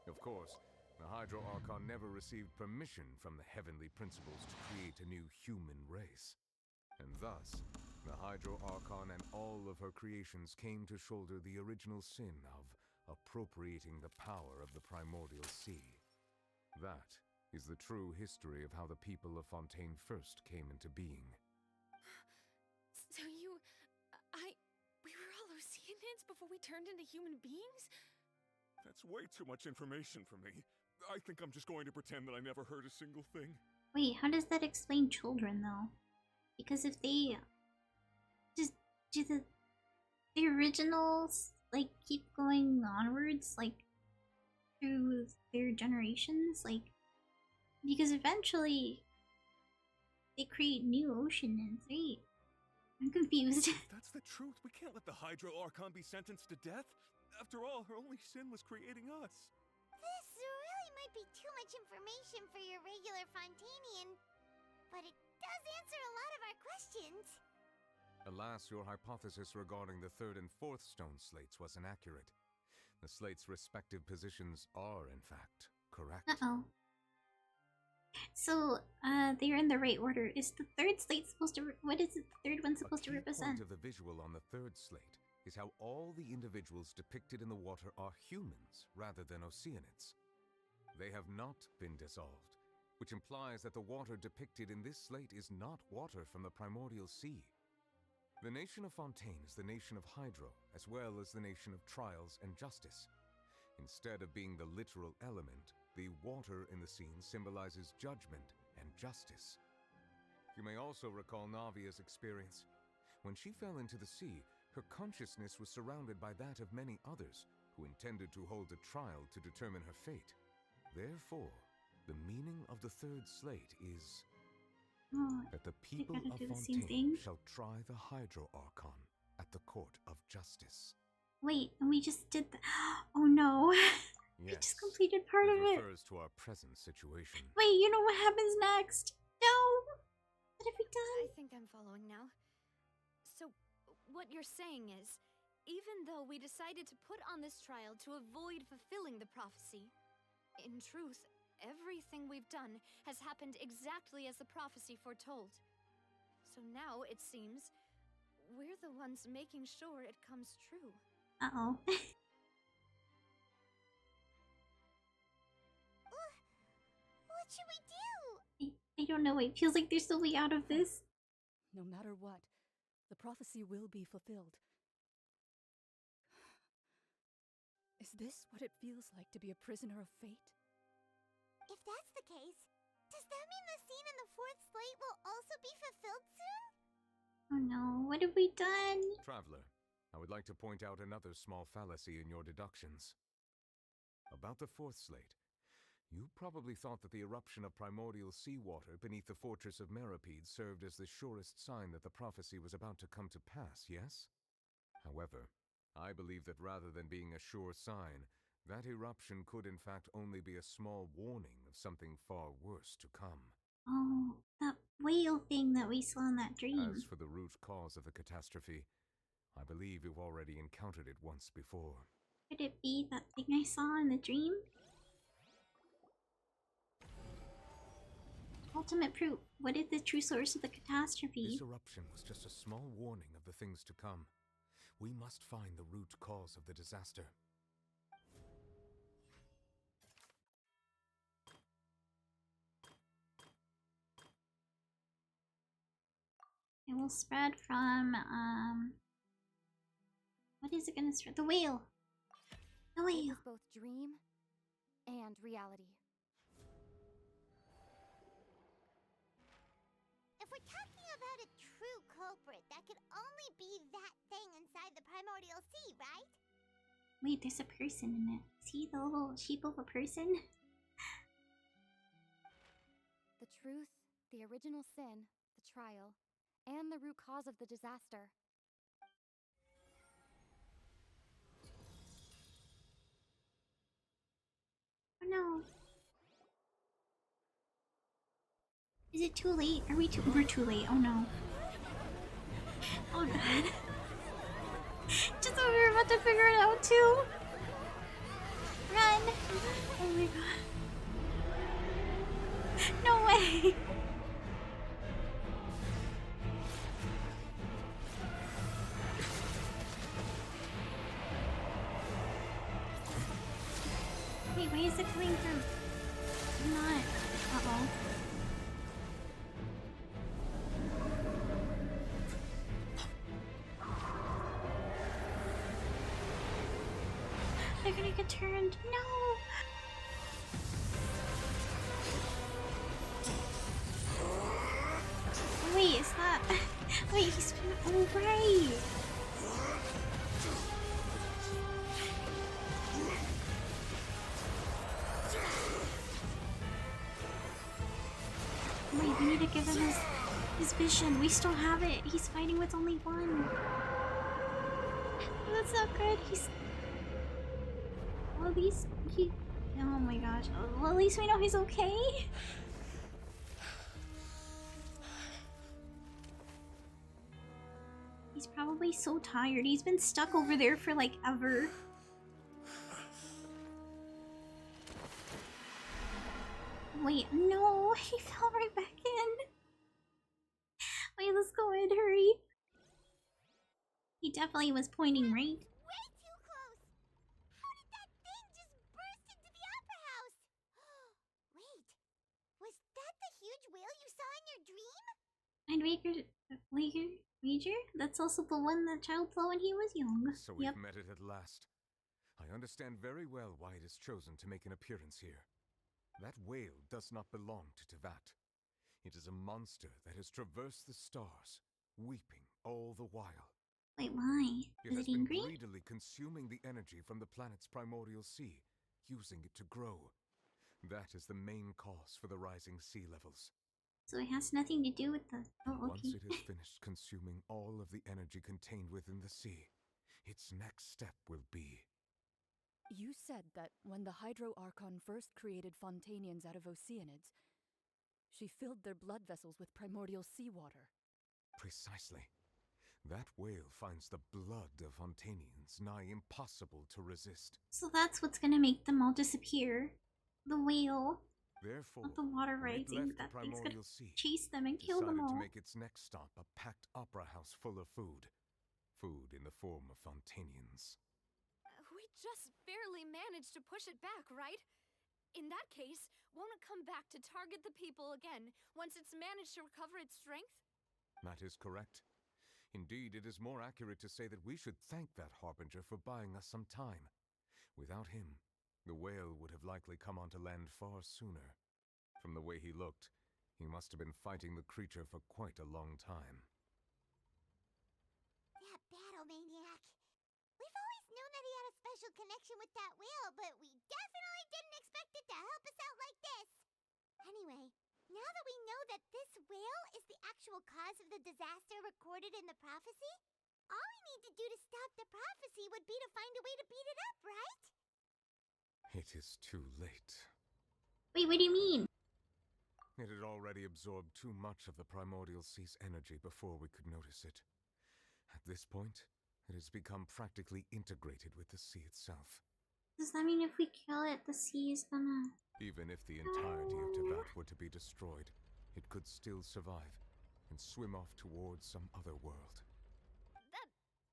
Of course, the Hydro Archon never received permission from the heavenly principles to create a new human race. And thus, the Hydro Archon and all of her creations came to shoulder the original sin of appropriating the power of the primordial sea. That is the true history of how the people of Fontaine first came into being. So we were all Oceanids before we turned into human beings? That's way too much information for me. I think I'm just going to pretend that I never heard a single thing. Wait, how does that explain children though? Because if they just do the originals like keep going onwards like through their generations, like because eventually they create new Oceanids, right? I'm confused. If that's the truth, we can't let the Hydro Archon be sentenced to death. After all, her only sin was creating us. This really might be too much information for your regular Fontainian, but it does answer a lot of our questions. Alas, your hypothesis regarding the third and fourth stone slates was inaccurate. The slates' respective positions are, in fact, correct. Uh-oh. So, they're in the right order. Is the third slate supposed to... What is it, the third one supposed to represent? The point of the visual on the third slate is how all the individuals depicted in the water are humans rather than Oceanids. They have not been dissolved, which implies that the water depicted in this slate is not water from the primordial sea. The nation of Fontaine is the nation of Hydro, as well as the nation of trials and justice. Instead of being the literal element, the water in the scene symbolizes judgment and justice. You may also recall Navia's experience. When she fell into the sea, her consciousness was surrounded by that of many others who intended to hold a trial to determine her fate. Therefore, the meaning of the third slate is that the people of Fontaine shall try the Hydro Archon at the court of justice. Wait, and we just did that. Oh no. We Yes, just completed part of it. refers to our present situation. Wait, you know what happens next? No! What have we done? I think I'm following now. So, what you're saying is, even though we decided to put on this trial to avoid fulfilling the prophecy, in truth, everything we've done has happened exactly as the prophecy foretold. So now, it seems, we're the ones making sure it comes true. Uh-oh. What should we do? I don't know, it feels like there's still way out of this. No matter what, the prophecy will be fulfilled. Is this what it feels like to be a prisoner of fate? If that's the case, does that mean the scene in the fourth slate will also be fulfilled soon? Oh no, what have we done? Traveler, I would like to point out another small fallacy in your deductions. About the fourth slate, you probably thought that the eruption of primordial seawater beneath the fortress of Meripede served as the surest sign that the prophecy was about to come to pass, yes? However, I believe that rather than being a sure sign, that eruption could in fact only be a small warning of something far worse to come. Oh, that whale thing that we saw in that dream. As for the root cause of the catastrophe, I believe you've already encountered it once before. Could it be that thing I saw in the dream? Ultimate proof. What is the true source of the catastrophe? This eruption was just a small warning of the things to come. We must find the root cause of the disaster. It will spread from, what is it gonna spread? The whale! The It whale! was both dream and reality. If we're talking about a true culprit, that could only be that thing inside the primordial sea, right? Wait, there's a person in it. See the little sheep of a person? The truth, the original sin, the trial, and the root cause of the disaster. Oh no. Is it too late? Are we too- We're too late. Oh no. Oh god. Just when we were about to figure it out too. Run! Oh my god. No way! Wait, why is it coming from? I'm not. Uh-oh. They're gonna get turned. No! Wait, is that... Wait, he's... Oh, right! Wait, we need to give him his vision. We still have it. He's fighting with only one. That's not good. He's... Well, at least he... Oh my gosh. Well, at least we know he's okay. He's probably so tired. He's been stuck over there for like ever. Wait, no, he fell right back in. Wait, let's go in, hurry. He definitely was pointing right. Way too close! How did that thing just burst into the opera house? Wait, was that the huge whale you saw in your dream? And Wager? That's also the one that child saw when he was young. So we've met it at last. I understand very well why it is chosen to make an appearance here. That whale does not belong to Tevat. It is a monster that has traversed the stars, weeping all the while. Wait, why? It Is has it angry? been greedily consuming the energy from the planet's primordial sea, using it to grow. That is the main cause for the rising sea levels. So it has nothing to do with the... Oh, Once okay. it has finished consuming all of the energy contained within the sea, its next step will be... You said that when the Hydro Archon first created Fontainians out of Oceanids, she filled their blood vessels with primordial seawater. Precisely. That whale finds the blood of Fontainians nigh impossible to resist. So that's what's gonna make them all disappear. The whale. Therefore, Not the water when it rising. left That the thing's gonna primordial sea, chase them and kill them decided all. to make its next stop a packed opera house full of food. Food in the form of Fontainians. We just barely managed to push it back, right? In that case, won't it come back to target the people again once it's managed to recover its strength? That is correct. Indeed, it is more accurate to say that we should thank that harbinger for buying us some time. Without him, the whale would have likely come onto land far sooner. From the way he looked, he must have been fighting the creature for quite a long time. That battle maniac. We've always known that he had a special connection with that whale, but we definitely didn't expect it to help us out like this. Anyway, now that we know that this whale is the actual cause of the disaster recorded in the prophecy, all we need to do to stop the prophecy would be to find a way to beat it up, right? It is too late. Wait, what do you mean? It had already absorbed too much of the primordial sea's energy before we could notice it. At this point, it has become practically integrated with the sea itself. Does that mean if we kill it, the sea is gonna... Even if the entirety of Tevat were to be destroyed, it could still survive and swim off towards some other world.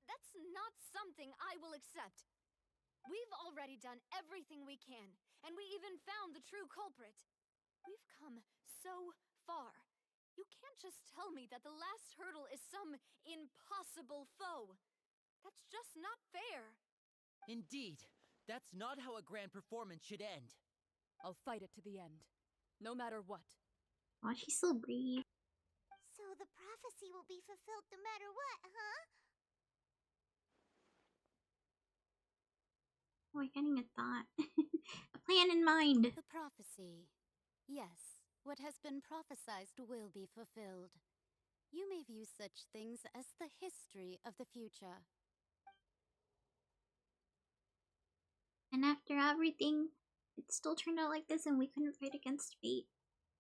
That's not something I will accept. We've already done everything we can, and we even found the true culprit. We've come so far. You can't just tell me that the last hurdle is some impossible foe. That's just not fair. Indeed, that's not how a grand performance should end. I'll fight it to the end, no matter what. Oh, she's so brave. So the prophecy will be fulfilled no matter what, huh? Oh, we're getting a thought. A plan in mind. The prophecy. Yes, what has been prophesized will be fulfilled. You may view such things as the history of the future. And after everything, it still turned out like this and we couldn't fight against fate.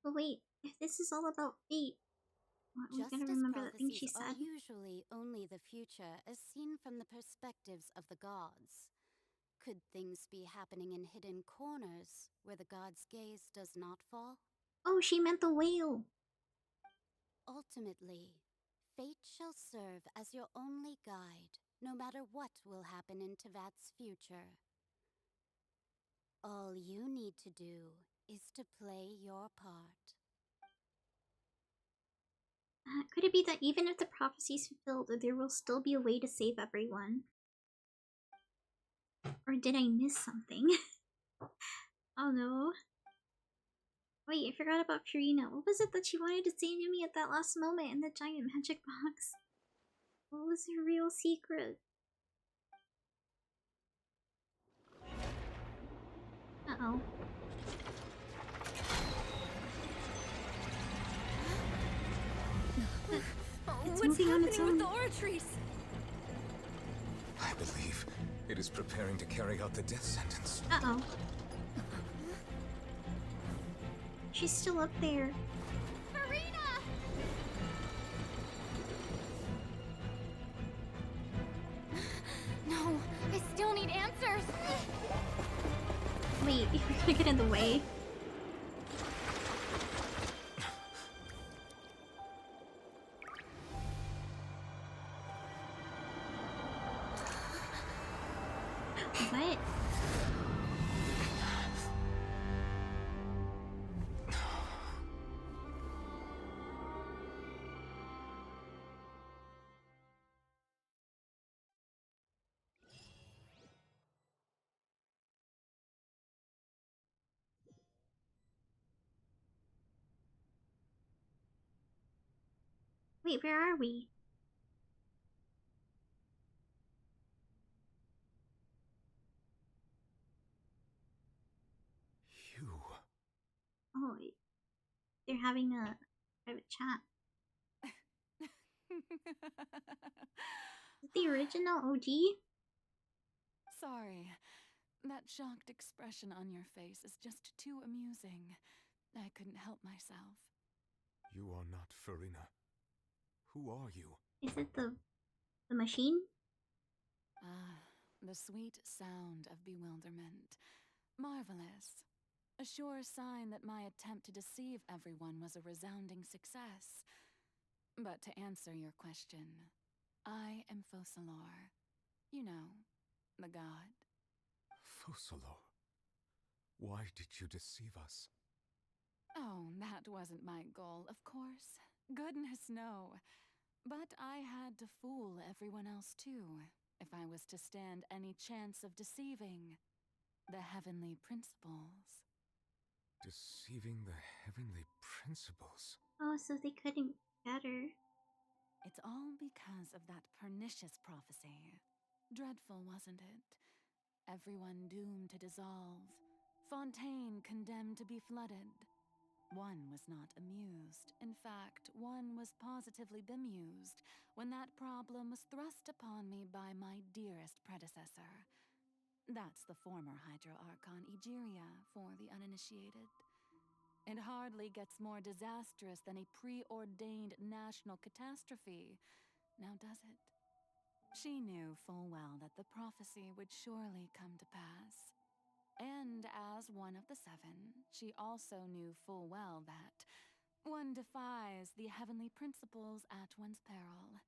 But wait, if this is all about fate, we Just gotta as remember that thing she prophecies are said. usually only the future as seen from the perspectives of the gods. Could things be happening in hidden corners where the god's gaze does not fall? Oh, she meant the whale. Ultimately, fate shall serve as your only guide, no matter what will happen in Tevat's future. All you need to do is to play your part. Could it be that even if the prophecy is fulfilled, there will still be a way to save everyone? Or did I miss something? Oh no. Wait, I forgot about Purina. What was it that she wanted to say to me at that last moment in the giant magic box? What was her real secret? Uh-oh. It's What's moving on its happening with own. the Oratrice? I believe it is preparing to carry out the death sentence. Uh-oh. She's still up there. Marina! No, I still need answers! Wait, you're gonna get in the way. What? Wait, where are we? You. Oh, wait. They're having a private chat. Is it the original OG? Sorry. That shocked expression on your face is just too amusing. I couldn't help myself. You are not Farina. Who are you? Is it the machine? Ah, the sweet sound of bewilderment. Marvelous. A sure sign that my attempt to deceive everyone was a resounding success. But to answer your question, I am Focalor. You know, the god. Focalor. Why did you deceive us? Oh, that wasn't my goal, of course. Goodness, no. But I had to fool everyone else too, if I was to stand any chance of deceiving the heavenly principles. Deceiving the heavenly principles? Oh, so they couldn't get her. It's all because of that pernicious prophecy. Dreadful, wasn't it? Everyone doomed to dissolve. Fontaine condemned to be flooded. One was not amused. In fact, one was positively bemused when that problem was thrust upon me by my dearest predecessor. That's the former Hydro Archon Egeria, for the uninitiated. It hardly gets more disastrous than a preordained national catastrophe, now does it? She knew full well that the prophecy would surely come to pass. And as one of the seven, she also knew full well that One defies the heavenly principles at one's peril.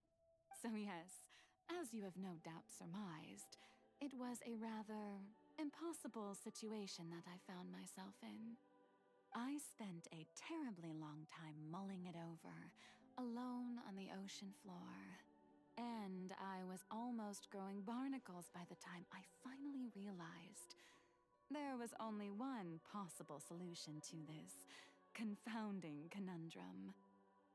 So yes, as you have no doubt surmised, it was a rather impossible situation that I found myself in. I spent a terribly long time mulling it over, alone on the ocean floor. And I was almost growing barnacles by the time I finally realized there was only one possible solution to this confounding conundrum.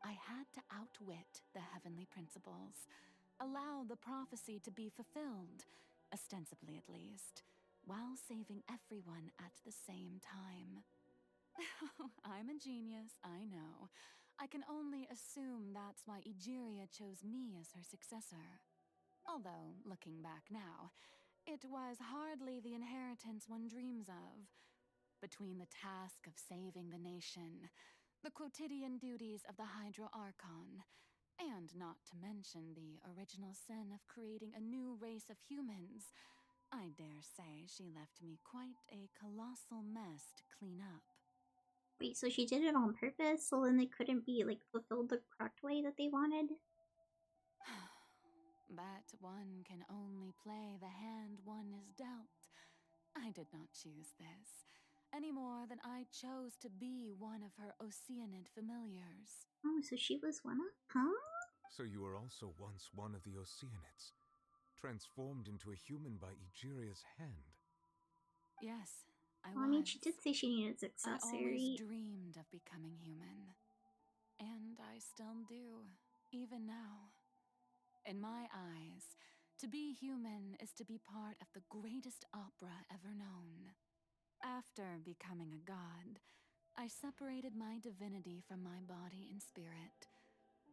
I had to outwit the heavenly principles, allow the prophecy to be fulfilled, ostensibly at least, while saving everyone at the same time. I'm a genius, I know. I can only assume that's why Egeria chose me as her successor. Although, looking back now, it was hardly the inheritance one dreams of. Between the task of saving the nation, the quotidian duties of the Hydro Archon, and not to mention the original sin of creating a new race of humans, I dare say she left me quite a colossal mess to clean up. Wait, so she did it on purpose so then it couldn't be, like, fulfilled the correct way that they wanted? But one can only play the hand one is dealt. I did not choose this, any more than I chose to be one of her Oceanid familiars. Oh, so she was one of... Huh? So you were also once one of the Oceanids, transformed into a human by Egeria's hand. Yes, I Well, was. I mean, she did say she needed I successor, always right? dreamed of becoming human. And I still do, even now. In my eyes, to be human is to be part of the greatest opera ever known. After becoming a god, I separated my divinity from my body and spirit,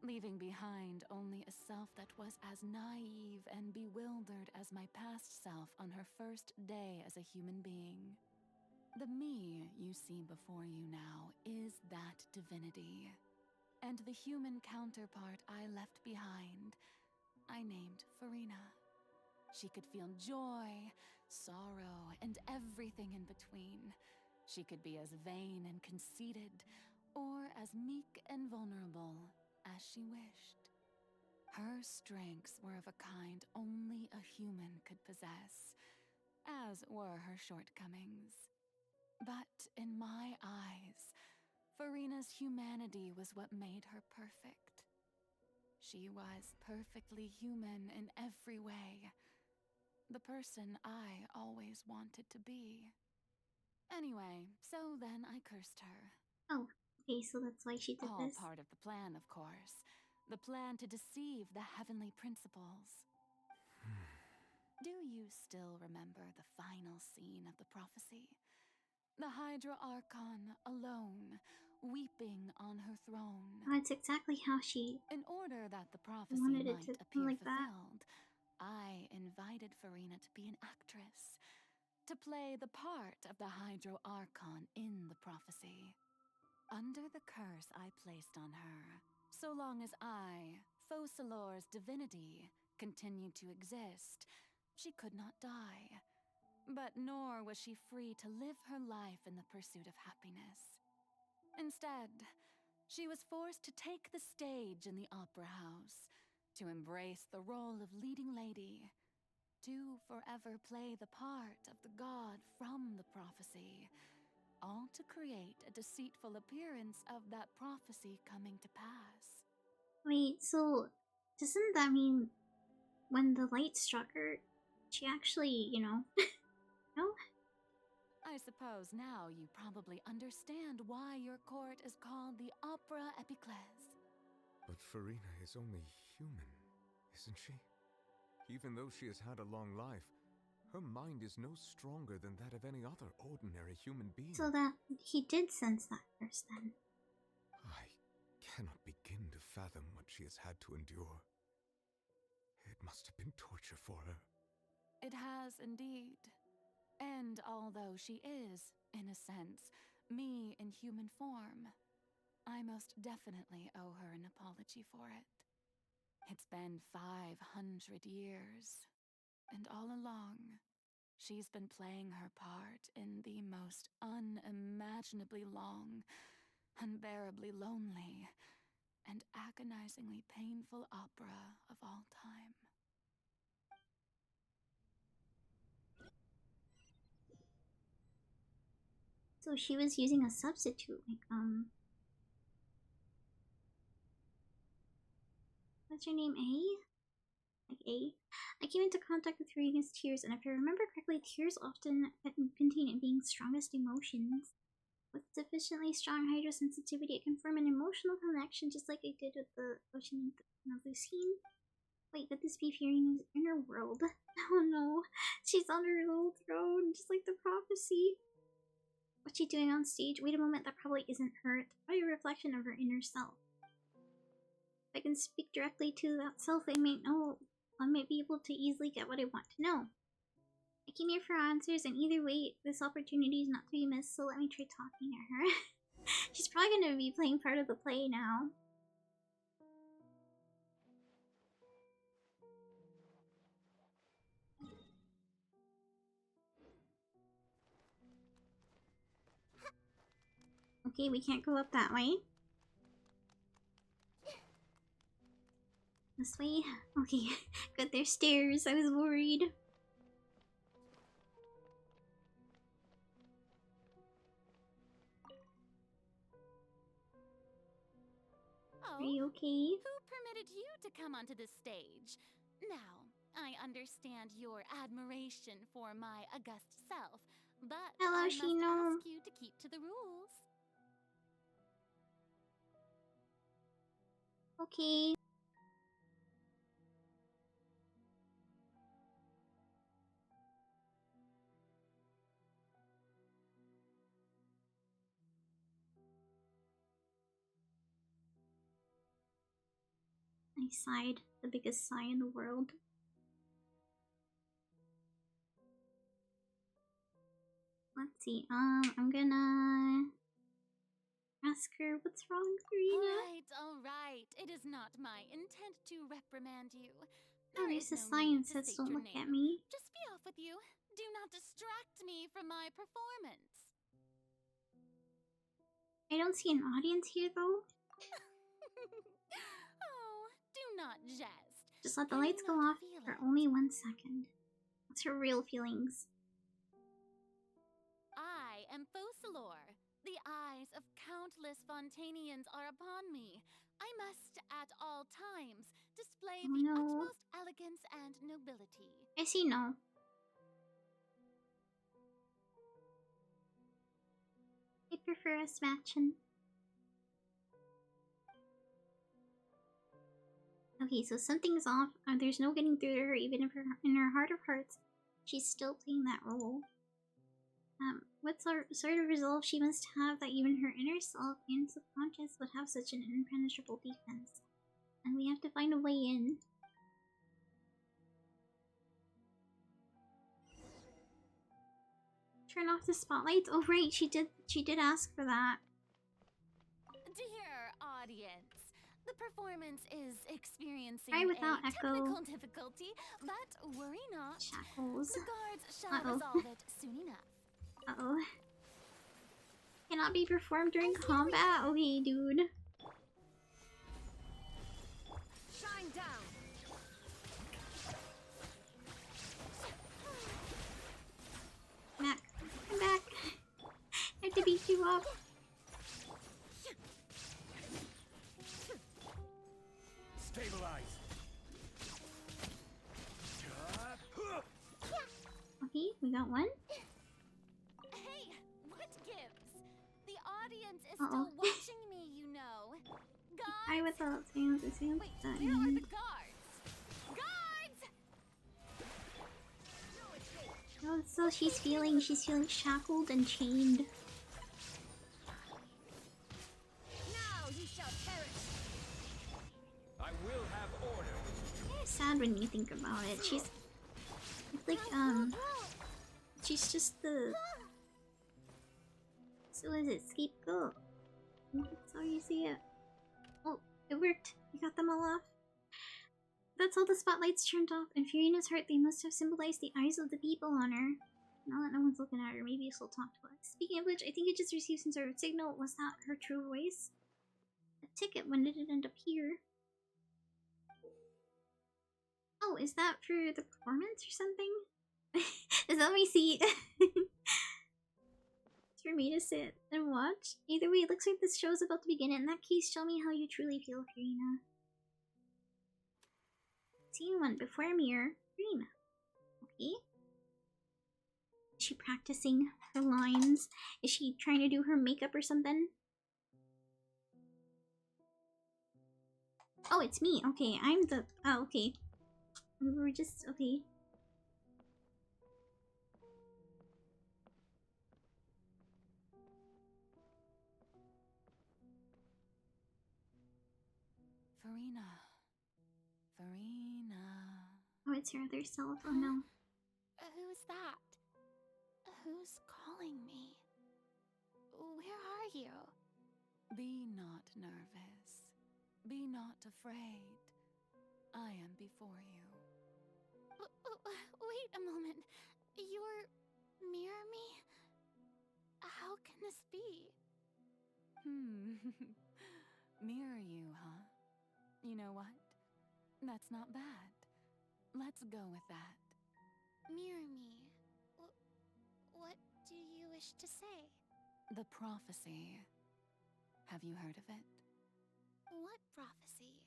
leaving behind only a self that was as naive and bewildered as my past self on her first day as a human being. The me you see before you now is that divinity. And the human counterpart I left behind, I named Farina. She could feel joy, sorrow, and everything in between. She could be as vain and conceited, or as meek and vulnerable as she wished. Her strengths were of a kind only a human could possess, as were her shortcomings. But in my eyes, Farina's humanity was what made her perfect. She was perfectly human in every way. The person I always wanted to be. Anyway, so then I cursed her. Oh, okay, so that's why she did All this? part of the plan, of course. The plan to deceive the heavenly principles. Do you still remember the final scene of the prophecy? The Hydra Archon alone, weeping on her throne. That's exactly how she... In order that the prophecy wanted it might to appear like that. fulfilled, I invited Farina to be an actress, to play the part of the Hydro Archon in the prophecy. Under the curse I placed on her, so long as I, Focalor's divinity, continued to exist, she could not die. But nor was she free to live her life in the pursuit of happiness. Instead, she was forced to take the stage in the opera house, to embrace the role of leading lady, to forever play the part of the god from the prophecy, all to create a deceitful appearance of that prophecy coming to pass. Wait, so doesn't that mean when the light struck her, she actually, you know... No? I suppose now you probably understand why your court is called the Opera Epiclese. But Farina is only human, isn't she? Even though she has had a long life, her mind is no stronger than that of any other ordinary human being. So that he did sense that curse then. I cannot begin to fathom what she has had to endure. It must have been torture for her. It has indeed. And although she is, in a sense, me in human form, I most definitely owe her an apology for it. It's been 500 years, and all along, she's been playing her part in the most unimaginably long, unbearably lonely, and agonizingly painful opera of all time. So she was using a substitute, like, what's her name, A? Like A? I came into contact with Freya's tears, and if I remember correctly, tears often contain being strongest emotions. With sufficiently strong hydrosensitivity, it can form an emotional connection, just like I did with the ocean of Lucine. Wait, could this be Fiorena's inner world? Oh no, she's on her little throne, just like the prophecy. What's she doing on stage? Wait a moment, that probably isn't her. It's probably a reflection of her inner self. If I can speak directly to that self, I might be able to easily get what I want to know. I came here for answers, and either way, this opportunity is not to be missed, so let me try talking to her. She's probably gonna be playing part of the play now. Okay, we can't go up that way. This way? Okay, good, there's stairs. I was worried. Oh, are you okay? Who permitted you to come onto the stage? Now, I understand your admiration for my august self, but Hello, I must Shino. ask you to keep to the rules. Okay. I sighed, the biggest sigh in the world. Let's see, I'm gonna ask her what's wrong, Serena. Alright. It is not my intent to reprimand you. Oh, There there's is a no sign need that to says state don't your look at name. me. Just be off with you. Do not distract me from my performance. I don't see an audience here though. Oh, do not jest. Just let the Can you lights go not off feel for it? only 1 second. What's her real feelings? I am Focalor. The eyes of countless Fontainians are upon me. I must, at all times, display Oh, the no. utmost elegance and nobility. I see no. I prefer us matching. Okay, so something's off. There's no getting through to her, even if in her heart of hearts, she's still playing that role. What sort of resolve she must have that even her inner self and subconscious would have such an impenetrable defense. And we have to find a way in. Turn off the spotlights? Oh right, she did ask for that. Dear audience, the performance is experiencing Try without a echo. technical difficulty, but worry not. Shackles. The guards shall Uh-oh. resolve it soon enough. Uh-oh. Cannot be performed during combat? Okay, dude. Shine down. Mac, come back. I have to beat you up. Stabilize. Okay, we got one. Hey, what gives? The audience is Uh-oh. still watching me, you know. I Guards! without saying the same. Wait, where are the guards? Guards! Oh, so she's feeling shackled and chained. Now you shall perish. I will have order. It's sad when you think about it. It's like, she's just the... So is it scapegoat? That's how you see it. Oh, it worked. We got them all off. That's all the spotlights turned off. In Fiorena's heart, they must have symbolized the eyes of the people on her. Now that no one's looking at her, maybe she'll talk to us. Speaking of which, I think it just received some sort of signal. Was that her true voice? A ticket, when did it end up here? Oh, is that for the performance or something? Is that my seat? It's for me to sit and watch? Either way, it looks like this show is about to begin. In that case, show me how you truly feel, Freya. Scene 1, before a mirror, Freya. Okay. Is she practicing her lines? Is she trying to do her makeup or something? Oh, it's me. Okay, I'm the... Oh, okay. We're just... Okay. Farina. Farina. Oh, it's her other self. Oh no. Who's that? Who's calling me? Where are you? Be not nervous. Be not afraid. I am before you. Wait a moment. You're mirror me? How can this be? Mirror you, huh? You know what? That's not bad. Let's go with that. Mirror me. What do you wish to say? The prophecy. Have you heard of it? What prophecy?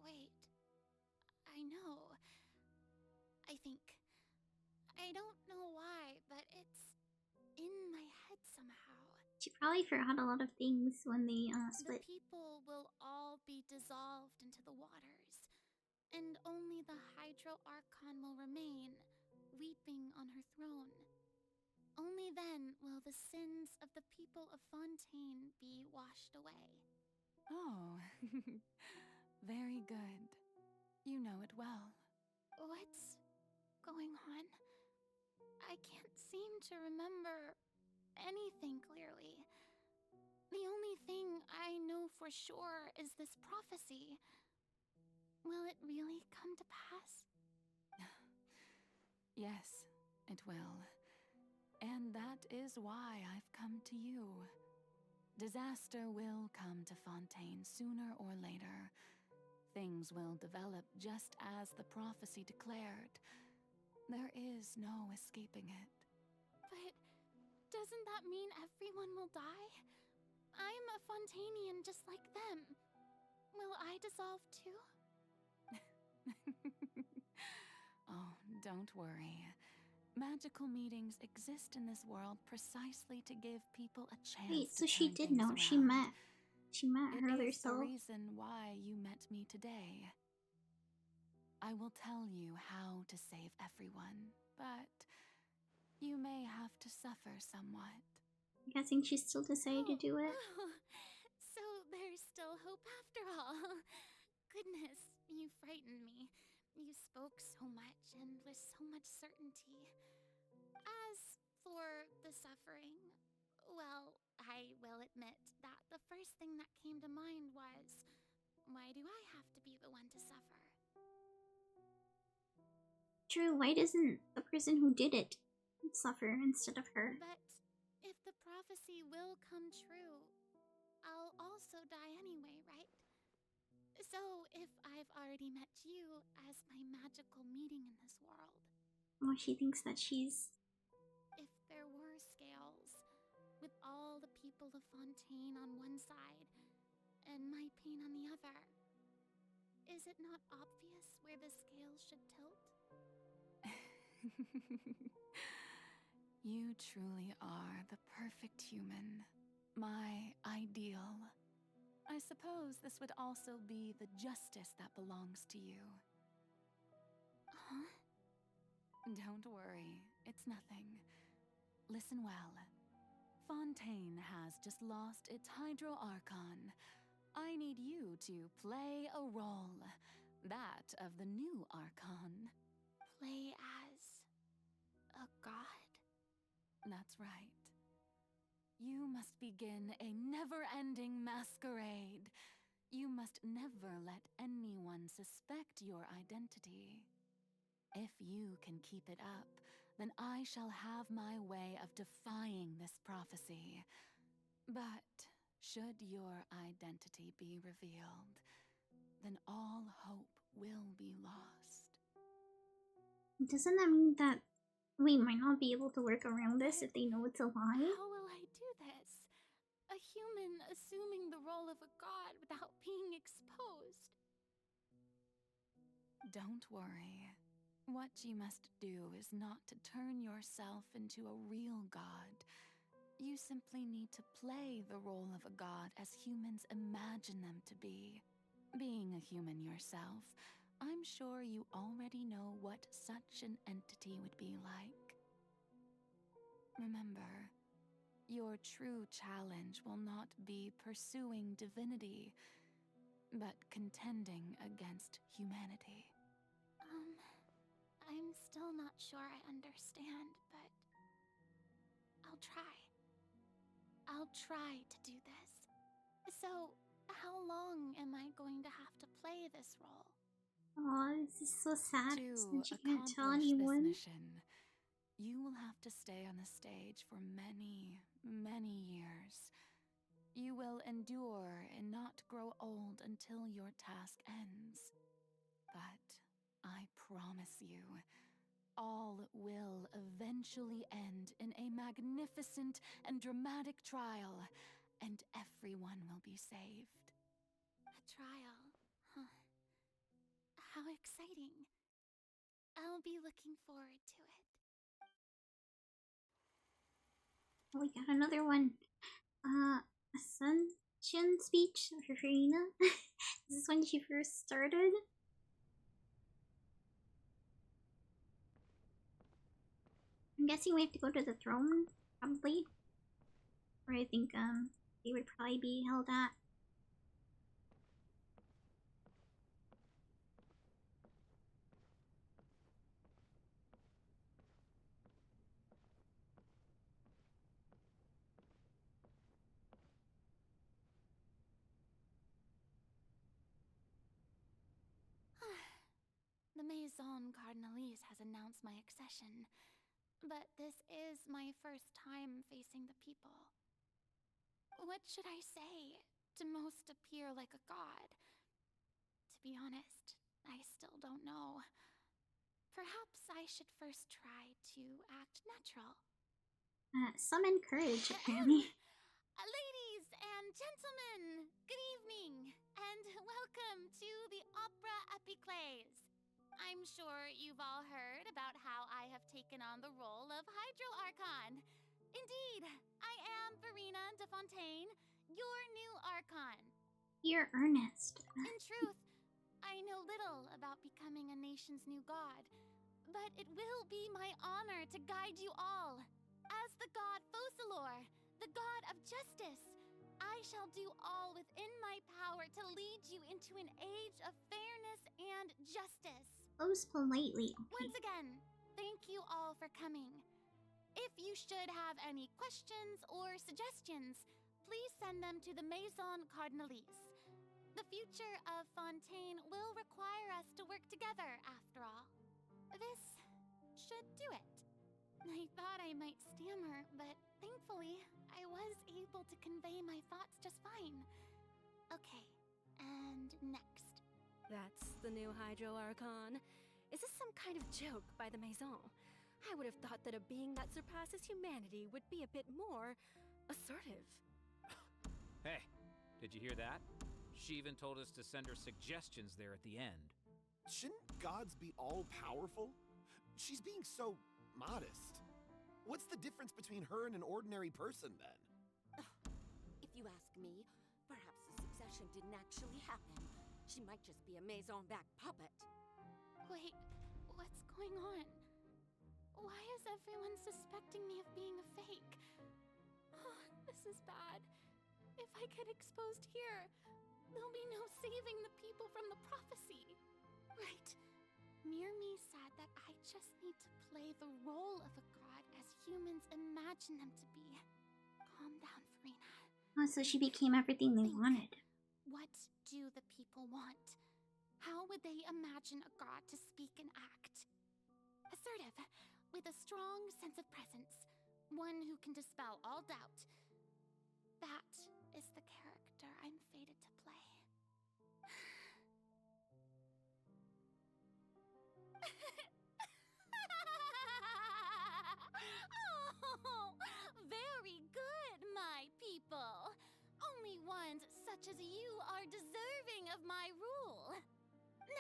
Wait. I know. I think. I don't know why, but it's in my head somehow. She probably forgot a lot of things when they split. The people will all be dissolved into the waters, and only the Hydro Archon will remain, weeping on her throne. Only then will the sins of the people of Fontaine be washed away. Oh, very good. You know it well. What's going on? I can't seem to remember anything clearly. The only thing I know for sure is this prophecy. Will it really come to pass? Yes, it will. And that is why I've come to you. Disaster will come to Fontaine sooner or later. Things will develop just as the prophecy declared. There is no escaping it. But doesn't that mean everyone will die? I'm a Fontainian just like them. Will I dissolve too? Oh, don't worry. Magical meetings exist in this world precisely to give people a chance. Wait, so to she turn did things know. around. She met her other It is the self. reason why you met me today. I will tell you how to save everyone, but you may have to suffer somewhat. I'm guessing she still decided to do it. So there's still hope after all. Goodness, you frightened me. You spoke so much and with so much certainty. As for the suffering, well, I will admit that the first thing that came to mind was, why do I have to be the one to suffer? True, why doesn't the person who did it suffer instead of her? But if the prophecy will come true, I'll also die anyway, right? So if I've already met you as my magical meeting in this world, Oh, she thinks that she's... if there were scales, with all the people of Fontaine on one side, and my pain on the other, is it not obvious where the scales should tilt? You truly are the perfect human. My ideal. I suppose this would also be the justice that belongs to you. Huh? Don't worry, it's nothing. Listen well. Fontaine has just lost its Hydro Archon. I need you to play a role. That of the new Archon. Play as a god? That's right. You must begin a never-ending masquerade. You must never let anyone suspect your identity. If you can keep it up, then I shall have my way of defying this prophecy. But should your identity be revealed, then all hope will be lost. Doesn't that mean that we might not be able to work around this if they know it's a lie? How will I do this? A human assuming the role of a god without being exposed. Don't worry. What you must do is not to turn yourself into a real god. You simply need to play the role of a god as humans imagine them to be. Being a human yourself, I'm sure you already know what such an entity would be like. Remember, your true challenge will not be pursuing divinity, but contending against humanity. I'm still not sure I understand, but I'll try. I'll try to do this. So, how long am I going to have to play this role? Oh, this is so sad. To Since you can't tell accomplish this anyone. mission, you will have to stay on the stage for many, many years. You will endure and not grow old until your task ends. But I promise you, all will eventually end in a magnificent and dramatic trial, and everyone will be saved. A trial, huh? How exciting. I'll be looking forward to it. Oh, we got another one. Ascension speech for Freya. This is when she first started. I'm guessing we have to go to the throne, probably. Where I think they would probably be held at. The Maison Cardinalise has announced my accession, but this is my first time facing the people. What should I say to most appear like a god? To be honest, I still don't know. Perhaps I should first try to act natural. Summon courage, apparently. Ladies and gentlemen, good evening, and welcome to the Opera Epiclese. I'm sure you've all heard about how I have taken on the role of Hydro Archon. Indeed, I am Verena de Fontaine, your new Archon. You're earnest. In truth, I know little about becoming a nation's new god, but it will be my honor to guide you all. As the god Focalor, the god of justice, I shall do all within my power to lead you into an age of fairness and justice. Close politely. Okay. Once again, thank you all for coming. If you should have any questions or suggestions, please send them to the Maison Cardinalise. The future of Fontaine will require us to work together, after all. This should do it. I thought I might stammer, but thankfully, I was able to convey my thoughts just fine. Okay, and next. That's the new Hydro Archon. Is this some kind of joke by the Maison? I would have thought that a being that surpasses humanity would be a bit more assertive. Hey, did you hear that? She even told us to send her suggestions there at the end. Shouldn't gods be all-powerful? She's being so modest. What's the difference between her and an ordinary person, then? If you ask me, perhaps the succession didn't actually happen. She might just be a Maison-back puppet. Wait, what's going on? Why is everyone suspecting me of being a fake? Oh, this is bad. If I get exposed here, there'll be no saving the people from the prophecy. Right. Mirmi said that I just need to play the role of a god as humans imagine them to be. Calm down, Farina. Oh, so she became everything they wanted. What do the people want? How would they imagine a god to speak and act? assertive, with a strong sense of presence, one who can dispel all doubt. That is the character I'm fated to play. Oh, very good, my people. Only ones such as you are deserving of my rule.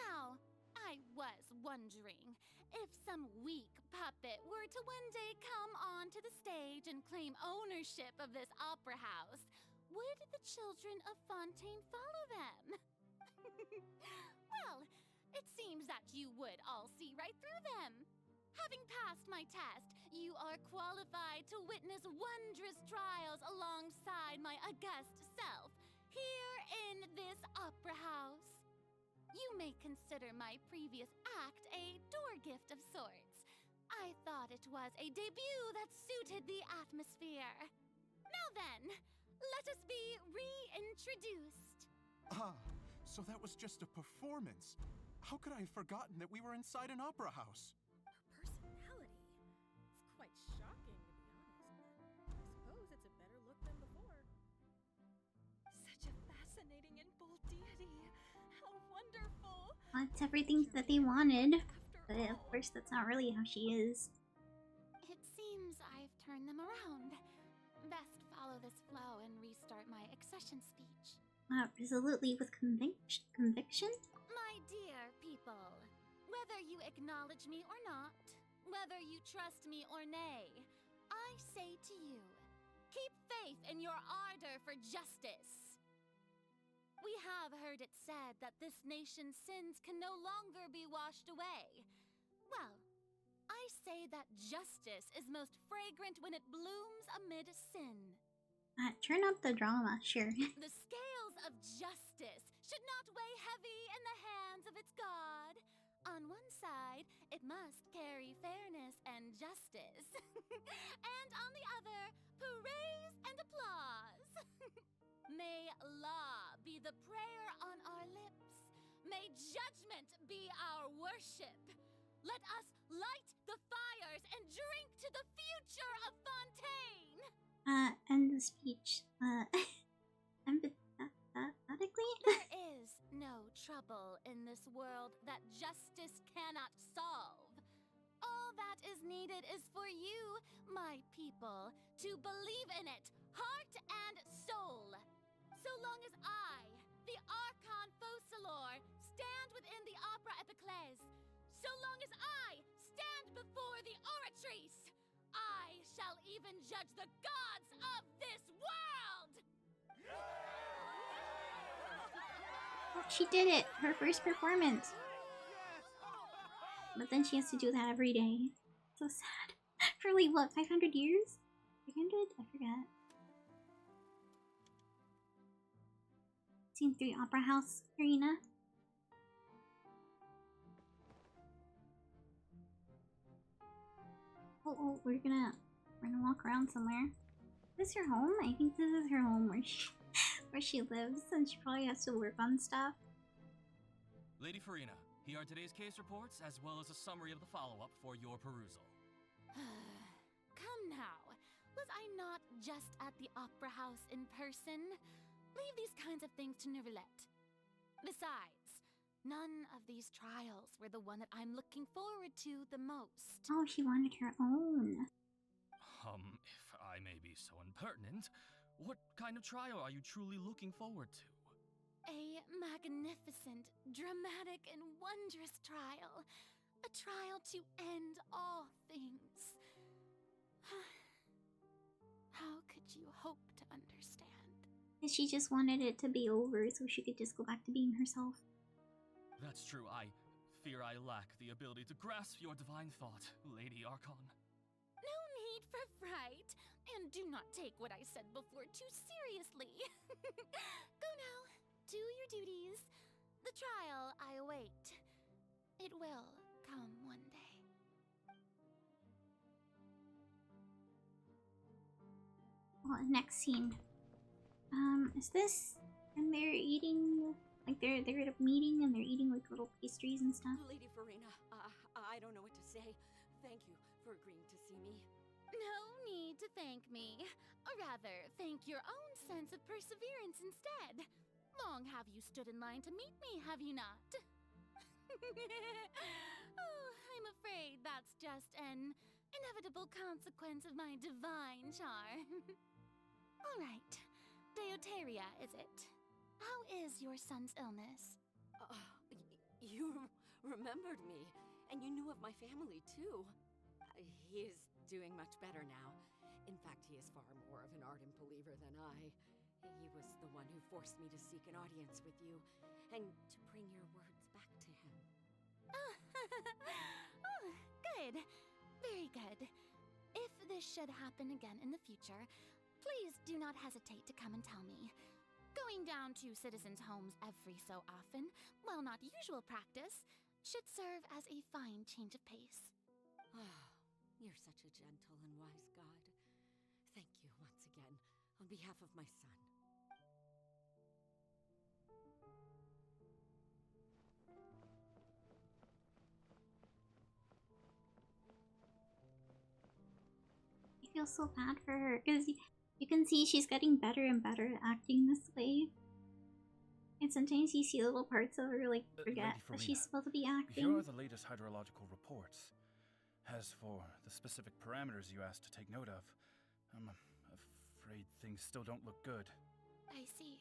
Now, I was wondering if some weak puppet were to one day come onto the stage and claim ownership of this opera house, would the children of Fontaine follow them? Well, it seems that you would all see right through them. Having passed my test, you are qualified to witness wondrous trials alongside my august self, here in this opera house. You may consider my previous act a door gift of sorts. I thought it was a debut that suited the atmosphere. Now then, let us be reintroduced. Ah, so that was just a performance. How could I have forgotten that we were inside an opera house? Personality? It's quite shocking, to be honest. I suppose it's a better look than before. Such a fascinating and bold deity. How wonderful! That's everything that they wanted. But of course, that's not really how she is. It seems I've turned them around. Best follow this flow and restart my accession speech. Resolutely with conviction? My dear people, whether you acknowledge me or not, whether you trust me or nay, I say to you, keep faith in your ardor for justice. We have heard it said that this nation's sins can no longer be washed away. Well, I say that justice is most fragrant when it blooms amid sin. Turn up the drama, sure. The scales of justice should not weigh heavy in the hands of its God. On one side, it must carry fairness and justice. And on the other, praise and applause. May law be the prayer on our lips. May judgment be our worship. Let us light the fires and drink to the future of Fontaine. End the speech. Empathetically? There is no trouble in this world that justice cannot solve. All that is needed is for you, my people, to believe in it, heart and soul. So long as I, the Archon Focalor, stand within the Opera Epiclese, so long as I stand before the Oratrice, I shall even judge the gods of this world! Oh, she did it! Her first performance! But then she has to do that every day. So sad. For like, what, 500 years? 300? I forget. Scene 3, Opera House Arena. Oh, we're gonna walk around somewhere. Is this her home? I think this is her home where she lives, and she probably has to work on stuff. Lady Farina, here are today's case reports, as well as a summary of the follow-up for your perusal. Come now, was I not just at the Opera House in person? Leave these kinds of things to Neuvillette. Besides, none of these trials were the one that I'm looking forward to the most. Oh, she wanted her own. If I may be so impertinent, what kind of trial are you truly looking forward to? A magnificent, dramatic, and wondrous trial. A trial to end all things. How could you hope to understand? And she just wanted it to be over so she could just go back to being herself. That's true. I fear I lack the ability to grasp your divine thought, Lady Archon. No need for fright, and do not take what I said before too seriously. Go now, do your duties. The trial I await. It will come one day. Oh, next scene. Is this? And they're eating, like they're at a meeting and they're eating like little pastries and stuff. Lady Farina, I don't know what to say. Thank you for agreeing to see me. No need to thank me. Or rather, thank your own sense of perseverance instead. Long have you stood in line to meet me, have you not? Oh, I'm afraid that's just an inevitable consequence of my divine charm. All right. Deuteria, is it? How is your son's illness? You remembered me, and you knew of my family, too. He is doing much better now. In fact, he is far more of an ardent believer than I. He was the one who forced me to seek an audience with you, and to bring your words back to him. Oh, good. Very good. If this should happen again in the future, please do not hesitate to come and tell me. Going down to citizens' homes every so often, while not usual practice, should serve as a fine change of pace. You're such a gentle and wise god. Thank you once again, on behalf of my son. I feel so bad for her because you can see she's getting better and better at acting this way. And sometimes you see little parts of her like forget that she's supposed to be acting. Here are the latest hydrological reports. As for the specific parameters you asked to take note of, I'm afraid things still don't look good. I see.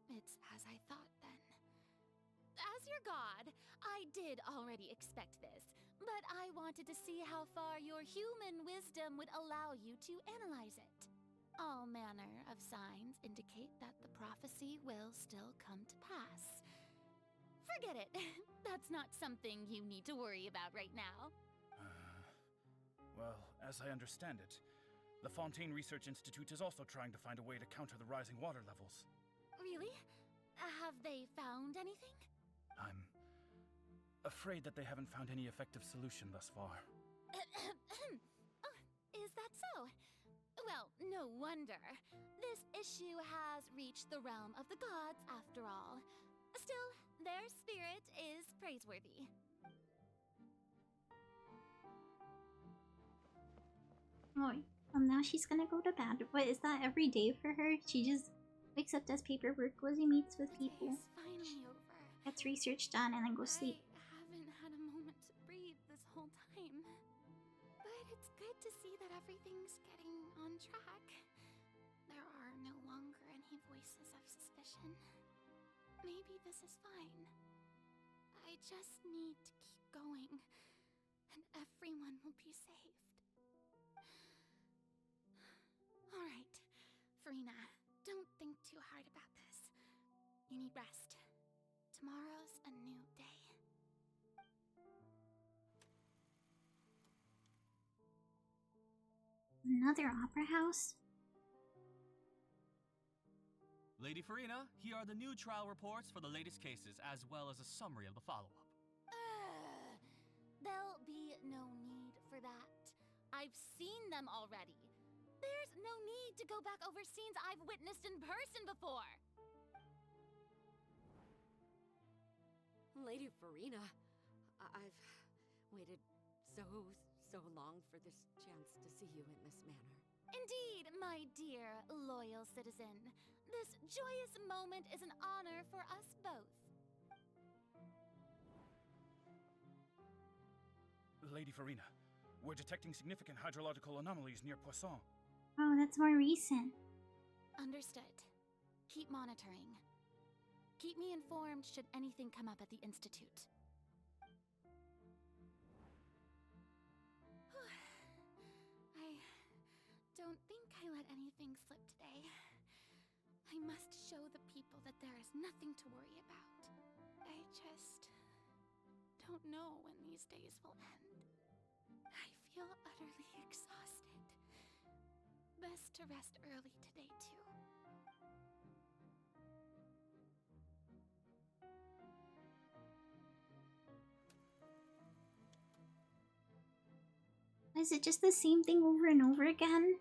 It's as I thought then. As your god, I did already expect this, but I wanted to see how far your human wisdom would allow you to analyze it. All manner of signs indicate that the prophecy will still come to pass. Forget it. That's not something you need to worry about right now. Well, as I understand it, the Fontaine Research Institute is also trying to find a way to counter the rising water levels. Really? Have they found anything? I'm afraid that they haven't found any effective solution thus far. Oh, is that so? Well, no wonder. This issue has reached the realm of the gods, after all. Still, their spirit is praiseworthy. Oh, now she's gonna go to bed. What, is that every day for her? She just wakes up, does paperwork, goes and meets with people, Finally over. gets research done, and then goes sleep. I haven't had a moment to breathe this whole time. But it's good to see that everything's getting on track. There are no longer any voices of suspicion. Maybe this is fine. I just need to keep going, and everyone will be saved. Alright, Farina, don't think too hard about this. You need rest. Tomorrow's a new day. Another opera house? Lady Farina, here are the new trial reports for the latest cases, as well as a summary of the follow-up. There'll be no need for that. I've seen them already. There's no need to go back over scenes I've witnessed in person before. Lady Farina, I've waited so long for this chance to see you in this manner. Indeed, my dear, loyal citizen. This joyous moment is an honor for us both. Lady Farina, we're detecting significant hydrological anomalies near Poisson. Oh, that's more recent. Understood. Keep monitoring. Keep me informed should anything come up at the Institute. I don't think I let anything slip today. I must show the people that there is nothing to worry about. I just don't know when these days will end. I feel utterly exhausted. Best to rest early today, too. Is it just the same thing over and over again?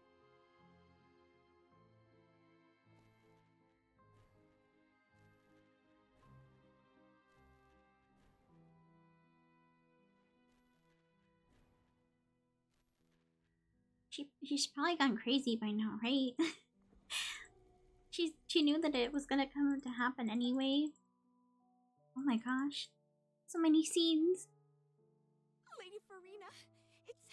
She's probably gone crazy by now, right? She knew that it was gonna come to happen anyway. Oh my gosh. So many scenes. Lady Farina, it's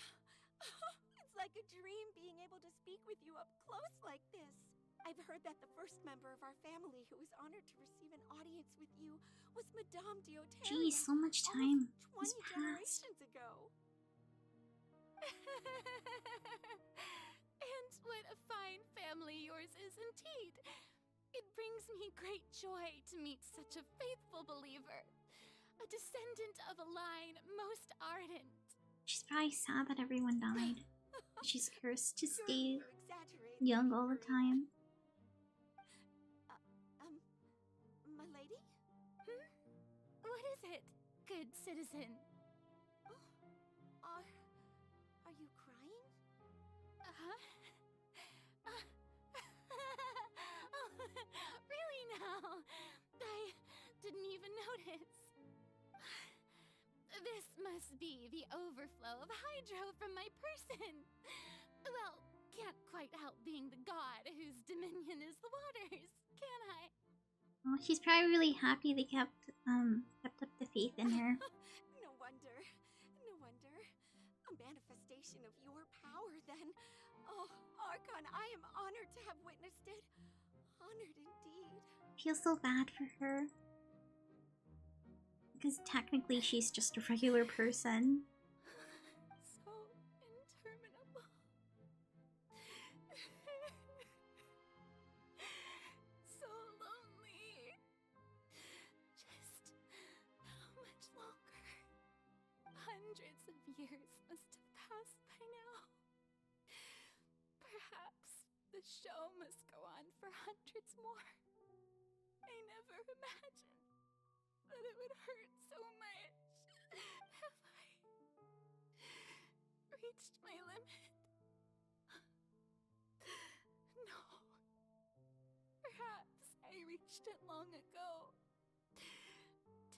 like a dream being able to speak with you up close like this. I've heard that the first member of our family who was honored to receive an audience with you was Madame Dioteria. Geez, so much time has 20 passed. generations ago. And what a fine family yours is indeed. It brings me great joy to meet such a faithful believer, a descendant of a line most ardent. She's probably sad that everyone died. She's cursed to stay young all the time. My lady? What is it, good citizen? Are you crying? Really now? I didn't even notice. This must be the overflow of hydro from my person. Well, can't quite help being the god whose dominion is the waters, can I? Well, she's probably really happy they kept up the faith in her. No wonder. No wonder. A manifestation of your power, then. Oh, Archon, I am honored to have witnessed it. Honored indeed. I feel so bad for her. Because technically she's just a regular person. So interminable. So lonely. Just how much longer? Hundreds of years must have passed by now. Perhaps the show must go on for hundreds more. I never imagined that it would hurt so much. Have I reached my limit? No. Perhaps I reached it long ago.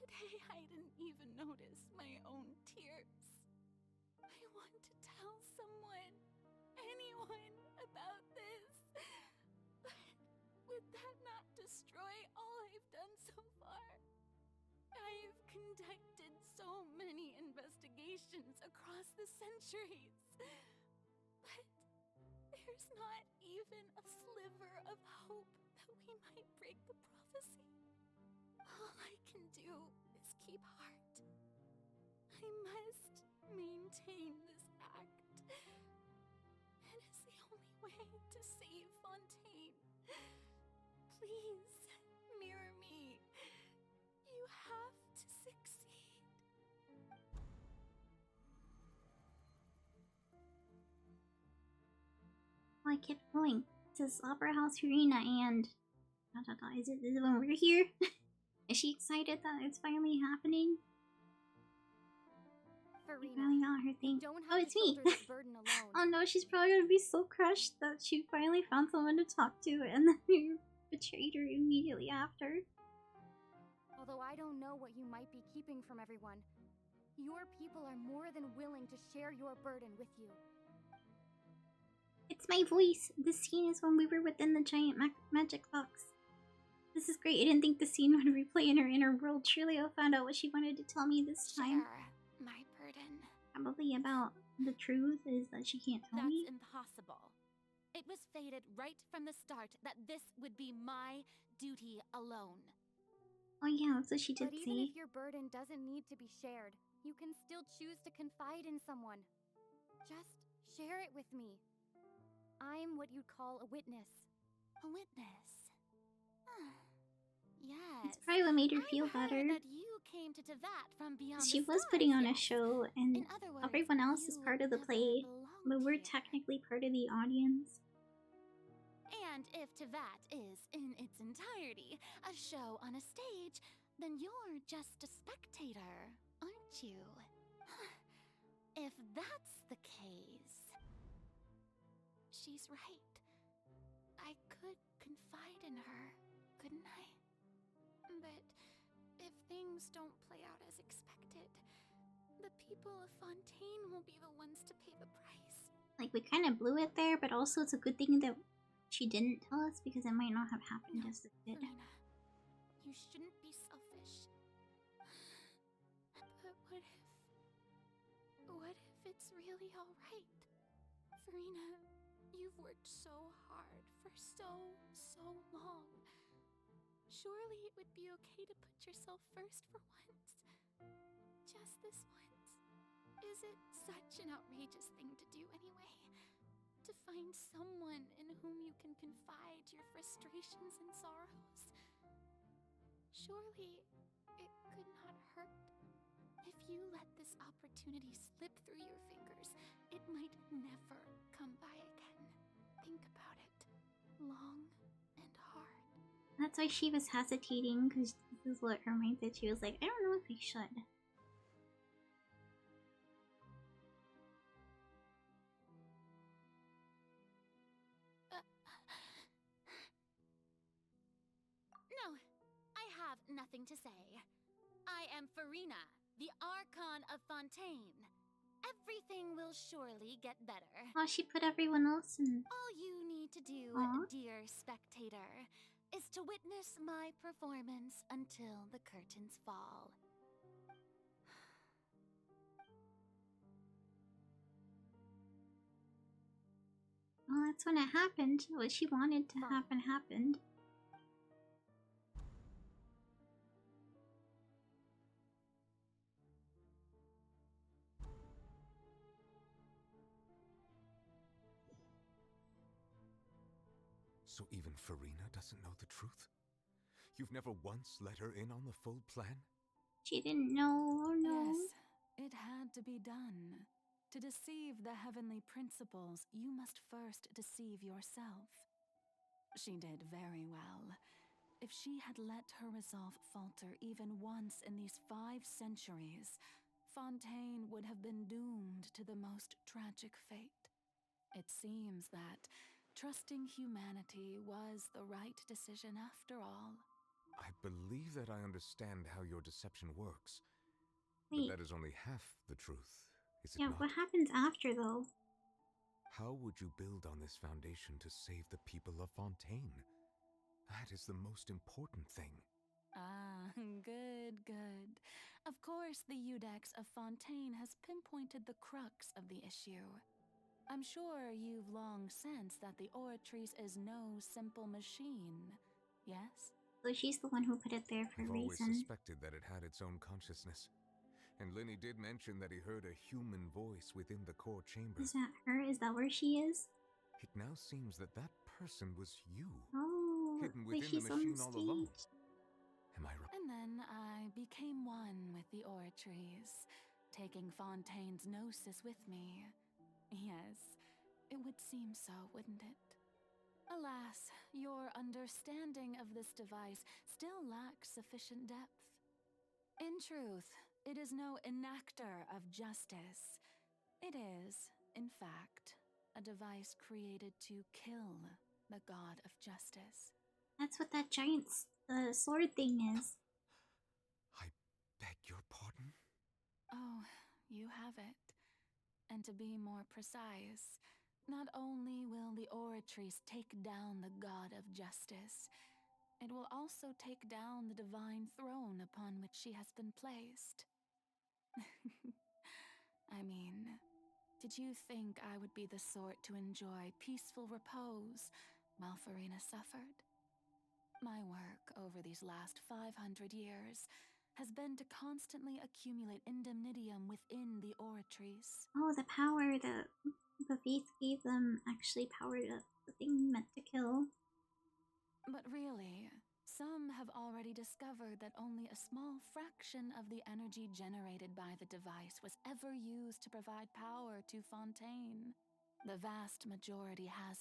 Today I didn't even notice my own tears. I want to tell someone, anyone, about this. But would that not destroy all I've done so far? I've conducted so many investigations across the centuries. But there's not even a sliver of hope that we might break the prophecy. All I can do is keep heart. I must maintain this act. It is the only way to save Fontaine. Please, mirror me. You have to succeed. Well, I kept going. It says Opera House Arena and... Is it when we're here? Is she excited that it's finally happening? Farina, finally got her thing. don't Oh, have it's to me! shoulder this burden alone. Oh no, she's probably gonna be so crushed that she finally found someone to talk to and then you betrayed her immediately after. Although I don't know what you might be keeping from everyone, your people are more than willing to share your burden with you. It's my voice. This scene is when we were within the giant magic box. This is great. I didn't think the scene would replay in her inner world. Surely I'll find out what she wanted to tell me this time. Share my burden. Probably about the truth is that she can't tell me. That's impossible. It was fated right from the start that this would be my duty alone. Oh yeah, that's what she did But say. even if your burden doesn't need to be shared, you can still choose to confide in someone. Just share it with me. I'm what you'd call a witness. A witness? Yes. It's probably what made her feel I've heard better. that you came to Tevat from beyond She the was stars, putting on a yes? show, and In other words, everyone else is you part of the never play, belonged but we're here. technically part of the audience. And if Tevat is, in its entirety, a show on a stage, then you're just a spectator, aren't you? If that's the case... She's right. I could confide in her, couldn't I? But if things don't play out as expected, the people of Fontaine will be the ones to pay the price. Like like we kind of blew it there, but also it's a good thing that she didn't tell us because it might not have happened as it did. Farina, you shouldn't be selfish. But what if it's really alright? Farina, you've worked so hard for so long. Surely it would be okay to put yourself first for once. Just this once. Is it such an outrageous thing to do anyway? To find someone in whom you can confide your frustrations and sorrows? Surely it could not hurt. If you let this opportunity slip through your fingers, it might never come by again. Think about it. Long and hard. That's why she was hesitating, because this is what her mind did. She was like, I don't know if I should. No, I have nothing to say. I am Farina, the Archon of Fontaine. Everything will surely get better. Oh, she put everyone else in. All you need to do, Aww. dear spectator, is to witness my performance until the curtains fall. Well, that's when it happened. What she wanted to happen happened. So even Farina doesn't know the truth? You've never once let her in on the full plan? She didn't know, or no? Yes, it had to be done. To deceive the heavenly principles, you must first deceive yourself. She did very well. If she had let her resolve falter even once in these 5 centuries, Fontaine would have been doomed to the most tragic fate. It seems that trusting humanity was the right decision after all. I believe that I understand how your deception works. Wait. But that is only half the truth, is it Yeah, not? what happens after, though? How would you build on this foundation to save the people of Fontaine? That is the most important thing. Ah, good, good. Of course, the Iudex of Fontaine has pinpointed the crux of the issue. I'm sure you've long sensed that the Oratrice is no simple machine, yes? So she's the one who put it there for I've a always reason. suspected that it had its own consciousness. And Linny did mention that he heard a human voice within the core chamber. Is that her? Is that where she is? It now seems that that person was you. Oh, hidden like within she's the on machine all along. stage. Am I right? And then I became one with the Oratrice, taking Fontaine's gnosis with me. Yes, it would seem so, wouldn't it? Alas, your understanding of this device still lacks sufficient depth. In truth, it is no enactor of justice. It is, in fact, a device created to kill the god of justice. That's what that giant sword thing is. I beg your pardon? Oh, you have it. And to be more precise, not only will the Oratrice take down the god of justice, it will also take down the divine throne upon which she has been placed. I mean, did you think I would be the sort to enjoy peaceful repose while Farina suffered? My work over these last 500 years has been to constantly accumulate indemnitium within the Oratrice. Oh, the power that the faith gave them actually powered up the thing meant to kill. But really, some have already discovered that only a small fraction of the energy generated by the device was ever used to provide power to Fontaine. The vast majority had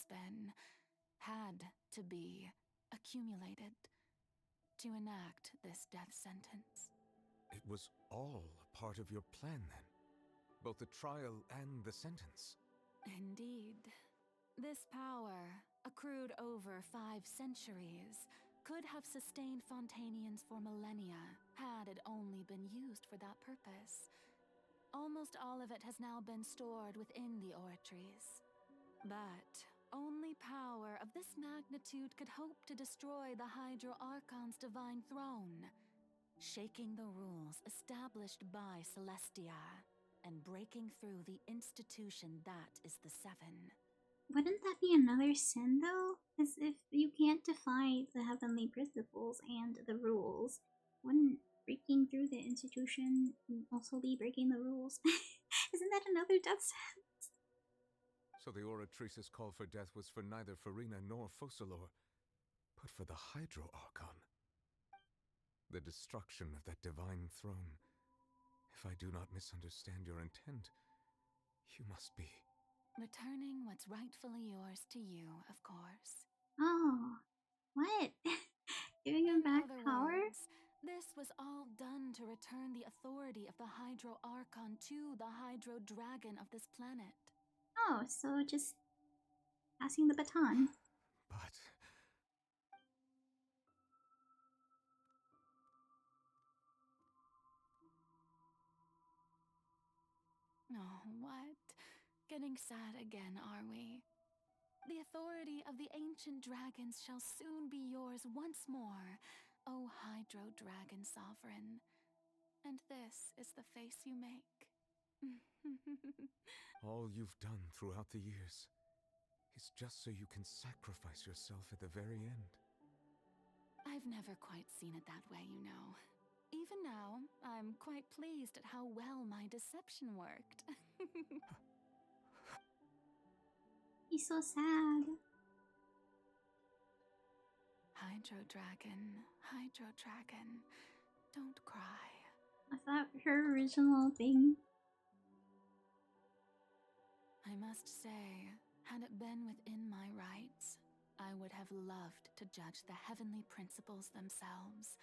to be, accumulated to enact this death sentence. It was all part of your plan then? Both the trial and the sentence? Indeed. This power, accrued over 5 centuries, could have sustained Fontainians for millennia had it only been used for that purpose. Almost all of it has now been stored within the Oratrice. But only power of this magnitude could hope to destroy the Hydro Archon's divine throne, shaking the rules established by Celestia, and breaking through the institution that is the Seven. Wouldn't that be another sin, though? As if you can't defy the heavenly principles and the rules, wouldn't breaking through the institution also be breaking the rules? Isn't that another death sentence? So the Oratrice's call for death was for neither Farina nor Focalor, but for the Hydro Archon. The destruction of that divine throne. If I do not misunderstand your intent, you must be... Returning what's rightfully yours to you, of course. Oh, what? Giving him back power? Words, this was all done to return the authority of the Hydro Archon to the Hydro Dragon of this planet. Oh, so just passing the baton. But... Oh, what? Getting sad again, are we? The authority of the ancient dragons shall soon be yours once more, O Hydro Dragon Sovereign. And this is the face you make. all you've done throughout the years is just so you can sacrifice yourself at the very end. I've never quite seen it that way, you know. Even now, I'm quite pleased at how well my deception worked. He's so sad. Hydro Dragon, don't cry. Was that her original thing? I must say, had it been within my rights, I would have loved to judge the heavenly principles themselves.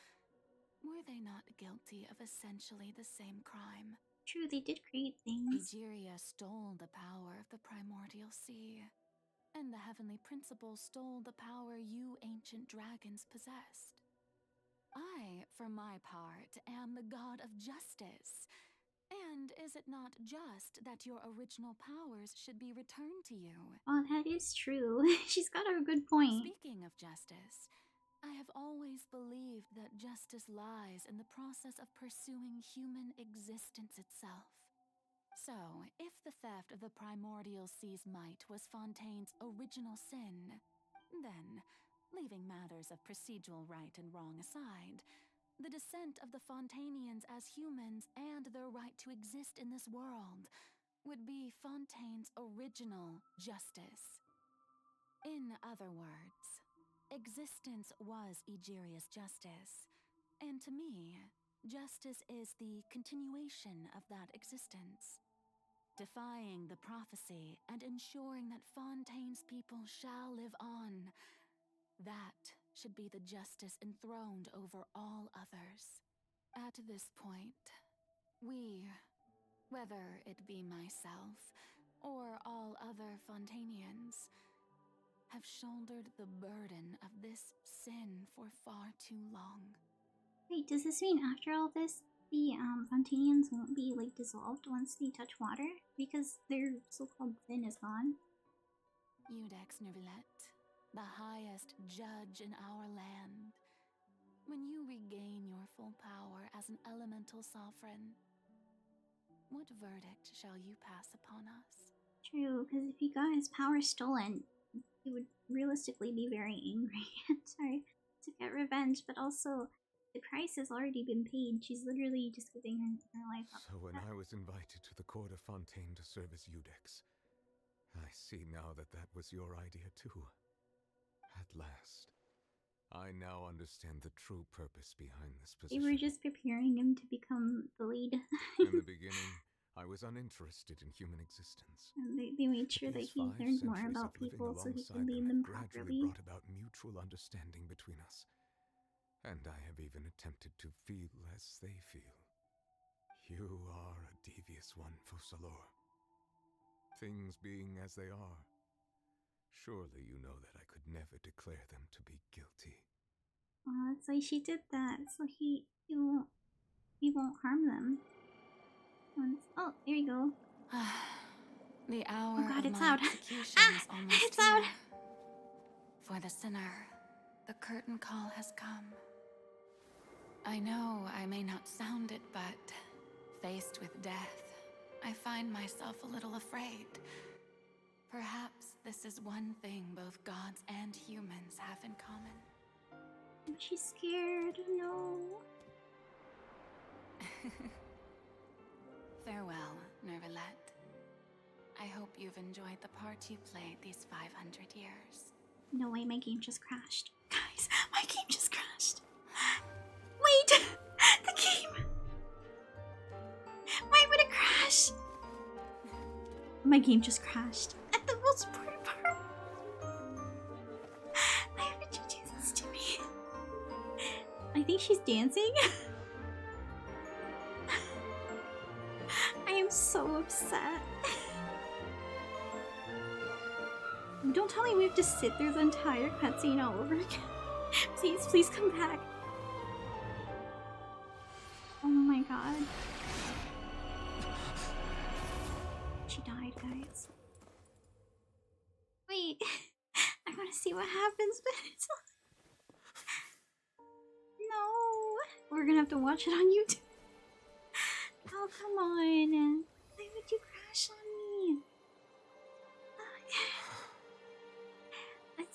Were they not guilty of essentially the same crime? True, they did create things. Egeria stole the power of the primordial sea, and the heavenly principles stole the power you ancient dragons possessed. I, for my part, am the god of justice. And is it not just that your original powers should be returned to you? Oh, that is true. She's got a good point. Speaking of justice, I have always believed that justice lies in the process of pursuing human existence itself. So, if the theft of the primordial sea's might was Fontaine's original sin, then, leaving matters of procedural right and wrong aside, the descent of the Fontainians as humans and their right to exist in this world would be Fontaine's original justice. In other words, existence was Egeria's justice, and to me, justice is the continuation of that existence. Defying the prophecy and ensuring that Fontaine's people shall live on. That should be the justice enthroned over all others. At this point, we, whether it be myself or all other Fontainians, have shouldered the burden of this sin for far too long. Wait, does this mean after all this, the Fontainians won't be like dissolved once they touch water? Because their so-called sin is gone? Iudex Nervilette, the highest judge in our land. When you regain your full power as an elemental sovereign, what verdict shall you pass upon us? True, because if he got his power stolen, he would realistically be very angry and sorry to get revenge, but also the price has already been paid. She's literally just giving her life up. So when I was invited to the court of Fontaine to serve as Iudex, I see now that that was your idea too. At last. I now understand the true purpose behind this They position. were just preparing him to become the lead. In the beginning, I was uninterested in human existence. And they made sure that he learned more about people so he can lead them gradually properly. brought about mutual understanding between us. And I have even attempted to feel as they feel. You are a devious one, Focalor. Things being as they are, surely you know that I could never declare them to be guilty. Oh, that's why she did that, so he won't harm them. Oh, there you go. The hour Oh god, of it's my loud. execution is almost It's loud. here. For the sinner, the curtain call has come. I know I may not sound it, but faced with death, I find myself a little afraid. Perhaps this is one thing both gods and humans have in common. She's scared. No. Farewell, Nervalette. I hope you've enjoyed the part you played these 500 years. No way, my game just crashed. Guys, my game just crashed. Wait! The game! Why would it crash? My game just crashed. At the most important part. Why would you do this to me? I think she's dancing. I am so upset. Don't tell me we have to sit through the entire cutscene all over again. Please, please come back. Oh my god. She died, guys. Wait. I want to see what happens, but it's... No. We're gonna have to watch it on YouTube. Oh, come on. Why would you crash on me?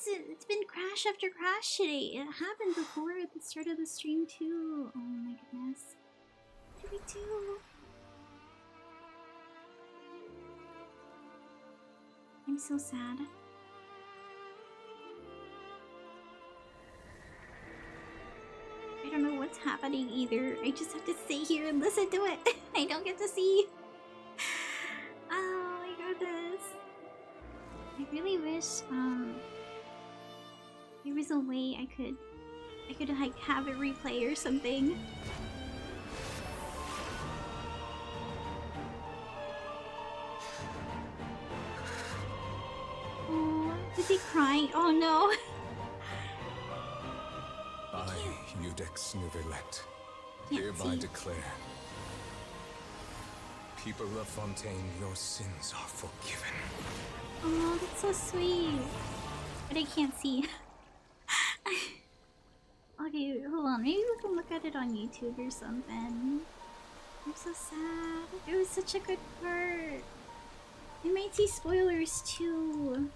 It's been crash after crash today. It happened before at the start of the stream too. Oh my goodness. What do we do? I'm so sad. I don't know what's happening either. I just have to sit here and listen to it. I don't get to see. Oh my goodness. I really wish there was a way I could like have it replay or something. Oh, is he crying? Oh no. I, Eudex Neuvillette, Can't hereby see. declare, people of Fontaine, your sins are forgiven. Oh, that's so sweet. But I can't see. Okay, hold on. Maybe we can look at it on YouTube or something. I'm so sad. It was such a good part. We might see spoilers too.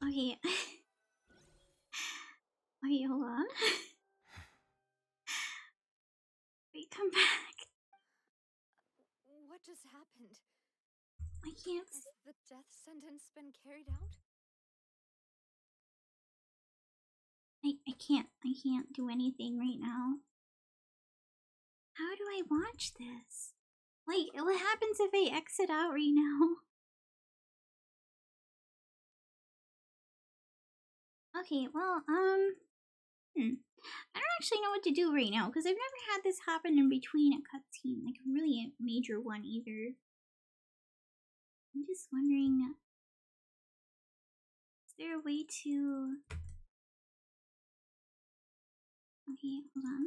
Okay. Okay, hold on. Wait, come back. What just happened? I can't Has the death sentence been carried out? I can't do anything right now. How do I watch this? Like, what happens if I exit out right now? Okay, well, I don't actually know what to do right now because I've never had this happen in between a cutscene, like really a major one either. I'm just wondering, is there a way to... Okay, hold on.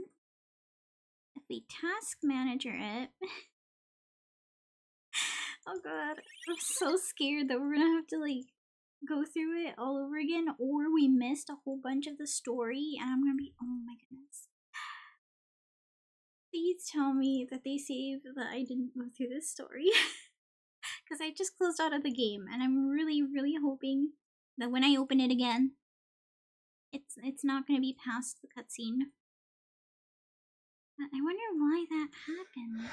If we task manager it... Oh god, I'm so scared that we're gonna have to like go through it all over again, or we missed a whole bunch of the story and I'm gonna be... Oh my goodness. Please tell me that they saved that I didn't go through this story. Because I just closed out of the game and I'm really, really hoping that when I open it again, it's not gonna be past the cutscene. But I wonder why that happened.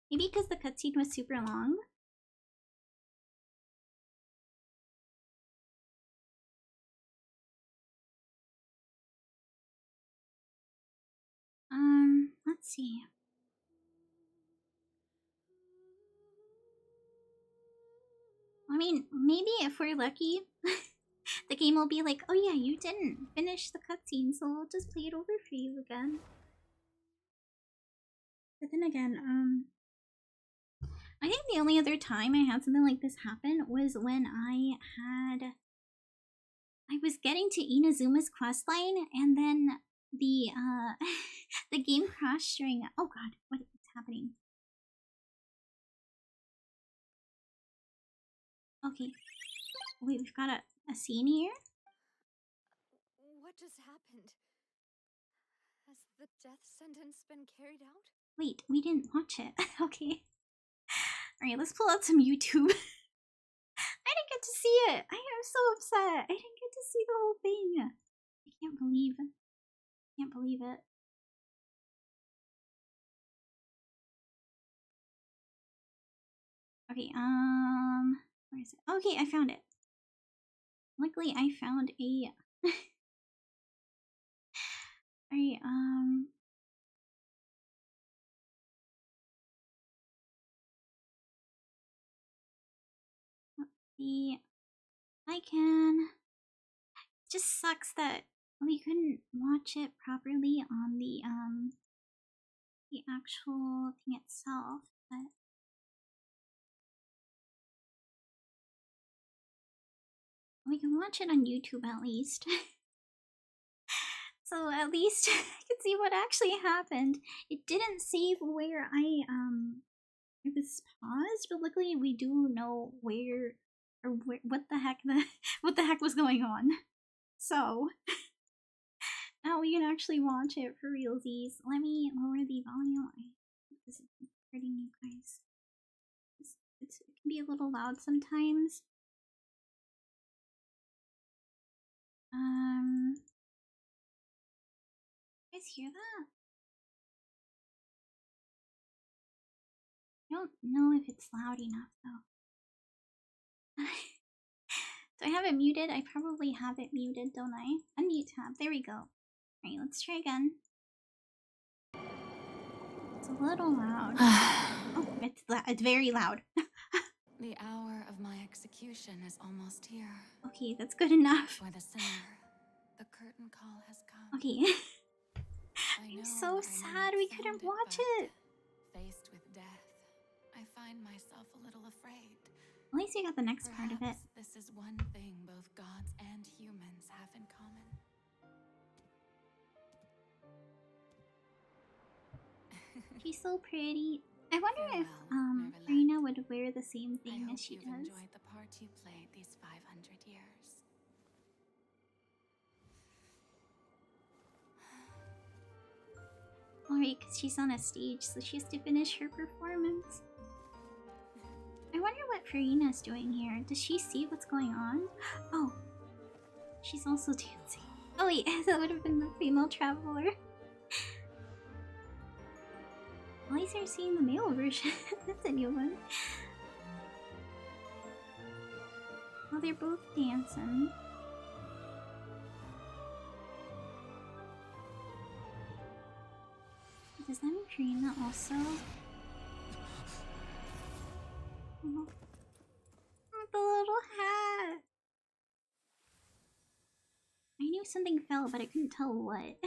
Maybe because the cutscene was super long? Let's see. I mean, maybe if we're lucky, the game will be like, oh yeah, you didn't finish the cutscene, so we'll just play it over for you again. But then again, I think the only other time I had something like this happen was when I was getting to Inazuma's questline, and then the the game crashed during. Oh god, what's happening? Okay, wait, we've got a scene here. What just happened? Has the death sentence been carried out? Wait, we didn't watch it. Okay. Alright, let's pull out some YouTube. I didn't get to see it. I am so upset. I didn't get to see the whole thing. I can't believe it. Okay, where is it? Okay, I found it. Luckily, I found a. Alright, let's see. I can. Just sucks that we couldn't watch it properly on the actual thing itself, but we can watch it on YouTube at least. So at least I could see what actually happened. It didn't save where it was paused, but luckily we do know where or what the heck was going on. So now we can actually watch it for realsies. Let me lower the volume. This is hurting you guys. It can be a little loud sometimes. You guys hear that? I don't know if it's loud enough though. Do I have it muted? I probably have it muted, don't I? Unmute tab. There we go. Alright, let's try again. It's a little loud. Oh, it's very loud. The hour of my execution is almost here. Okay, that's good enough. For the sinner, the curtain call has come. Okay. I'm so sad we couldn't watch it. Faced with death, I find myself a little afraid. At least we got the next part of it. This is one thing both gods and humans have in common. She's so pretty. I wonder if Freya would wear the same thing as she does. Enjoyed the part you played these 500 years. Alright, because she's on a stage, so she has to finish her performance. I wonder what Freya's doing here. Does she see what's going on? Oh, she's also dancing. Oh wait, that would have been the female traveler. At least you're seeing the male version. That's a new one. Oh, they're both dancing. Does that mean Karina also? Oh, the little hat! I knew something fell, but I couldn't tell what.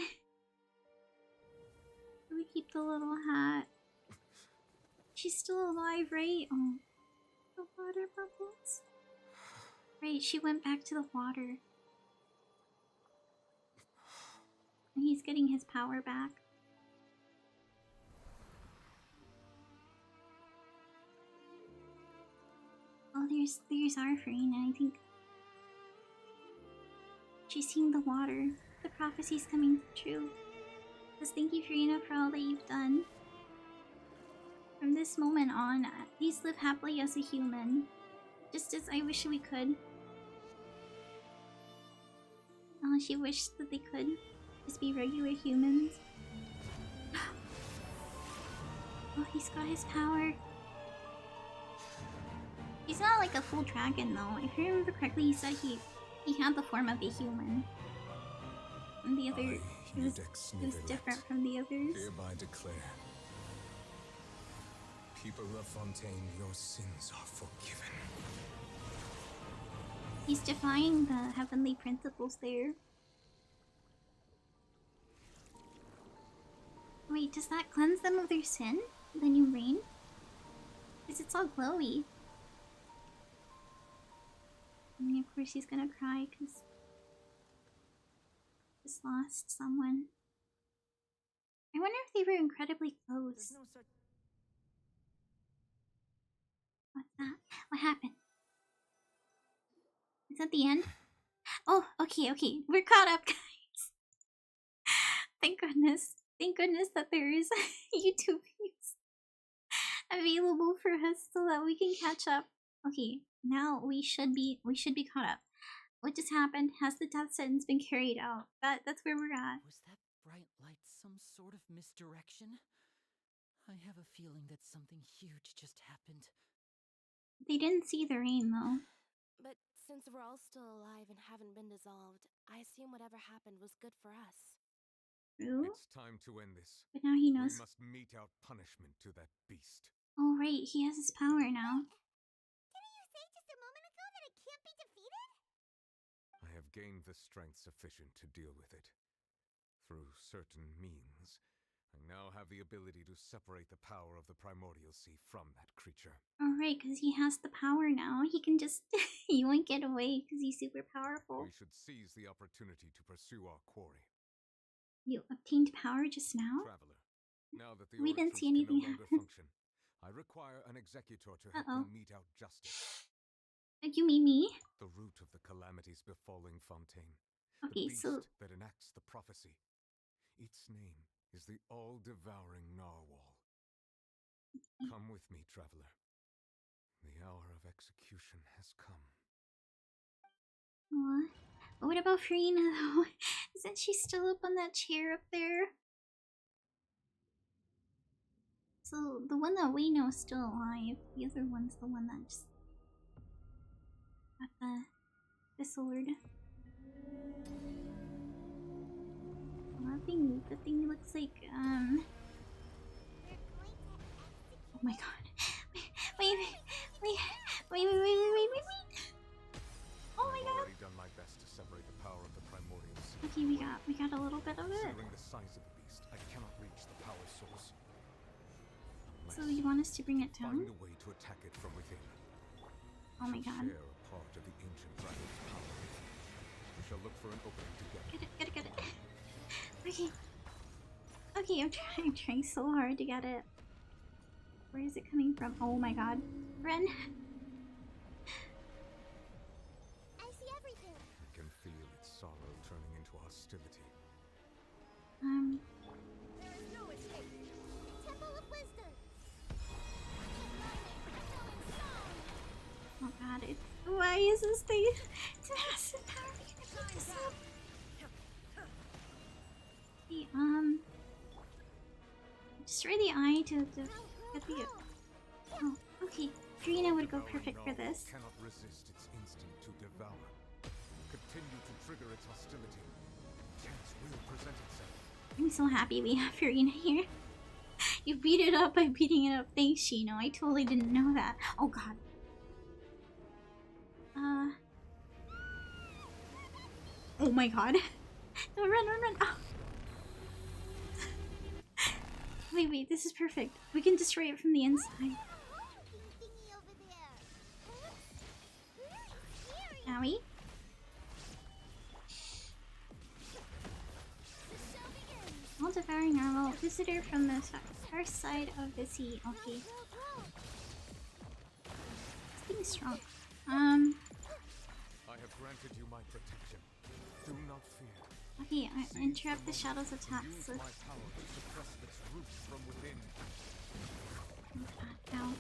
We keep the little hat. She's still alive, right? Oh, the water bubbles. Right, she went back to the water. And he's getting his power back. Oh, there's our Freya, I think. She's seeing the water. The prophecy's coming true. Just thank you, Freya, for all that you've done. From this moment on, please live happily as a human. Just as I wish we could. Oh, she wished that they could just be regular humans. Oh, he's got his power. He's not like a full dragon though. If I remember correctly, he said he had the form of a human. And the other it was different from the others. Hereby declare, people of Fontaine, your sins are forgiven. He's defying the heavenly principles there. Wait, does that cleanse them of their sin? The new rain? Because it's all glowy. And of course he's gonna cry because just lost someone. I wonder if they were incredibly close. What's that? What happened? Is that the end? Oh, okay, okay. We're caught up, guys. Thank goodness. Thank goodness that there is YouTube views available for us so that we can catch up. Okay, now we should be caught up. What just happened? Has the death sentence been carried out? That's where we're at. Was that bright light some sort of misdirection? I have a feeling that something huge just happened. They didn't see the rain though. But since we're all still alive and haven't been dissolved, I assume whatever happened was good for us. True? It's time to end this. But now he knows. We must mete out punishment to that beast. Oh right, he has his power now. Didn't you say just a moment ago that it can't be defeated? I have gained the strength sufficient to deal with it. Through certain means, I now have the ability to separate the power of the primordial sea from that creature. Alright, because he has the power now. He can just yoink it away because he's super powerful. We should seize the opportunity to pursue our quarry. You obtained power just now? Traveler, now that the We didn't see oracles can anything no longer happen. function, I require an executor to help Uh-oh. me mete out justice. You mean me? The root of the calamities befalling Fontaine. Okay, the beast so that enacts the prophecy. Its name is the all-devouring narwhal. Come with me, traveler. The hour of execution has come. what? What about Freya though? Isn't she still up on that chair up there? So the one that we know is still alive. The other one's the one that just got the sword. Well, that thing looks like oh my god. Wait. Oh my god. I've already done my best to separate the power of the primordial sea. Okay, we got a little bit of it. Considering the size of the beast, I cannot reach the power source. So you want us to bring it down? Find a way to attack it from within. Oh my god. Share a part of the ancient dragon's power. We shall look for an opening together. Get it. Okay. Okay, I'm trying so hard to get it. Where is it coming from? Oh my god. Ren! I see everything. I can feel its sorrow turning into hostility. There is no escape. Temple of Wisdom. Oh god, why is this thing? It's massive power. We can pick this up. Okay, destroy the eye to get the. Oh, okay. Freya would go perfect for this. Cannot resist its instinct to devour. Continue to trigger its hostility. Chance will present itself. I'm so happy we have Freya here. You beat it up by beating it up. Thanks, Shino. I totally didn't know that. Oh god. Oh my god. No, run. Oh. Wait, this is perfect. We can destroy it from the inside. Can we? All devouring narwhal, visitor from the far side of the sea. Okay. This thing is strong. I have granted you my protection. Do not fear. Okay, I interrupt the shadow's attacks. Use my power to suppress its roots from within. Ow.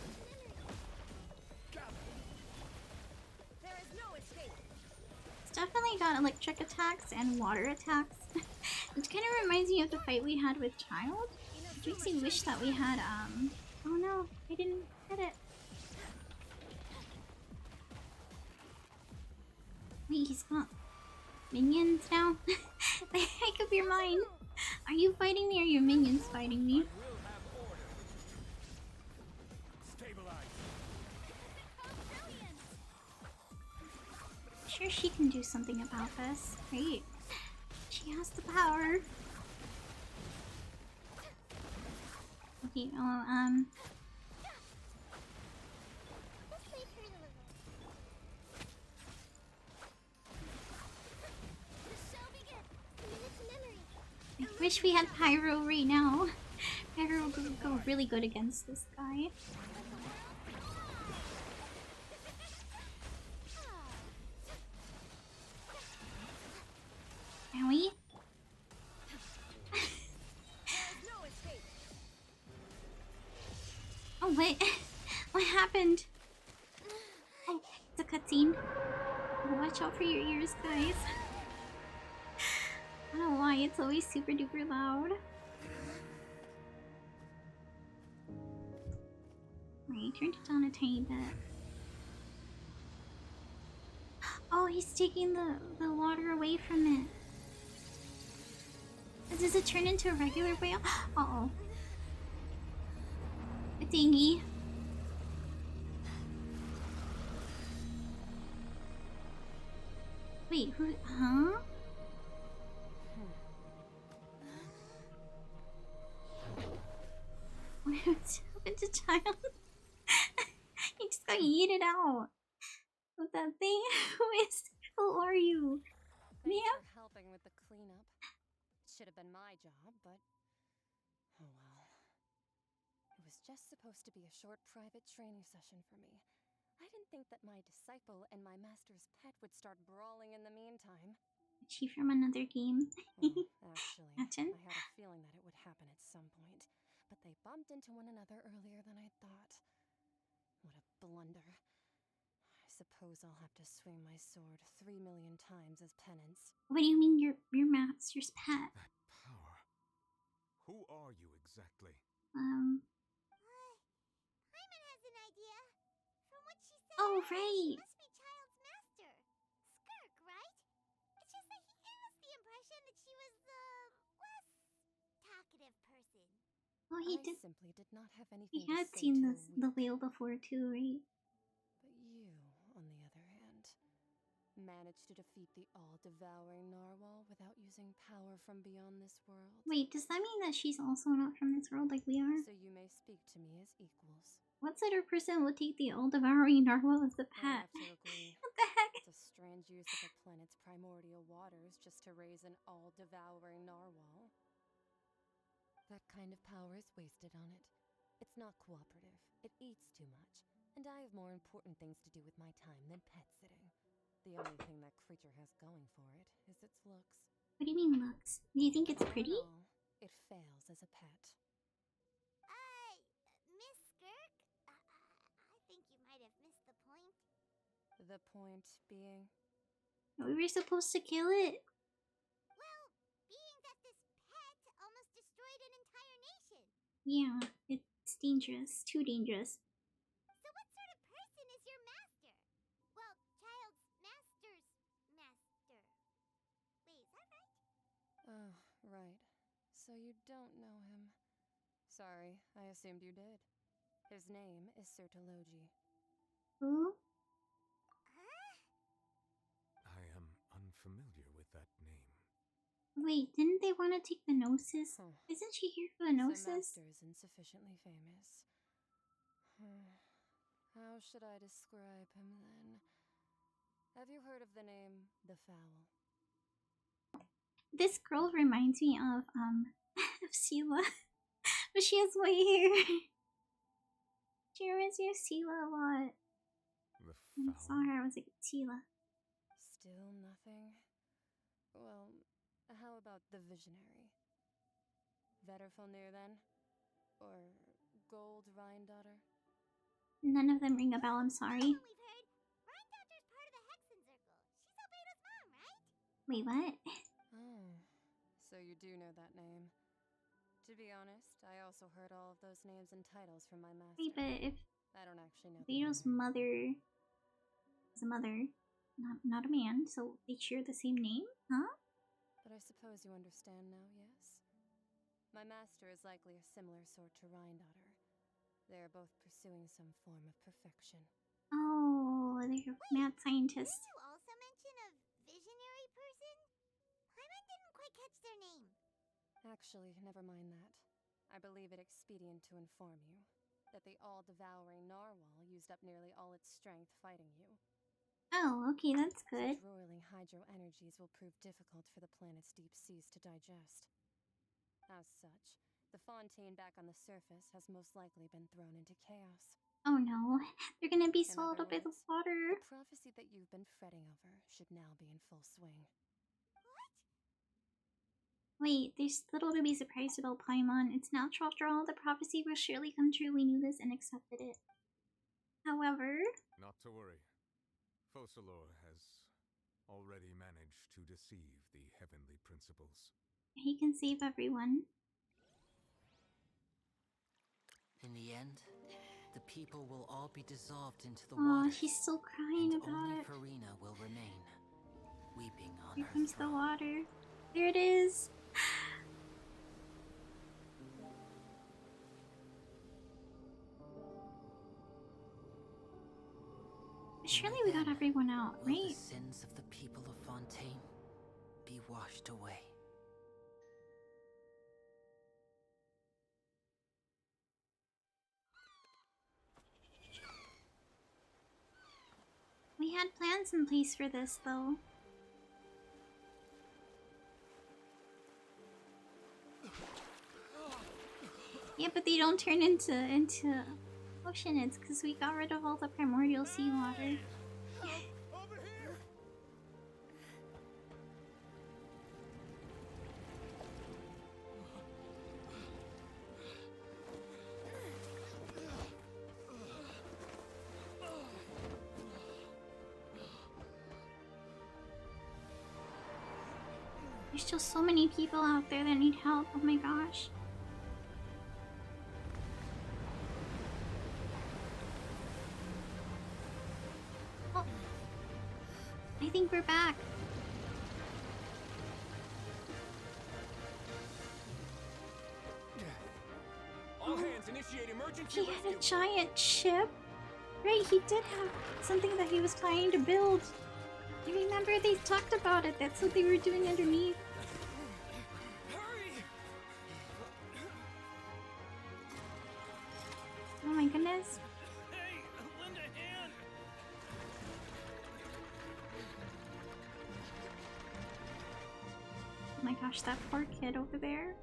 There is no escape. It's definitely got electric attacks and water attacks. Which kind of reminds me of the fight we had with Child. Which makes me wish that we had, oh no, I didn't get it. Wait, he's got minions now? Make up your mind. Are you fighting me or are your minions fighting me? Sure, she can do something about this. Great. She has the power. Okay, well, wish we had Pyro right now. Pyro would go really good against this guy. Owie. Oh, wait. What happened? Oh, it's a cutscene. Watch out for your ears, guys. I don't know why it's always super duper loud. Wait, turned it down a tiny bit. Oh, he's taking the water away from it. Does it turn into a regular whale? Uh-oh. A dinghy. Wait, who? Huh? What happened to Child? He just got yeeted out with that thing. Who are you? Thanks Ma'am? for helping with the cleanup. It should have been my job, but oh well. It was just supposed to be a short private training session for me. I didn't think that my disciple and my master's pet would start brawling in the meantime. Is she from another game? Actually, Imagine. I had a feeling that it would happen at some point, but they bumped into one another earlier than I thought. What a blunder. I suppose I'll have to swing my sword 3 million times as penance. What do you mean your master's pet? Power. Who are you exactly? Paimon has an idea. From what she said, Oh, she right. must be Child's master. Skirk, right? It's just that he gave us the impression that she was the less talkative person. Oh, he I did. simply did not have anything He to had say seen to the whale before too, right? But you, on the other hand, managed to defeat the all-devouring narwhal without using power from beyond this world. Wait, does that mean that she's also not from this world like we are? So you may speak to me as equals. What sort of person would take the all-devouring narwhal as a I pet? have to agree. What the heck? It's a strange use of a planet's primordial waters just to raise an all-devouring narwhal. That kind of power is wasted on it. It's not cooperative. It eats too much. And I have more important things to do with my time than pet sitting. The only thing that creature has going for it is its looks. What do you mean looks? Do you think it's pretty? All in all, it fails as a pet. Miss Skirk? I think you might have missed the point. The point being? We were supposed to kill it. Well, being that this pet almost destroyed an entire nation. Yeah, it's dangerous. Too dangerous. So what sort of person is your master? Well, Child's master's master. Wait, is that right? Oh, right. So you don't know him. Sorry, I assumed you did. His name is Sertologi. Who? I am unfamiliar with that name. Wait, didn't they want to take the Gnosis? Isn't she here for the The Gnosis? master is insufficiently famous. How should I describe him then? Have you heard of the name The Fowl? This girl reminds me of of Sheila. But she has white hair. She reminds me of Sheila a lot. When I saw her, I was like, Sheila. Still nothing? Well, how about the Visionary? Vetterfulnir then? Or Gold Rhine-daughter? None of them ring a bell, I'm sorry. We've heard Rhine-daughter's part of the Hexen Circle. She's Albedo's mom, right? Wait, what? Oh, so you do know that name. To be honest, I also heard all of those names and titles from my master. Wait, but if I don't actually know. Beetle's mother is a mother, not a man, so they share the same name, huh? But I suppose you understand now, yes? My master is likely a similar sort to Rhine-daughter. They are both pursuing some form of perfection. Oh, they're mad scientists. Didn't you also mention a visionary person? Paimon didn't quite catch their name. Actually, never mind that. I believe it expedient to inform you that the all-devouring narwhal used up nearly all its strength fighting you. Oh, okay, that's good. Such roiling hydro energies will prove difficult for the planet's deep seas to digest. As such, the Fontaine back on the surface has most likely been thrown into chaos. Oh no, they're gonna be In swallowed other up by the words, water. the prophecy that you've been fretting over should now be in full swing. Wait, there's little to be surprised about Paimon. It's natural after all. The prophecy will surely come true. We knew this and accepted it. However... Not to worry. Focalor has already managed to deceive the heavenly principles. he can save everyone. In the end, the people will all be dissolved into the Aw, waters. she's still crying and about only it. Farina will remain, weeping on Here her comes the throne. water. There it is. Surely we got everyone out, Will right? the sins of the people of Fontaine be washed away? We had plans in place for this, though. Yeah, but they don't turn into oceanids because we got rid of all the primordial seawater. There's still so many people out there that need help. Oh my gosh. Oh. I think we're back. All hands initiate emergency He had a rescue. giant ship? Right, he did have something that he was trying to build. I remember they talked about it. That's what they were doing underneath. Oh my goodness. Hey, lend a hand. Oh my gosh, that poor kid over there.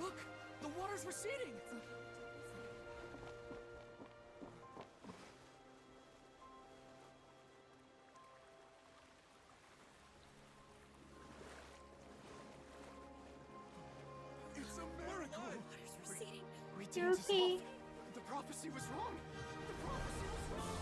Look, the water's receding. It's a miracle. Water's receding. We You're okay. The prophecy was wrong. The prophecy was wrong.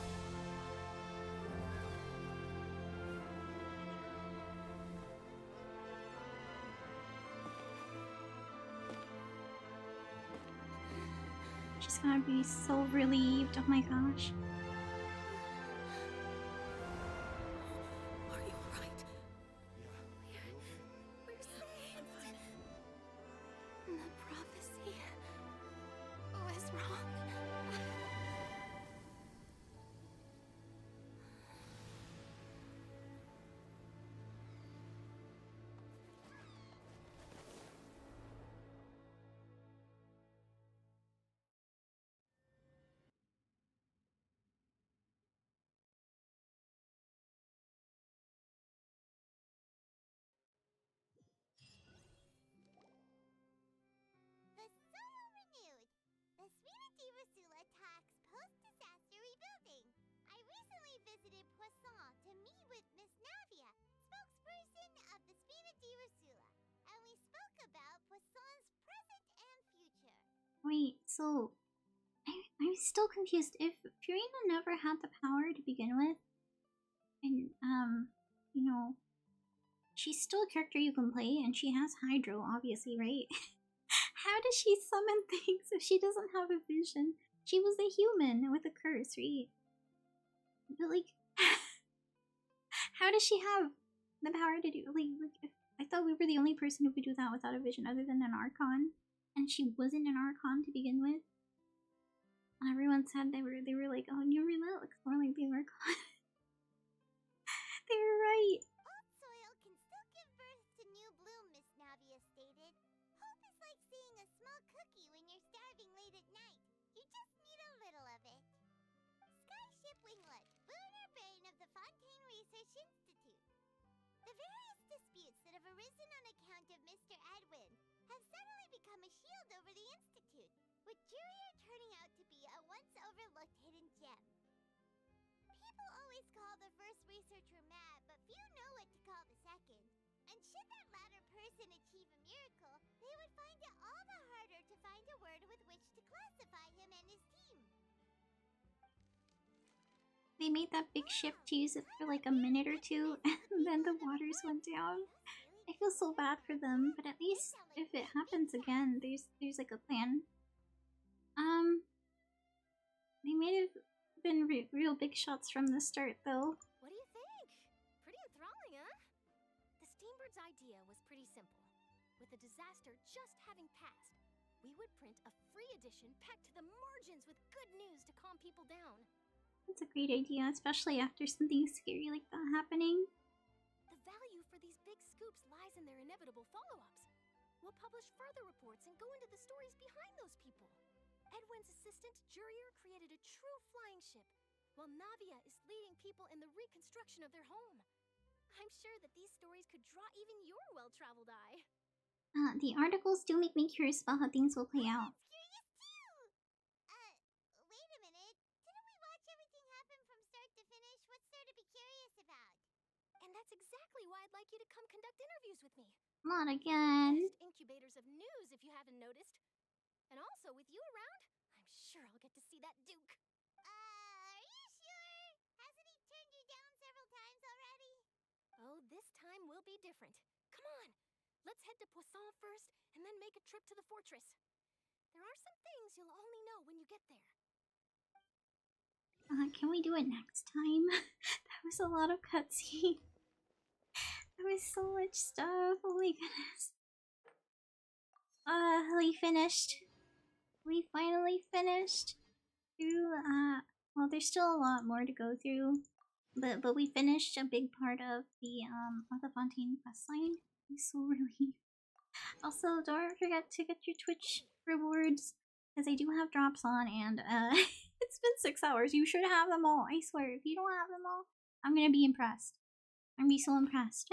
She's gonna be so relieved. Oh my gosh. Are you alright? We're safe. The prophecy was wrong. The soil renewed. The Spina di Rasula talks post-disaster rebuilding. I recently visited Poisson to meet with Miss Navia, spokesperson of the Spina di Rasula, and we spoke about Poisson's present and future. Wait, so I'm still confused. If Purina never had the power to begin with, and you know, she's still a character you can play, and she has Hydro, obviously, right? How does she summon things if she doesn't have a vision? She was a human with a curse, right? But like, how does she have the power to do I thought we were the only person who could do that without a vision other than an Archon, and she wasn't an Archon to begin with. And everyone said they were like, oh, New Roulette looks more like the Americana. They were right. Old soil can still give birth to new bloom, Miss Navia stated. Hope is like seeing a small cookie when you're starving late at night. You just need a little of it. Skyship Winglet, lunar brain of the Fontaine Research Institute. The various disputes that have arisen on account of Mr. Edwin have suddenly become a shield over the Institute, with Jurier turning out to be a once overlooked hidden gem. People always call the first researcher mad, but few know what to call the second. And should that latter person achieve a miracle, they would find it all the harder to find a word with which to classify him and his team. They made that big ship to use it for like a minute or two, and then the waters went down. I feel so bad for them, but at least if it happens again, there's like a plan. They may have been real big shots from the start, though. What do you think? Pretty enthralling, huh? The Steambird's idea was pretty simple. With the disaster just having passed, we would print a free edition packed to the margins with good news to calm people down. That's a great idea, especially after something scary like that happening. The value for these big scoops lies in their inevitable follow-ups. We'll publish further reports and go into the stories behind those people. Edwin's assistant, Jurier, created a true flying ship, while Navia is leading people in the reconstruction of their home. I'm sure that these stories could draw even your well-traveled eye. The articles do make me curious about how things will play out. Curious too! Wait a minute. Didn't we watch everything happen from start to finish? What's there to be curious about? And that's exactly why I'd like you to come conduct interviews with me. Not again. Best incubators of news, if you haven't noticed. And also, with you around, I'm sure I'll get to see that Duke. Are you sure? Hasn't he turned you down several times already? Oh, this time will be different. Come on, let's head to Poisson first, and then make a trip to the fortress. There are some things you'll only know when you get there. Can we do it next time? That was a lot of cutscene. There was so much stuff. Oh my goodness. We finished. We finally finished through, well, there's still a lot more to go through, but we finished a big part of the Fontaine questline. I'm so relieved. Also, don't forget to get your Twitch rewards, because I do have drops on, and, it's been 6 hours. You should have them all, I swear. If you don't have them all, I'm gonna be impressed. I'm gonna be so impressed.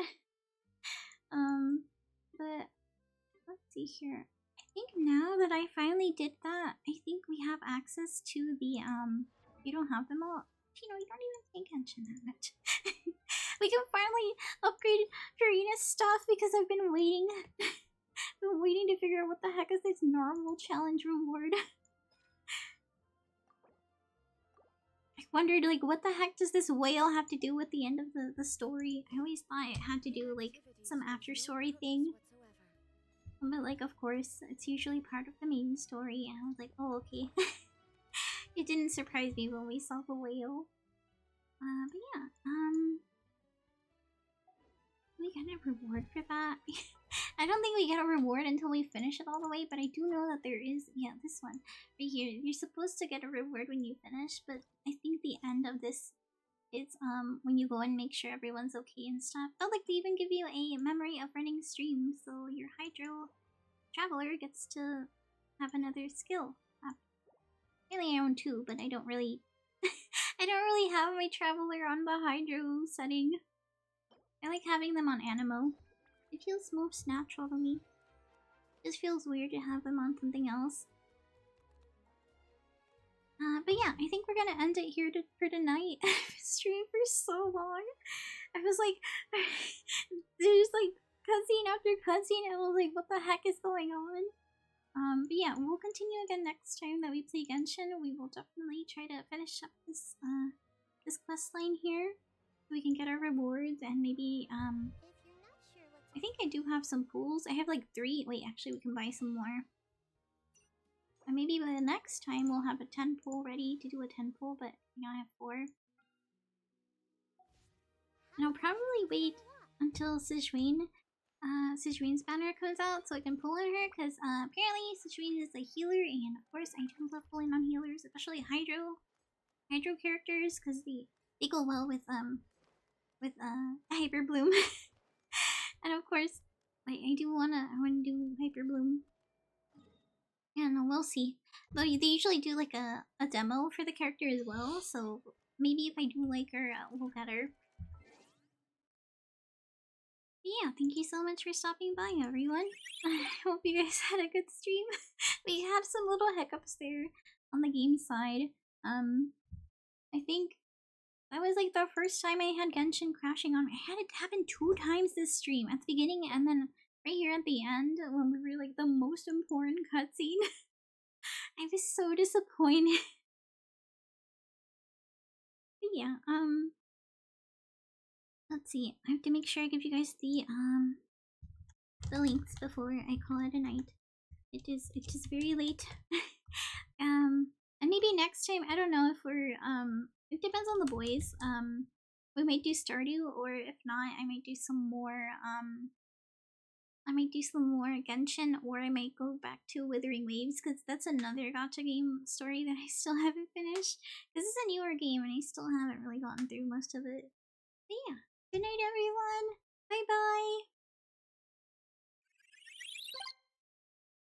But, let's see here. I think now that I finally did that, I think we have access to the, you don't have them all. You know, you don't even pay attention that much. We can finally upgrade Farina's stuff because I've been waiting. Been waiting to figure out what the heck is this normal challenge reward. I wondered, like, what the heck does this whale have to do with the end of the story? I always thought it had to do, like, some after-story thing. But, like, of course, it's usually part of the main story, and I was like, oh, okay. It didn't surprise me when we saw the whale. But yeah, we get a reward for that. I don't think we get a reward until we finish it all the way, but I do know that there is, yeah, this one right here. You're supposed to get a reward when you finish, but I think the end of this is when you go and make sure everyone's okay and stuff. Oh, like they even give you a memory of running stream, so your Hydro Traveler gets to have another skill. Really, I own two, but I don't really I don't really have my Traveler on the Hydro setting. I like having them on Animo. It feels most natural to me. It just feels weird to have them on something else. But yeah, I think we're gonna end it here for tonight. I've streamed for so long. I was like, there's like cutscene after cutscene. I was like, what the heck is going on? But yeah, we'll continue again next time that we play Genshin. We will definitely try to finish up this this quest line here so we can get our rewards and maybe I think I do have some pools. I have like 3. Wait, actually we can buy some more. And maybe by the next time we'll have a 10 pool ready to do a 10 pool, but now I have 4. And I'll probably wait until Sijuin Citrine's banner comes out so I can pull on her because apparently Citrine is a healer, and of course I do love pulling on healers, especially hydro characters, because they go well with Hyper Bloom. And of course, like I wanna do Hyper Bloom. And we'll see. Though they usually do like a demo for the character as well, so maybe if I do like her, we'll get her. Yeah, thank you so much for stopping by, everyone. I hope you guys had a good stream. We had some little hiccups there on the game side. I think that was like the first time I had Genshin crashing on me. I had it happen 2 times this stream, at the beginning and then right here at the end when we were like the most important cutscene. I was so disappointed. But yeah, let's see. I have to make sure I give you guys the links before I call it a night. It is very late. And maybe next time, I don't know if we're it depends on the boys. We might do Stardew, or if not, I might do some more Genshin, or I might go back to Withering Waves, because that's another gacha game story that I still haven't finished. This is a newer game and I still haven't really gotten through most of it. But yeah, good night everyone. Bye bye.